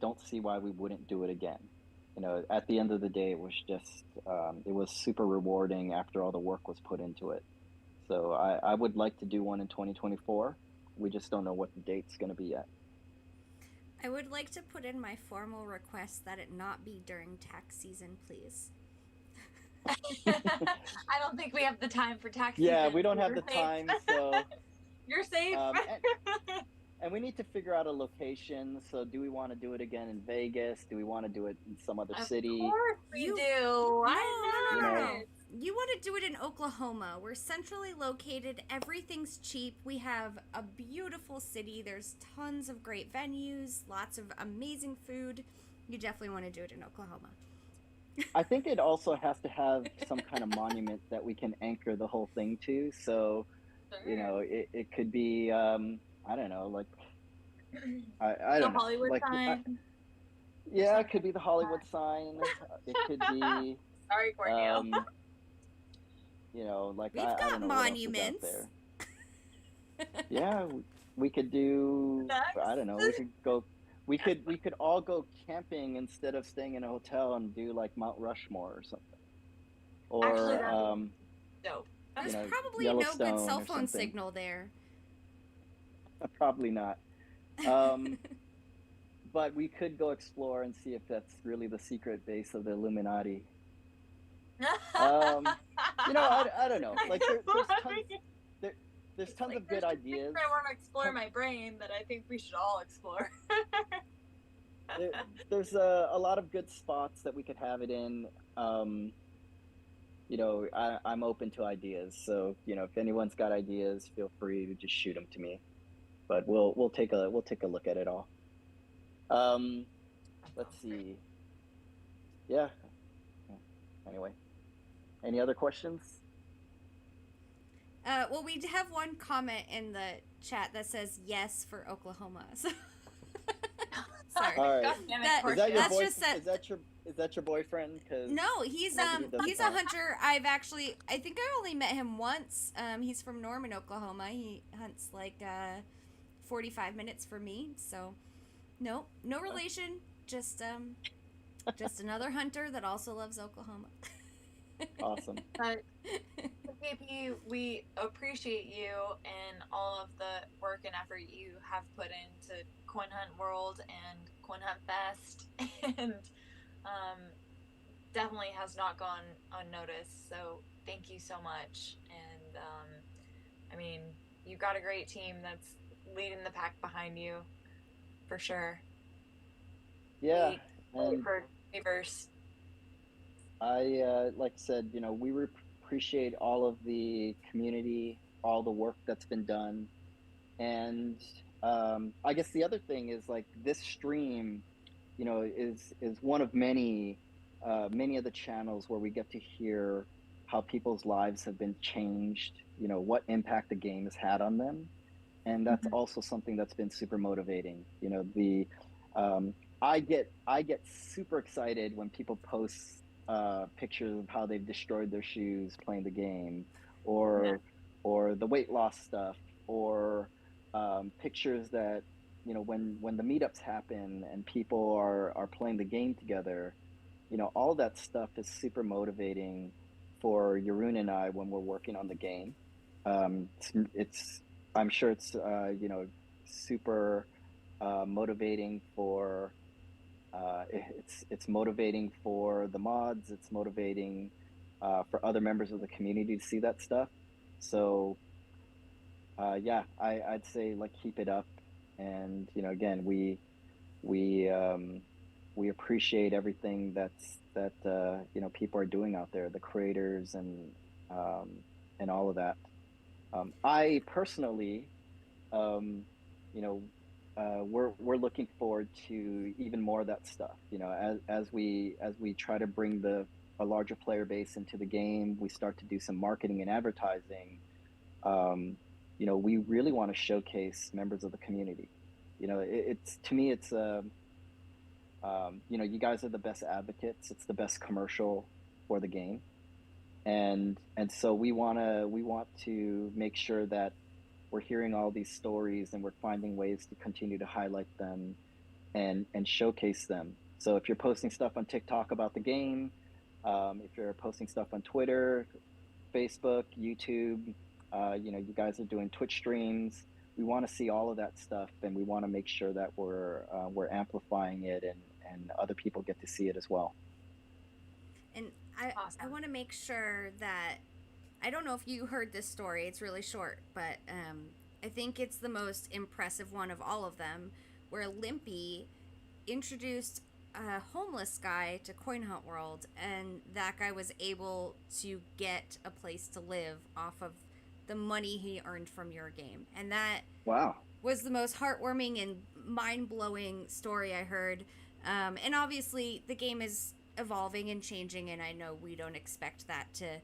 don't see why we wouldn't do it again. At the end of the day, it was just, it was super rewarding after all the work was put into it. So I would like to do one in 2024. We just don't know what the date's going to be yet. I would like to put in my formal request that it not be during tax season, please. I don't think we have the time for tax Yeah, season. we don't have the time, so... You're safe. And we need to figure out a location. So do we want to do it again in Vegas? Do we want to do it in some other city? Of course we do. No. I know. You want to do it in Oklahoma. We're centrally located. Everything's cheap. We have a beautiful city. There's tons of great venues, lots of amazing food. You definitely want to do it in Oklahoma. I think it also has to have some kind of monument that we can anchor the whole thing to. So, it could be, I don't know, like, I don't know. Hollywood like, sign. Yeah, it could be the Hollywood sign. It could be... Sorry, Korkio. Like, We've I got don't know monuments. what else is out there. Yeah, we could do... I don't know, we could all go camping instead of staying in a hotel and do, like, Mount Rushmore or something. Or, actually, dope. There's probably no good cell phone signal there. Probably not. But we could go explore and see if that's really the secret base of the Illuminati. I don't know. Like there's tons of good ideas. I want to explore my brain that I think we should all explore. There's a lot of good spots that we could have it in. I'm open to ideas. So if anyone's got ideas, feel free to just shoot them to me. But we'll take a look at it all. Let's see. Yeah. Anyway, any other questions? Well, we have one comment in the chat that says yes for Oklahoma. So sorry. All right. Is that your just Is that your boyfriend? No, he's a hunter. I think I only met him once. He's from Norman, Oklahoma. He hunts like 45 minutes from me. So no relation. Just another hunter that also loves Oklahoma. Awesome. KP, we appreciate you and all of the work and effort you have put into Coin Hunt World and Coin Hunt Fest, and definitely has not gone unnoticed. So thank you so much. And I mean, you've got a great team that's leading the pack behind you, for sure. Yeah. And for Cubieverse. like I said, we appreciate all of the community, all the work that's been done. And I guess the other thing is, like, this stream, is one of many of the channels where we get to hear how people's lives have been changed, what impact the game has had on them. And that's also something that's been super motivating. I get super excited when people post pictures of how they've destroyed their shoes playing the game, or the weight loss stuff, or pictures that when the meetups happen and people are playing the game together. All that stuff is super motivating for Jeroen and I when we're working on the game. It's I'm sure it's you know, super motivating for it's motivating for the mods. It's motivating for other members of the community to see that stuff. So yeah, I'd say like keep it up, and you know, again, we appreciate everything that you know, people are doing out there, the creators and all of that. I personally, you know, we're looking forward to even more of that stuff. You know, as we try to bring a larger player base into the game, we start to do some marketing and advertising. You know, we really want to showcase members of the community. You know, it's to me, it's you know, you guys are the best advocates. It's the best commercial for the game, and so we want to make sure that we're hearing all these stories and we're finding ways to continue to highlight them and showcase them. So if you're posting stuff on TikTok about the game, if you're posting stuff on Twitter, Facebook, YouTube, you know, you guys are doing Twitch streams. We want to see all of that stuff, and we want to make sure that we're amplifying it, and other people get to see it as well. And I want to make sure that, I don't know if you heard this story. It's really short, but I think it's the most impressive one of all of them, where Limpy introduced a homeless guy to Coin Hunt World, and that guy was able to get a place to live off of the money he earned from your game. And that was the most heartwarming and mind-blowing story I heard. And obviously the game is evolving and changing, and I know we don't expect that to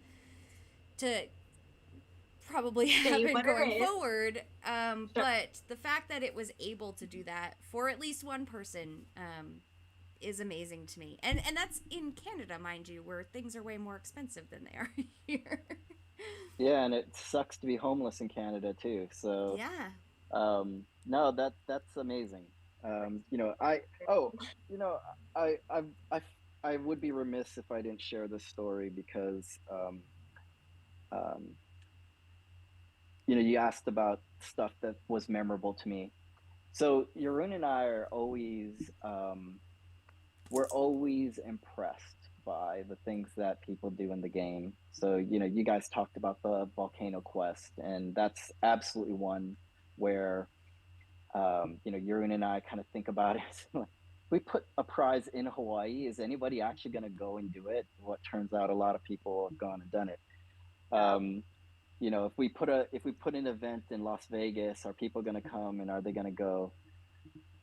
probably happen going forward. But the fact that it was able to do that for at least one person is amazing to me. And that's in Canada, mind you, where things are way more expensive than they are here. Yeah, and it sucks to be homeless in Canada too. So yeah, no, that's amazing. You know, I would be remiss if I didn't share this story because you know, you asked about stuff that was memorable to me. So Jeroen and I are always we're always impressed by the things that people do in the game. So, you know, you guys talked about the volcano quest, and that's absolutely one where you know, Jeroen and I kind of think about it. We put a prize in Hawaii. Is anybody actually going to go and do it? What turns out, a lot of people have gone and done it. You know, if we put an event in Las Vegas, are people going to come, and are they going to go?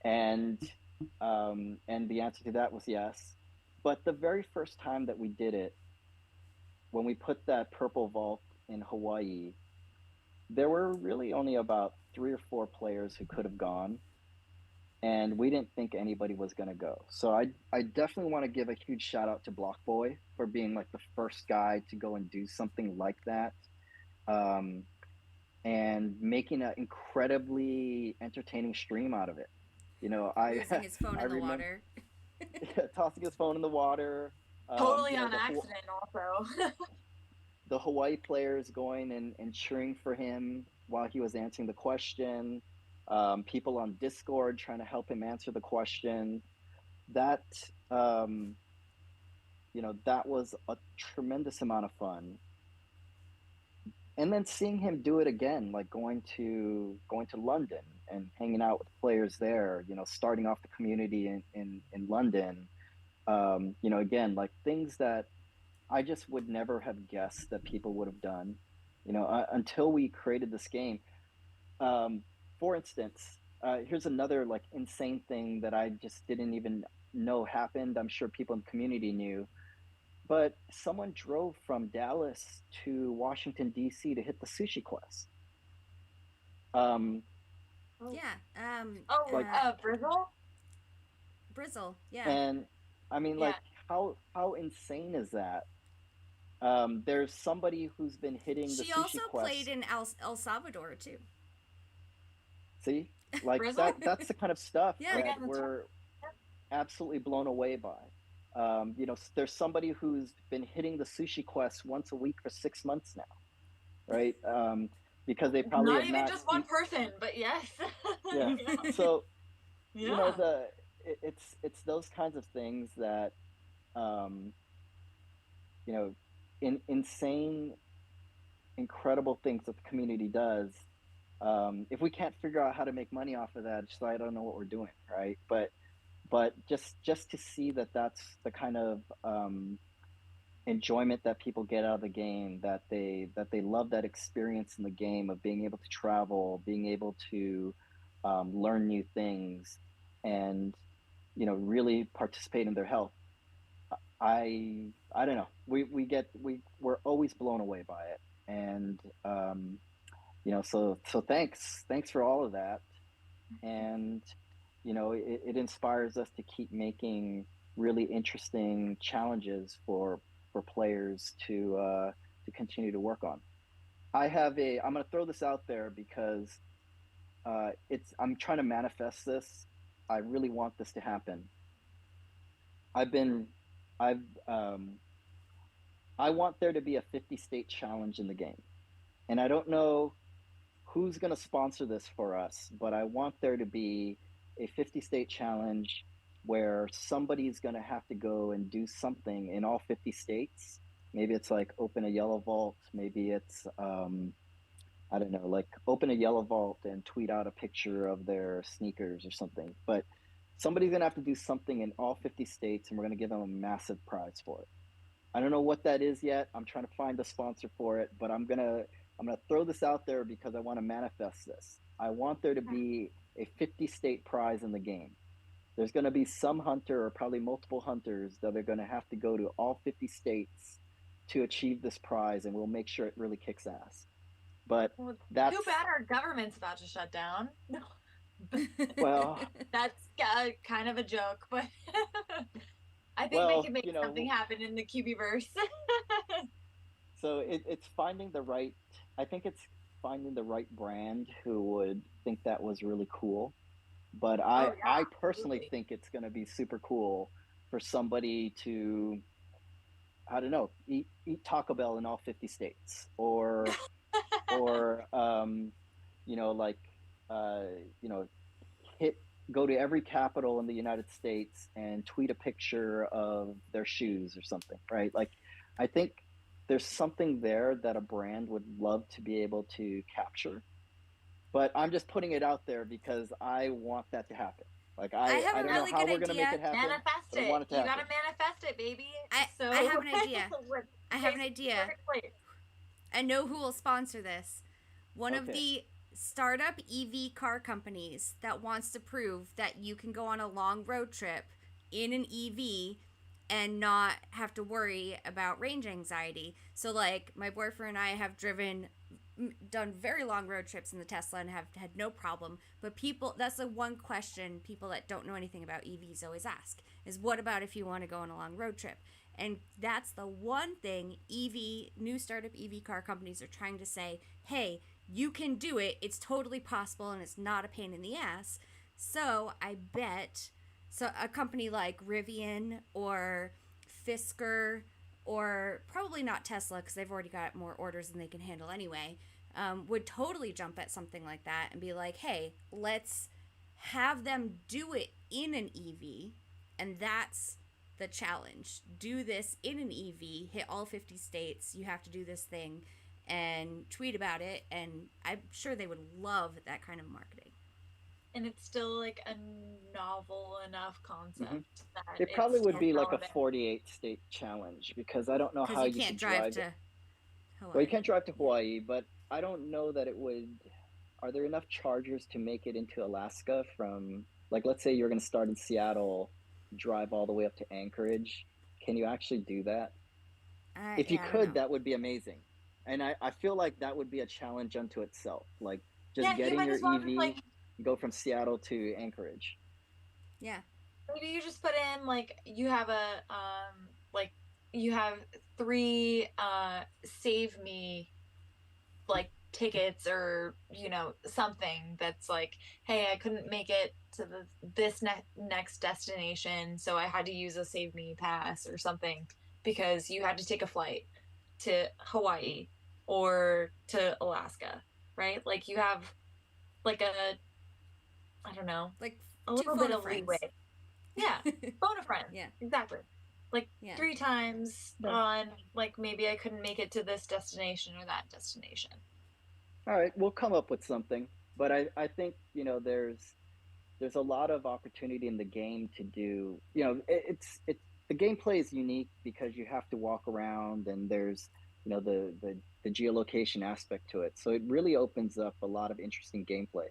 And the answer to that was yes. But the very first time that we did it, when we put that purple vault in Hawaii, there were really only about 3 or 4 players who could have gone, and we didn't think anybody was going to go. So I definitely want to give a huge shout out to Block Boy for being like the first guy to go and do something like that, and making an incredibly entertaining stream out of it. You know, losing his phone in the water. Tossing his phone in the water. Totally you know, on accident, also. The Hawaii players going and cheering for him while he was answering the question. People on Discord trying to help him answer the question. That, you know, that was a tremendous amount of fun. And then seeing him do it again, like going to London and hanging out with players there, you know, starting off the community in London, you know, again, like things that I just would never have guessed that people would have done, you know, until we created this game. For instance, here's another like insane thing that I just didn't even know happened. I'm sure people in the community knew, but someone drove from Dallas to Washington, D.C. to hit the sushi quest. Brizzle, yeah. And I mean, like, how insane is that? There's somebody who's been hitting the sushi quest. She also played in El Salvador too. See, like that's the kind of stuff that we're absolutely blown away by. There's somebody who's been hitting the sushi quest once a week for 6 months now, right? Because they probably not have even not just one person, but yes. yeah. So yeah. it's those kinds of things that insane, incredible things that the community does. If we can't figure out how to make money off of that, just I don't know what we're doing, right? But just to see that that's the kind of enjoyment that people get out of the game, that they love that experience in the game of being able to travel, being able to learn new things, and really participate in their health. I don't know. We're always blown away by it, and so thanks for all of that, and it inspires us to keep making really interesting challenges for players to continue to work on. I'm going to throw this out there because I'm trying to manifest this. I really want this to happen. I want there to be a 50-state challenge in the game, and I don't know who's going to sponsor this for us, but I want there to be a 50-state challenge where somebody's going to have to go and do something in all 50 states. Maybe it's like open a yellow vault. Maybe it's, I don't know, like open a yellow vault and tweet out a picture of their sneakers or something. But somebody's going to have to do something in all 50 states, and we're going to give them a massive prize for it. I don't know what that is yet. I'm trying to find a sponsor for it, but I'm gonna throw this out there because I want to manifest this. I want there to be a 50-state prize in the game. There's going to be some hunter, or probably multiple hunters, that are going to have to go to all 50 states to achieve this prize, and we'll make sure it really kicks ass. But that's too bad our government's about to shut down. Well, that's kind of a joke, but I think we can make something happen in the Cubieverse. So it's finding the right. I think it's finding the right brand who would think that was really cool. But I personally think it's going to be super cool for somebody to, I don't know, eat Taco Bell in all 50 states, or go to every capital in the United States and tweet a picture of their shoes or something, right? Like, I think there's something there that a brand would love to be able to capture. But I'm just putting it out there because I want that to happen. Like, I don't know how we're going to make it happen. Manifest it. You got to manifest it, baby. I have an idea. I have an idea. I know who will sponsor this. One of the startup EV car companies that wants to prove that you can go on a long road trip in an EV and not have to worry about range anxiety. So, like, my boyfriend and I have done very long road trips in the Tesla and have had no problem. But that's the one question people that don't know anything about EVs always ask, is what about if you want to go on a long road trip? And that's the one thing new startup EV car companies are trying to say, hey, you can do it. It's totally possible, and it's not a pain in the ass. So I bet a company like Rivian or Fisker, or probably not Tesla because they've already got more orders than they can handle anyway, would totally jump at something like that and be like, hey, let's have them do it in an EV, and that's the challenge. Do this in an EV, hit all 50 states, you have to do this thing, and tweet about it, and I'm sure they would love that kind of marketing. And it's still like a novel enough concept. That it probably would be like a 48-state challenge, because I don't know how you can drive to Hawaii. Well, you can't drive to Hawaii, but I don't know that it would. Are there enough chargers to make it into Alaska from, like, let's say you're going to start in Seattle, drive all the way up to Anchorage? Can you actually do that? If you could, that would be amazing. And I feel like that would be a challenge unto itself. Like, just getting your EV, go from Seattle to Anchorage. Yeah. Maybe you just put in, like, you have you have 3 save me, like, tickets or, you know, something that's like, hey, I couldn't make it to this next destination, so I had to use a Save Me pass or something because you had to take a flight to Hawaii or to Alaska, right? Like you have like I don't know, like a little bit of friends. leeway. Yeah, phone a friend. Yeah, exactly. Like 3 times on, like, maybe I couldn't make it to this destination or that destination. All right, we'll come up with something. But I think, you know, there's a lot of opportunity in the game to do, you know, it's the gameplay is unique because you have to walk around and there's, you know, the geolocation aspect to it. So it really opens up a lot of interesting gameplay.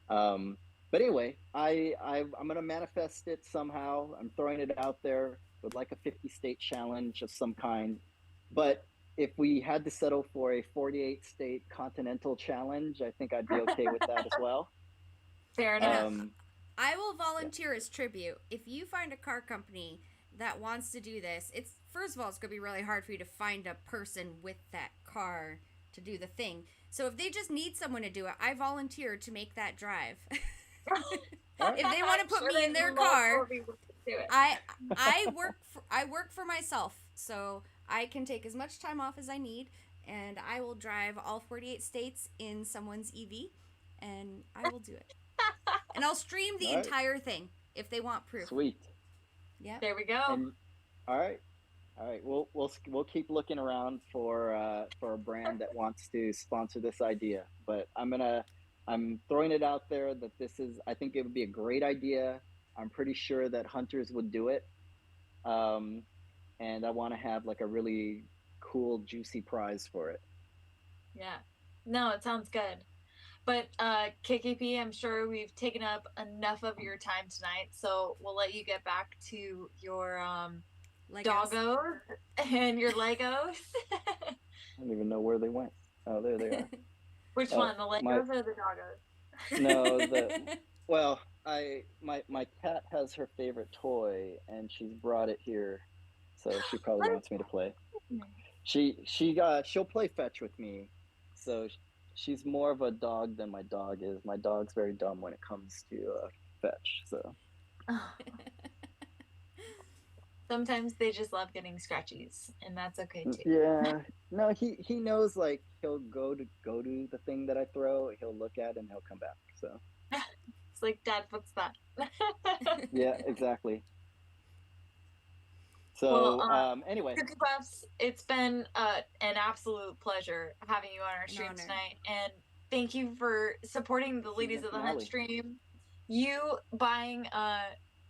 But anyway, I'm gonna manifest it somehow. I'm throwing it out there with like a 50-state challenge of some kind. But if we had to settle for a 48-state continental challenge, I think I'd be okay with that as well. Fair enough. I will volunteer as tribute. If you find a car company that wants to do this, it's first of all, it's gonna be really hard for you to find a person with that car to do the thing. So if they just need someone to do it, I volunteer to make that drive. If they want to put me in their car, I work for myself, so I can take as much time off as I need, and I will drive all 48 states in someone's EV, and I will do it. And I'll stream the entire thing if they want proof. Sweet. Yeah. There we go. And, all right. We'll keep looking around for a brand that wants to sponsor this idea. But I'm throwing it out there that I think it would be a great idea. I'm pretty sure that hunters would do it. And I want to have like a really cool, juicy prize for it. Yeah. No, it sounds good. But KKP, I'm sure we've taken up enough of your time tonight, so we'll let you get back to your doggos and your Legos. I don't even know where they went. Oh, there they are. Which one, the Legos or the doggos? No, my cat has her favorite toy, and she's brought it here, so she probably wants me to play. She'll play fetch with me, so she's more of a dog than my dog is. My dog's very dumb when it comes to fetch, so. Sometimes they just love getting scratchies, and that's okay too. Yeah, no, he knows, like, he'll go to the thing that I throw, he'll look at it, and he'll come back. So it's like, Dad, what's that? Yeah, exactly. So well, anyway, Cookie Puffs, it's been an absolute pleasure having you on our stream tonight, and thank you for supporting the Ladies of the Hunt stream. You buying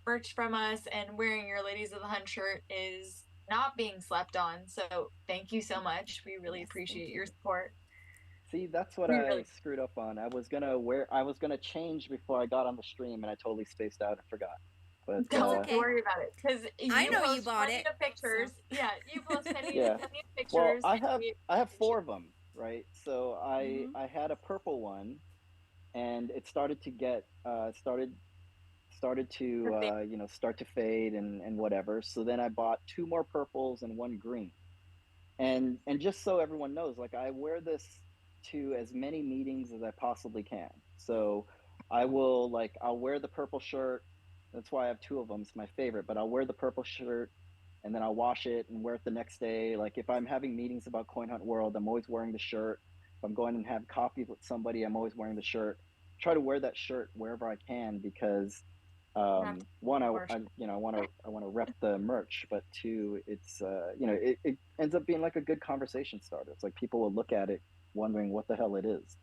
merch from us and wearing your Ladies of the Hunt shirt is not being slept on, so thank you so much. We really appreciate your support. See, that's what I screwed up on. I was gonna change before I got on the stream, and I totally spaced out and forgot. But don't worry about it, because I know you bought it. Pictures, so. Yeah, you post plenty of pictures. Well, I have 4 of them, right? So I had a purple one, and it started to get started to start to fade and whatever. So then I bought 2 more purples and 1 green, and just so everyone knows, like, I wear this to as many meetings as I possibly can. So I'll wear the purple shirt. That's why I have 2 of them. It's my favorite, but I'll wear the purple shirt and then I'll wash it and wear it the next day. Like, if I'm having meetings about Coin Hunt World, I'm always wearing the shirt. If I'm going and have coffee with somebody, I'm always wearing the shirt. Try to wear that shirt wherever I can, because one, I want to rep the merch, but 2, it's it ends up being like a good conversation starter. It's like people will look at it wondering what the hell it is.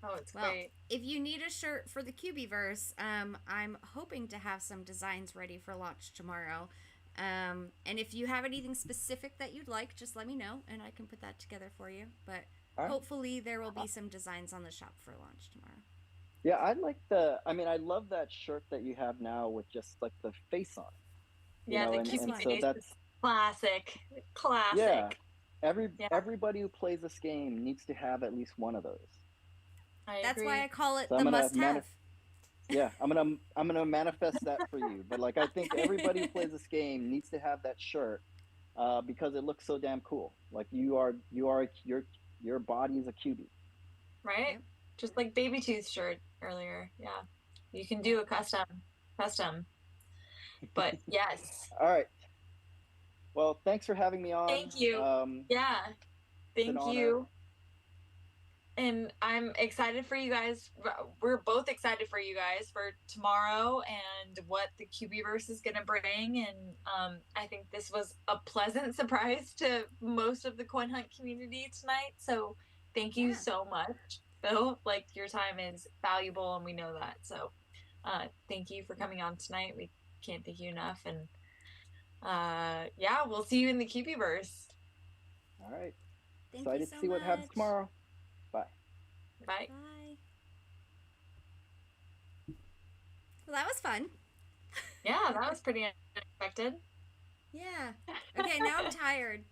Oh, it's great. If you need a shirt for the Cubieverse, I'm hoping to have some designs ready for launch tomorrow. And if you have anything specific that you'd like, just let me know and I can put that together for you. But hopefully there will be some designs on the shop for launch tomorrow. Yeah, I love that shirt that you have now with just like the face on it. Yeah, the Cubie face is classic. Yeah, everybody who plays this game needs to have at least one of those. That's why I call it the must-have. Yeah, I'm gonna manifest that for you. But like, I think everybody who plays this game needs to have that shirt because it looks so damn cool. Like, you're Your body is a cubie. Right? Just like Baby Tooth shirt earlier. Yeah. You can do a custom. But yes. All right. Well, thanks for having me on. Thank you. Yeah. Thank you. And I'm excited for you guys. We're both excited for you guys for tomorrow and what the Cubieverse is going to bring. And I think this was a pleasant surprise to most of the coin hunt community tonight. So thank you so much, Phil. Like, your time is valuable, and we know that. So thank you for coming on tonight. We can't thank you enough. And yeah, we'll see you in the Cubieverse. All right. Thank Excited you so to see what happens much. tomorrow. Bye. Bye. Well, that was fun. Yeah, that was pretty unexpected. Yeah. Okay, now I'm tired.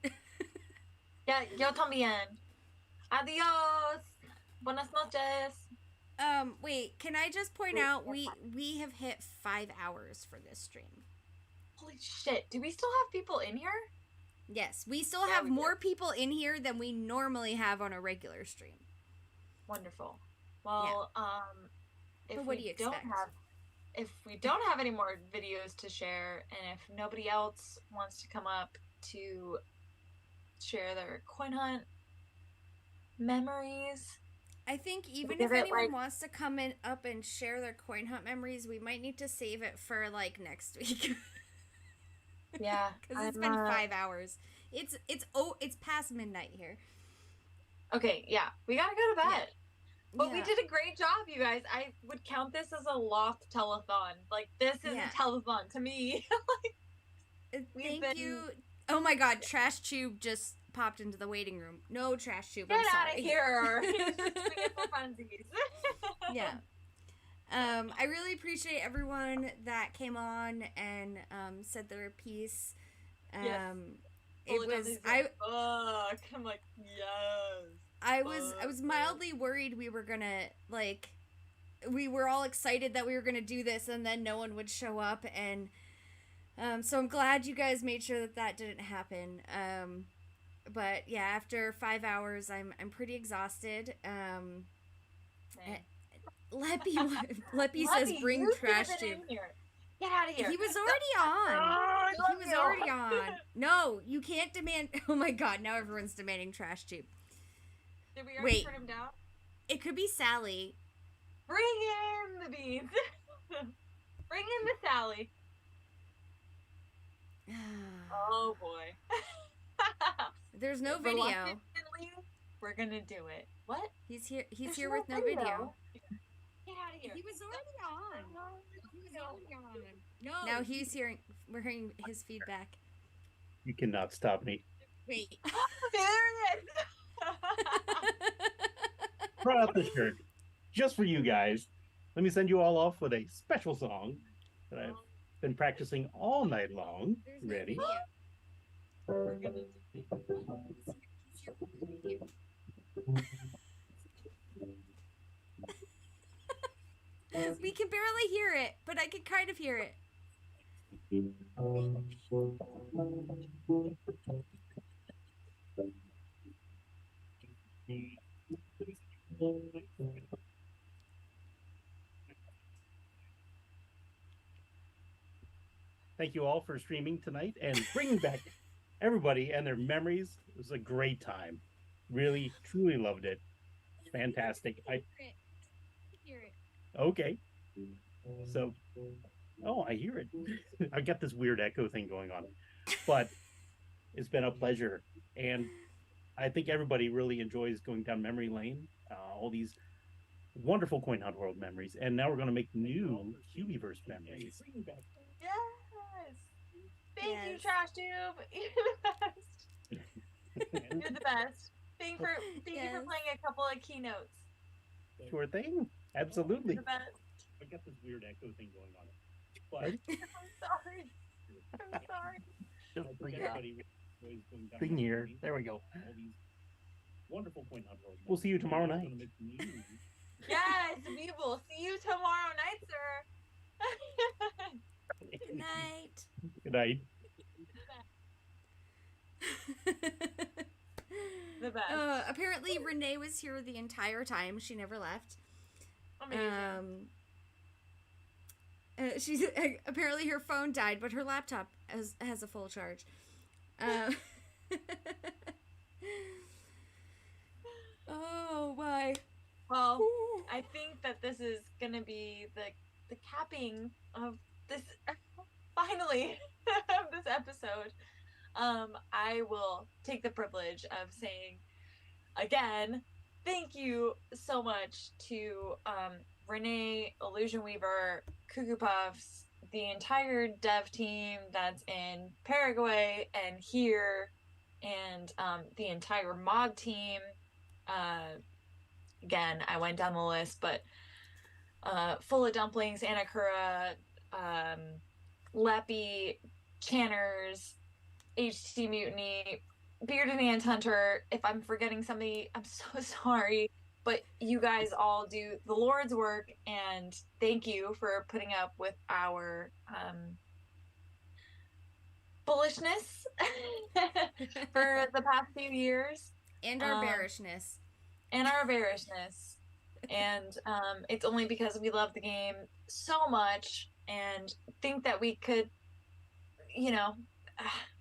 Yeah, yo también. Adios. Buenas noches. Wait, can I just point out we have hit 5 hours for this stream. Holy shit. Do we still have people in here? Yes, we still have more people in here than we normally have on a regular stream. Wonderful. Well, if But what do you expect? If we don't have any more videos to share, and if nobody else wants to come up to share their coin hunt memories, I think even if anyone wants to come up and share their coin hunt memories, we might need to save it for like next week. Yeah, because it's been 5 hours. It's past midnight here. Okay, yeah, we gotta go to bed. But we did a great job, you guys. I would count this as a loft telethon. Like, this is a telethon to me. Thank you. Oh my God, Trash Tube just popped into the waiting room. No, Trash Tube. Get I'm sorry. out of here. He was just doing it for funsies. Yeah. I really appreciate everyone that came on and said their piece. It was I'm like, yes. I was mildly worried we were gonna we were all excited that we were gonna do this and then no one would show up, and so I'm glad you guys made sure that didn't happen. But yeah, after 5 hours, I'm pretty exhausted. Leppy says bring Trash Tube. Get out of here. He was already on. He was already on. No, you can't demand. Oh my God! Now everyone's demanding Trash Tube. Did we already turn him down? It could be Sally. Bring in the beans. Bring in the Sally. Oh boy. There's no video. We're gonna do it. What? He's here. He's here with no video. Get out of here. He was already on. He was already on. No. Now he's hearing. We're hearing his feedback. You cannot stop me. Wait. There it is. Brought out the shirt just for you guys. Let me send you all off with a special song that I've been practicing all night long. Ready? We can barely hear it, but I can kind of hear it. Thank you all for streaming tonight and bringing back everybody and their memories. It was a great time. Really, truly loved it. Fantastic. Okay. So, I hear it. I got this weird echo thing going on. But it's been a pleasure. And I think everybody really enjoys going down memory lane. All these wonderful Coin Hunt World memories. And now we're going to make new Cubieverse memories. Yes. Thank you, Trash Tube. You're the best. Thank you for playing a couple of keynotes. Sure thing. Absolutely. You're the best. I got this weird echo thing going on. But I'm sorry. Just bring everybody Bring here. There we go. Wonderful Coin Hunt World. We'll see you tomorrow night. Yes, we will see you tomorrow night, sir. Good night. Good night. The best. Apparently, Renee was here the entire time. She never left. Amazing. She's apparently her phone died, but her laptop has a full charge. Oh, why? Well, I think that this is gonna be the capping of this finally of this episode. I will take the privilege of saying again, thank you so much to Renee, Illusion Weaver, Cuckoo Puffs, the entire dev team that's in Paraguay and here, and the entire mod team. Again, I went down the list, but full of Dumplings, Anakura, Leppy, Channers, HT Mutiny, Bearded Ant Hunter. If I'm forgetting somebody, I'm so sorry. But you guys all do the Lord's work, and thank you for putting up with our bullishness for the past few years. And our bearishness. And our bearishness. And it's only because we love the game so much and think that we could,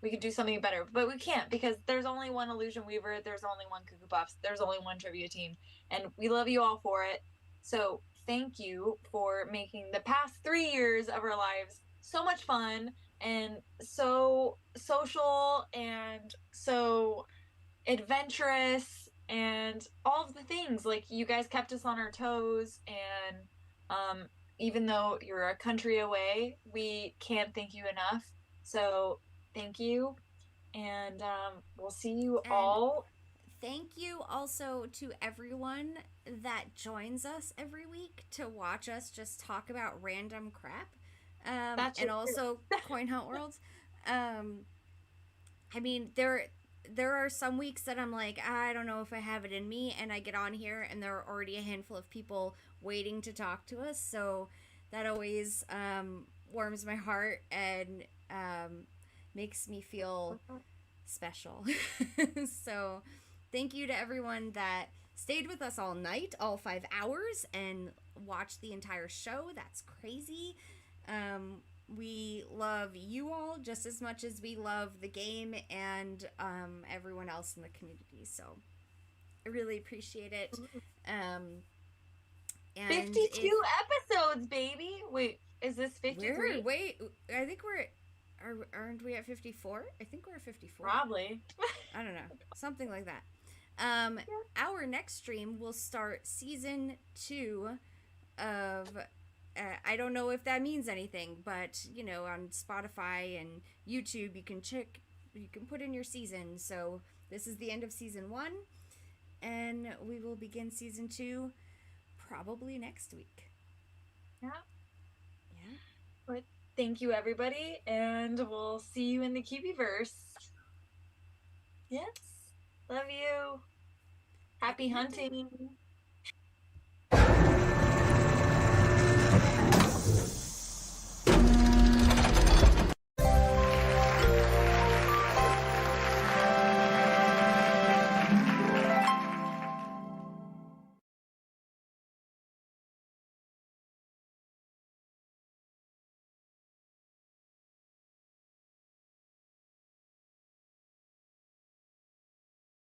we could do something better. But we can't, because there's only one Illusion Weaver, there's only one Cuckoo Puffs, there's only one trivia team. And we love you all for it. So thank you for making the past 3 years of our lives so much fun and so social and so adventurous and all of the things. Like, you guys kept us on our toes, and even though you're a country away, we can't thank you enough. So thank you, and we'll see you all. Thank you also to everyone that joins us every week to watch us just talk about random crap. And also Coin Hunt World. I mean, there are some weeks that I'm like, I don't know if I have it in me, and I get on here and there are already a handful of people waiting to talk to us, so that always warms my heart and makes me feel special. So thank you to everyone that stayed with us all night, all 5 hours, and watched the entire show. That's crazy. We love you all just as much as we love the game and everyone else in the community. So I really appreciate it. And 52 episodes, baby. Wait, is this 53? Wait, I think aren't we at 54? I think we're at 54. Probably. I don't know. Something like that. Our next stream will start season 2 of I don't know if that means anything, but on Spotify and YouTube you can put in your season. So this is the end of season 1, and we will begin season 2 probably next week. Yeah. But thank you, everybody, and we'll see you in the Cubieverse. Yes. Love you. Happy hunting.